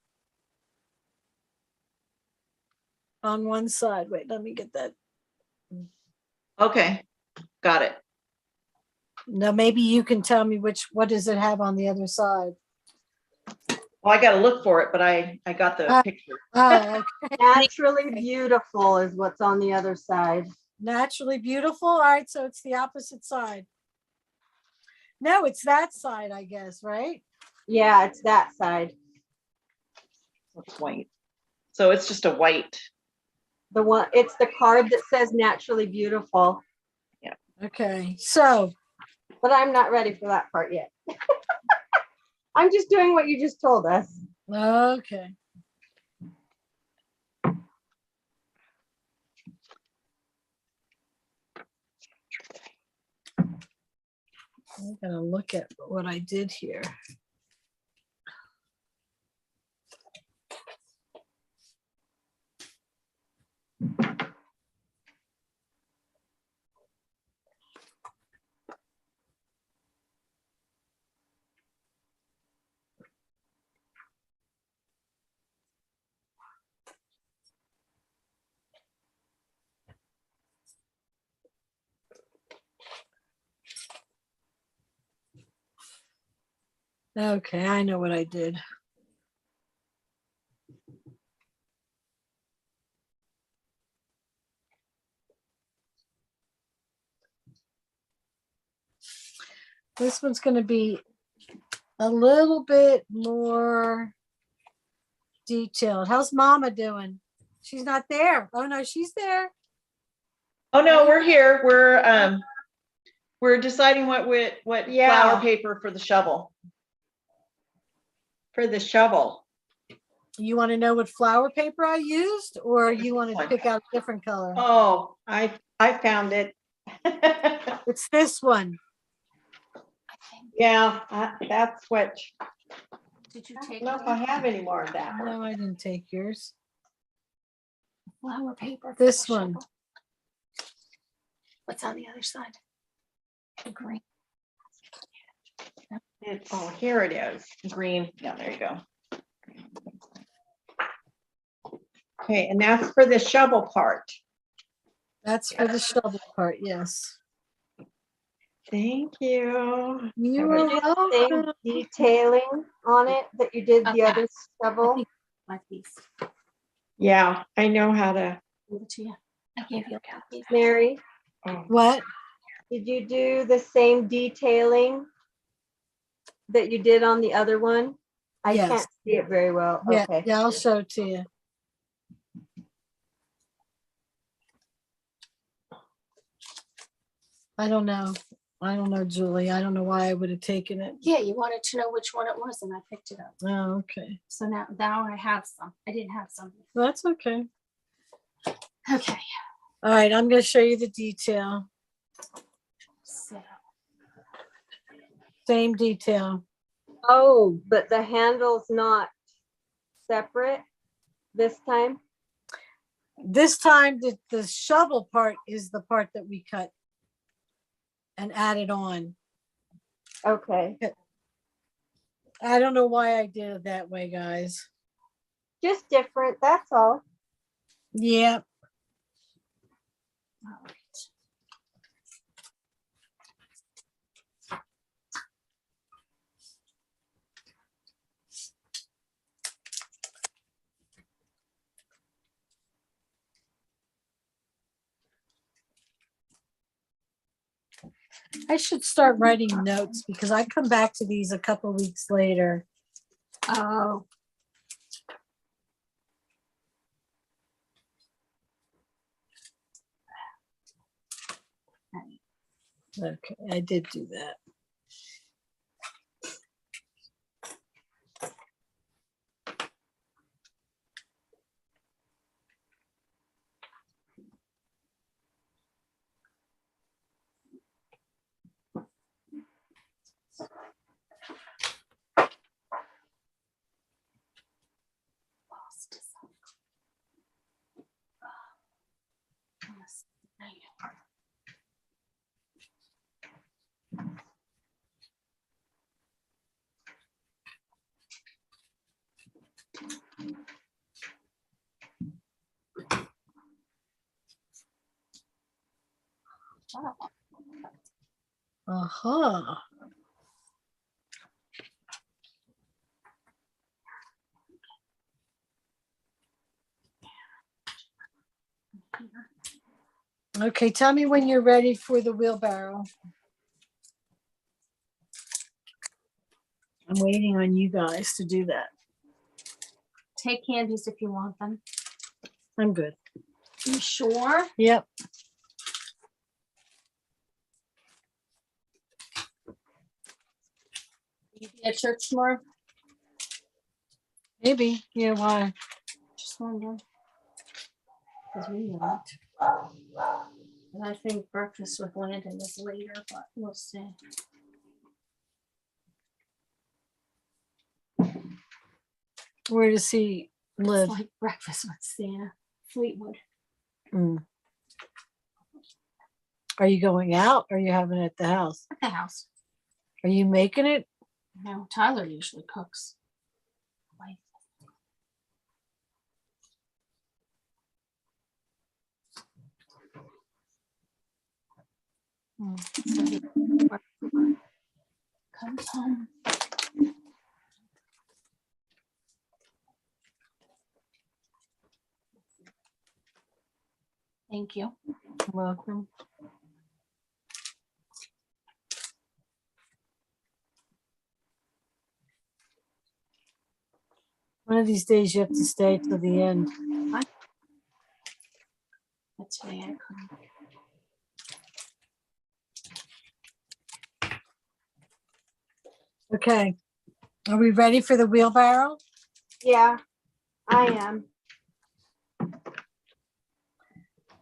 B: on one side. Wait, let me get that.
D: Okay, got it.
B: Now, maybe you can tell me what does it have on the other side?
D: Well, I got to look for it, but I got the picture.
B: Oh, okay.
J: Naturally beautiful is what's on the other side.
B: Naturally beautiful. All right, so it's the opposite side. No, it's that side, I guess, right?
J: Yeah, it's that side.
D: It's white. So it's just a white.
J: The one, it's the card that says naturally beautiful.
D: Yeah.
B: Okay, so.
J: But I'm not ready for that part yet. I'm just doing what you just told us.
B: Okay. I'm gonna look at what I did here. Okay, I know what I did. This one's going to be a little bit more detailed. How's Mama doing? She's not there. Oh no, she's there.
D: Oh no, we're here. We're deciding what flower paper for the shovel.
E: For the shovel.
B: You want to know what flower paper I used, or you want to pick out a different color?
E: Oh, I found it.
B: It's this one.
E: Yeah, that's what.
C: Did you
E: I
C: take?
E: don't know if I have any more of that.
B: No, I didn't take yours.
C: Flower paper.
B: This one.
C: What's on the other side? The green.
E: Oh, here it is.
D: Green. Yeah, there you go.
E: Okay, and that's for the shovel part.
B: That's for the shovel part, yes.
E: Thank you.
B: You
J: Did
B: are
J: you do the same
B: welcome.
J: detailing on it that you did the other shovel?
C: Like these.
E: Yeah, I know how to.
C: Give it to you. I gave you a copy.
J: Mary,
B: What?
J: did you do the same detailing that you did on the other one? I
B: Yes.
J: can't see it very well.
B: Yeah,
J: Okay.
B: yeah, I'll show it to you. I don't know. I don't know, Julie. I don't know why I would have taken it.
C: Yeah, you wanted to know which one it was and I picked it up.
B: Oh, okay.
C: So now I have some. I didn't have some.
B: That's okay.
C: Okay.
B: All right, I'm going to show you the detail.
C: So
B: Same detail.
J: Oh, but the handle's not separate this time?
B: This time, the shovel part is the part that we cut and added on.
J: Okay.
B: I don't know why I did it that way, guys.
J: Just different, that's all.
B: Yeah.
C: all right.
B: I should start writing notes because I come back to these a couple weeks later.
C: Oh.
B: Okay, I did do that. Uh-huh. Okay, tell me when you're ready for the wheelbarrow. I'm waiting on you guys to do that.
C: Take candies if you want them.
B: I'm good.
C: You sure?
B: Yep.
C: You be at church tomorrow?
B: Maybe. Yeah, why?
C: Just wondering. Because we won't. And I think breakfast with Landon is later, but we'll see.
B: Where does he live?
C: It's like breakfast with Santa, Fleetwood.
B: Mm. Are you going out or are you having it at the house?
C: At the house.
B: Are you making it?
C: No, Tyler usually cooks. Like, so he comes home. Thank you.
B: You're welcome. One of these days you have to stay till the end.
C: That's today I couldn't.
B: Okay. Are we ready for the wheelbarrow?
J: Yeah, I am.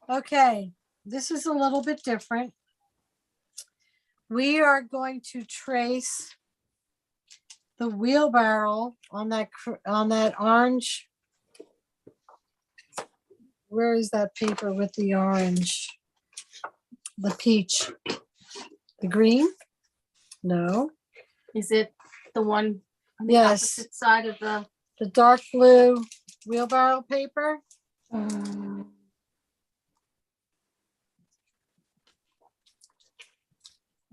B: Okay. This is a little bit different. We are going to trace the wheelbarrow on that orange. Where is that paper with the orange? The peach. The green? No.
C: Is it the one on the
B: Yes.
C: opposite side of the?
B: The dark blue wheelbarrow paper.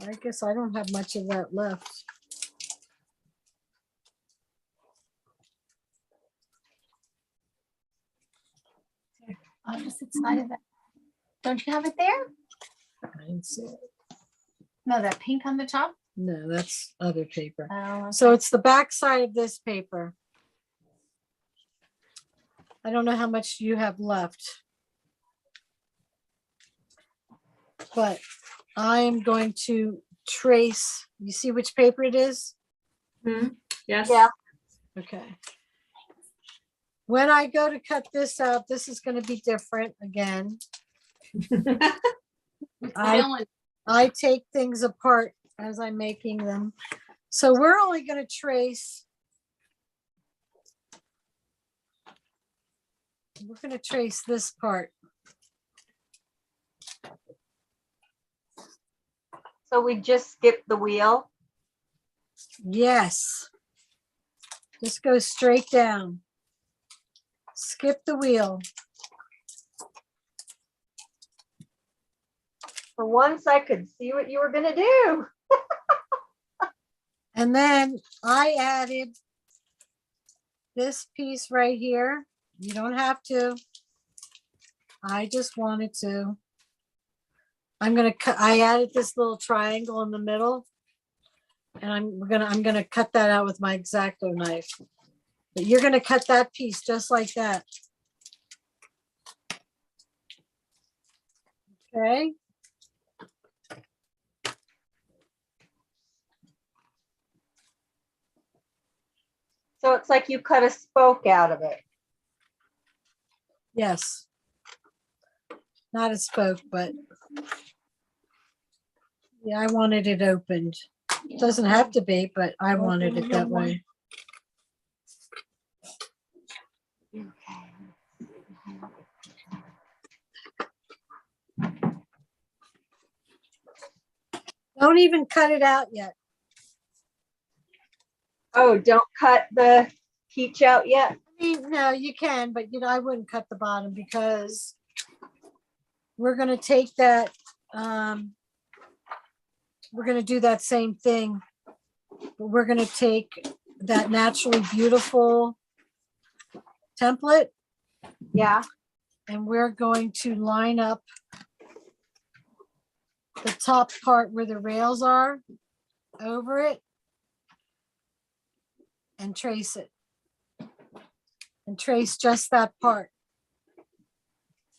B: I guess I don't have much of that left.
C: Opposite side of it. Don't you have it there?
B: I didn't see it.
C: No, that pink on the top.
B: No, that's other paper.
C: Oh, okay.
B: So it's the back side of this paper. I don't know how much you have left. But I'm going to trace. You see which paper it is?
F: Yes.
B: Yeah. Okay. When I go to cut this out, this is going to be different again. I take things apart as I'm making them. So we're only going to trace. We're going to trace this part.
J: So we just skip the wheel.
B: Yes. Just go straight down. Skip the wheel.
J: For once I could see what you were gonna do.
B: And then I added this piece right here. You don't have to. I just wanted to. I'm gonna cut. I added this little triangle in the middle, and I'm gonna cut that out with my X-Acto knife. But you're gonna cut that piece just like that. Okay.
J: So it's like you cut a spoke out of it.
B: Yes. Not a spoke, but yeah, I wanted it opened. It doesn't have to be, but I wanted it that way. Don't even cut it out yet.
J: Oh, don't cut the peach out yet?
B: I mean, no, you can, but you know, I wouldn't cut the bottom because we're gonna take that, we're gonna do that same thing. But we're gonna take that naturally beautiful template.
J: Yeah.
B: And we're going to line up the top part where the rails are over it and trace it. And trace just that part.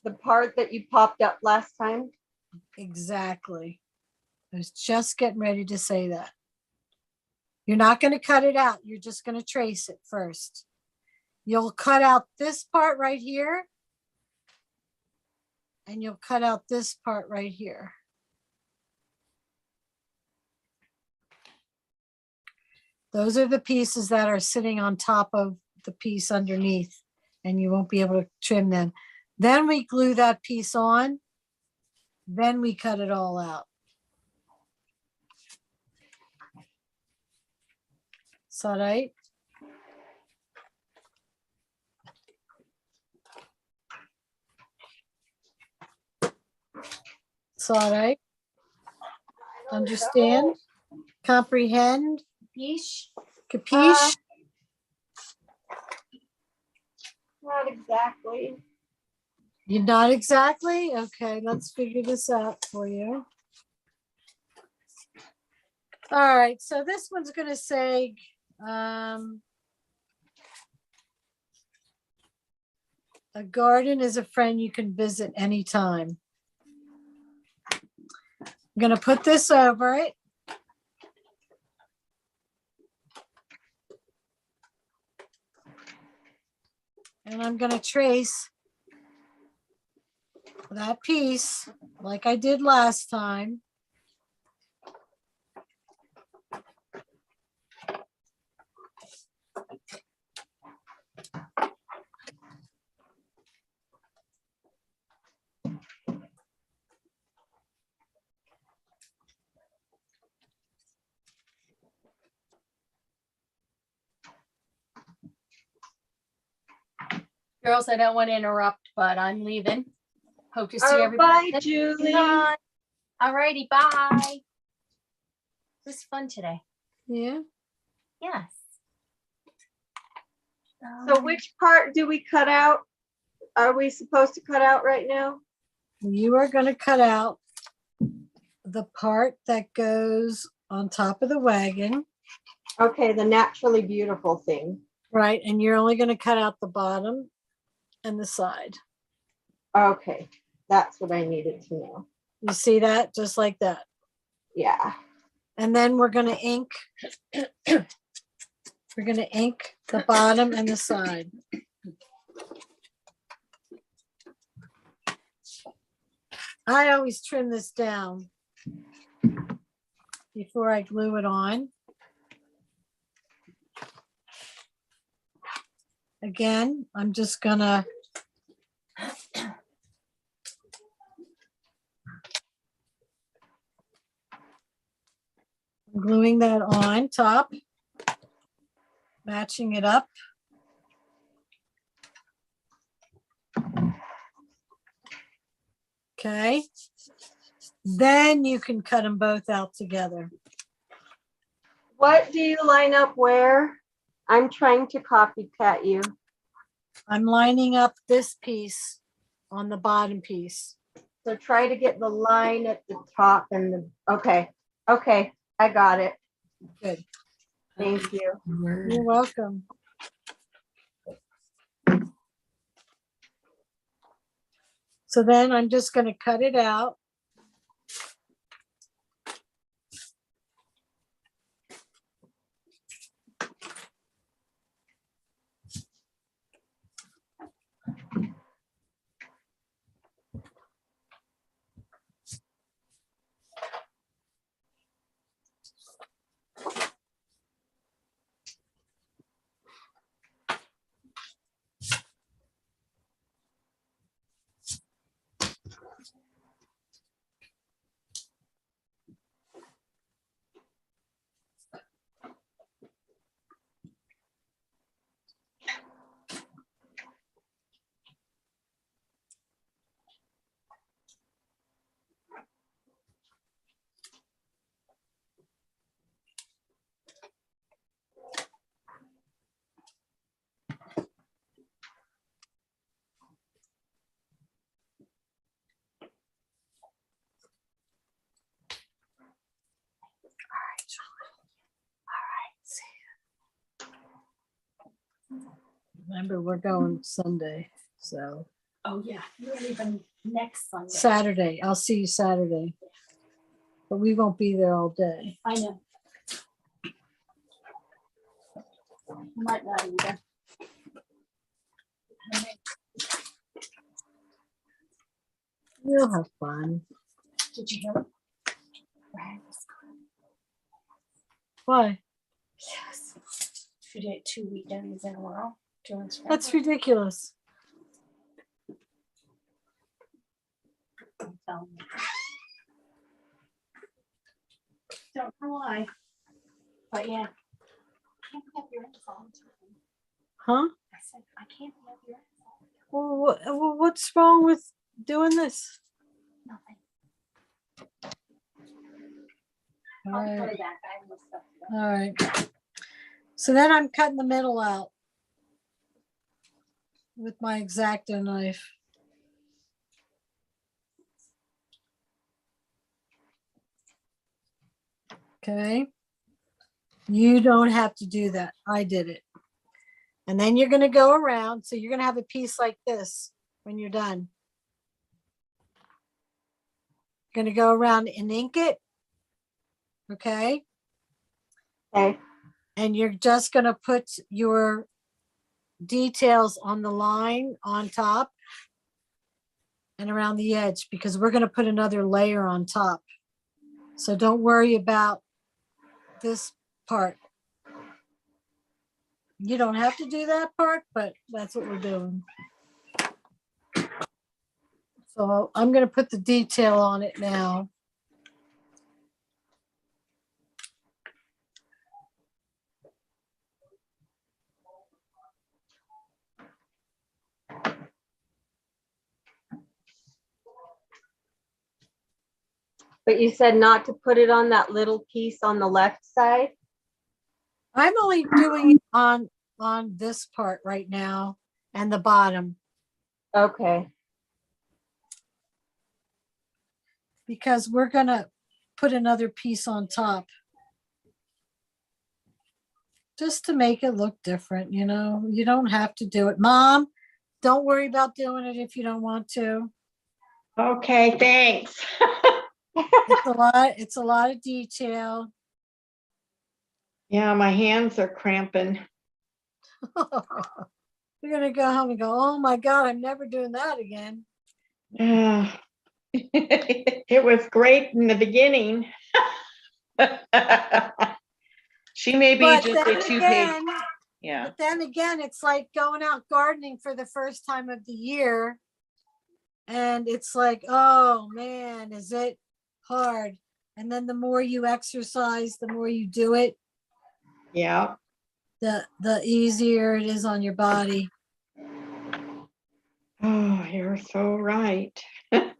J: The part that you popped up last time?
B: Exactly. I was just getting ready to say that. You're not going to cut it out. You're just going to trace it first. You'll cut out this part right here. And you'll cut out this part right here. Those are the pieces that are sitting on top of the piece underneath, and you won't be able to trim them. Then we glue that piece on. Then we cut it all out. Is that right? Is that right? Understand? Comprehend? Capiche?
J: Not exactly.
B: You're not exactly? Okay, let's figure this out for you. All right, so this one's going to say, a garden is a friend you can visit anytime. I'm going to put this over it. And I'm going to trace that piece like I did last time.
C: Girls, I don't want to interrupt, but I'm leaving. Hope to see
J: Oh,
C: everybody.
J: bye, Julie.
C: All righty, bye. It was fun today.
B: Yeah.
C: Yes.
J: So which part do we cut out? Are we supposed to cut out right now?
B: You are going to cut out the part that goes on top of the wagon.
J: Okay, the naturally beautiful thing.
B: Right, and you're only going to cut out the bottom and the side.
J: Okay, that's what I needed to know.
B: You see that? Just like that.
J: Yeah.
B: And then we're gonna ink. We're gonna ink the bottom and the side. I always trim this down before I glue it on. Again, I'm just gonna gluing that on top, matching it up. Okay. Then you can cut them both out together.
J: What do you line up where? I'm trying to copycat you.
B: I'm lining up this piece on the bottom piece.
J: So try to get the line at the top and the, okay, okay, I got it.
B: Good.
J: Thank you.
B: You're welcome. So then I'm just going to cut it out. Remember, we're going Sunday, so
C: Oh, yeah, you're leaving next Sunday.
B: Saturday. I'll see you Saturday. But we won't be there all day.
C: I know. Might not either.
B: You'll have fun.
C: Did you hear?
B: Why?
C: Yes. She did 2 weekends in a row.
B: That's ridiculous.
C: Don't know why. But yeah. I can't have your info all the time.
B: Huh?
C: I said, I can't have your info.
B: Well, what's wrong with doing this?
C: Nothing.
B: All
C: I'll
B: right.
C: put it back. I have more stuff to do.
B: All right. So then I'm cutting the middle out with my X-Acto knife. Okay. You don't have to do that. I did it. And then you're going to go around. So you're going to have a piece like this when you're done. You're going to go around and ink it. Okay.
J: Okay.
B: And you're just going to put your details on the line on top and around the edge because we're going to put another layer on top. So don't worry about this part. You don't have to do that part, but that's what we're doing. So I'm going to put the detail on it now.
J: But you said not to put it on that little piece on the left side?
B: I'm only doing it on this part right now and the bottom.
J: Okay.
B: Because we're going to put another piece on top. Just to make it look different, you know, you don't have to do it. Mom, don't worry about doing it if you don't want to.
E: Okay, thanks.
B: It's a lot of detail.
E: Yeah, my hands are cramping.
B: You're gonna go home and go, oh my God, I'm never doing that again.
E: Yeah. It was great in the beginning. She may be
B: But
E: just a
B: then
E: 2-page.
B: again,
E: Yeah.
B: but then again, it's like going out gardening for the first time of the year. And it's like, oh man, is it hard? And then the more you exercise, the more you do it,
E: Yeah.
B: the easier it is on your body.
E: Oh, you're so right. But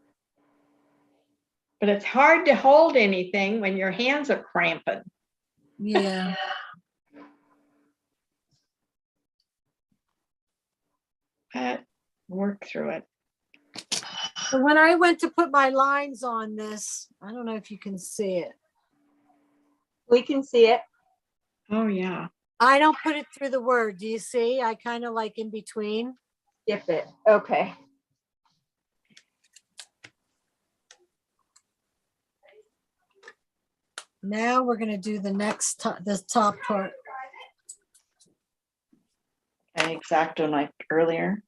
E: it's hard to hold anything when your hands are cramping.
B: Yeah.
E: But work through it.
B: So when I went to put my lines on this, I don't know if you can see it.
J: We can see it.
E: Oh, yeah.
B: I don't put it through the word. Do you see? I kind of like in between.
J: Skip it. Okay.
B: Now we're going to do the next, the top part.
D: I X-Acto knife earlier.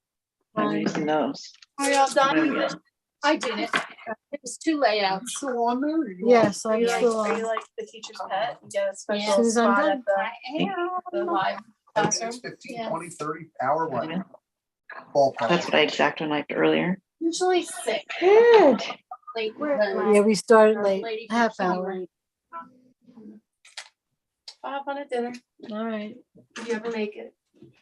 D: I'm using those.
C: Are y'all done?
D: Oh, yeah.
C: I did it. It was 2 layouts.
B: Yes,
O: Are
B: I'm
O: you like,
B: still
O: are you
B: on.
O: like the teacher's pet? You get a
C: Yeah.
O: special
B: Susan, I'm
O: spot
B: done.
O: at the live classroom?
H: 15,
C: Yeah.
H: 20, 30 hour one. Ballpark.
D: That's what I X-Acto knifed earlier.
C: Usually 6.
E: Good.
C: Late.
B: Yeah, we started late, half hour.
O: I'll have fun at dinner.
B: All right.
O: If you ever make it.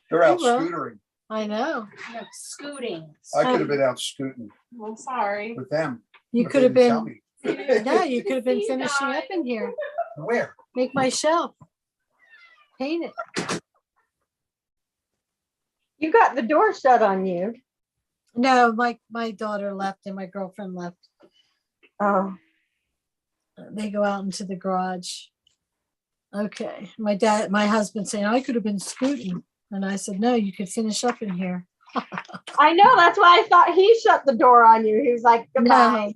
H: They're out
B: Well.
H: scootering.
B: I know.
C: No, scooting.
H: I could have been out scooting
O: I'm sorry.
H: with them.
B: You
H: but
B: could
H: they
B: have
H: didn't tell
B: been,
H: me.
B: no, you could have been finishing up in here.
H: Where?
B: Make my shelf. Paint it.
J: You got the door shut on you.
B: No, my daughter left and my girlfriend left.
J: Oh.
B: They go out into the garage. Okay. My husband saying, I could have been scooting. And I said, no, you could finish up in here.
J: I know, that's why I thought he shut the door on you. He was like, goodbye.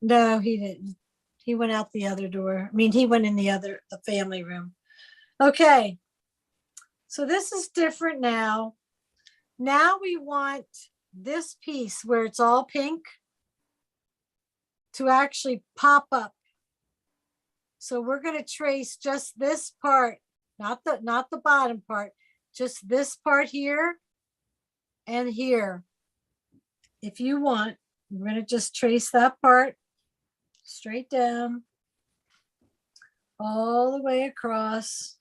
B: No, he didn't. He went out the other door. I mean, he went in the family room. Okay. So this is different now. Now we want this piece where it's all pink to actually pop up. So we're going to trace just this part, not the bottom part, just this part here and here. If you want, we're going to just trace that part straight down all the way across.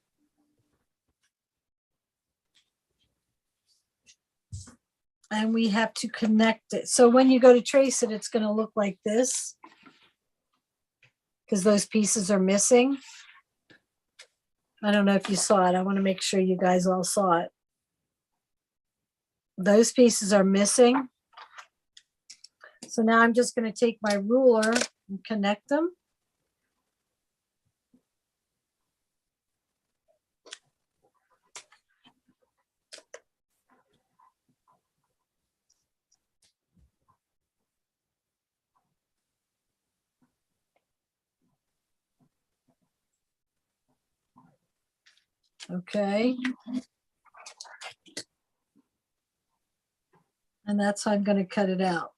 B: And we have to connect it. So when you go to trace it, it's going to look like this because those pieces are missing. I don't know if you saw it. I want to make sure you guys all saw it. Those pieces are missing. So now I'm just going to take my ruler and connect them. Okay. And that's how I'm going to cut it out.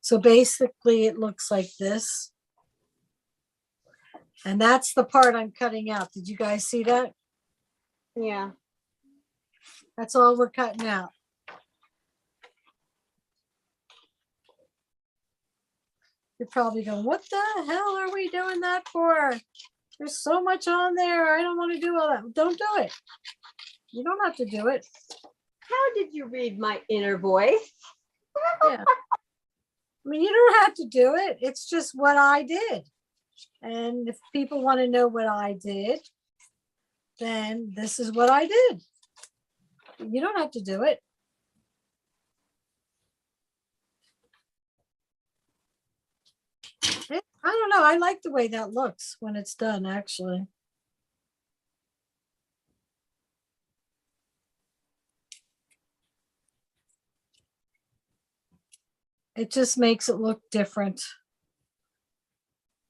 B: So basically it looks like this. And that's the part I'm cutting out. Did you guys see that?
J: Yeah.
B: That's all we're cutting out. You're probably going, what the hell are we doing that for? There's so much on there. I don't want to do all that. Don't do it. You don't have to do it.
J: How did you read my inner voice?
B: Yeah. I mean, you don't have to do it. It's just what I did. And if people want to know what I did, then this is what I did. You don't have to do it. I don't know. I like the way that looks when it's done, actually. It just makes it look different.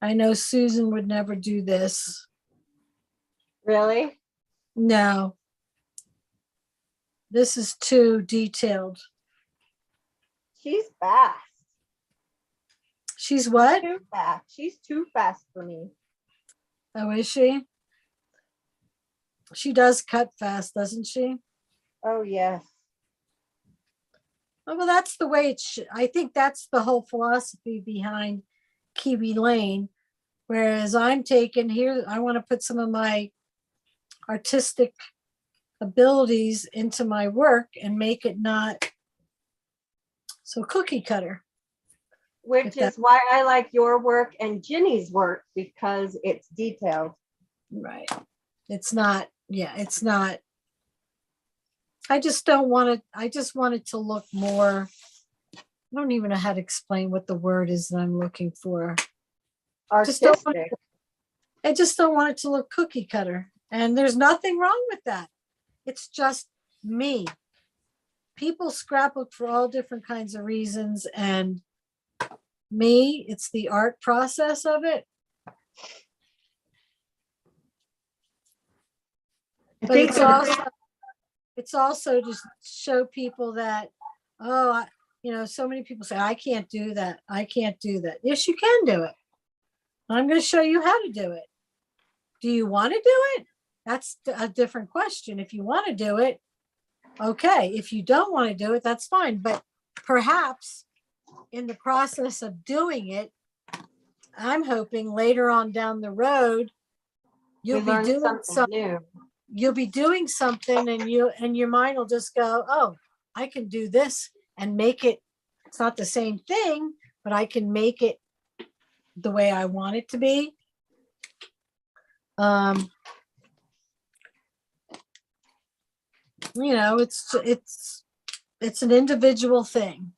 B: I know Susan would never do this.
J: Really?
B: No. This is too detailed.
J: She's fast.
B: She's what?
J: Too fast. She's too fast for me.
B: Oh, is she? She does cut fast, doesn't she?
J: Oh, yes.
B: Oh, well, that's the way it should. I think that's the whole philosophy behind Kiwi Lane. Whereas I'm taking here, I want to put some of my artistic abilities into my work and make it not so cookie cutter.
J: Which is why I like your work and Ginny's work, because it's detailed.
B: Right. It's not, yeah, it's not. I just don't want it. I just want it to look more. I don't even know how to explain what the word is that I'm looking for. I just don't want it to look cookie cutter. And there's nothing wrong with that. It's just me. People scrapbook for all different kinds of reasons. And me, it's the art process of it. But it's also to show people that, oh, so many people say, I can't do that. I can't do that. Yes, you can do it. I'm going to show you how to do it. Do you want to do it? That's a different question. If you want to do it, okay. If you don't want to do it, that's fine. But perhaps in the process of doing it, I'm hoping later on down the road, you'll be doing something new. You'll be doing something and your mind will just go, oh, I can do this and make it. It's not the same thing, but I can make it the way I want it to be. It's an individual thing.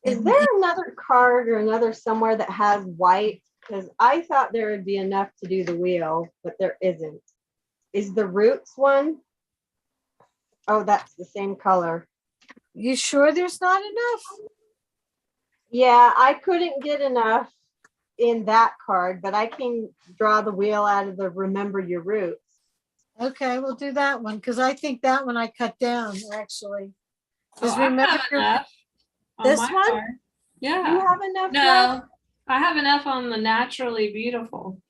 J: Is there another card or another somewhere that has white? Because I thought there would be enough to do the wheel, but there isn't. Is the roots one? Oh, that's the same color.
B: You sure there's not enough?
J: Yeah, I couldn't get enough in that card, but I can draw the wheel out of the Remember Your Roots.
B: Okay, we'll do that one because I think that one I cut down actually.
F: Oh, remember
B: this one?
F: Card. Yeah.
J: You have enough?
F: No,
J: left?
F: I have enough on the Naturally Beautiful.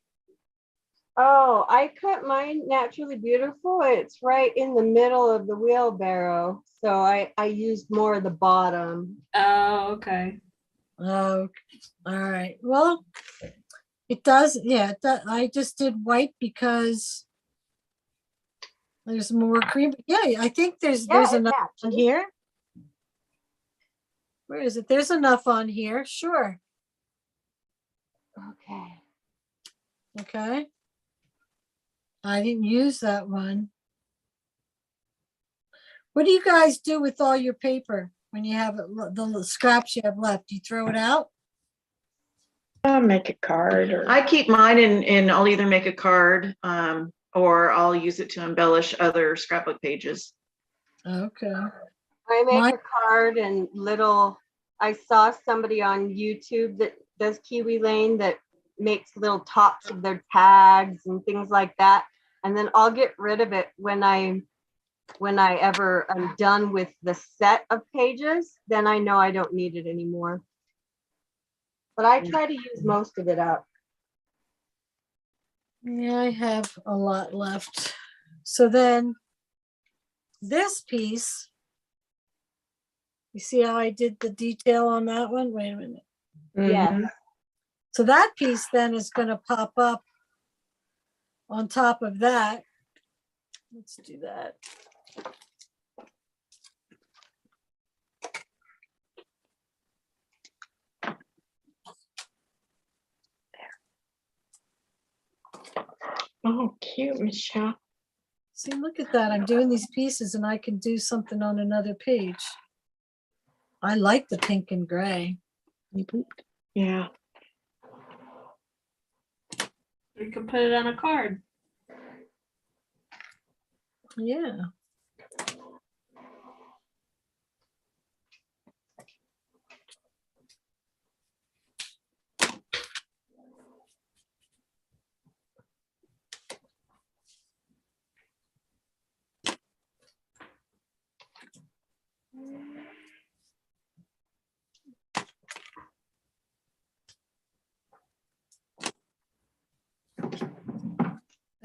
J: Oh, I cut mine Naturally Beautiful. It's right in the middle of the wheelbarrow. So I used more of the bottom.
F: Oh, okay.
B: Oh, all right. Well, it does. Yeah, I just did white because there's more cream. Yeah, I think there's enough on here. Where is it? There's enough on here. Sure.
J: Okay.
B: Okay. I didn't use that one. What do you guys do with all your paper when you have it, the scraps you have left? You throw it out?
E: I'll make a card. Or
D: I keep mine and I'll either make a card or I'll use it to embellish other scrapbook pages.
B: Okay.
J: I make a card and I saw somebody on YouTube that does Kiwi Lane that makes little tops of their tags and things like that. And then I'll get rid of it when I'm done with the set of pages, then I know I don't need it anymore. But I try to use most of it up.
B: Yeah, I have a lot left. So then this piece, you see how I did the detail on that one? Wait a minute.
J: Yeah.
B: So that piece then is going to pop up on top of that. Let's do that.
E: oh, cute, Michelle.
B: See, look at that. I'm doing these pieces and I can do something on another page. I like the pink and gray.
E: Yeah.
F: We can put it on a card.
B: Yeah.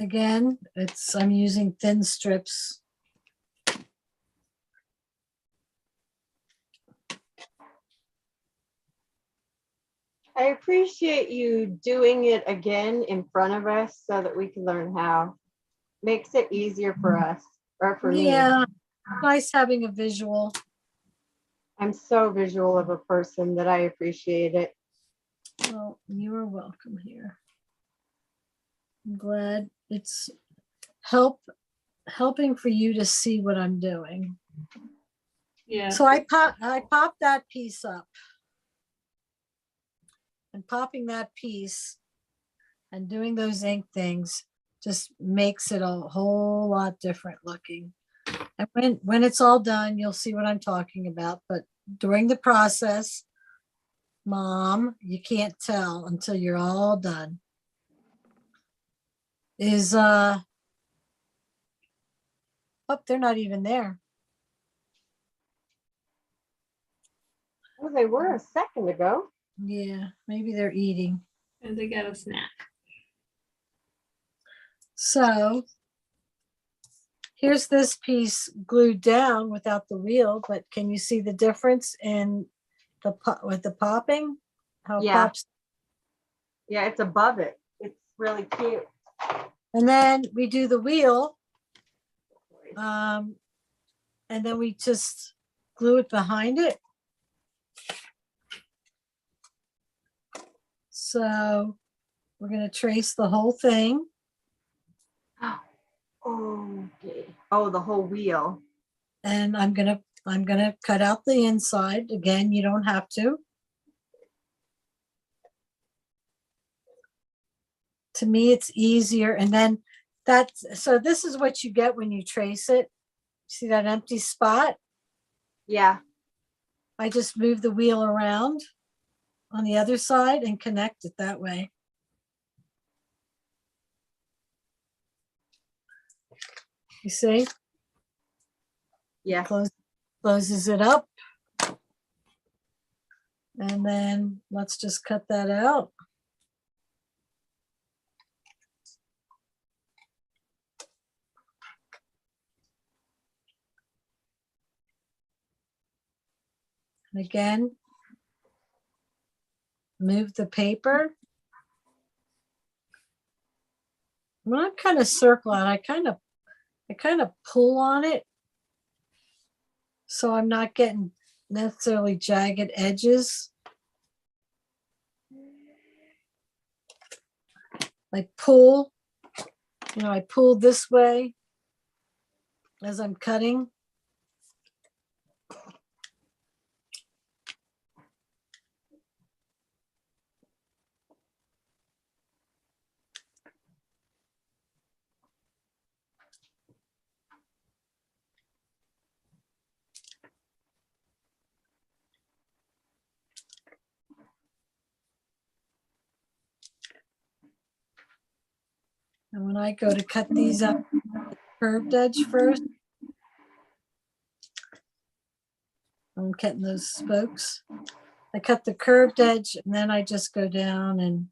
B: Again, I'm using thin strips.
J: I appreciate you doing it again in front of us so that we can learn how. Makes it easier for us, or for me.
B: Yeah, nice having a visual.
J: I'm so visual of a person that I appreciate it.
B: Well, you are welcome here. I'm glad it's helping for you to see what I'm doing.
F: Yeah.
B: So I popped that piece up. And popping that piece and doing those ink things just makes it a whole lot different looking. And when it's all done, you'll see what I'm talking about. But during the process, Mom, you can't tell until you're all done. Oh, they're not even there.
J: Well, they were a second ago.
B: Yeah, maybe they're eating.
F: And they got a snack.
B: So here's this piece glued down without the wheel, but can you see the difference in with the popping? How it
J: Yeah.
B: pops.
J: Yeah, it's above it. It's really cute.
B: And then we do the wheel. And then we just glue it behind it. So we're going to trace the whole thing.
J: Okay. Oh, the whole wheel.
B: And I'm going to cut out the inside. Again, you don't have to. To me, it's easier. And then so this is what you get when you trace it. See that empty spot?
J: Yeah.
B: I just move the wheel around on the other side and connect it that way. You see?
J: Yeah.
B: Closes it up. And then let's just cut that out. And again, move the paper. When I kind of circle out, I kind of pull on it, so I'm not getting necessarily jagged edges. I pull, I pull this way as I'm cutting. And when I go to cut these up, curved edge first. I'm cutting those spokes. I cut the curved edge and then I just go down and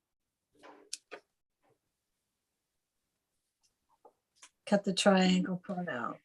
B: cut the triangle part out.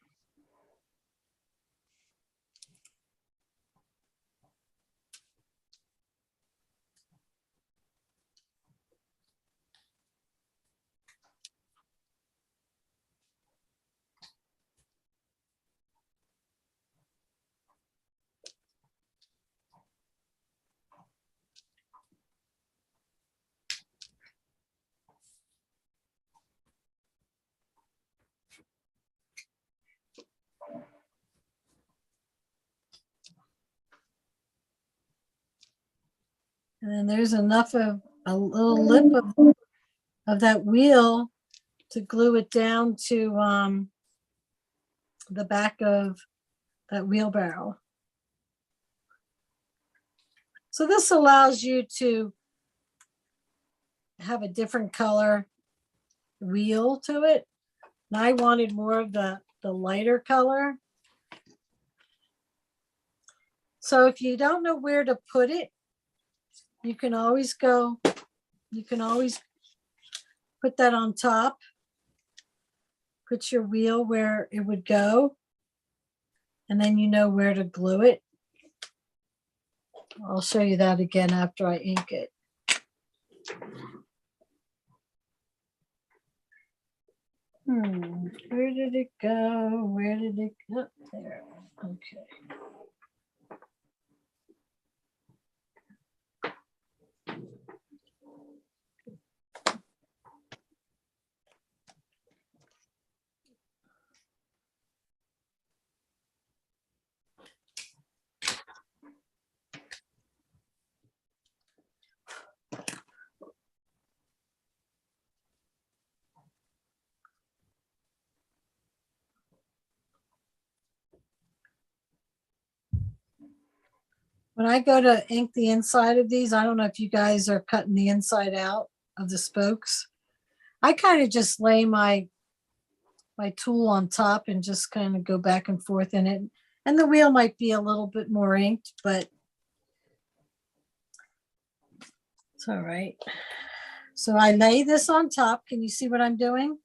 B: And then there's enough of a little lip of that wheel to glue it down to the back of that wheelbarrow. So this allows you to have a different color wheel to it. And I wanted more of the lighter color. So if you don't know where to put it, you can always put that on top put your wheel where it would go, and then you know where to glue it. I'll show you that again after I ink it. Where did it go? Where did it go? There. Okay. When I go to ink the inside of these, I don't know if you guys are cutting the inside out of the spokes. I kind of just lay my tool on top and just kind of go back and forth in it. And the wheel might be a little bit more inked, but it's all right. So I lay this on top. Can you see what I'm doing?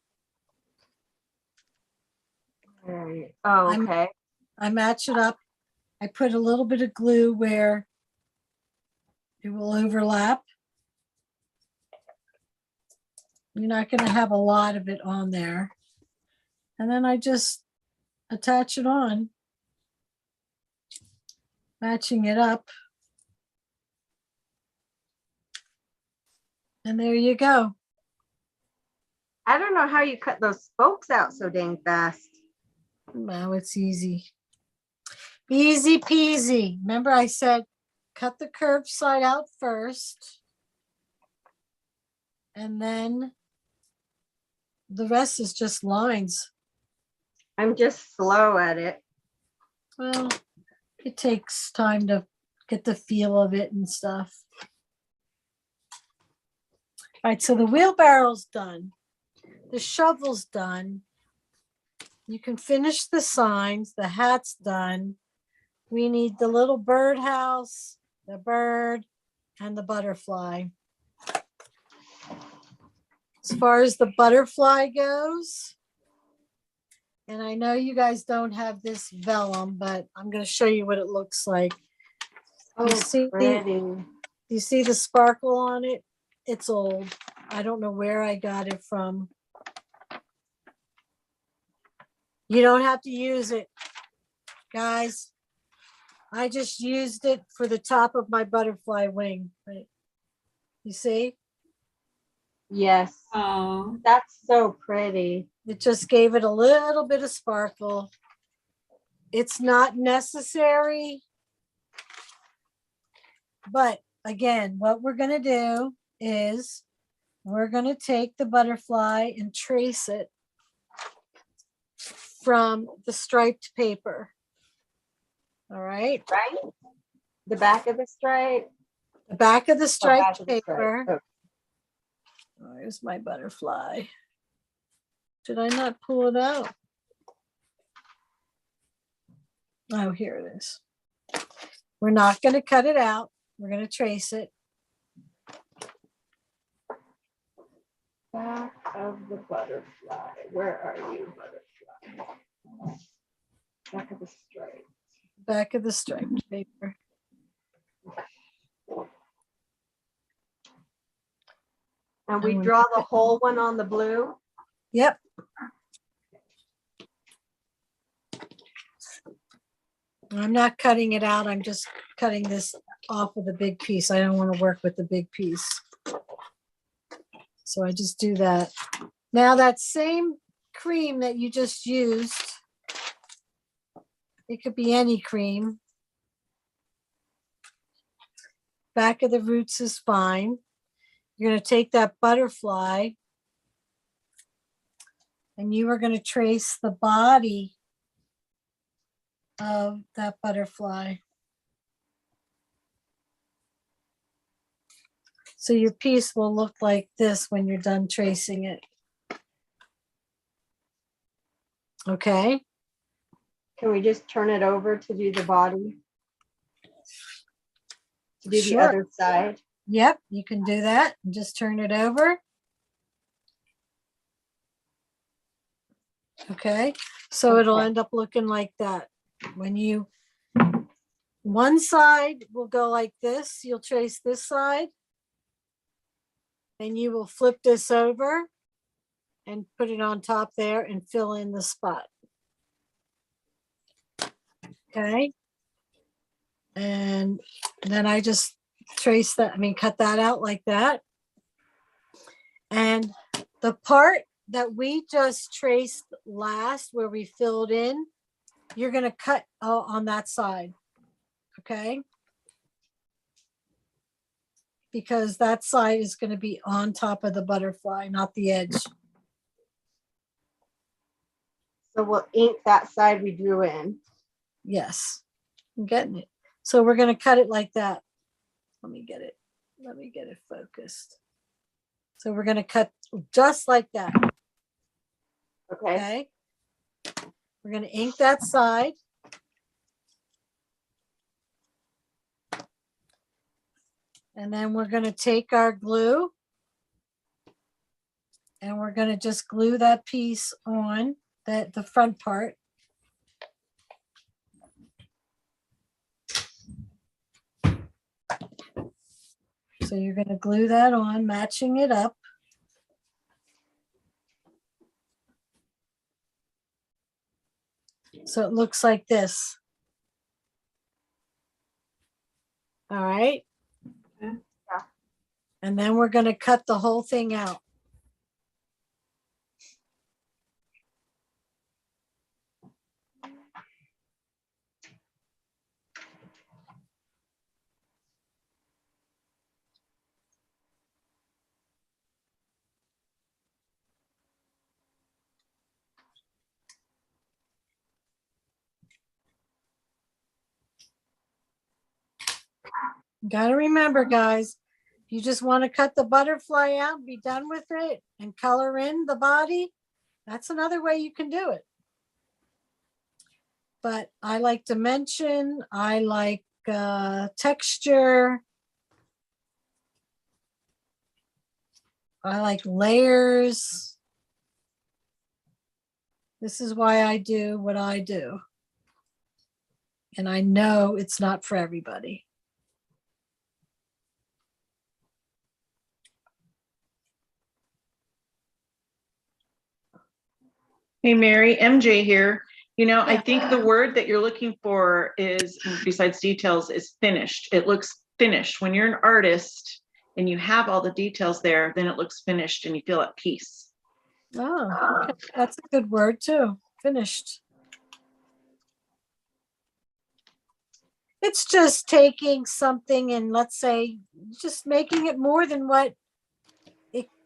J: Oh, okay.
B: I match it up. I put a little bit of glue where it will overlap. You're not going to have a lot of it on there. And then I just attach it on, matching it up. And there you go.
J: I don't know how you cut those spokes out so dang fast.
B: Well, it's easy. Easy peasy. Remember I said, cut the curved side out first. And then the rest is just lines.
J: I'm just slow at it.
B: Well, it takes time to get the feel of it and stuff. All right, so the wheelbarrow's done. The shovel's done. You can finish the signs. The hat's done. We need the little birdhouse, the bird, and the butterfly. As far as the butterfly goes, and I know you guys don't have this vellum, but I'm going to show you what it looks like.
J: Oh,
B: you see the sparkle on it? It's old. I don't know where I got it from. You don't have to use it, guys. I just used it for the top of my butterfly wing. Right? You see?
J: Yes.
F: Oh,
J: That's so pretty.
B: It just gave it a little bit of sparkle. It's not necessary. But again, what we're going to do is we're going to take the butterfly and trace it from the striped paper. All right.
J: Right? The back of the stripe.
B: The back of the striped
J: of the stripe.
B: paper.
J: Okay.
B: Where's my butterfly? Did I not pull it out? Oh, here it is. We're not going to cut it out. We're going to trace it.
J: Back of the butterfly. Where are you, butterfly? Back of the stripe.
B: Back of the striped paper.
J: And we draw the whole one on the blue?
B: Yep. I'm not cutting it out. I'm just cutting this off of the big piece. I don't want to work with the big piece. So I just do that. Now that same cream that you just used, it could be any cream. Back of the roots is fine. You're going to take that butterfly and you are going to trace the body of that butterfly. So your piece will look like this when you're done tracing it. Okay.
J: Can we just turn it over to do the body? To do the
B: Sure.
J: other side?
B: Yep, you can do that. Just turn it over. Okay, so it'll
J: Okay.
B: end up looking like that. When you, one side will go like this, you'll trace this side. Then you will flip this over and put it on top there and fill in the spot. Okay. And then I just trace that, cut that out like that. And the part that we just traced last where we filled in, you're going to cut on that side. Okay. Because that side is going to be on top of the butterfly, not the edge.
J: So we'll ink that side we drew in.
B: Yes, I'm getting it. So we're going to cut it like that. Let me get it focused. So we're going to cut just like that.
J: Okay.
B: We're going to ink that side. And then we're going to take our glue and we're going to just glue that piece on the front part. So you're going to glue that on, matching it up. So it looks like this. All right.
J: Yeah.
B: And then we're going to cut the whole thing out. Got to remember, guys, you just want to cut the butterfly out, be done with it, and color in the body. That's another way you can do it. But I like dimension. I like texture. I like layers. This is why I do what I do. And I know it's not for everybody.
D: Hey, Mary, MJ here. You know, I
B: Yeah.
D: think the word that you're looking for is, besides details, is finished. It looks finished. When you're an artist and you have all the details there, then it looks finished and you feel at peace.
B: Oh, okay. That's a good word too. Finished. It's just taking something and let's say just making it more than what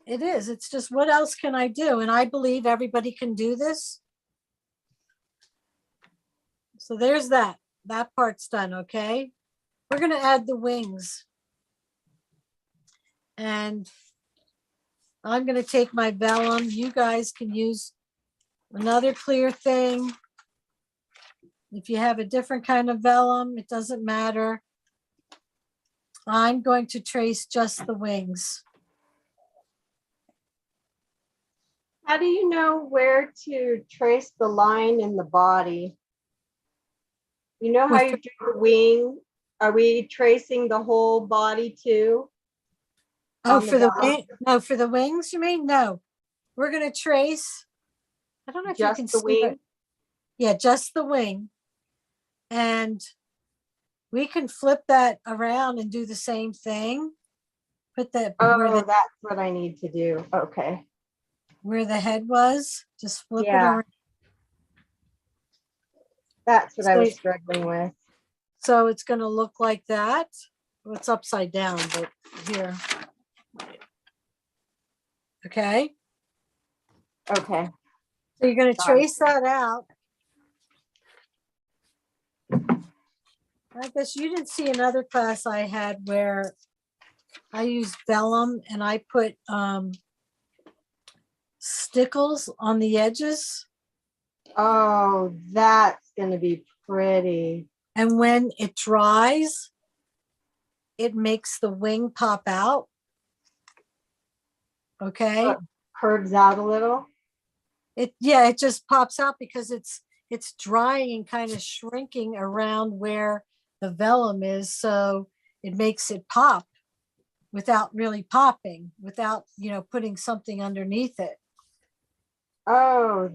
B: it is. It's just what else can I do? And I believe everybody can do this. So there's that. That part's done, okay? We're going to add the wings. And I'm going to take my vellum. You guys can use another clear thing. If you have a different kind of vellum, it doesn't matter. I'm going to trace just the wings.
J: How do you know where to trace the line in the body? You know how you do the wing? Are we tracing the whole body too?
B: Oh,
J: on the
B: for the
J: vellum?
B: wing? No, for the wings, you mean? No. We're going to trace. I don't know if you
J: Just
B: can
J: the
B: see
J: wing?
B: it. Yeah, just the wing. And we can flip that around and do the same thing. Put that
J: Oh, that's what I need to do. Okay.
B: where the head was. Just flip it
J: Yeah.
B: around.
J: That's what I was
B: So-
J: struggling with.
B: So it's going to look like that. Well, it's upside down, but here. Okay.
J: Okay.
B: So you're going to
J: Got it.
B: trace that out. I guess you didn't see another class I had where I used vellum and I put stickles on the edges.
J: Oh, that's gonna be pretty.
B: And when it dries, it makes the wing pop out. Okay.
J: So it curves out a little.
B: it just pops out because it's drying and kind of shrinking around where the vellum is. So it makes it pop without really popping, without, putting something underneath it.
J: Oh,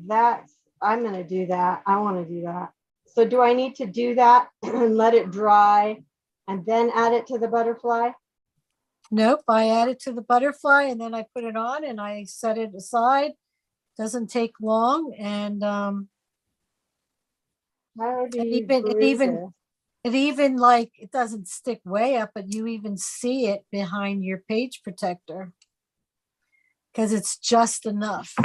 J: I'm gonna do that. I want to do that. So do I need to do that and let it dry and then add it to the butterfly?
B: Nope, I add it to the butterfly and then I put it on and I set it aside. Doesn't take long, and
J: How do you
B: it
J: glue
B: even
J: this?
B: like it doesn't stick way up, but you even see it behind your page protector because it's just enough.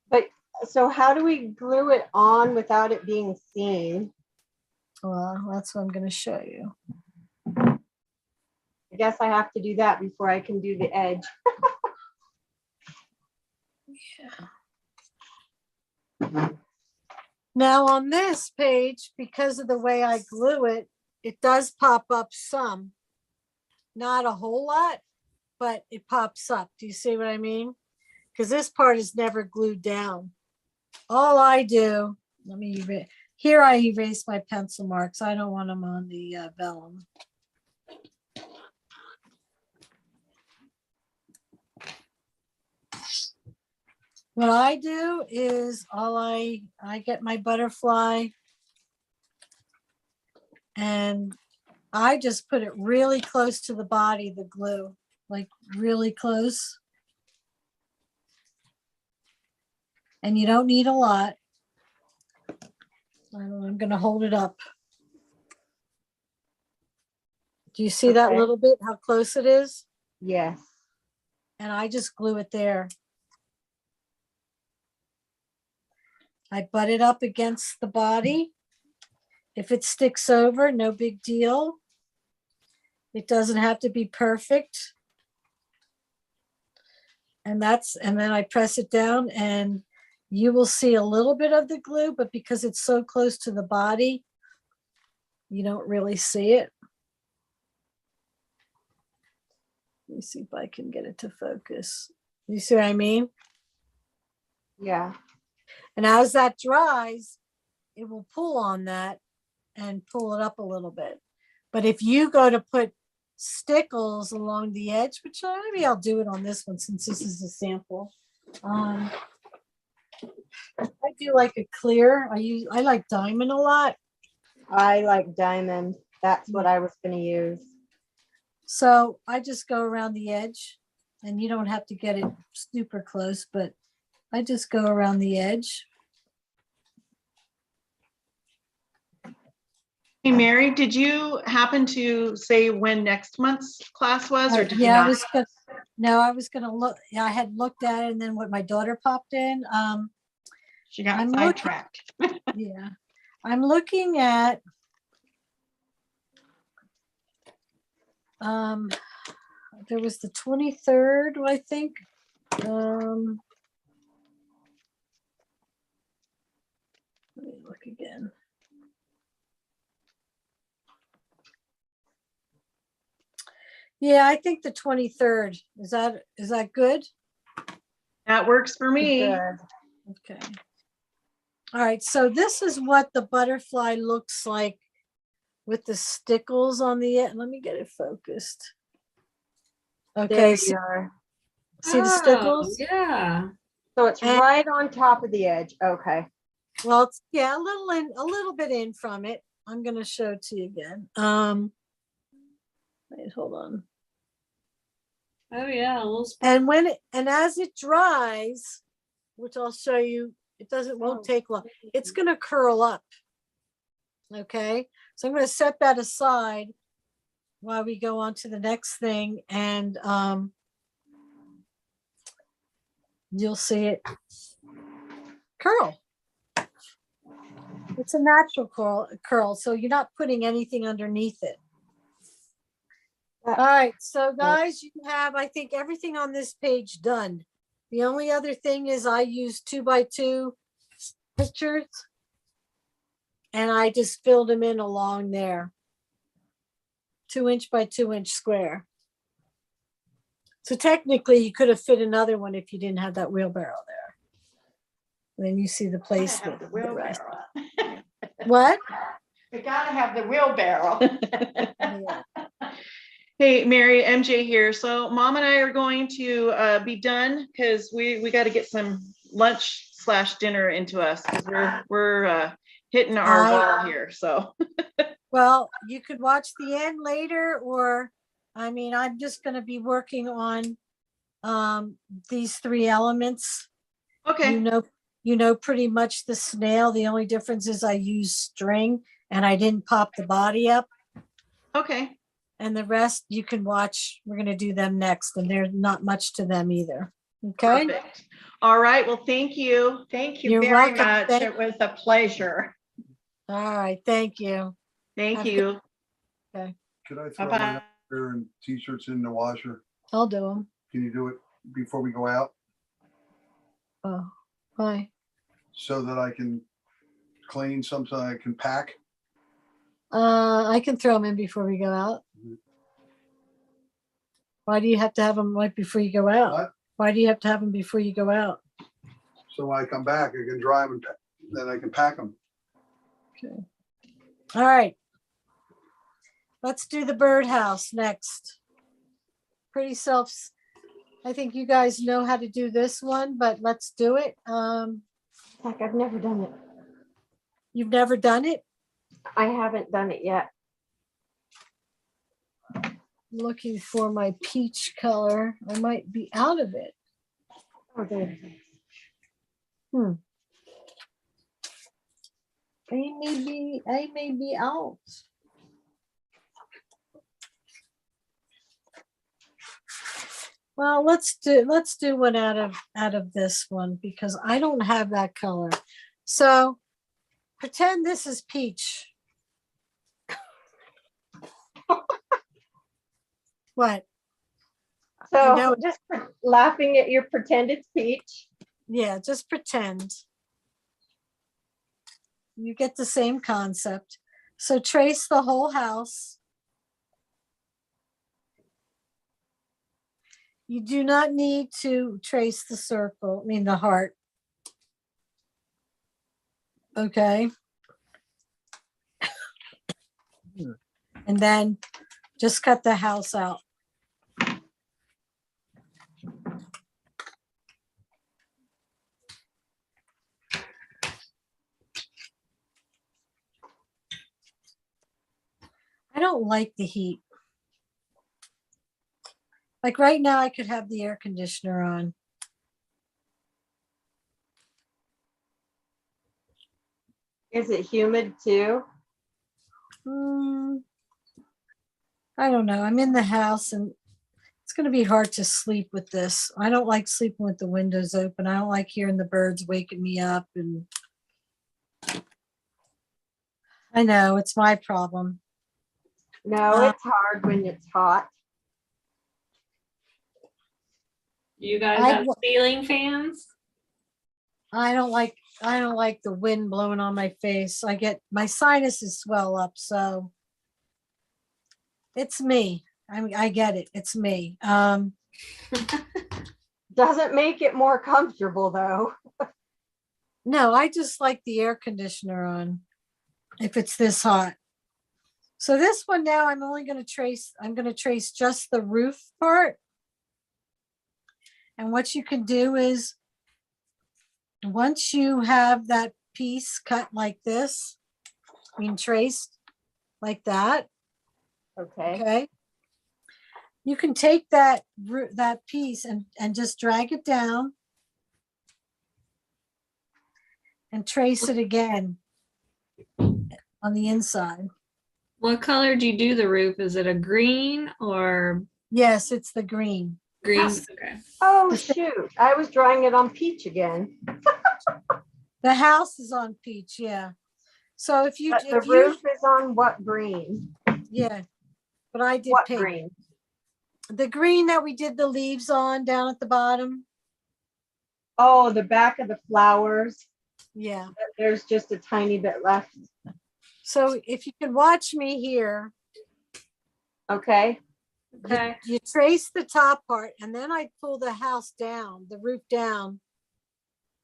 J: But so how do we glue it on without it being seen?
B: Well, that's what I'm going to show you.
J: I guess I have to do that before I can do the edge.
B: Now on this page, because of the way I glue it, it does pop up some. Not a whole lot, but it pops up. Do you see what I mean? Because this part is never glued down. All I do, here I erase my pencil marks. I don't want them on the vellum. What I do is I get my butterfly and I just put it really close to the body, the glue, like really close. And you don't need a lot. I'm going to hold it up. Do you see that little bit, how close it is?
J: Yes.
B: And I just glue it there. I butt it up against the body. If it sticks over, no big deal. It doesn't have to be perfect. And then I press it down and you will see a little bit of the glue, but because it's so close to the body, you don't really see it. Let me see if I can get it to focus. You see what I mean?
J: Yeah.
B: And as that dries, it will pull on that and pull it up a little bit. But if you go to put stickles along the edge, which maybe I'll do it on this one since this is a sample. I do like a clear. I like diamond a lot.
J: I like diamond. That's what I was going to use.
B: So I just go around the edge and you don't have to get it super close, but I just go around the edge.
D: Hey, Mary, did you happen to say when next month's class was, or did you
B: Yeah,
D: not?
B: I was gonna look. Yeah, I had looked at it, and then when my daughter popped in,
E: She got sidetracked.
B: Yeah, I'm looking at. There was the 23rd, I think. Let me look again. Yeah, I think the 23rd. Is that good?
D: That works for me.
B: Good. Okay. All right. So this is what the butterfly looks like with the stickles on the end. Let me get it focused. Okay.
J: There you are.
B: See the stickles?
F: Yeah.
J: So it's right on top of the edge. Okay.
B: Well, it's, yeah, a little bit in from it. I'm going to show it to you again. Wait, hold on.
F: Oh yeah, a little
B: and as it dries, which I'll show you, won't take long. It's going to curl up. Okay. So I'm going to set that aside while we go on to the next thing, and you'll see it curl. It's a natural curl, so you're not putting anything underneath it. All right, so guys, you have, I think, everything on this page done. The only other thing is I use 2x2 pictures and I just filled them in along there. 2-inch by 2-inch square. So technically you could have fit another one if you didn't have that wheelbarrow there. then you see the
E: Gotta
B: placement.
E: have the
B: of the rest.
E: wheelbarrow.
B: What?
E: We gotta have the wheelbarrow.
B: Yeah.
D: Hey, Mary, MJ here. So Mom and I are going to be done because we got to get some lunch / dinner into us because we're hitting our wall here. So
B: Well, you could watch the end later, or, I mean, I'm just gonna be working on these 3 elements.
D: okay.
B: You know pretty much the snail. The only difference is I use string and I didn't pop the body up.
D: Okay.
B: And the rest you can watch. We're gonna do them next, and there's not much to them either. Okay.
D: Perfect. All right. Well, thank you.
E: Thank you
B: You're
E: very
B: welcome.
E: much. It was a pleasure.
B: All right, thank you.
D: Thank
B: Have a
D: you.
B: Okay,
H: Could I throw
E: Bye-bye.
H: my underwear and t-shirts in the washer?
B: I'll do them.
H: Can you do it before we go out
B: Oh, bye.
H: so that I can clean some so I can pack?
B: I can throw them in before we go out. Why do you have to have them right before you go out?
H: What?
B: Why do you have to have them before you go out?
H: So when I come back, I can dry them and then I can pack them.
B: Okay. All right. Let's do the birdhouse next. Pretty I think you guys know how to do this one, but let's do it.
J: Heck, I've never done it.
B: You've never done it?
J: I haven't done it yet.
B: Looking for my peach color. I might be out of it.
J: Oh, there it is.
B: I may be out. Well, let's do one out of this one because I don't have that color. So pretend this is peach. What? I know.
J: So just laughing at your pretend it's peach.
B: Yeah, just pretend. You get the same concept. So trace the whole house. You do not need to trace the circle, I mean the heart. Okay. And then just cut the house out. I don't like the heat. Like right now, I could have the air conditioner on.
J: Is it humid too?
B: I don't know. I'm in the house and it's going to be hard to sleep with this. I don't like sleeping with the windows open. I don't like hearing the birds waking me up. And I know it's my problem.
J: No, it's hard when it's hot.
F: You guys
B: I
F: have ceiling fans?
B: I don't like the wind blowing on my face. My sinuses swell up, so it's me. I get it. It's me.
J: Doesn't make it more comfortable though.
B: No, I just like the air conditioner on if it's this hot. So this one now I'm going to trace just the roof part. And what you can do is once you have that piece cut like this, traced like that. Okay. You can take that piece and just drag it down and trace it again on the inside.
F: What color do you do the roof? Is it a green or?
B: Yes, it's the green.
F: Green. Okay.
J: Oh shoot! I was drawing it on peach again.
B: The house is on peach, yeah. So if you
J: the roof is on what green?
B: Yeah, but I did
J: what
B: pink.
J: Green?
B: The green that we did the leaves on down at the bottom.
J: Oh, the back of the flowers.
B: Yeah.
J: There's just a tiny bit left.
B: So if you can watch me here.
J: Okay.
F: Okay.
B: You trace the top part and then I pull the house down, the roof down.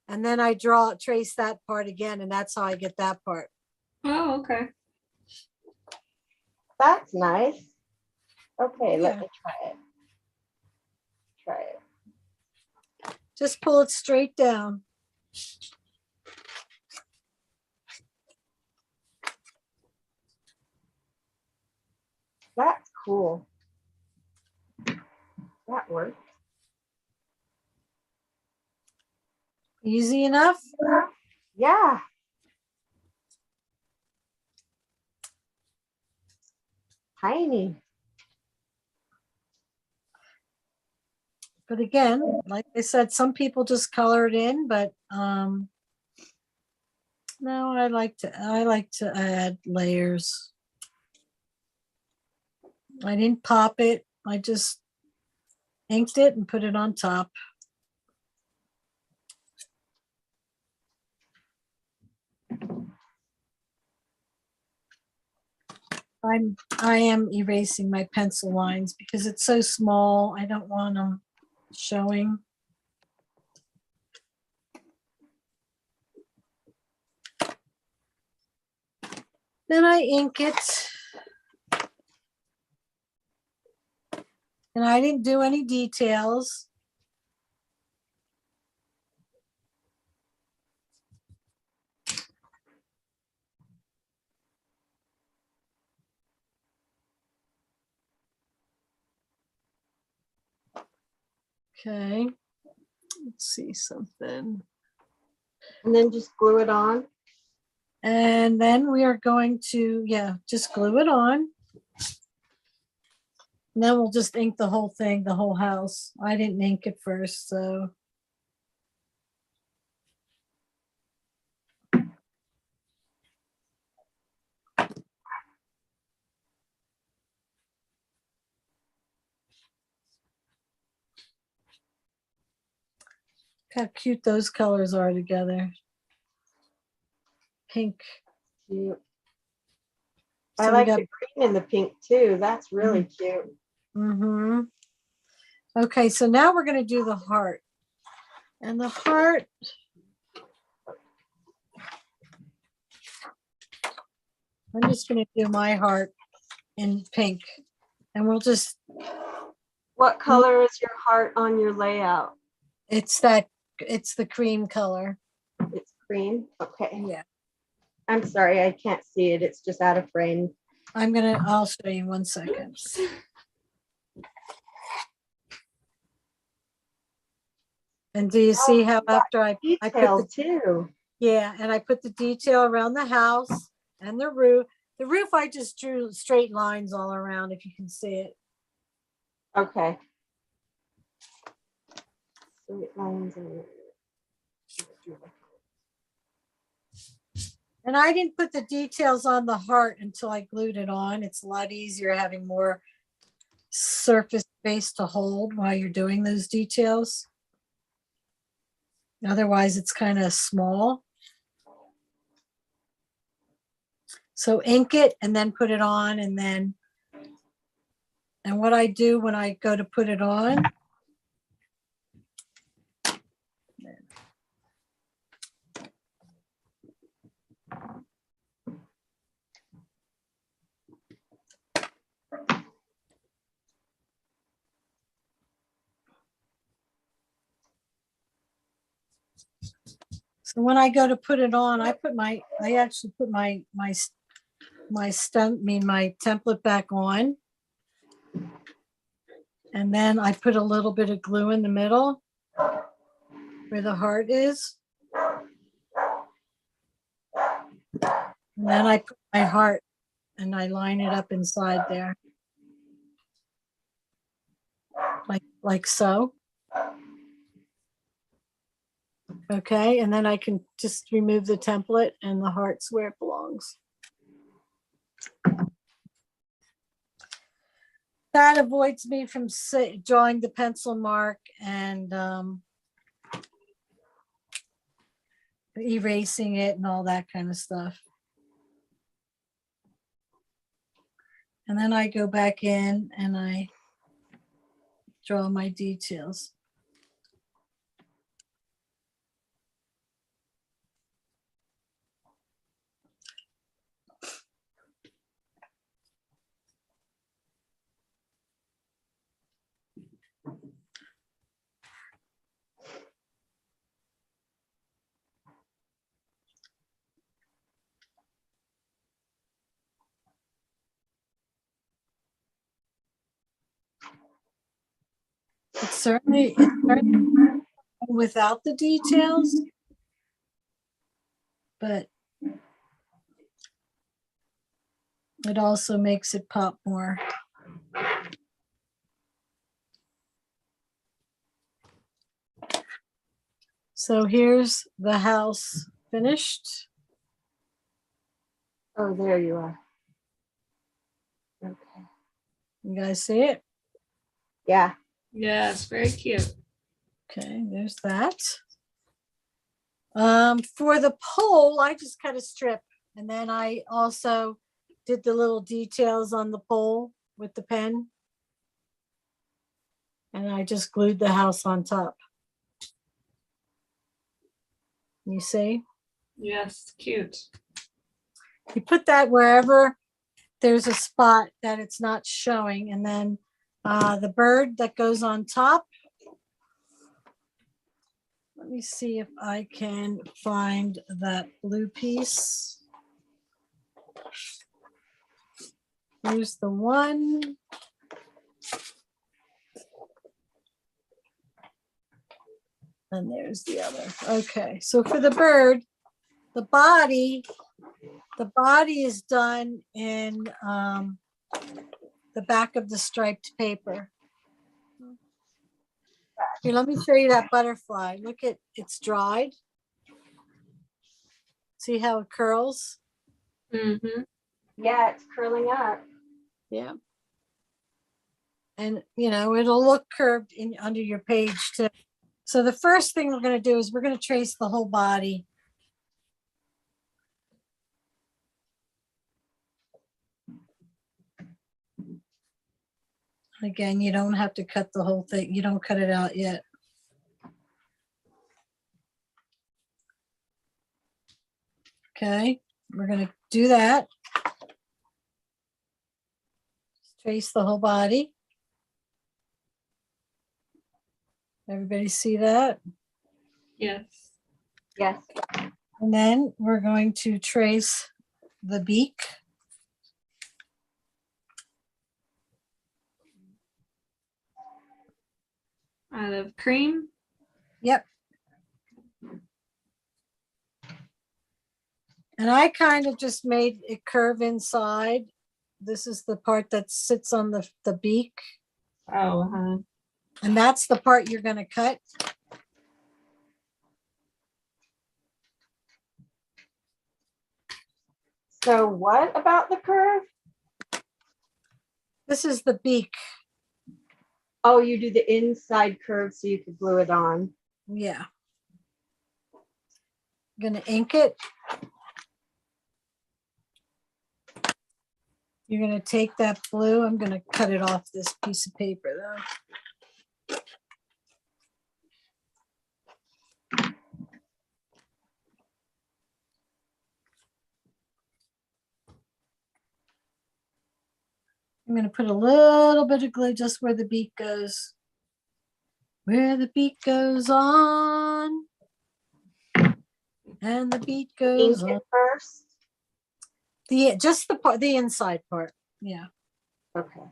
B: And then I trace that part again, and that's how I get that part.
F: Oh, okay.
J: That's nice. Okay, let
B: Yeah.
J: me try it. Try it.
B: Just pull it straight down.
J: That's cool. That worked.
B: Easy enough?
J: Yeah. Tiny.
B: But again, like I said, some people just color it in, but no, I like to add layers. I didn't pop it. I just inked it and put it on top. I am erasing my pencil lines because it's so small. I don't want them showing. Then I ink it. And I didn't do any details. Okay, let's see something.
J: And then just glue it on.
B: And then we are going to, yeah, just glue it on. And then we'll just ink the whole thing, the whole house. I didn't ink it first, so. How cute those colors are together. Pink.
J: Cute.
B: So
J: I
B: we
J: like
B: got-
J: the green and the pink too. That's really cute.
B: Mm-hmm. Okay, so now we're going to do the heart. And the heart, I'm just going to do my heart in pink. And we'll just,
J: What color is your heart on your layout?
B: it's the cream color.
J: It's cream. Okay.
B: Yeah.
J: I'm sorry, I can't see it. It's just out of frame.
B: I'll show you 1 second. And do you see how after I put
J: Detail
B: the,
J: too.
B: yeah, and I put the detail around the house and the roof. The roof, I just drew straight lines all around, if you can see it.
J: Okay. Straight lines and-
B: And I didn't put the details on the heart until I glued it on. It's a lot easier having more surface space to hold while you're doing those details. Otherwise, it's kind of small. So ink it and then put it on, and what I do when I go to put it on, so when I go to put it on, I actually put my template back on. And then I put a little bit of glue in the middle where the heart is. And then I put my heart and I line it up inside there. Like so. Okay, and then I can just remove the template and the heart's where it belongs. That avoids me from drawing the pencil mark and erasing it and all that kind of stuff. And then I go back in and I draw my details. It's certainly without the details, but it also makes it pop more. So here's the house finished.
J: Oh, there you are. Okay.
B: You guys see it?
J: Yeah.
F: Yes, very cute.
B: Okay, there's that. For the pole, I just cut a strip, and then I also did the little details on the pole with the pen. And I just glued the house on top. You see?
F: Yes, cute.
B: You put that wherever there's a spot that it's not showing, and then the bird that goes on top. Let me see if I can find that blue piece. Here's the one. And there's the other. Okay, so for the bird, the body is done in the back of the striped paper. Here, let me show you that butterfly. Look at, it's dried. See how it curls?
F: Mm-hmm.
J: Yeah, it's curling up.
B: Yeah. And you know, it'll look curved in under your page too. So the first thing we're going to do is we're going to trace the whole body. Again, you don't have to cut the whole thing. You don't cut it out yet. Okay, we're going to do that. Trace the whole body. Everybody see that?
F: Yes.
J: Yes.
B: And then we're going to trace the beak.
F: Out of cream.
B: Yep. And I kind of just made it curve inside. This is the part that sits on the beak.
F: Oh, uh-huh.
B: And that's the part you're going to cut.
J: So what about the curve?
B: This is the beak.
J: Oh, you do the inside curve so you could glue it on.
B: Yeah. I'm going to ink it. You're going to take that blue. I'm going to cut it off this piece of paper though. I'm going to put a little bit of glue just where the beak goes. Where the beak goes on. And the beak goes
J: Ink
B: on.
J: it first.
B: Just the part, the inside part. Yeah.
J: Okay.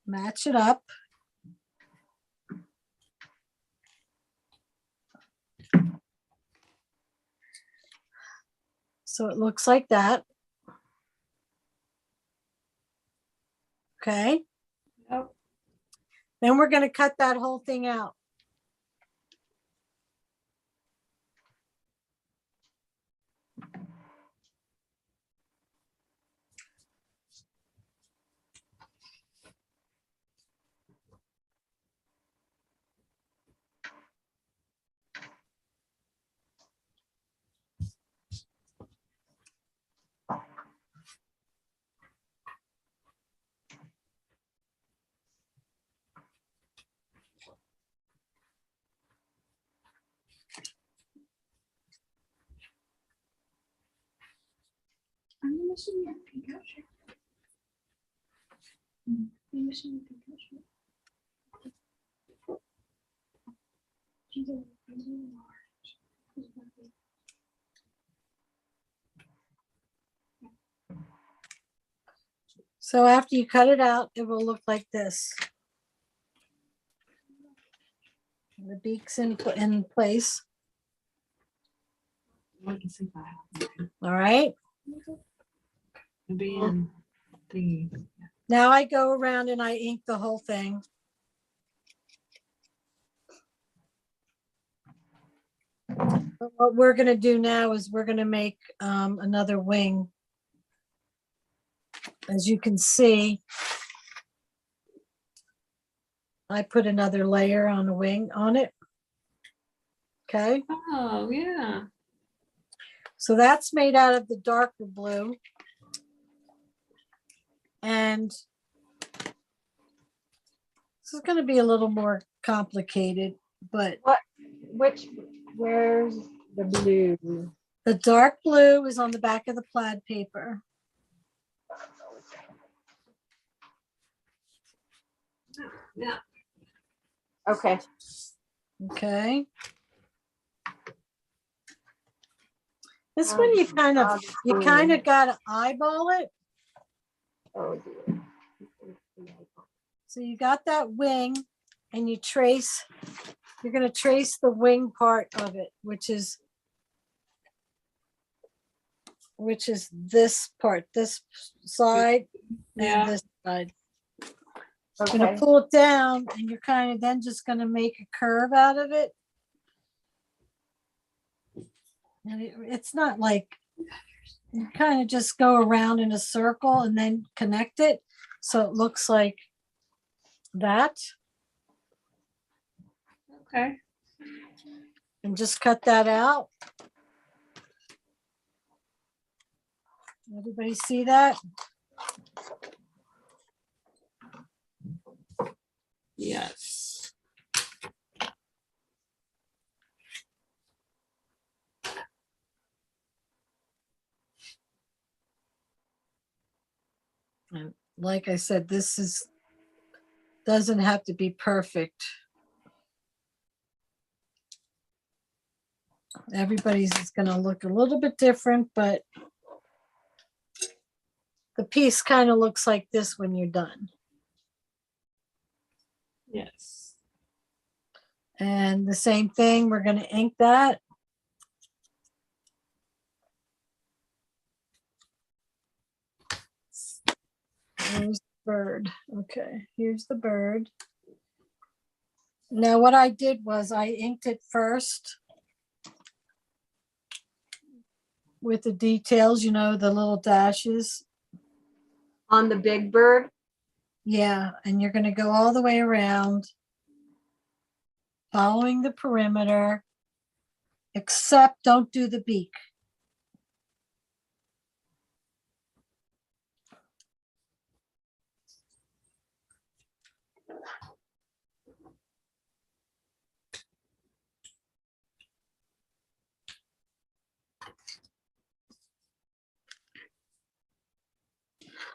B: Match it up. So it looks like that. Okay.
F: Yep.
B: Then we're going to cut that whole thing out.
O: I'm missing your pink shirt. I'm missing your pink shirt.
B: So after you cut it out, it will look like this. The beak's in place.
F: Let me see if I have it.
B: All right.
F: Maybe in the
B: Now I go around and I ink the whole thing. But what we're going to do now is we're going to make another wing. As you can see, I put another layer on the wing on it. Okay.
F: Oh, yeah.
B: So that's made out of the darker blue. And this is going to be a little more complicated, but
J: Where's the blue?
B: the dark blue is on the back of the plaid paper.
F: Yeah.
J: Okay.
B: Okay. This one you kind of gotta eyeball it.
J: Oh dear.
B: So you got that wing and you're gonna trace the wing part of it, which is this part, this side and this side.
J: Okay.
B: You're gonna pull it down and you're kind of then just gonna make a curve out of it. And it's not like, you kind of just go around in a circle and then connect it. So it looks like that.
F: Okay.
B: And just cut that out. Everybody see that?
F: Yes.
B: And like I said, doesn't have to be perfect. Everybody's is going to look a little bit different, but the piece kind of looks like this when you're done.
F: Yes.
B: And the same thing, we're going to ink that. Here's the bird. Okay, here's the bird. Now what I did was I inked it first with the details, you know, the little dashes.
J: On the big bird?
B: Yeah, and you're going to go all the way around, following the perimeter, except don't do the beak.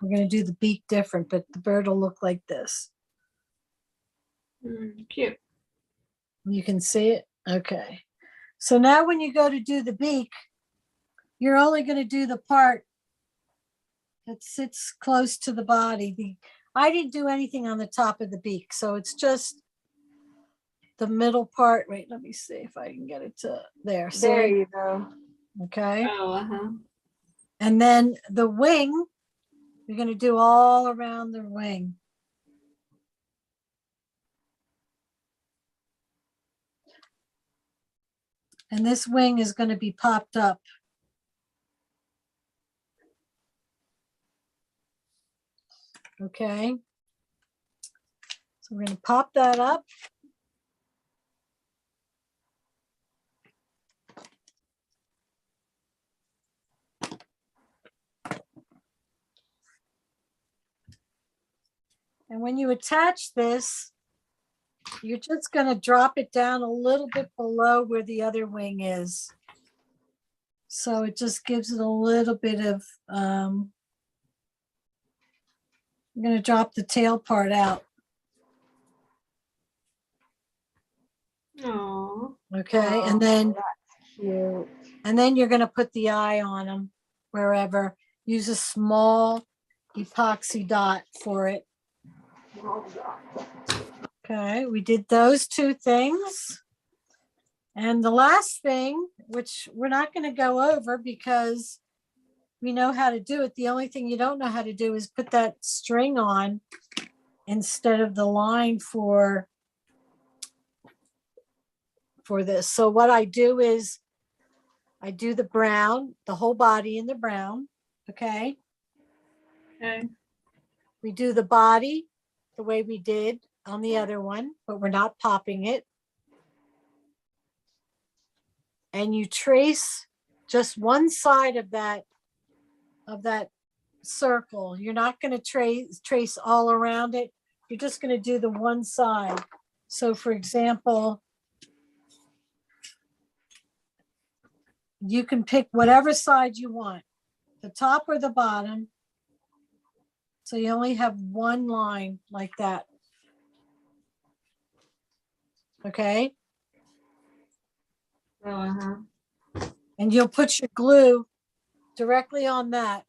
B: We're going to do the beak different, but the bird will look like this.
F: Cute.
B: You can see it? Okay. So now when you go to do the beak, you're only going to do the part that sits close to the body. I didn't do anything on the top of the beak, so it's just the middle part. Wait, let me see if I can get it to there. See?
J: There you go.
B: Okay.
F: Oh, uh-huh.
B: And then the wing, you're going to do all around the wing. And this wing is going to be popped up. Okay. So we're going to pop that up. And when you attach this, you're just going to drop it down a little bit below where the other wing is. So it just gives it a little bit of, I'm going to drop the tail part out.
F: Oh.
B: Okay, and then
J: Cute.
B: and then you're going to put the eye on them wherever. Use a small epoxy dot for it. Okay, we did those two things. And the last thing, which we're not going to go over because we know how to do it. The only thing you don't know how to do is put that string on instead of the line for this. So what I do is I do the brown, the whole body in the brown. Okay.
F: Okay.
B: We do the body the way we did on the other one, but we're not popping it. And you trace just one side of that circle. You're not going to trace all around it. You're just going to do the one side. So for example, you can pick whatever side you want, the top or the bottom. So you only have one line like that. Okay.
F: Uh-huh.
B: And you'll put your glue directly on that.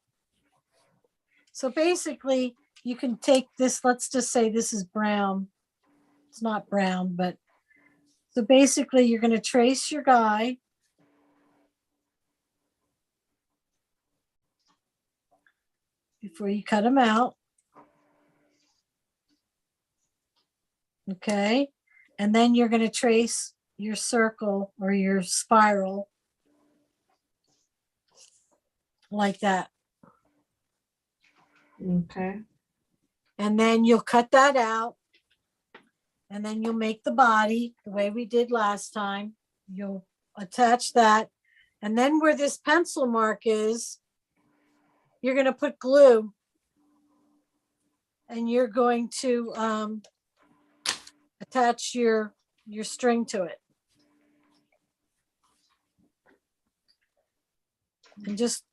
B: So basically you can take this, let's just say this is brown. It's not brown, but so basically you're going to trace your guy. Before you cut them out. Okay. And then you're going to trace your circle or your spiral like that.
F: Okay.
B: And then you'll cut that out. And then you'll make the body the way we did last time. You'll attach that. And then where this pencil mark is, you're going to put glue. And you're going to attach your string to it. And just,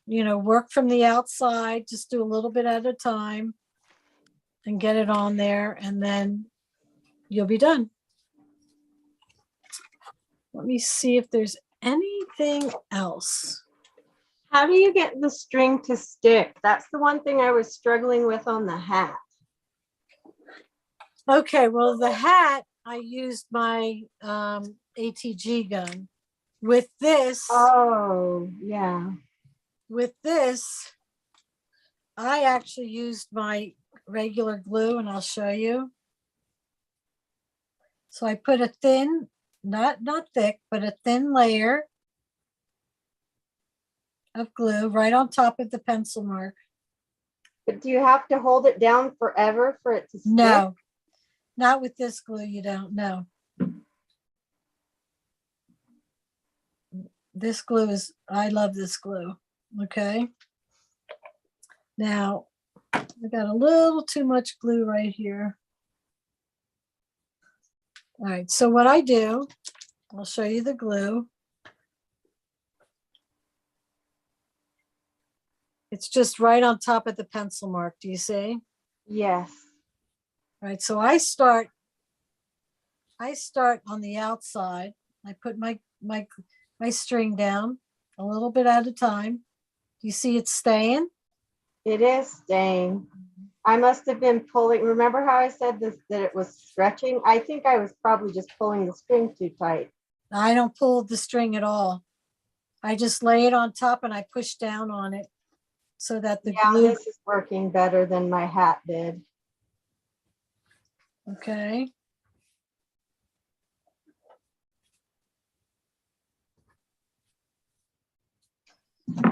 B: work from the outside, just do a little bit at a time and get it on there, and then you'll be done. Let me see if there's anything else.
J: How do you get the string to stick? That's the one thing I was struggling with on the hat.
B: Okay, well, the hat, I used my ATG gun. With this,
J: Oh, yeah.
B: With this, I actually used my regular glue, and I'll show you. So I put a thin, not thick, but a thin layer of glue right on top of the pencil mark.
J: But do you have to hold it down forever for it to stick?
B: No, not with this glue, you don't, no. This glue is, I love this glue, okay? Now, I got a little too much glue right here. All right, so what I do, I'll show you the glue. It's just right on top of the pencil mark. Do you see?
J: Yes.
B: All right, so I start on the outside. I put my string down a little bit at a time. You see it's staying?
J: It is staying. I must have been pulling. Remember how I said this, that it was stretching? I think I was probably just pulling the string too tight.
B: I don't pull the string at all. I just lay it on top and I push down on it so that the glue.
J: This is working better than my hat did.
B: Okay.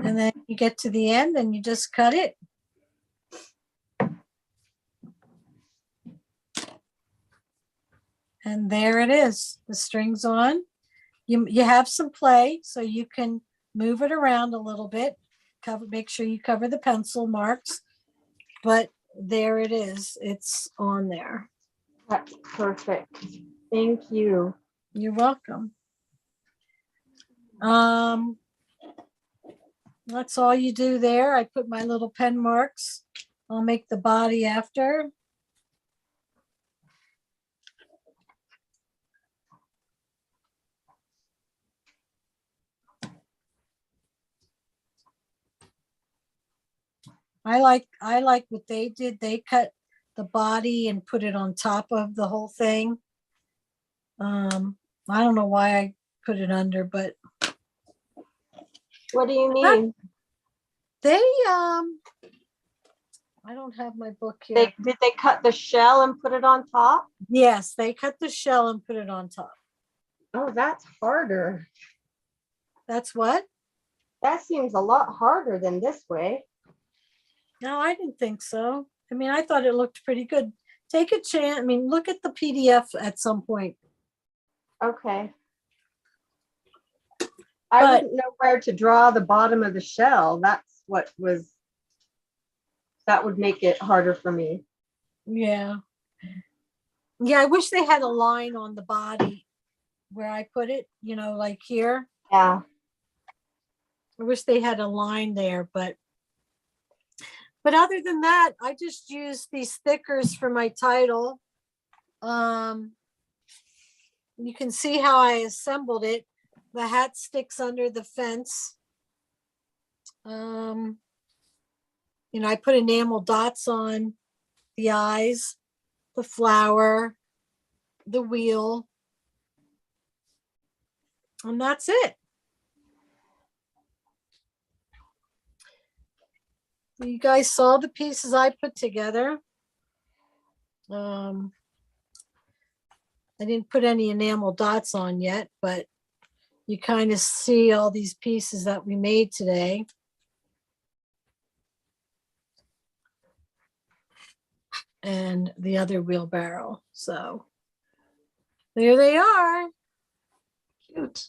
B: And then you get to the end and you just cut it. And there it is. The string's on. You have some play, so you can move it around a little bit. Make sure you cover the pencil marks. But there it is. It's on there.
J: That's perfect. Thank you.
B: You're welcome. That's all you do there. I put my little pen marks. I'll make the body after. I like what they did. They cut the body and put it on top of the whole thing. I don't know why I put it under, but
J: What do you mean?
B: they, I don't have my book here.
J: Did they cut the shell and put it on top?
B: Yes, they cut the shell and put it on top.
J: Oh, that's harder.
B: That's what?
J: That seems a lot harder than this way.
B: No, I didn't think so. I mean, I thought it looked pretty good. Take a chance. I mean, look at the PDF at some point.
J: Okay. I wouldn't know where to draw the bottom of the shell. That's what was, that would make it harder for me.
B: Yeah. Yeah, I wish they had a line on the body where I put it, you know, like here.
J: Yeah.
B: I wish they had a line there, but other than that, I just used these stickers for my title. You can see how I assembled it. The hat sticks under the fence. You know, I put enamel dots on the eyes, the flower, the wheel, and that's it. You guys saw the pieces I put together. I didn't put any enamel dots on yet, but you kind of see all these pieces that we made today. And the other wheelbarrow. So there they are.
F: Cute.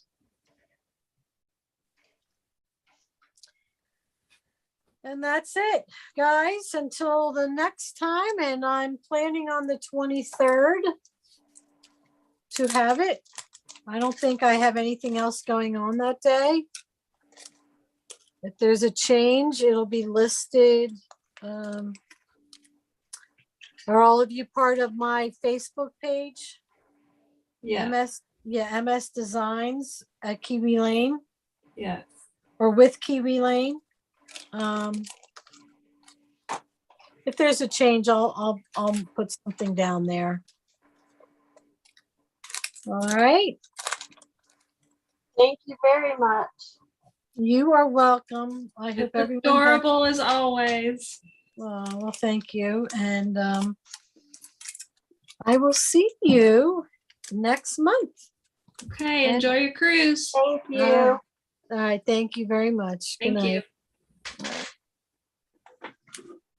B: And that's it, guys, until the next time. And I'm planning on the 23rd to have it. I don't think I have anything else going on that day. If there's a change, it'll be listed. Are all of you part of my Facebook page?
F: Yeah.
B: MS Designs at Kiwi Lane.
F: Yes.
B: Or with Kiwi Lane. If there's a change, I'll put something down there. All right.
J: Thank you very much.
B: You are welcome. I hope
F: It's
B: everyone
F: adorable as always.
B: well, thank you. And I will see you next month.
F: Okay, enjoy your cruise.
J: Thank you.
B: All right. Thank you very much. Good
F: Thank you.
B: night.